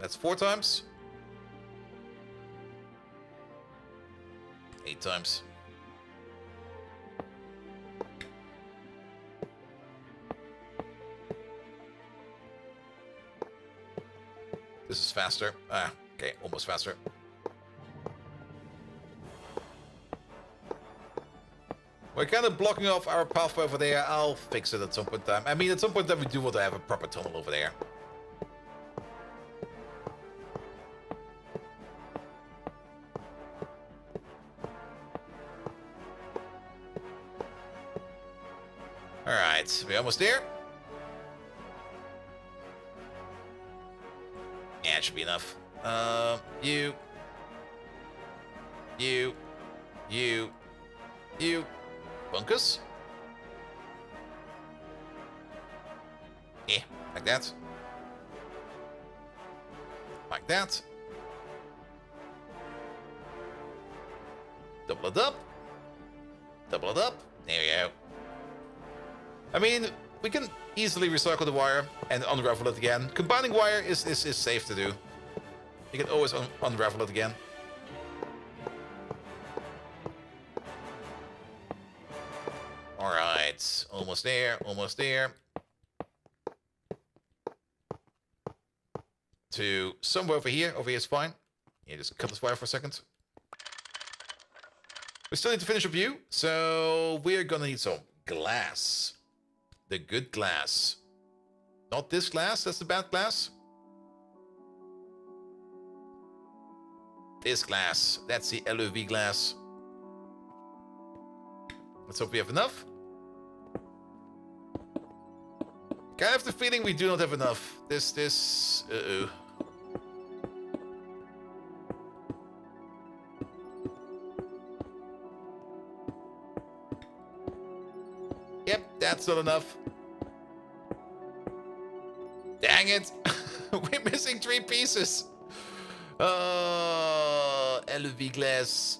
That's 4 times. 8 times. This is faster. Okay, almost faster. We're kind of blocking off our pathway over there. I'll fix it at some point in time. I mean, at some point in time we do want to have a proper tunnel over there. Alright, we're almost there. Yeah, it should be enough. You. Bunkus? Yeah, like that. Like that. Double it up. Double it up. There we go. I mean, we can easily recycle the wire and unravel it again. Combining wire is safe to do. You can always unravel it again. Alright, almost there, almost there. To somewhere over here. Over here is fine. Yeah, just cut this wire for a second. We still need to finish a view, so we're gonna need some glass. The good glass. Not this glass, that's the bad glass. This glass, that's the LOV glass. Let's hope we have enough. I have the feeling we do not have enough. Uh-oh. Yep, that's not enough. Dang it. We're missing 3 pieces. LUV glass.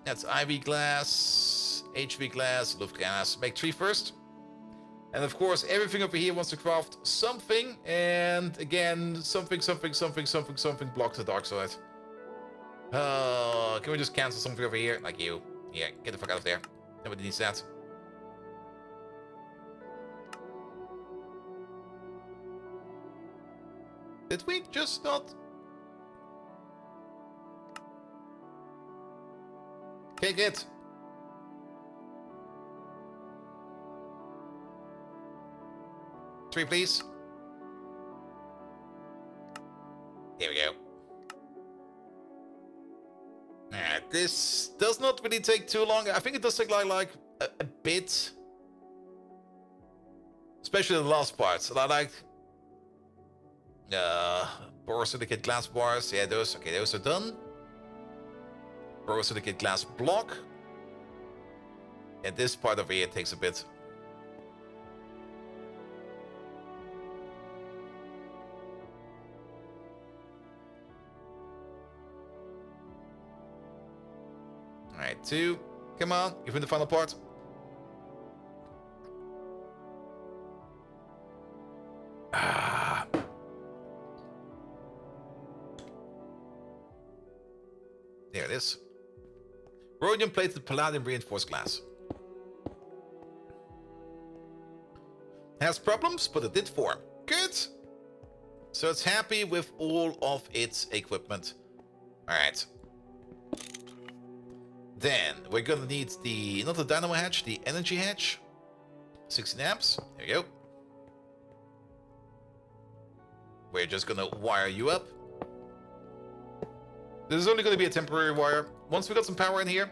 That's IV glass, HV glass, Luft glass. Make 3 first. And of course, everything over here wants to craft something. And again, something blocks the dark side. Can we just cancel something over here? Like you. Yeah, get the fuck out of there. Nobody needs that. Did we just not? Okay, good. Three, please. Here we go. This does not really take too long. I think it does take like a bit. Especially the last parts. I like borosilicate glass bars. Yeah, those are done. Borosilicate glass block. And this part over here takes a bit. Alright, 2. Come on, give me the final part. Ah. There it is. Rhodium plated palladium reinforced glass. Has problems, but it did form. Good. So it's happy with all of its equipment. Alright. Then we're gonna need the, not the dynamo hatch, the energy hatch. 16 amps. There you go. We're just gonna wire you up. This is only gonna be a temporary wire. Once we got some power in here,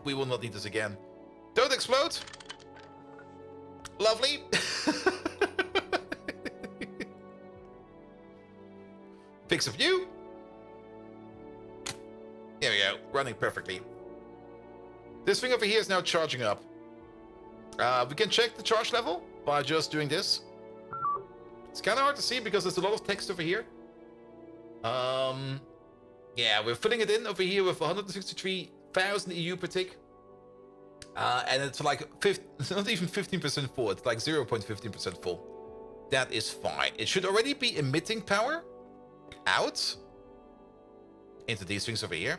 we will not need this again. Don't explode. Lovely. Fix a few. There we go. Running perfectly. This thing over here is now charging up. We can check the charge level by just doing this. It's kind of hard to see because there's a lot of text over here. Yeah, we're filling it in over here with 163,000 EU per tick. And it's like, it's not even 15% full. It's like 0.15% full. That is fine. It should already be emitting power out into these things over here.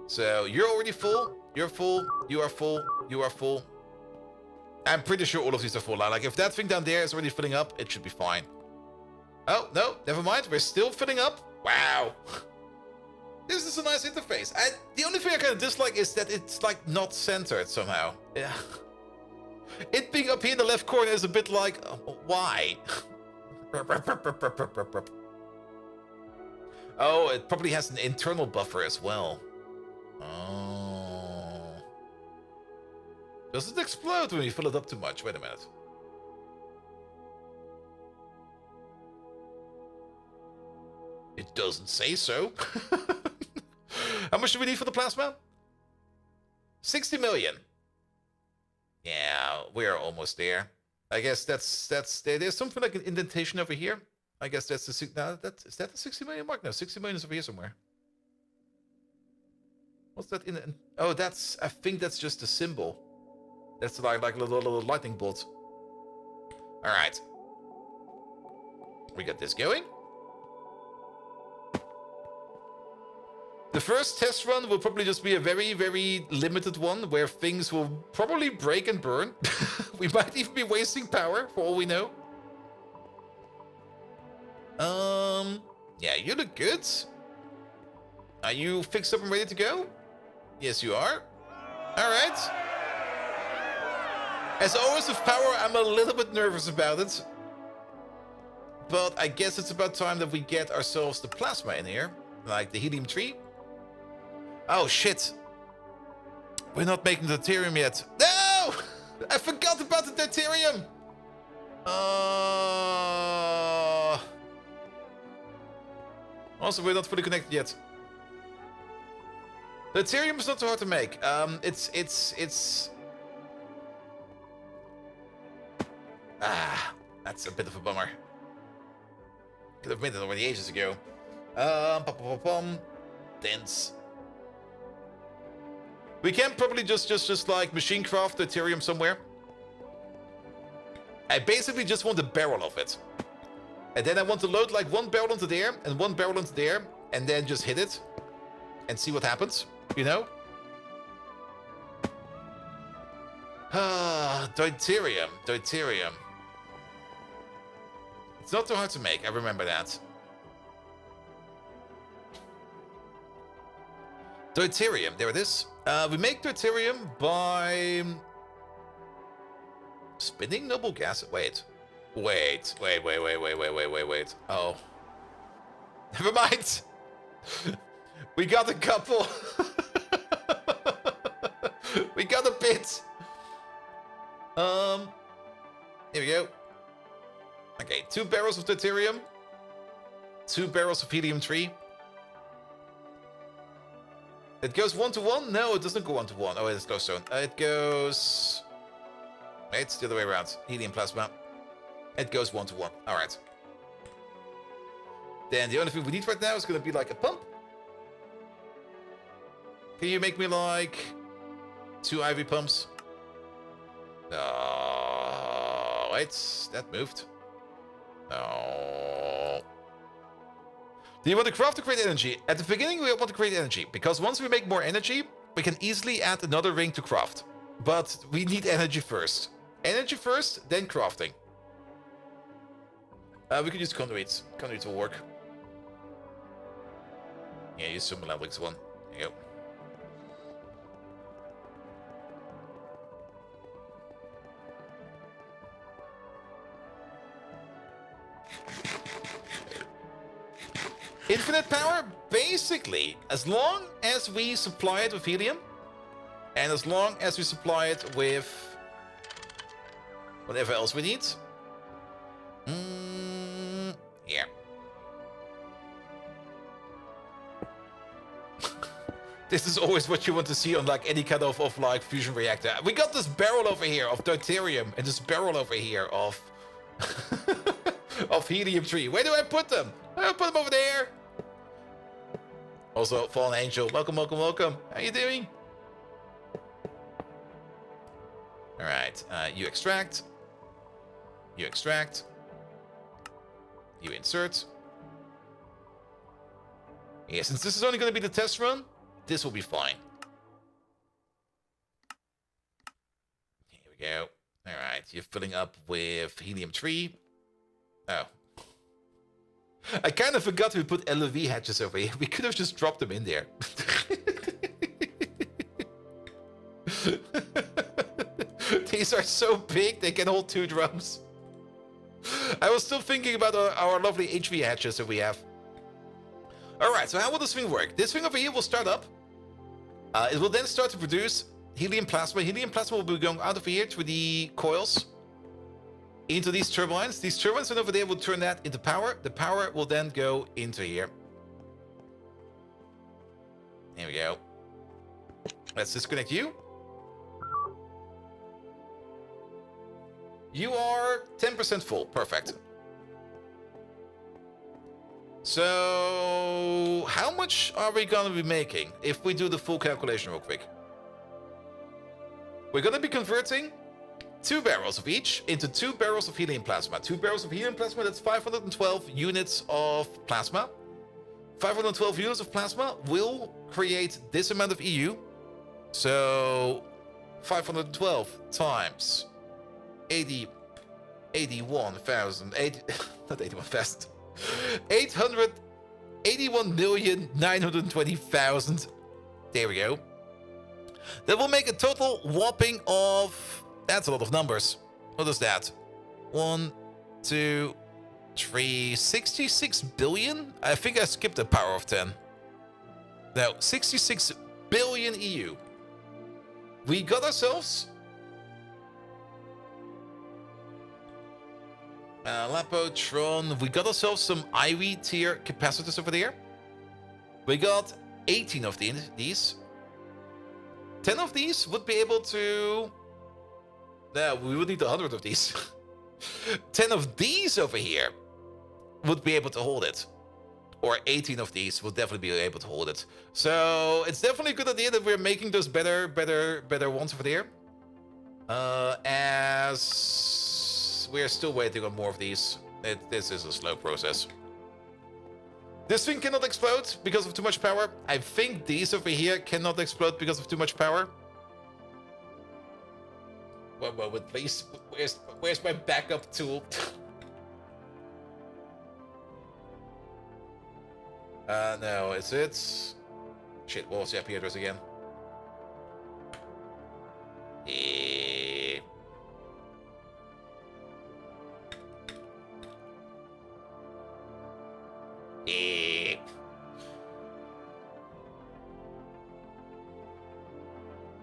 So you're already full. You're full. You are full. You are full. I'm pretty sure all of these are full. Like if that thing down there is already filling up, it should be fine. Oh, no, never mind. We're still filling up. Wow. This is a nice interface. The only thing I kind of dislike is that it's like not centered somehow. Yeah. It being up here in the left corner is a bit like, why? Oh, it probably has an internal buffer as well. Oh. Does it explode when you fill it up too much? Wait a minute. It doesn't say so. How much do we need for the plasma? 60 million. Yeah, we're almost there. I guess there's something like an indentation over here. I guess that's the is that the 60 million mark? No, 60 million is over here somewhere. What's that in? Oh, I think that's just a symbol. That's like a little lightning bolt. All right. We got this going. The first test run will probably just be a very, very limited one where things will probably break and burn. We might even be wasting power for all we know. Yeah, you look good. Are you fixed up and ready to go? Yes, you are. All right. As always with power, I'm a little bit nervous about it. But I guess it's about time that we get ourselves the plasma in here. Like the helium-3. Oh, shit. We're not making the deuterium yet. No! I forgot about the deuterium! Also, we're not fully connected yet. The deuterium is not too hard to make. That's a bit of a bummer. Could have made it already ages ago. Dense. We can probably just like machine craft deuterium somewhere. I basically just want a barrel of it. And then I want to load like one barrel into there and one barrel into there and then just hit it and see what happens, you know? Deuterium. Deuterium. It's not too hard to make, I remember that. Deuterium, there it is. We make deuterium by spinning noble gas. Wait. Oh. Never mind. We got a couple. We got a bit. Here we go. Okay, 2 barrels of deuterium. 2 barrels of helium-3. It goes 1 to 1? No, it doesn't go 1 to 1. Oh, it's glowstone. It goes... Wait, it's the other way around. Helium plasma. It goes 1 to 1. Alright. Then the only thing we need right now is going to be like a pump. Can you make me like 2 IV pumps? Oh, wait, that moved. No. Do you want to craft to create energy? At the beginning, we want to create energy, because once we make more energy, we can easily add another ring to craft. But we need energy first. Energy first, then crafting. We could use conduits. Conduits will work. Yeah, use some level X1. There you go. Infinite power? Basically, as long as we supply it with helium, and as long as we supply it with whatever else we need. Yeah. This is always what you want to see on like any kind of like fusion reactor. We got this barrel over here of deuterium and this barrel over here of of helium-3. Where do I put them? I put them over there. Also, Fallen Angel, welcome. How you doing? All right, you extract. You extract. You insert. Yeah, since this is only going to be the test run, this will be fine. Here we go. All right, you're filling up with helium-3. Oh. I kind of forgot we put LV hatches over here. We could have just dropped them in there. These are so big, they can hold 2 drums. I was still thinking about our lovely HV hatches that we have. Alright, so how will this thing work? This thing over here will start up. It will then start to produce helium plasma. Helium plasma will be going out of here through the coils into these turbines. These turbines over there will turn that into power. The power will then go into here. Here we go. Let's disconnect you. You are 10% full. Perfect. So, how much are we going to be making if we do the full calculation real quick? We're going to be converting 2 barrels of each into 2 barrels of helium plasma. 2 barrels of helium plasma, that's 512 units of plasma. 512 units of plasma will create this amount of EU. So, 512 times 81,000, not 81,000, 881,920,000. There we go. That will make a total whopping of, that's a lot of numbers. What is that? 1, 2, 3, 66 billion? I think I skipped the power of 10. No, 66 billion EU. We got ourselves Lapotron. We got ourselves some IV tier capacitors over there. We got 18 of these. 10 of these would be able to... No, we would need 100 of these. 10 of these over here would be able to hold it. Or 18 of these will definitely be able to hold it. So it's definitely a good idea that we're making those better ones over there. As we're still waiting on more of these. This is a slow process. This thing cannot explode because of too much power. I think these over here cannot explode because of too much power. One moment, please. Where's my backup tool? No, is it? Shit, what was the IP address again?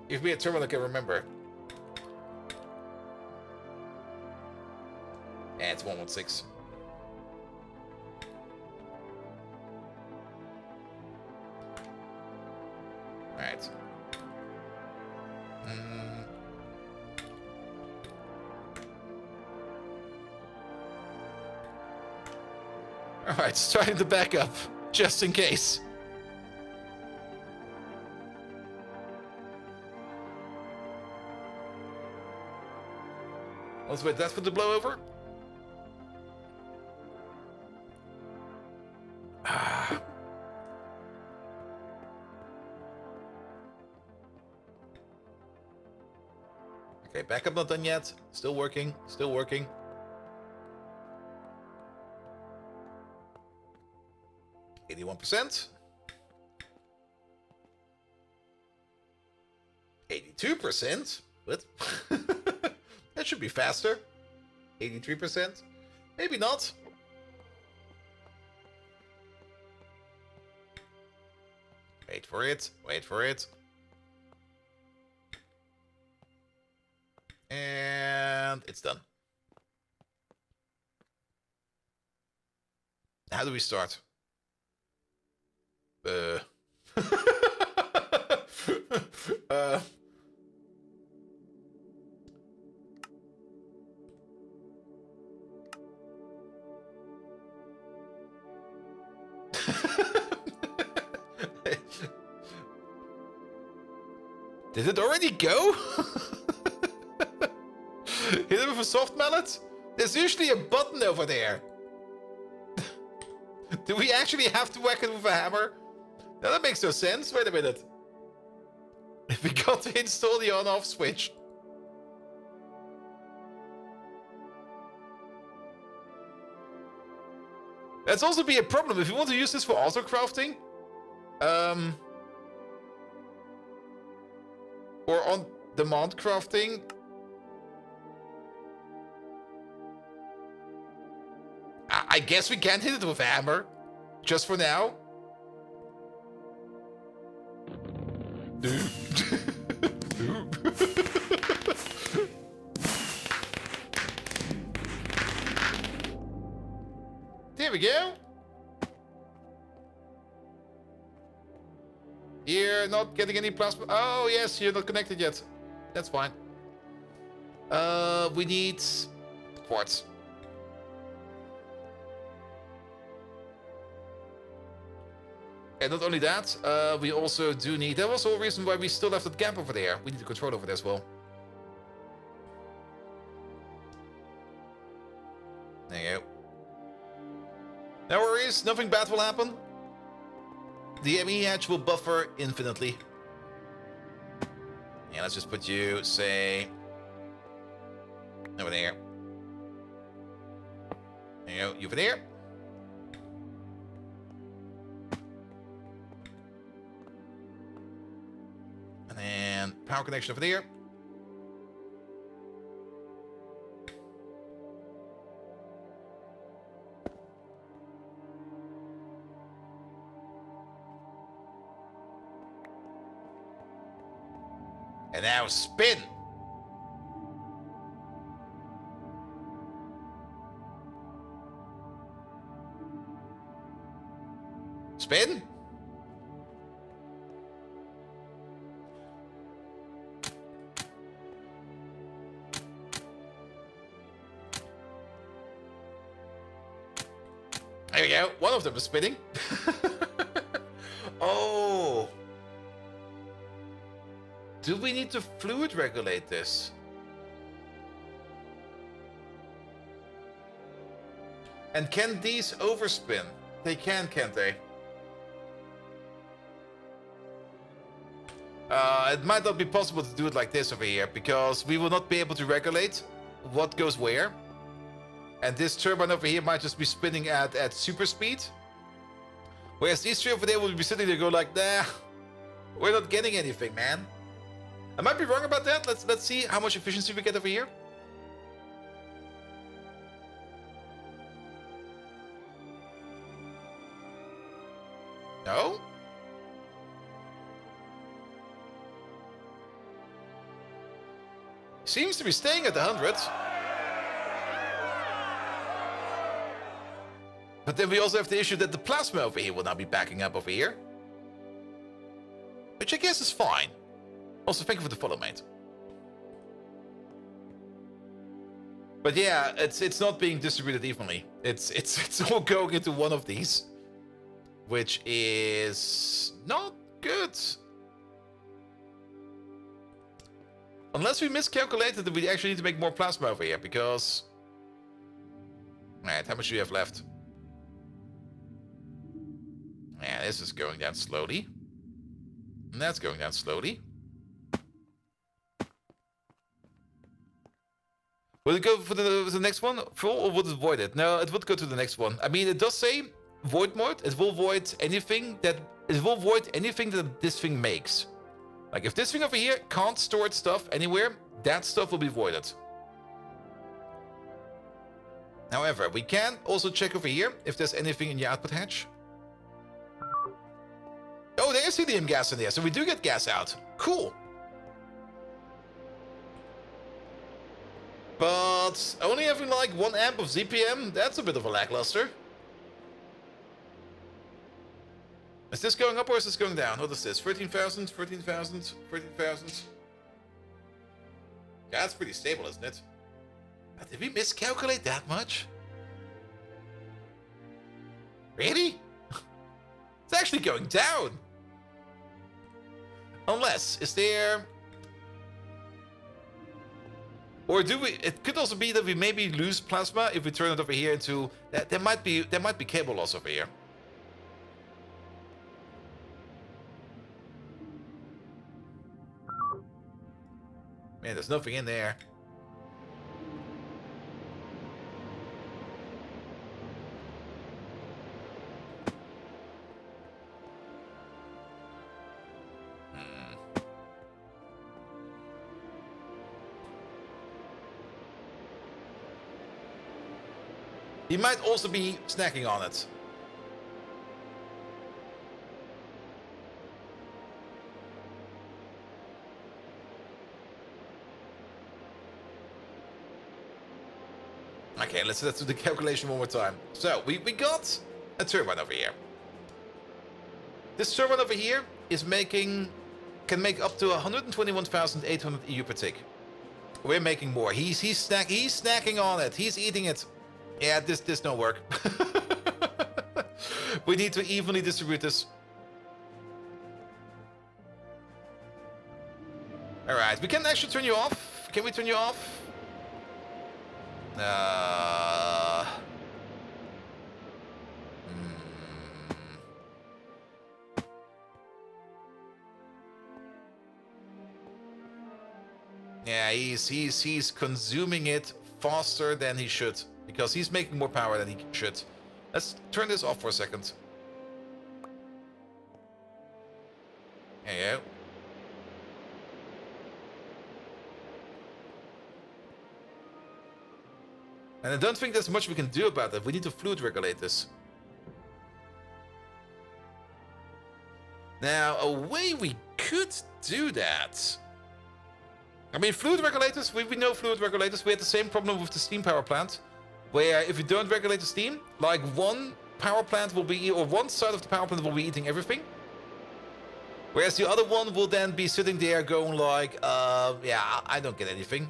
Give me a terminal I can remember. And it's 116. Alright. Alright, starting the backup, just in case. Let's wait, that's for the blow over? Okay, backup not done yet. Still working, still working. %. 82%? What? That should be faster. 83%? Maybe not. Wait for it. Wait for it. And it's done. How do we start? Did it already go? Hit it with a soft mallet? There's usually a button over there. Do we actually have to whack it with a hammer? No, that makes no sense. Wait a minute. We got to install the on-off switch. That's also be a problem if you want to use this for auto crafting. Or on demand crafting. I guess we can't hit it with a hammer. Just for now. There we go. You're not getting any plasma. Oh, yes, you're not connected yet. That's fine. We need quartz. And not only that, we also do need... That was the whole reason why we still have that gap over there. We need to control over there as well. There you go. No worries, nothing bad will happen. The ME hatch will buffer infinitely. Yeah, let's just put you, say... over there. There you go, you over there. And then power connection over there. And now spin. Spin. There you go. One of them is spinning. Oh. Do we need to fluid regulate this? And can these overspin? They can, can't they? It might not be possible to do it like this over here, because we will not be able to regulate what goes where. And this turbine over here might just be spinning at super speed. Whereas these three over there will be sitting there go like, nah, we're not getting anything, man. I might be wrong about that. Let's see how much efficiency we get over here. No? Seems to be staying at the 100. But then we also have the issue that the plasma over here will now be backing up over here. Which I guess is fine. Also, thank you for the follow, mate. But yeah, it's not being distributed evenly. It's all going into one of these. Which is not good. Unless we miscalculated that we actually need to make more plasma over here, because... Alright, how much do you have left? Yeah, this is going down slowly. And that's going down slowly. Will it go for the next one? Full, or would it void it? No, it would go to the next one. I mean, it does say void mode. It will void anything that... It will void anything that this thing makes. Like, if this thing over here can't store its stuff anywhere, that stuff will be voided. However, we can also check over here if there's anything in your output hatch. Oh, there's helium gas in there, so we do get gas out. Cool. But only having like 1 amp of ZPM, that's a bit of a lackluster. Is this going up or is this going down? What is this? 13,000, 13,000, 13,000. Yeah, that's pretty stable, isn't it? Did we miscalculate that much? Really? It's actually going down. Unless, is there... Or do we... It could also be that we maybe lose plasma if we turn it over here into... There might be cable loss over here. Man, there's nothing in there. He might also be snacking on it. Okay, let's do the calculation one more time. So, we got a turbine over here. This turbine over here is can make up to 121,800 EU per tick. We're making more. He's snacking on it. He's eating it. Yeah, this don't work. We need to evenly distribute this. Alright, we can actually turn you off. Can we turn you off? Yeah, he's consuming it faster than he should, because he's making more power than he should. Let's turn this off for a second. There you go. And I don't think there's much we can do about that. We need to fluid regulate this. Now, a way we could do that... I mean, fluid regulators, we know fluid regulators. We had the same problem with the steam power plant, where if you don't regulate the steam, like one power plant will be, or one side of the power plant will be eating everything. Whereas the other one will then be sitting there going like, yeah, I don't get anything.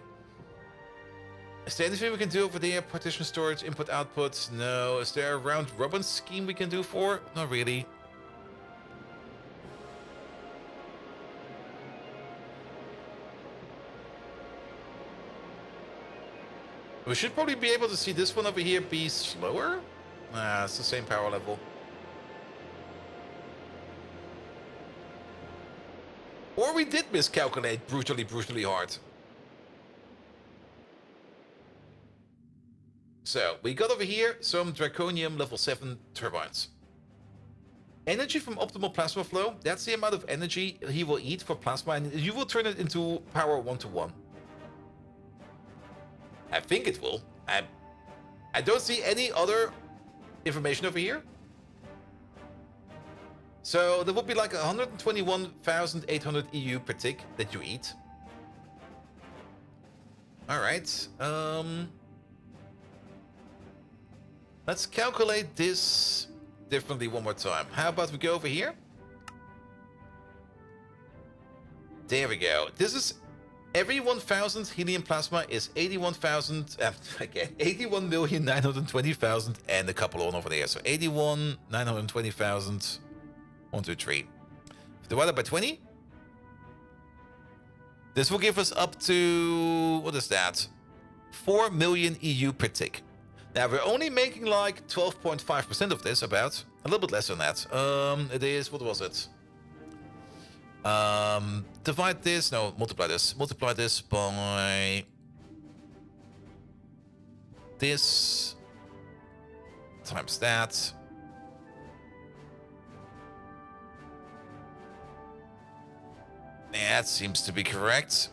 Is there anything we can do over there? Partition storage, input, output? No. Is there a round robin scheme we can do for? Not really. We should probably be able to see this one over here be slower. Nah, it's the same power level. Or we did miscalculate brutally hard. So, we got over here some Draconium level 7 turbines. Energy from optimal plasma flow. That's the amount of energy he will eat for plasma, and you will turn it into power 1-to-1. I think it will. I don't see any other information over here. So there will be like 121,800 EU per tick that you eat. All right. Let's calculate this differently one more time. How about we go over here? There we go. This is every 1,000 helium plasma is 81,000. Again, 81,920,000 and a couple on over there. So 81,920,000. 1, 2, 3. Divided by 20. This will give us up to, what is that? 4 million EU per tick. Now we're only making like 12.5% of this, about a little bit less than that. It is, what was it? Divide this, no, multiply this. Multiply this by this times that. Yeah, that seems to be correct.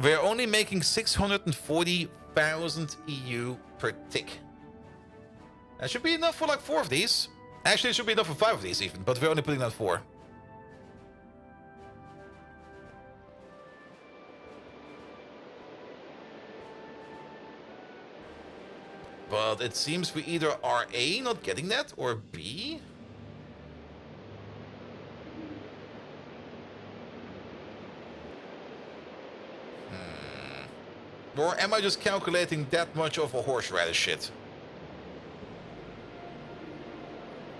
We're only making 640,000 EU per tick. That should be enough for like 4 of these. Actually, it should be enough for 5 of these even, but we're only putting out 4. But it seems we either are A, not getting that, or B. Or am I just calculating that much of a horseradish shit?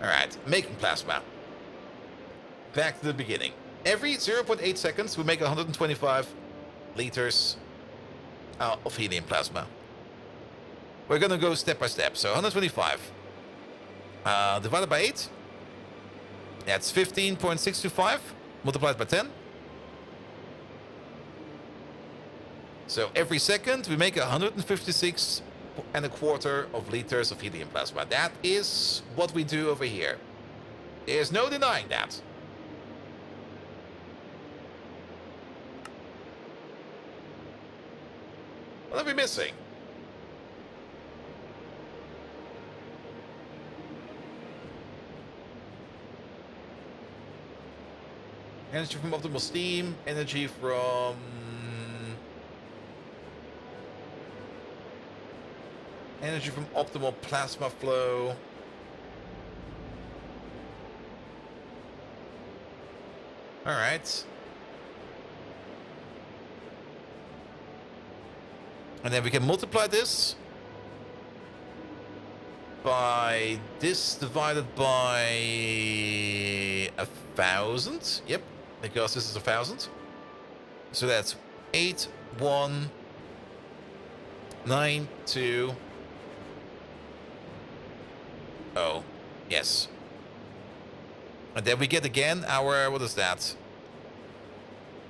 Alright, making plasma. Back to the beginning. Every 0.8 seconds, we make 125 liters of helium plasma. We're gonna go step by step. So 125 divided by 8. That's 15.625 multiplied by 10. So every second we make 156 and a quarter of liters of helium plasma. That is what we do over here. There's no denying that. What are we missing? Energy from optimal steam, energy from optimal plasma flow. All right. And then we can multiply this by this divided by 1,000. Yep, because this is 1,000. So that's 8,192. Oh, yes. And then we get again our, what is that?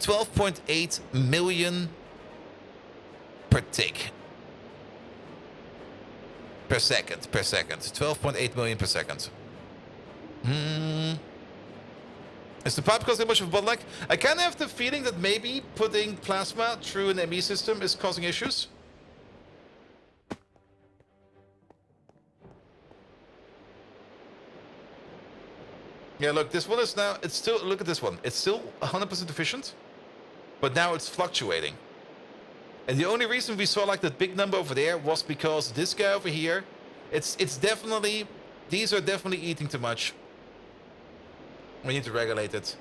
12.8 million per tick. Per second. 12.8 million per second. Is the pipe causing much of a bottleneck? I kind of have the feeling that maybe putting plasma through an ME system is causing issues. Yeah, look, this one is now, it's still, look at this one. It's still 100% efficient, but now it's fluctuating. And the only reason we saw like that big number over there was because this guy over here, it's definitely, these are definitely eating too much. We need to regulate it.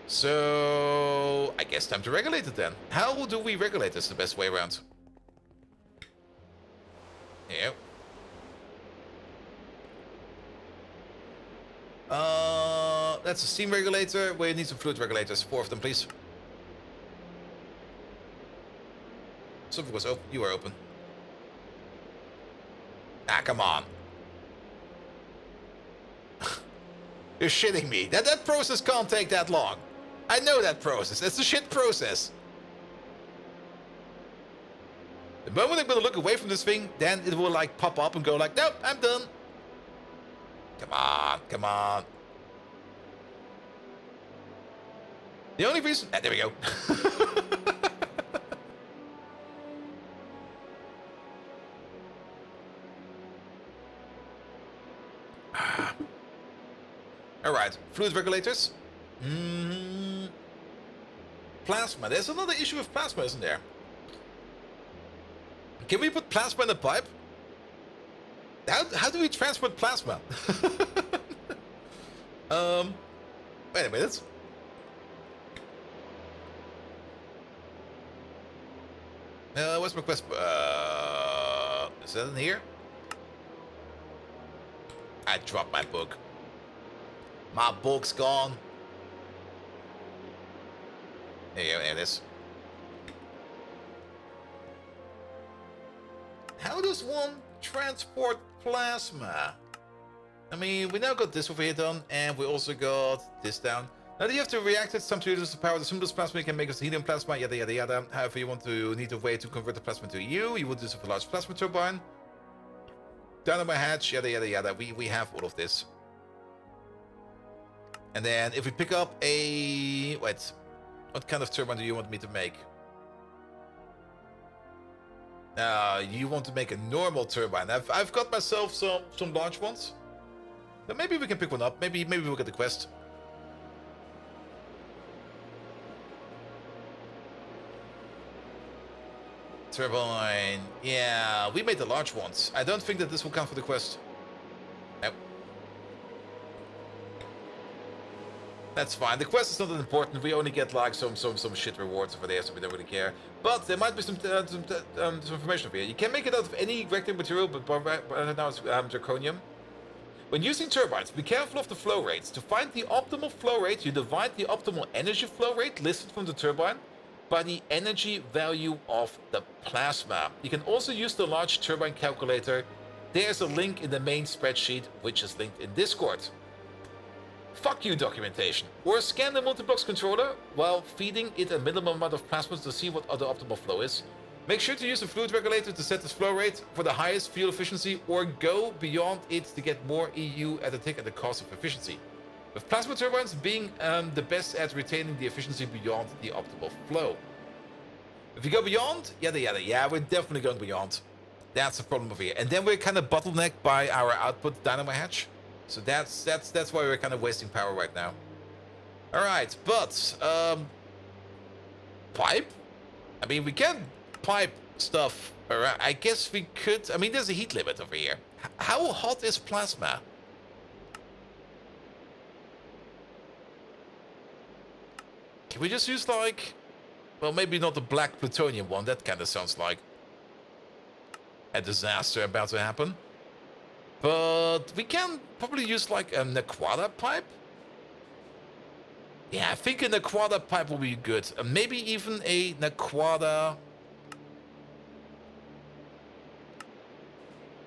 So, I guess time to regulate it then. How do we regulate this the best way around? Yeah. That's a steam regulator. We need some fluid regulators. 4 of them, please. Something was open. You were open. Ah, come on. You're shitting me. That process can't take that long. I know that process. It's a shit process. The moment I'm gonna look away from this thing, then it will like pop up and go like, nope, I'm done. Come on, come on. The only reason... Ah, there we go. Alright, fluid regulators. Plasma. There's another issue with plasma, isn't there? Can we put plasma in a pipe? How do we transport plasma? Wait a minute. What's my quest? Is that in here? I dropped my book. My book's gone. There you go, there it is. How does one transport plasma? I mean, we now got this over here done, and we also got this down. Now that you have to react it, some to use the power of the simplest plasma, you can make us helium plasma, yada yada yada. However, you need a way to convert the plasma to you. You would do this with a large plasma turbine. Dynamo hatch, yada yada yada. We have all of this. And then if we pick up a... Wait. What kind of turbine do you want me to make? You want to make a normal turbine. I've got myself some large ones. But maybe we can pick one up. Maybe we'll get the quest. Turbine. Yeah, we made the large ones. I don't think that this will count for the quest. Nope. That's fine. The quest is not that important. We only get like some shit rewards over there, so we don't really care. But there might be some information over here. You can make it out of any reactor material, but right now it's zirconium. When using turbines, be careful of the flow rates. To find the optimal flow rate, you divide the optimal energy flow rate listed from the turbine by the energy value of the plasma. You can also use the large turbine calculator. There's a link in the main spreadsheet, which is linked in Discord. Fuck you, documentation. Or scan the multibox controller while feeding it a minimum amount of plasma to see what the optimal flow is. Make sure to use the fluid regulator to set the flow rate for the highest fuel efficiency, or go beyond it to get more EU at a tick at the cost of efficiency. With plasma turbines being the best at retaining the efficiency beyond the optimal flow. If you go beyond, yada yada, yeah, we're definitely going beyond. That's the problem over here. And then we're kind of bottlenecked by our output dynamo hatch. So that's why we're kind of wasting power right now. Alright, but pipe? I mean, we can pipe stuff around. I guess we could. I mean, there's a heat limit over here. How hot is plasma? Can we just use like, well, maybe not the black plutonium one. That kind of sounds like a disaster about to happen. But we can probably use like a Naquada pipe. Yeah, I think a Naquada pipe will be good. Maybe even a Naquada.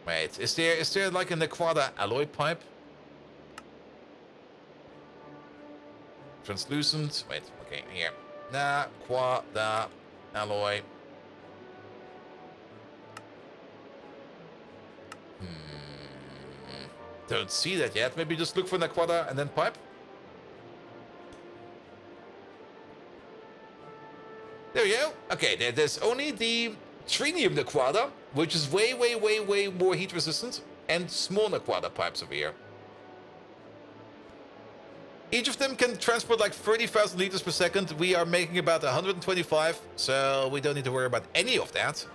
Wait, is there like a Naquada alloy pipe? Translucent. Wait, okay, here. Naquada alloy. Don't see that yet. Maybe just look for Naquada and then pipe. There we go. Okay, there's only the trinium Naquada, which is way more heat resistant, and small Naquada pipes over here. Each of them can transport like 30,000 liters per second. We are making about 125, so we don't need to worry about any of that.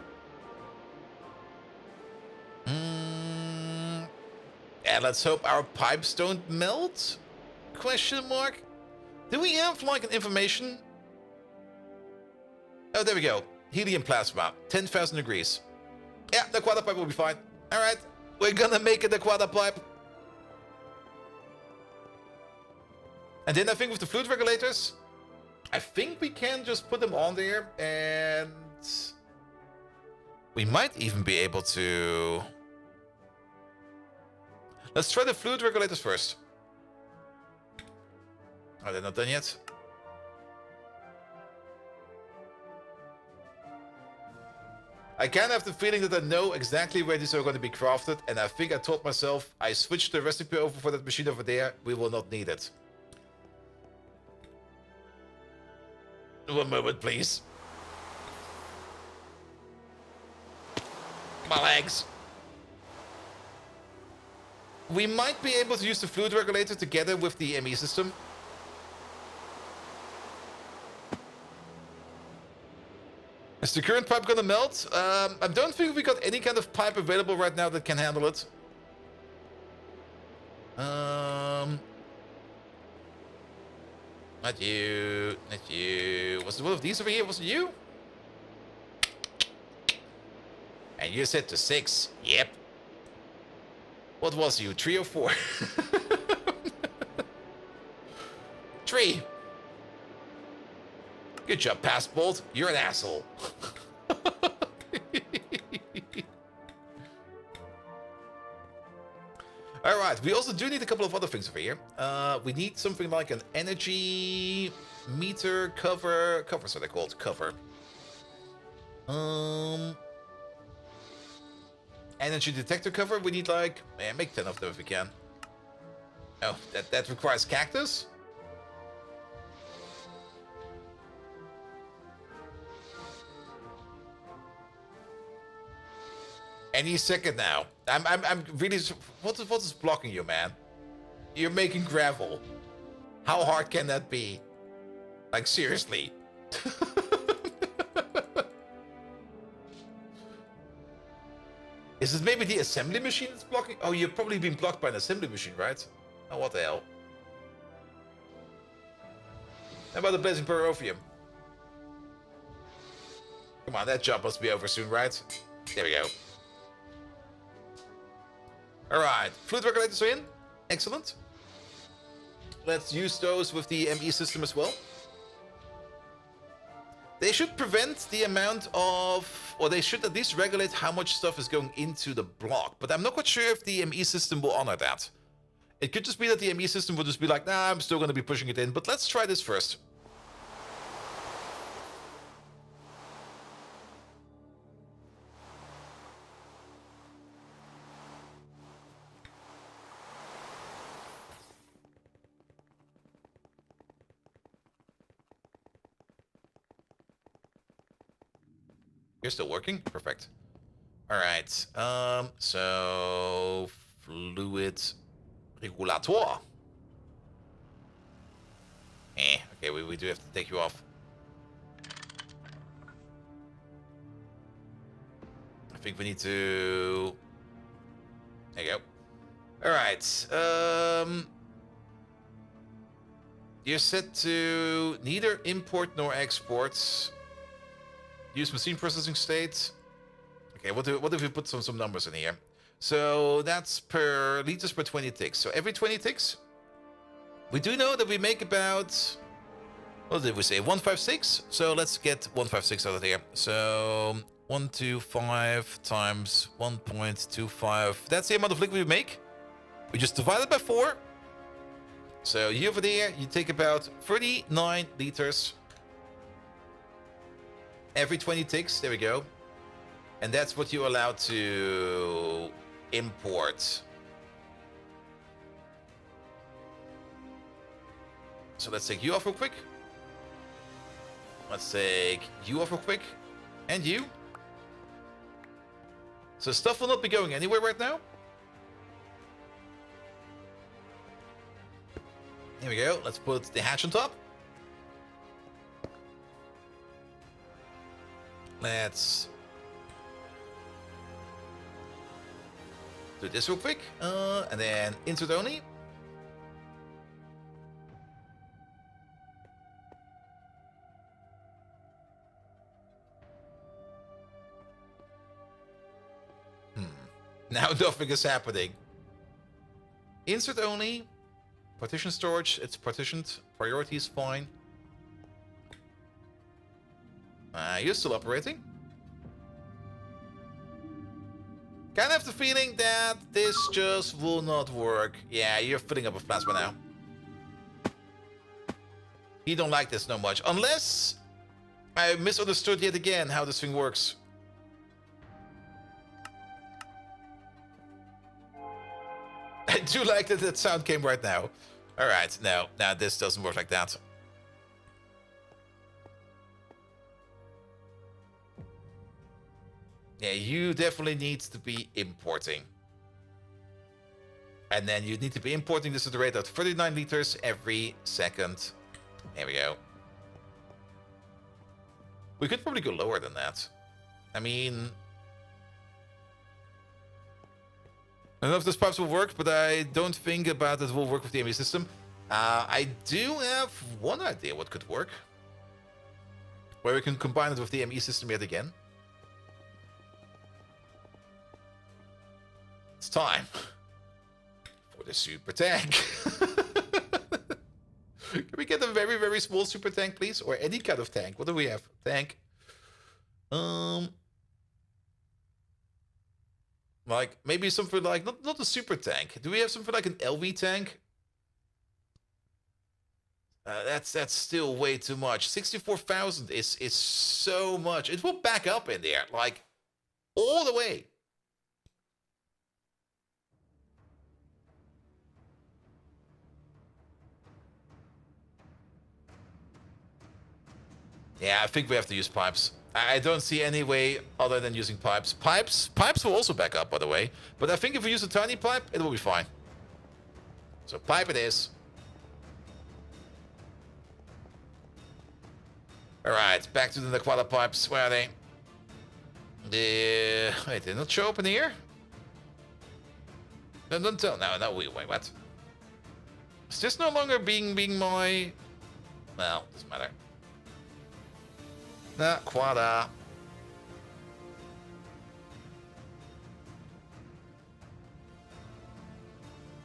And let's hope our pipes don't melt? Question mark. Do we have like an information? Oh, there we go. Helium plasma, 10,000 degrees. Yeah, the Naquada pipe will be fine. Alright, we're gonna make it a quad pipe. And then I think with the fluid regulators, I think we can just put them on there, and we might even be able to... Let's try the fluid regulators first. Are they not done yet? I kind of have the feeling that I know exactly where these are going to be crafted, and I think I told myself, I switched the recipe over for that machine over there, we will not need it. One moment, please. My legs. We might be able to use the fluid regulator together with the ME system. Is the current pipe gonna melt? I don't think we got any kind of pipe available right now that can handle it. Not you. Not you. Was it one of these over here? Was it you? And you said to 6. Yep. What was you? 3 or 4? 3. Good job, Passbolt. You're an asshole. Alright, we also do need a couple of other things over here. We need something like an energy meter cover. Covers are they called? Cover. Energy detector cover. We need like... Man, make 10 of them if we can. Oh, that requires cactus? Any second now. I'm really... What is blocking you, man? You're making gravel. How hard can that be? Like, seriously. Is it maybe the assembly machine that's blocking? Oh, you've probably been blocked by an assembly machine, right? Oh, what the hell? How about the blazing pyrophium? Come on, that job must be over soon, right? There we go. Alright, fluid regulators are in. Excellent. Let's use those with the ME system as well. They should prevent the amount of... Or they should at least regulate how much stuff is going into the block. But I'm not quite sure if the ME system will honor that. It could just be that the ME system will just be like, nah, I'm still going to be pushing it in. But let's try this first. You're still working? Perfect. Alright. So... Fluid... Regulator. Okay, we do have to take you off. I think we need to... There you go. Alright. You're set to neither import nor export. Use machine processing state. Okay, what if we put some numbers in here? So that's per liters per 20 ticks. So every 20 ticks, we do know that we make about, what did we say, 156? So let's get 156 out of here. So 125 times 1.25. That's the amount of liquid we make. We just divide it by 4. So you over there, you take about 39 liters. Every 20 ticks, there we go. And that's what you're allowed to import. So let's take you off real quick. Let's take you off real quick. And you. So stuff will not be going anywhere right now. Here we go. Let's put the hatch on top. Let's do this real quick. And then insert only. Now nothing is happening. Insert only. Partition storage, it's partitioned. Priority is fine. You're still operating. Kind of have the feeling that this just will not work. Yeah, you're filling up with plasma now. You don't like this no much. Unless I misunderstood yet again how this thing works. I do like that that sound came right now. Alright, no, this doesn't work like that. Yeah, you definitely need to be importing. And then you need to be importing this at the rate of 39 liters every second. There we go. We could probably go lower than that. I mean, I don't know if those pipes will work, but I don't think about it will work with the ME system. I do have one idea what could work. Where we can combine it with the ME system yet again. It's time for the super tank. Can we get a very, very small super tank, please? Or any kind of tank. What do we have? Tank. Like, maybe something like, not a super tank. Do we have something like an LV tank? That's still way too much. 64,000 is so much. It will back up in there, like, all the way. Yeah, I think we have to use pipes. I don't see any way other than using pipes. Pipes will also back up, by the way. But I think if we use a tiny pipe, it will be fine. So pipe it is. Alright, back to the Naquata pipes. Where are they? Wait, did not show up in here? No, don't tell. No, wait, what? Is this no longer being my... Well, doesn't matter. Naquata.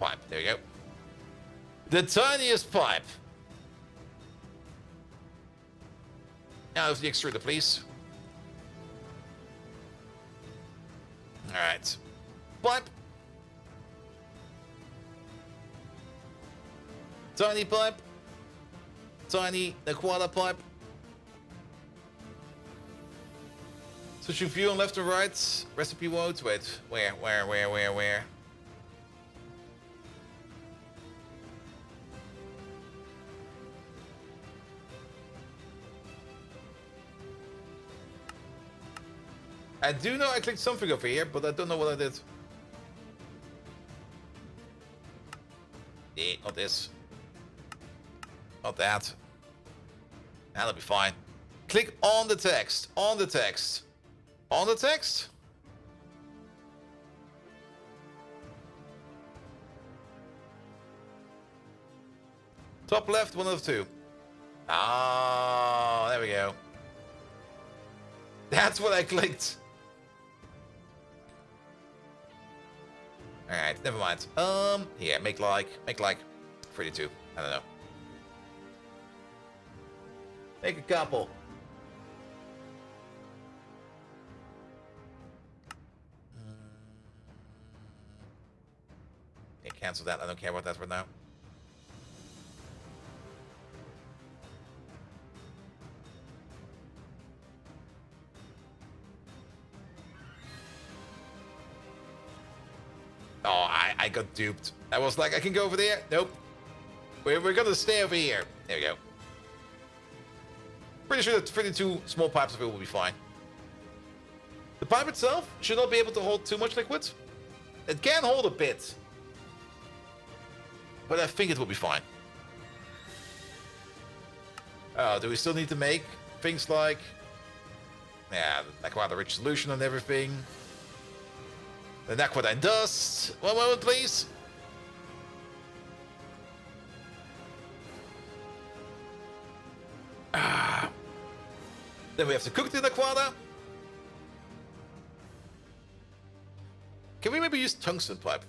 Pipe, there you go. The tiniest pipe. Now the extruder, please. Alright. Pipe. Tiny pipe. Tiny Naquata pipe. Switching view on left and right. Recipe mode. Wait, where? I do know I clicked something over here, but I don't know what I did. Not this. Not that. That'll be fine. Click on the text. On the text. On the text? Top left, one of the two. Ah, there we go. That's what I clicked. Alright, never mind. Yeah, make like 32. I don't know. Make a couple. Yeah, cancel that. I don't care about that for now. Oh, I got duped. I was like, I can go over there. Nope. We're gonna stay over here. There we go. Pretty sure that 32 small pipes of it will be fine. The pipe itself should not be able to hold too much liquid. It can hold a bit. But I think it will be fine. Oh, do we still need to make things like... Yeah, the Naquata rich solution and everything. The Naquata dust. One moment, please. Then we have to cook the Naquata. Can we maybe use tungsten pipe?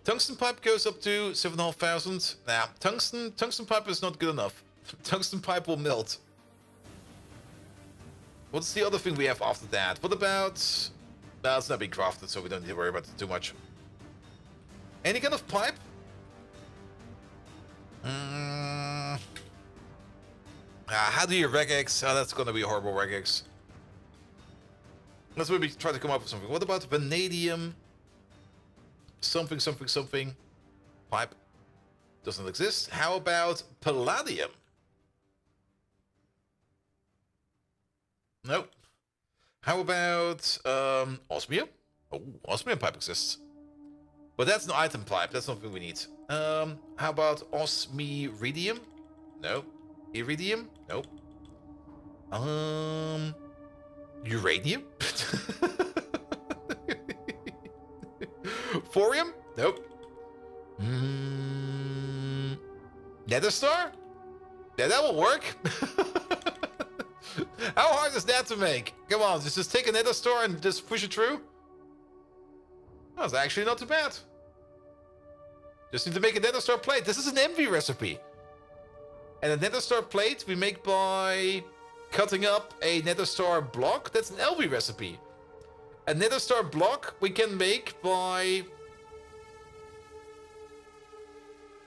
Tungsten pipe goes up to 7,500. Nah, tungsten pipe is not good enough. Tungsten pipe will melt. What's the other thing we have after that? What about... Well, it's not being crafted, so we don't need to worry about it too much. Any kind of pipe? How do you regex? Oh, that's gonna be a horrible regex. Let's maybe try to come up with something. What about vanadium? Something. Pipe. Doesn't exist. How about palladium? Nope. How about osmium? Oh, osmium pipe exists. But that's an item pipe. That's something we need. How about osmiridium? No. Iridium? Nope. Uranium? Thorium? Nope. Nether star? Yeah, that will work. How hard is that to make? Come on, just take a nether star and just push it through? That's actually not too bad. Just need to make a nether star plate. This is an envy recipe. And a nether star plate we make by cutting up a nether star block. That's an LV recipe. A nether star block we can make by...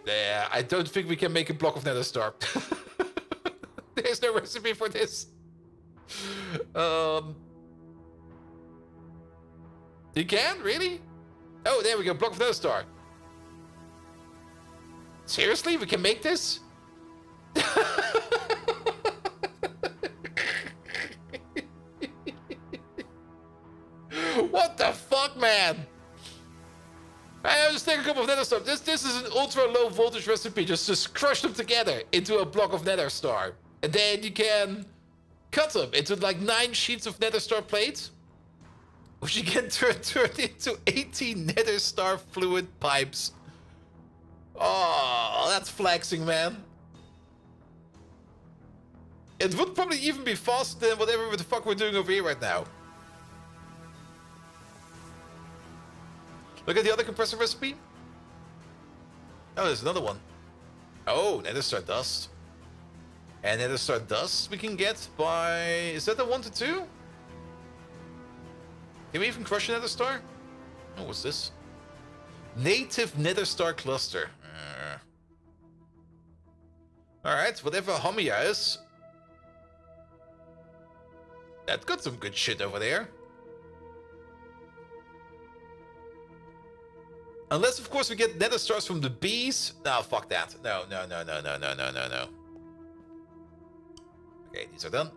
Yeah, I don't think we can make a block of nether star. There's no recipe for this. You can? Really? Oh, there we go. Block of nether star. Seriously? We can make this? What the fuck, man? I just take a couple of nether stars. This is an ultra low voltage recipe. Just crush them together into a block of nether star. And then you can cut them into like 9 sheets of nether star plate. Which you can turn into 18 nether star fluid pipes. Oh, that's flexing, man. It would probably even be faster than whatever the fuck we're doing over here right now. Look at the other compressor recipe. Oh, there's another one. Oh, nether star dust. And nether star dust we can get by... Is that the 1 to 2? Can we even crush a nether star? Oh, what's this? Native nether star cluster. Alright, whatever Hamia is. That's got some good shit over there. Unless, of course, we get nether stars from the bees. No, fuck that. No. Okay, these are done.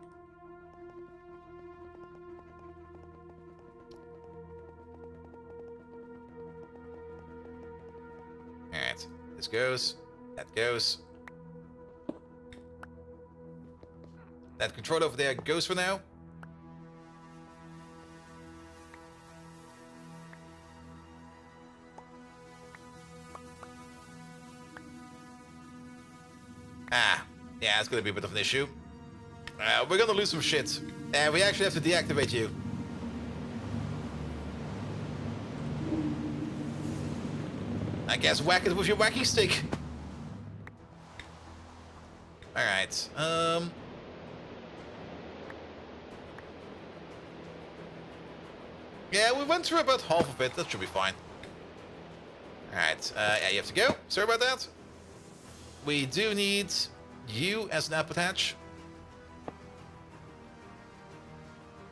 Alright, this goes. That goes. That control over there goes for now. Yeah, it's gonna be a bit of an issue. We're gonna lose some shit. And we actually have to deactivate you. I guess whack it with your wacky stick. Alright, yeah, we went through about half of it. That should be fine. Alright, yeah, you have to go. Sorry about that. We do need you as an apple hatch.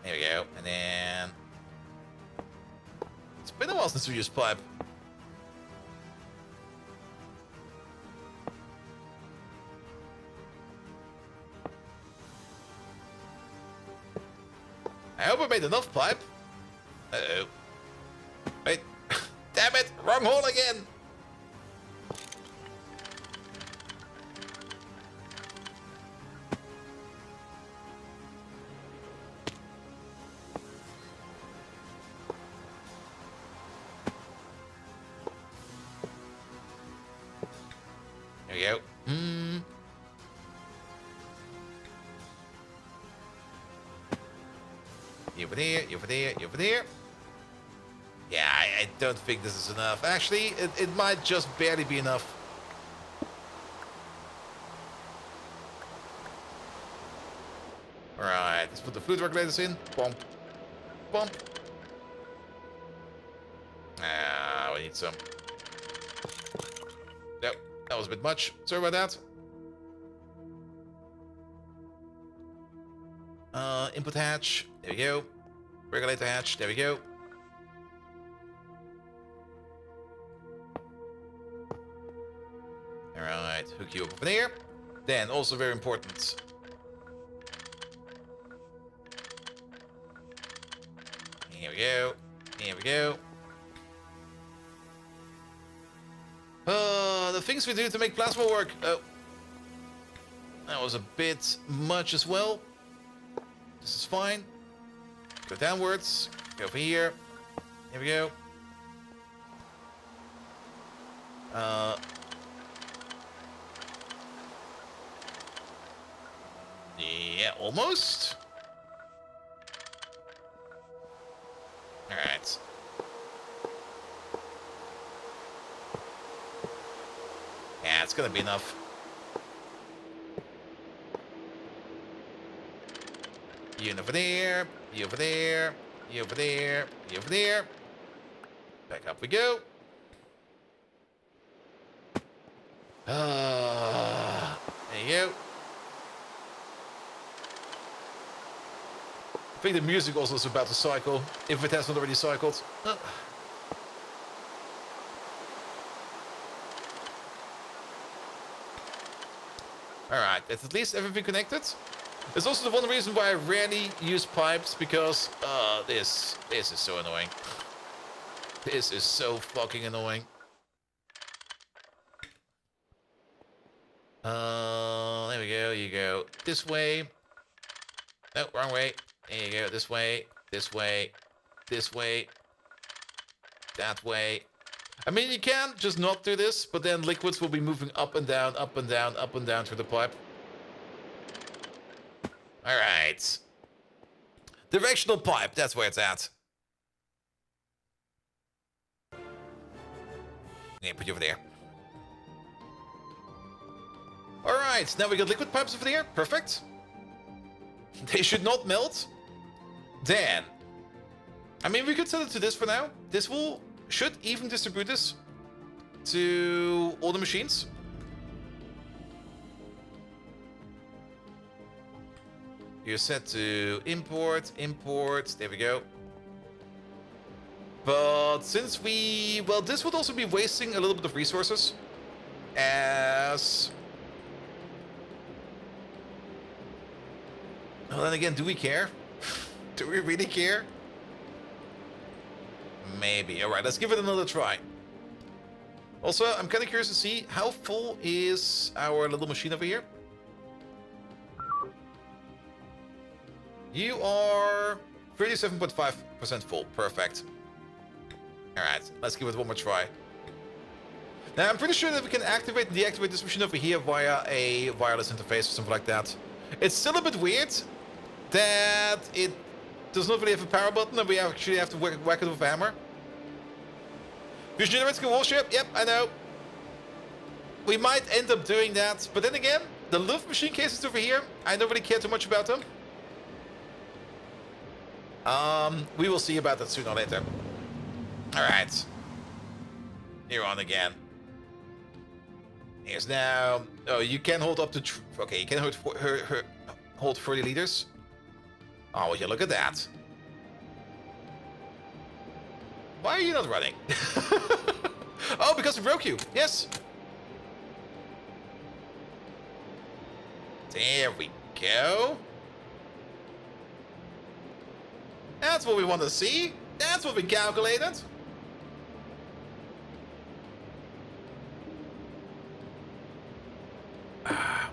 There we go. And then... It's been a while since we used pipe. I hope I made enough pipe. Uh-oh. Wait. Damn it! Wrong hole again! There we go. You over there, you over there, you over there. Yeah, I don't think this is enough. Actually, it might just barely be enough. Alright, let's put the fluid regulators in. Bump. Bump. Ah, we need some. Nope, that was a bit much. Sorry about that. Input hatch. There we go. Regulator hatch. There we go. Alright, hook you up over there. Then, also very important. Here we go. Here we go. The things we do to make plasma work. Oh. That was a bit much as well. This is fine. Go downwards. Go over here. Here we go. Yeah, almost. Alright. Yeah, it's gonna be enough. You over there, you over there, you over there, you over there. Back up we go. There you go. I think the music also is about to cycle, if it has not already cycled. Alright, that's at least everything connected. It's also the one reason why I rarely use pipes, because this is so annoying. This is so fucking annoying. There we go, you go this way. No, wrong way. There you go, this way, this way, this way, that way. I mean, you can just not do this, but then liquids will be moving up and down, up and down, up and down through the pipe. Alright. Directional pipe, that's where it's at. Yeah, put you over there. Alright, now we got liquid pipes over there. Perfect. They should not melt. Then, I mean, we could set it to this for now. This should even distribute this to all the machines. You're set to import, import. There we go. But since well, this would also be wasting a little bit of resources. As... Well, then again, do we care? Do we really care? Maybe. Alright, let's give it another try. Also, I'm kind of curious to see how full is our little machine over here. You are 37.5% full. Perfect. Alright, let's give it one more try. Now, I'm pretty sure that we can activate and deactivate this machine over here via a wireless interface or something like that. It's still a bit weird that it does not really have a power button and we actually have to whack it with a hammer. Fusion generators can wall ship? Yep, I know. We might end up doing that, but then again, the Luft machine cases over here, I don't really care too much about them. We will see about that sooner or later. Alright. You're on again. Here's now... Oh, you can hold up to... Okay, you can hold 30 liters. Oh, would you look at that. Why are you not running? Oh, because it broke you. Yes. There we go. That's what we want to see. That's what we calculated. Ah.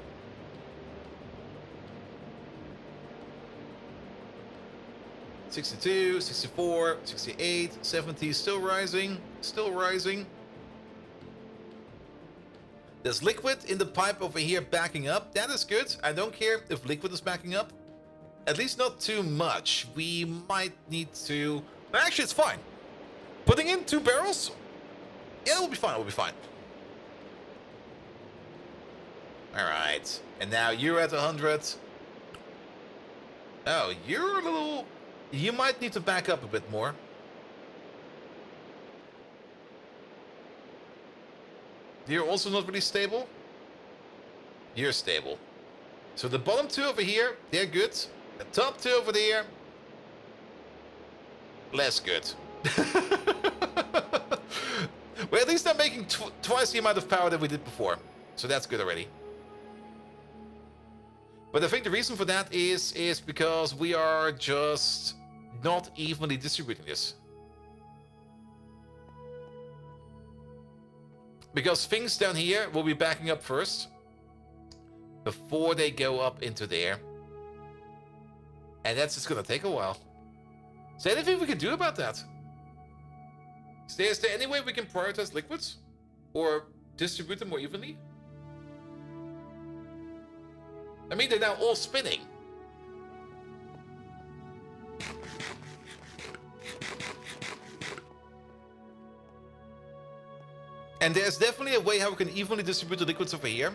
62, 64, 68, 70, still rising, still rising. There's liquid in the pipe over here backing up. That is good. I don't care if liquid is backing up. At least not too much. We might need to... Actually, it's fine. Putting in 2 barrels? Yeah, it'll be fine. It'll be fine. Alright. And now you're at 100. Oh, you're a little... You might need to back up a bit more. You're also not really stable. You're stable. So the bottom 2 over here, they're good. The top 2 over there, less good. Well, at least I'm making twice the amount of power that we did before. So that's good already. But I think the reason for that is because we are just not evenly distributing this. Because things down here will be backing up first before they go up into there. And that's just gonna take a while. Is there anything we can do about that? Is there any way we can prioritize liquids? Or distribute them more evenly? I mean, they're now all spinning. And there's definitely a way how we can evenly distribute the liquids over here.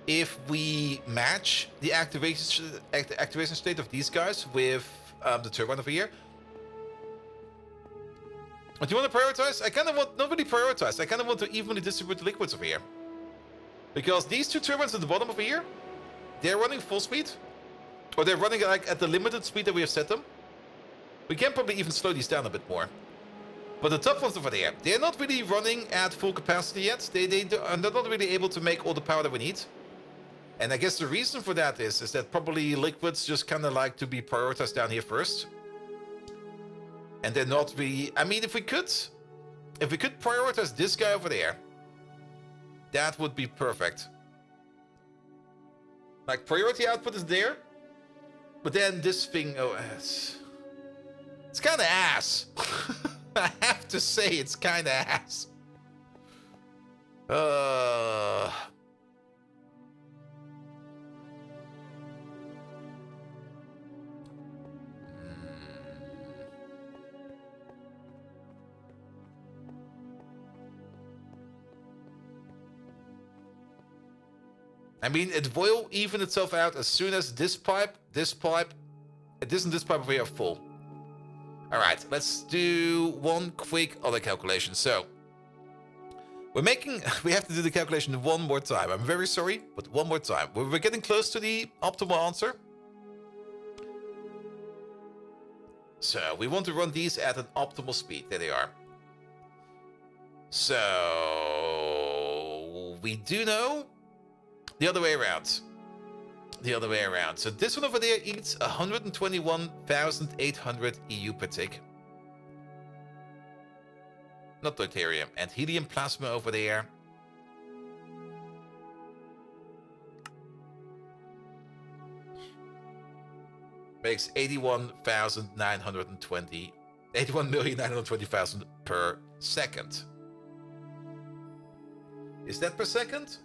If we match the activation state of these guys with the turbine over here. But do you want to prioritize? I kind of want, not really prioritize, I kind of want to evenly distribute the liquids over here. Because these 2 turbines at the bottom over here, they're running full speed. Or they're running like at the limited speed that we have set them. We can probably even slow these down a bit more. But the top ones over there, they're not really running at full capacity yet. They're not really able to make all the power that we need. And I guess the reason for that is that probably liquids just kind of like to be prioritized down here first. And they're not really... I mean, if we could prioritize this guy over there, that would be perfect. Like, priority output is there, but then this thing... Oh, it's kind of ass. I have to say, it's kind of ass. I mean, it will even itself out as soon as this pipe, and this pipe over here are full. Alright, let's do one quick other calculation. So, we have to do the calculation one more time. I'm very sorry, but one more time. We're getting close to the optimal answer. So, we want to run these at an optimal speed. There they are. So, we do know the other way around. The other way around. So this one over there eats 121,800 EU per tick. Not deuterium. And helium plasma over there. Makes 81,920,000 per second. Is that per second?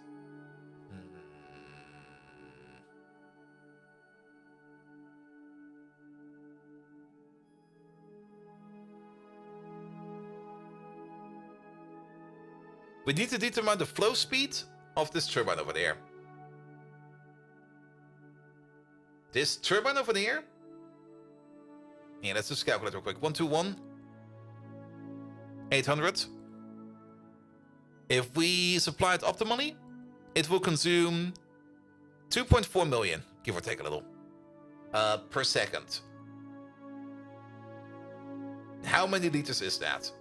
We need to determine the flow speed of this turbine over there. This turbine over there. Yeah, let's just calculate real quick. 121,800. If we supply it optimally, it will consume 2.4 million, give or take a little, per second. How many liters is that?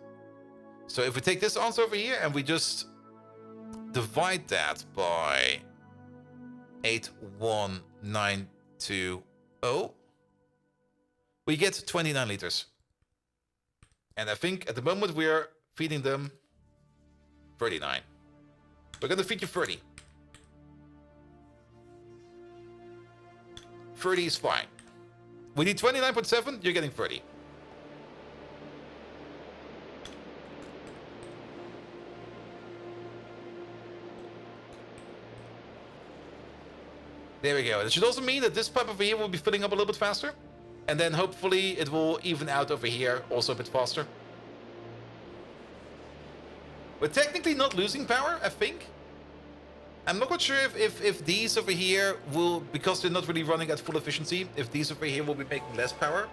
So if we take this answer over here and we just divide that by 81920, we get 29 liters. And I think at the moment we're feeding them 39. We're gonna feed you 30. 30 is fine. We need 29.7, you're getting 30. There we go. It should also mean that this pipe over here will be filling up a little bit faster. And then hopefully it will even out over here also a bit faster. We're technically not losing power, I think. I'm not quite sure if these over here will, because they're not really running at full efficiency, if these over here will be making less power.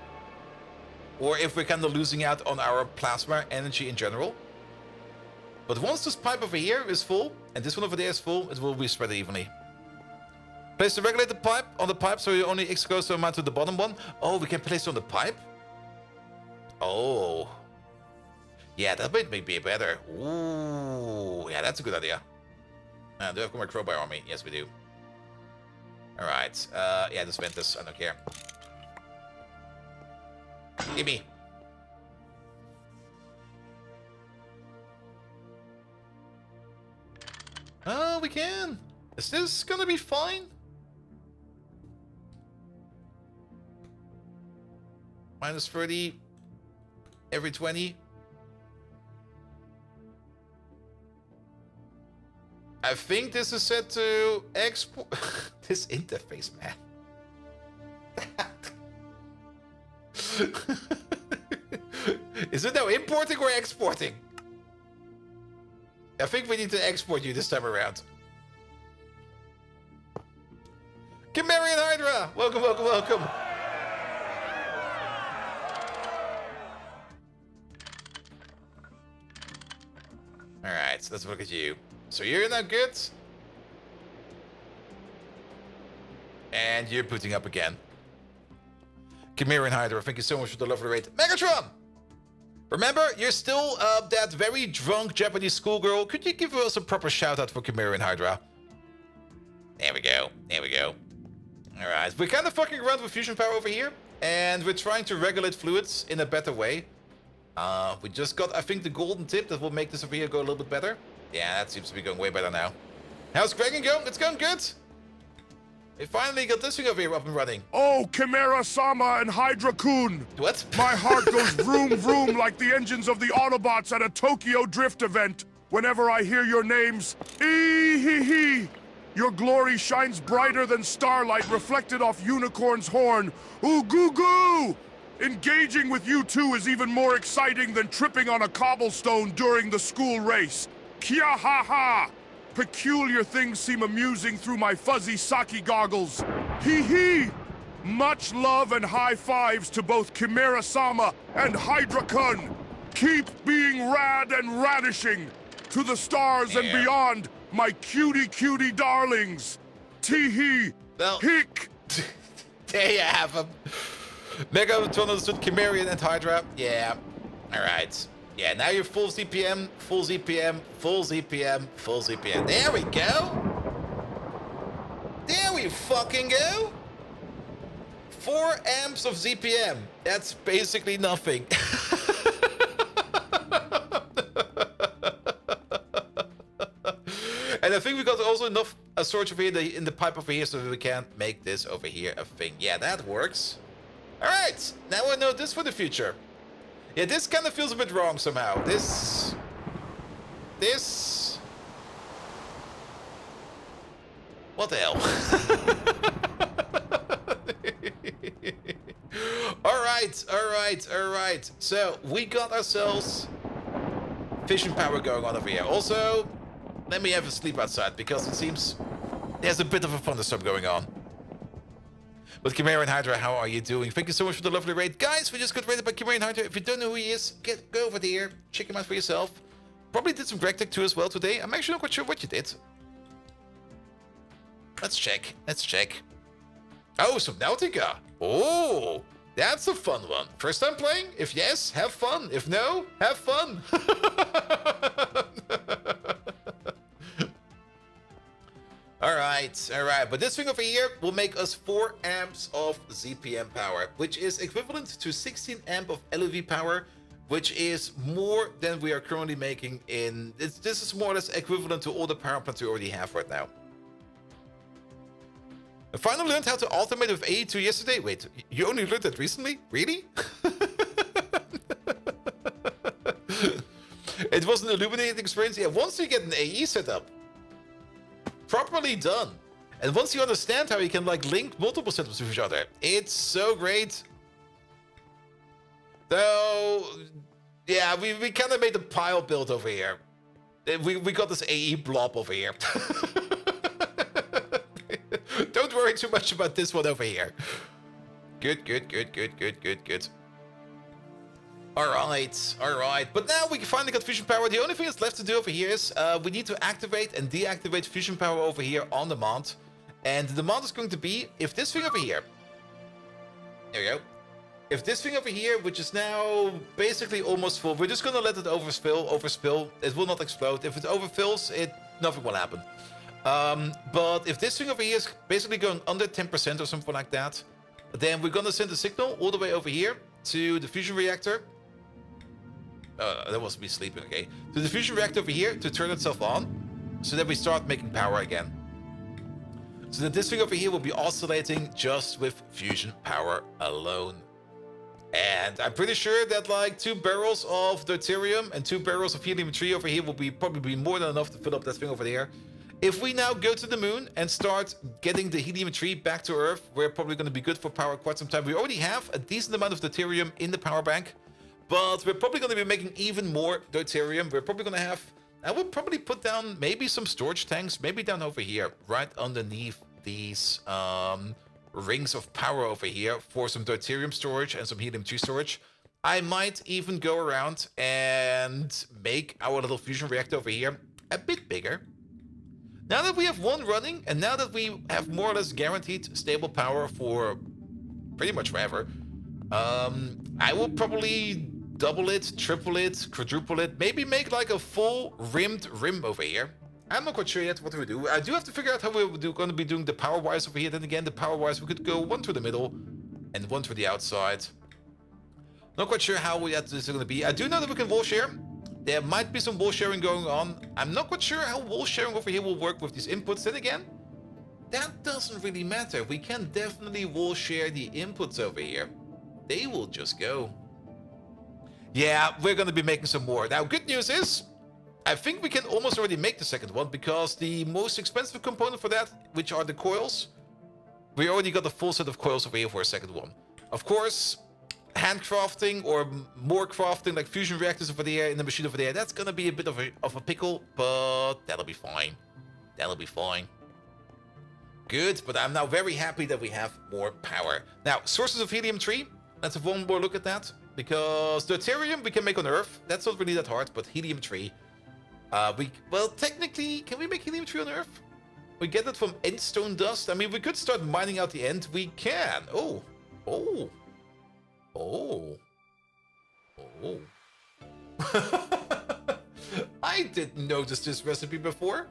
Or if we're kind of losing out on our plasma energy in general. But once this pipe over here is full, and this one over there is full, it will be spread evenly. Place the regulator pipe on the pipe so you only expose the amount to the bottom one. Oh, we can place it on the pipe? Oh. Yeah, that might be better. Ooh, yeah, that's a good idea. Do I have more crowbar on me? Yes, we do. Alright, yeah, just vent this. I don't care. Gimme. Oh, we can. Is this gonna be fine? Minus 30 every 20. I think this is set to export. This interface, man. Is it now importing or exporting? I think we need to export you this time around. Chimerian Hydra! Welcome, welcome, welcome. Alright, let's look at you. So you're now good. And you're booting up again. Chimerian Hydra, thank you so much for the lovely rate. Megatron! Remember, you're still that very drunk Japanese schoolgirl. Could you give us a proper shout out for Chimerian Hydra? There we go. There we go. Alright, we're kind of fucking around with fusion power over here. And we're trying to regulate fluids in a better way. We just got, I think, the golden tip that will make this over here go a little bit better. Yeah, that seems to be going way better now. How's Dragon going? It's going good. We finally got this thing over here up and running. Oh, Chimera-sama and Hydra-kun! What? My heart goes vroom vroom like the engines of the Autobots at a Tokyo Drift event whenever I hear your names. Ee-hee-hee! Your glory shines brighter than starlight reflected off Unicorn's horn. Ooh goo goo! Engaging with you two is even more exciting than tripping on a cobblestone during the school race. Kia ha ha! Peculiar things seem amusing through my fuzzy sake goggles. Hee hee! Much love and high fives to both Chimera-sama and Hydra-kun. Keep being rad and radishing. To the stars and beyond, my cutie darlings. Tee-hee! Well, hick! There you have them. Megatron understood Chimerian and Hydra. Yeah. Alright. Yeah, now you're full ZPM, full ZPM, full ZPM, full ZPM. There we go! There we fucking go! 4 amps of ZPM. That's basically nothing. And I think we got also enough storage over here in the pipe over here so that we can make this over here a thing. Yeah, that works. Alright, now I know this for the future. Yeah, this kind of feels a bit wrong somehow. This... What the hell? Alright. So, we got ourselves fission power going on over here. Also, let me have a sleep outside because it seems there's a bit of a thunderstorm going on. But Chimerian Hydra, how are you doing? Thank you so much for the lovely raid. Guys, we just got raided by Chimerian Hydra. If you don't know who he is, go over there. Check him out for yourself. Probably did some Greg Tech too as well today. I'm actually not quite sure what you did. Let's check. Oh, Subnautica. Oh, that's a fun one. First time playing? If yes, have fun. If no, have fun. Alright, but this thing over here will make us 4 amps of ZPM power, which is equivalent to 16 amp of LEV power, which is more than we are currently making in... This is more or less equivalent to all the power plants we already have right now. I finally learned how to automate with AE2 yesterday. Wait, you only learned that recently? Really? It was an illuminating experience. Yeah, once you get an AE set up, properly done, And once you understand how you can like link multiple systems with each other, it's so great. So, yeah, we kind of made a pile build over here. We got this AE blob over here. Don't worry too much about this one over here. Good. Alright. But now we finally got fusion power. The only thing that's left to do over here is we need to activate and deactivate fusion power over here on demand. And the demand is going to be if this thing over here. There we go. If this thing over here, which is now basically almost full, we're just going to let it overspill. It will not explode. If it overfills, nothing will happen. But if this thing over here is basically going under 10% or something like that, then we're going to send a signal all the way over here to the fusion reactor. That was me sleeping, okay. To the fusion reactor over here to turn itself on, so that we start making power again. So that this thing over here will be oscillating just with fusion power alone. And I'm pretty sure that like 2 barrels of deuterium and 2 barrels of helium-3 over here will probably be more than enough to fill up that thing over there. If we now go to the moon and start getting the helium-3 back to Earth, we're probably going to be good for power quite some time. We already have a decent amount of deuterium in the power bank, but we're probably going to be making even more deuterium. We're probably going to have... I would probably put down maybe some storage tanks, maybe down over here, right underneath these... rings of power over here for some deuterium storage and some helium-3 storage. I might even go around and make our little fusion reactor over here a bit bigger. Now that we have one running, and now that we have more or less guaranteed stable power for pretty much forever, I will probably double it, triple it, quadruple it, maybe make like a full rimmed rim over here. I'm not quite sure yet what we do. I do have to figure out how we're going to be doing the power wires over here. Then again, the power wires, we could go one through the middle and one through the outside. Not quite sure how this is going to be. I do know that we can wall share. There might be some wall sharing going on. I'm not quite sure how wall sharing over here will work with these inputs. Then again, that doesn't really matter. We can definitely wall share the inputs over here. They will just go. Yeah, we're going to be making some more. Now, good news is, I think we can almost already make the second one, because the most expensive component for that, which are the coils, we already got a full set of coils over here for a second one. Of course, handcrafting or more crafting like fusion reactors over there in the machine over there, that's gonna be a bit of a pickle, but that'll be fine. That'll be fine. Good, but I'm now very happy that we have more power. Now, sources of helium-3, let's have one more look at that, because deuterium we can make on Earth. That's not really that hard, but helium-3... well, technically, can we make helium-3 on Earth? We get it from endstone dust. I mean, we could start mining out the end. We can. Oh. I didn't notice this recipe before.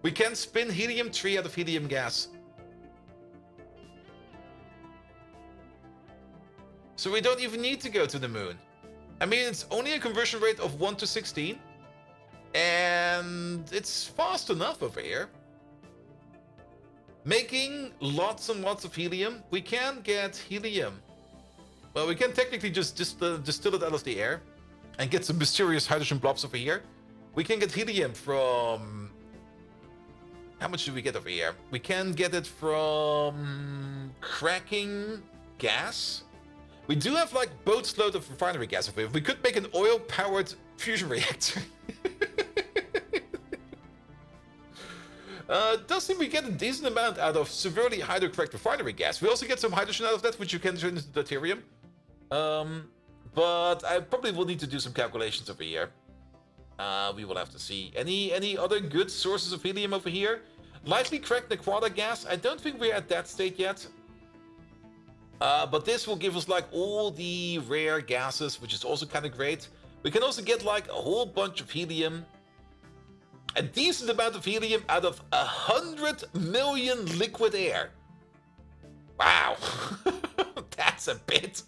We can spin helium-3 out of helium gas. So we don't even need to go to the moon. I mean, it's only a conversion rate of 1 to 16. And it's fast enough over here. Making lots and lots of helium. We can get helium. Well, we can technically just distill it out of the air. And get some mysterious hydrogen blobs over here. We can get helium from... How much do we get over here? We can get it from... cracking gas. We do have like boats load of refinery gas over here. We could make an oil-powered fusion reactor. Does seem we get a decent amount out of severely hydrocracked refinery gas. We also get some hydrogen out of that, which you can turn into deuterium. But I probably will need to do some calculations over here. We will have to see. Any other good sources of helium over here? Lightly cracked Nequada gas. I don't think we're at that state yet. But this will give us like all the rare gases, which is also kind of great. We can also get like a whole bunch of helium. A decent amount of helium out of 100 million liquid air. Wow. That's a bit.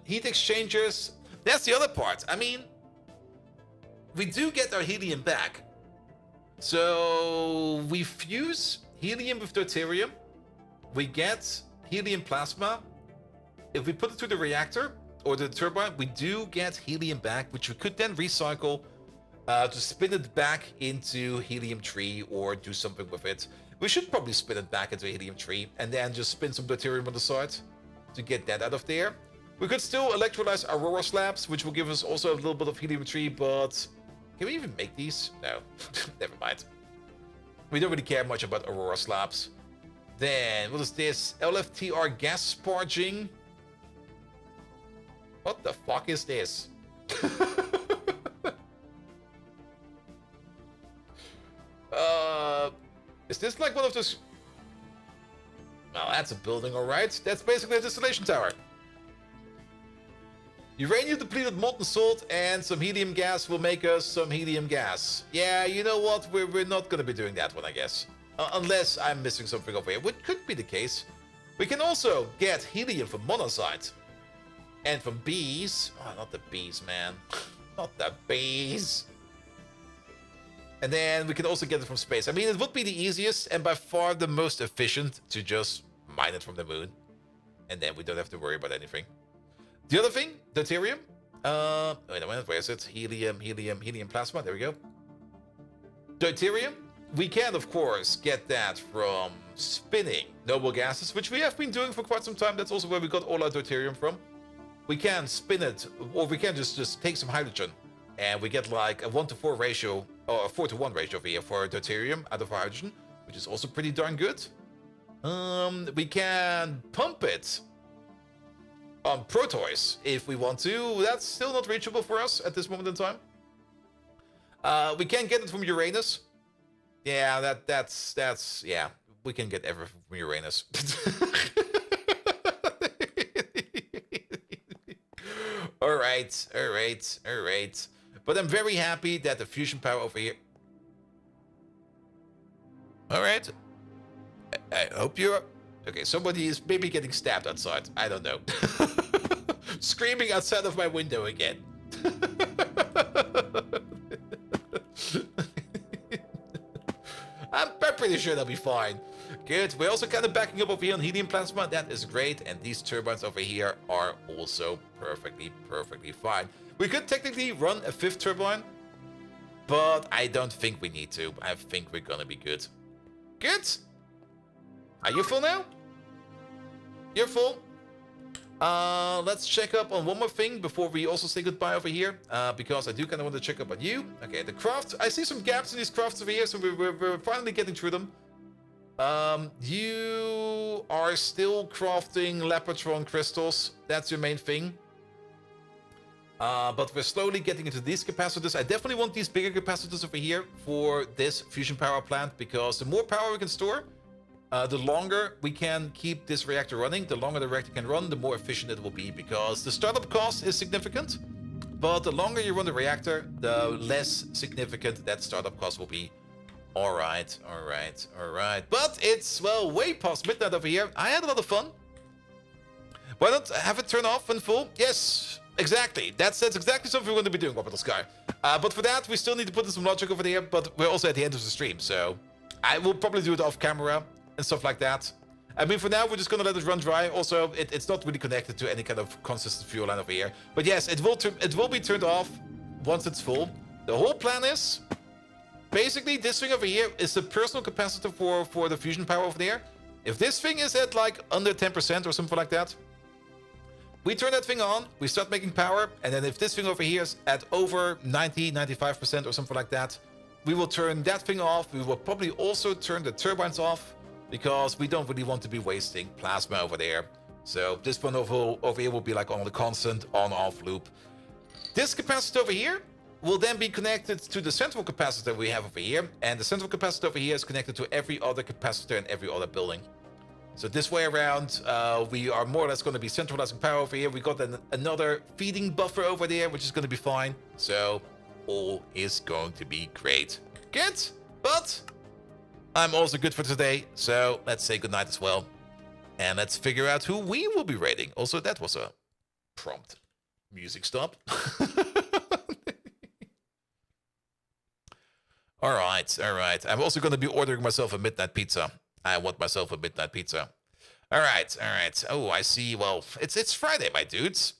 Heat exchangers. That's the other part. I mean, we do get our helium back. So we fuse helium with deuterium. We get helium plasma. If we put it through the reactor or the turbine, we do get helium back, which we could then recycle to spin it back into helium-3 or do something with it. We should probably spin it back into helium-3 and then just spin some deuterium on the side to get that out of there. We could still electrolyze Aurora slabs, which will give us also a little bit of helium-3, but can we even make these? No, never mind. We don't really care much about Aurora slabs. Then, what is this? LFTR gas sparging. What the fuck is this? Is this like one of those... Well, that's a building, alright. That's basically a distillation tower. Uranium depleted molten salt and some helium gas will make us some helium gas. Yeah, you know what? We're not going to be doing that one, I guess. Unless I'm missing something over here, which could be the case. We can also get helium from monocyte. And from bees. Oh, not the bees, man. Not the bees. And then we can also get it from space. I mean, it would be the easiest and by far the most efficient to just mine it from the moon. And then we don't have to worry about anything. The other thing, deuterium. Wait a minute, where is it? Helium plasma. There we go. Deuterium. We can, of course, get that from spinning noble gases, which we have been doing for quite some time. That's also where we got all our deuterium from. We can spin it, or we can just take some hydrogen, and we get like a 1-to-4 ratio, or a 4-to-1 ratio here for deuterium out of hydrogen, which is also pretty darn good. We can pump it on Proteus if we want to. That's still not reachable for us at this moment in time. We can get it from Uranus. Yeah, that's yeah. We can get everything from Uranus. All right. But I'm very happy that the fusion power over here. All right. I hope you're okay. Somebody is maybe getting stabbed outside. I don't know. Screaming outside of my window again. I'm pretty sure they'll be fine. Good. We're also kind of backing up over here on helium plasma. That is great. And these turbines over here are also perfectly fine. We could technically run a 5th turbine, but I don't think we need to. I think we're gonna be good. Good. Are you full now? You're full. Let's check up on one more thing before we also say goodbye over here, because I do kind of want to check up on you. Okay, the craft. I see some gaps in these crafts over here, so we're finally getting through them. You are still crafting Lapatron crystals. That's your main thing. But we're slowly getting into these capacitors. I definitely want these bigger capacitors over here for this fusion power plant, because the more power we can store, the longer we can keep this reactor running, the longer the reactor can run, the more efficient it will be, because the startup cost is significant, but the longer you run the reactor, the less significant that startup cost will be. All right. But it's, well, way past midnight over here. I had a lot of fun. Why not have it turn off when full? Yes, exactly. That's exactly something we're going to be doing, Orbital Sky. But for that, we still need to put in some logic over there, but we're also at the end of the stream, so I will probably do it off camera and stuff like that. I mean, for now, we're just going to let it run dry. Also, it's not really connected to any kind of consistent fuel line over here. But yes, it will be turned off once it's full. The whole plan is, basically, this thing over here is the personal capacitor for the fusion power over there. If this thing is at like under 10% or something like that, we turn that thing on, we start making power, and then if this thing over here is at over 90, 95% or something like that, we will turn that thing off. We will probably also turn the turbines off, because we don't really want to be wasting plasma over there. So this one over here will be like on the constant on-off loop. This capacitor over here will then be connected to the central capacitor we have over here, and the central capacitor over here is connected to every other capacitor in every other building. So this way around, we are more or less going to be centralizing power over here. We got another feeding buffer over there, which is going to be fine. So all is going to be great. Good, but I'm also good for today, so let's say goodnight as well. And let's figure out who we will be raiding. Also, that was a prompt music stop. All right. I'm also going to be ordering myself a midnight pizza. I want myself a midnight pizza. All right. Oh, I see. Well, it's Friday, my dudes.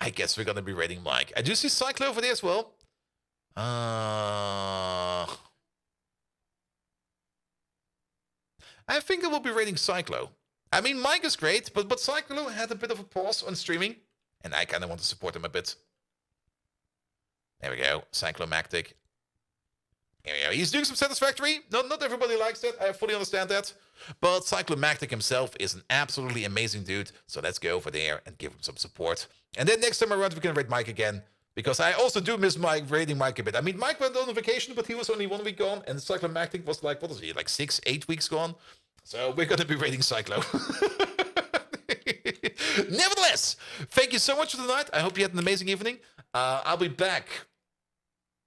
I guess we're going to be raiding Mike. I do see Cyclo over there as well. I think I will be rating Cyclo. I mean, Mike is great, but Cyclo had a bit of a pause on streaming, and I kind of want to support him a bit. There we go, Cyclomactic. Here we go. He's doing some satisfactory. Not everybody likes that. I fully understand that. But Cyclomactic himself is an absolutely amazing dude. So let's go over there and give him some support. And then next time around, we can rate Mike again. Because I also do miss Mike, rating Mike a bit. I mean, Mike went on vacation, but he was only 1 week gone. And Cyclomactic was like, what was he, like 6-8 weeks gone? So we're going to be rating Cyclo. Nevertheless, thank you so much for tonight. I hope you had an amazing evening. I'll be back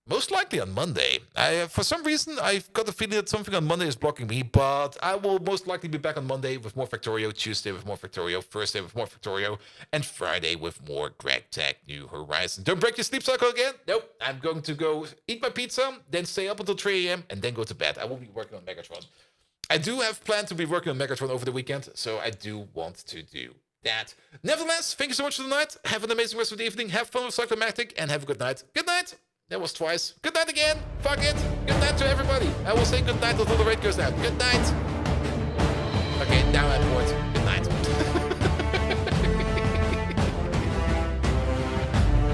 most likely on Monday. For some reason, I've got the feeling that something on Monday is blocking me, but I will most likely be back on Monday with more Factorio, Tuesday with more Factorio, Thursday with more Factorio, and Friday with more Greg Tech New Horizon. Don't break your sleep cycle again. Nope. I'm going to go eat my pizza, then stay up until 3 a.m., and then go to bed. I will be working on Megatron. I do have planned to be working on Megatron over the weekend, so I do want to do that. Nevertheless, thank you so much for the night. Have an amazing rest of the evening. Have fun with Cyclomactic, and have a good night. Good night. That was twice. Good night again. Fuck it. Good night to everybody. I will say good night until the raid goes down. Good night. Okay, now I'm bored. Good night.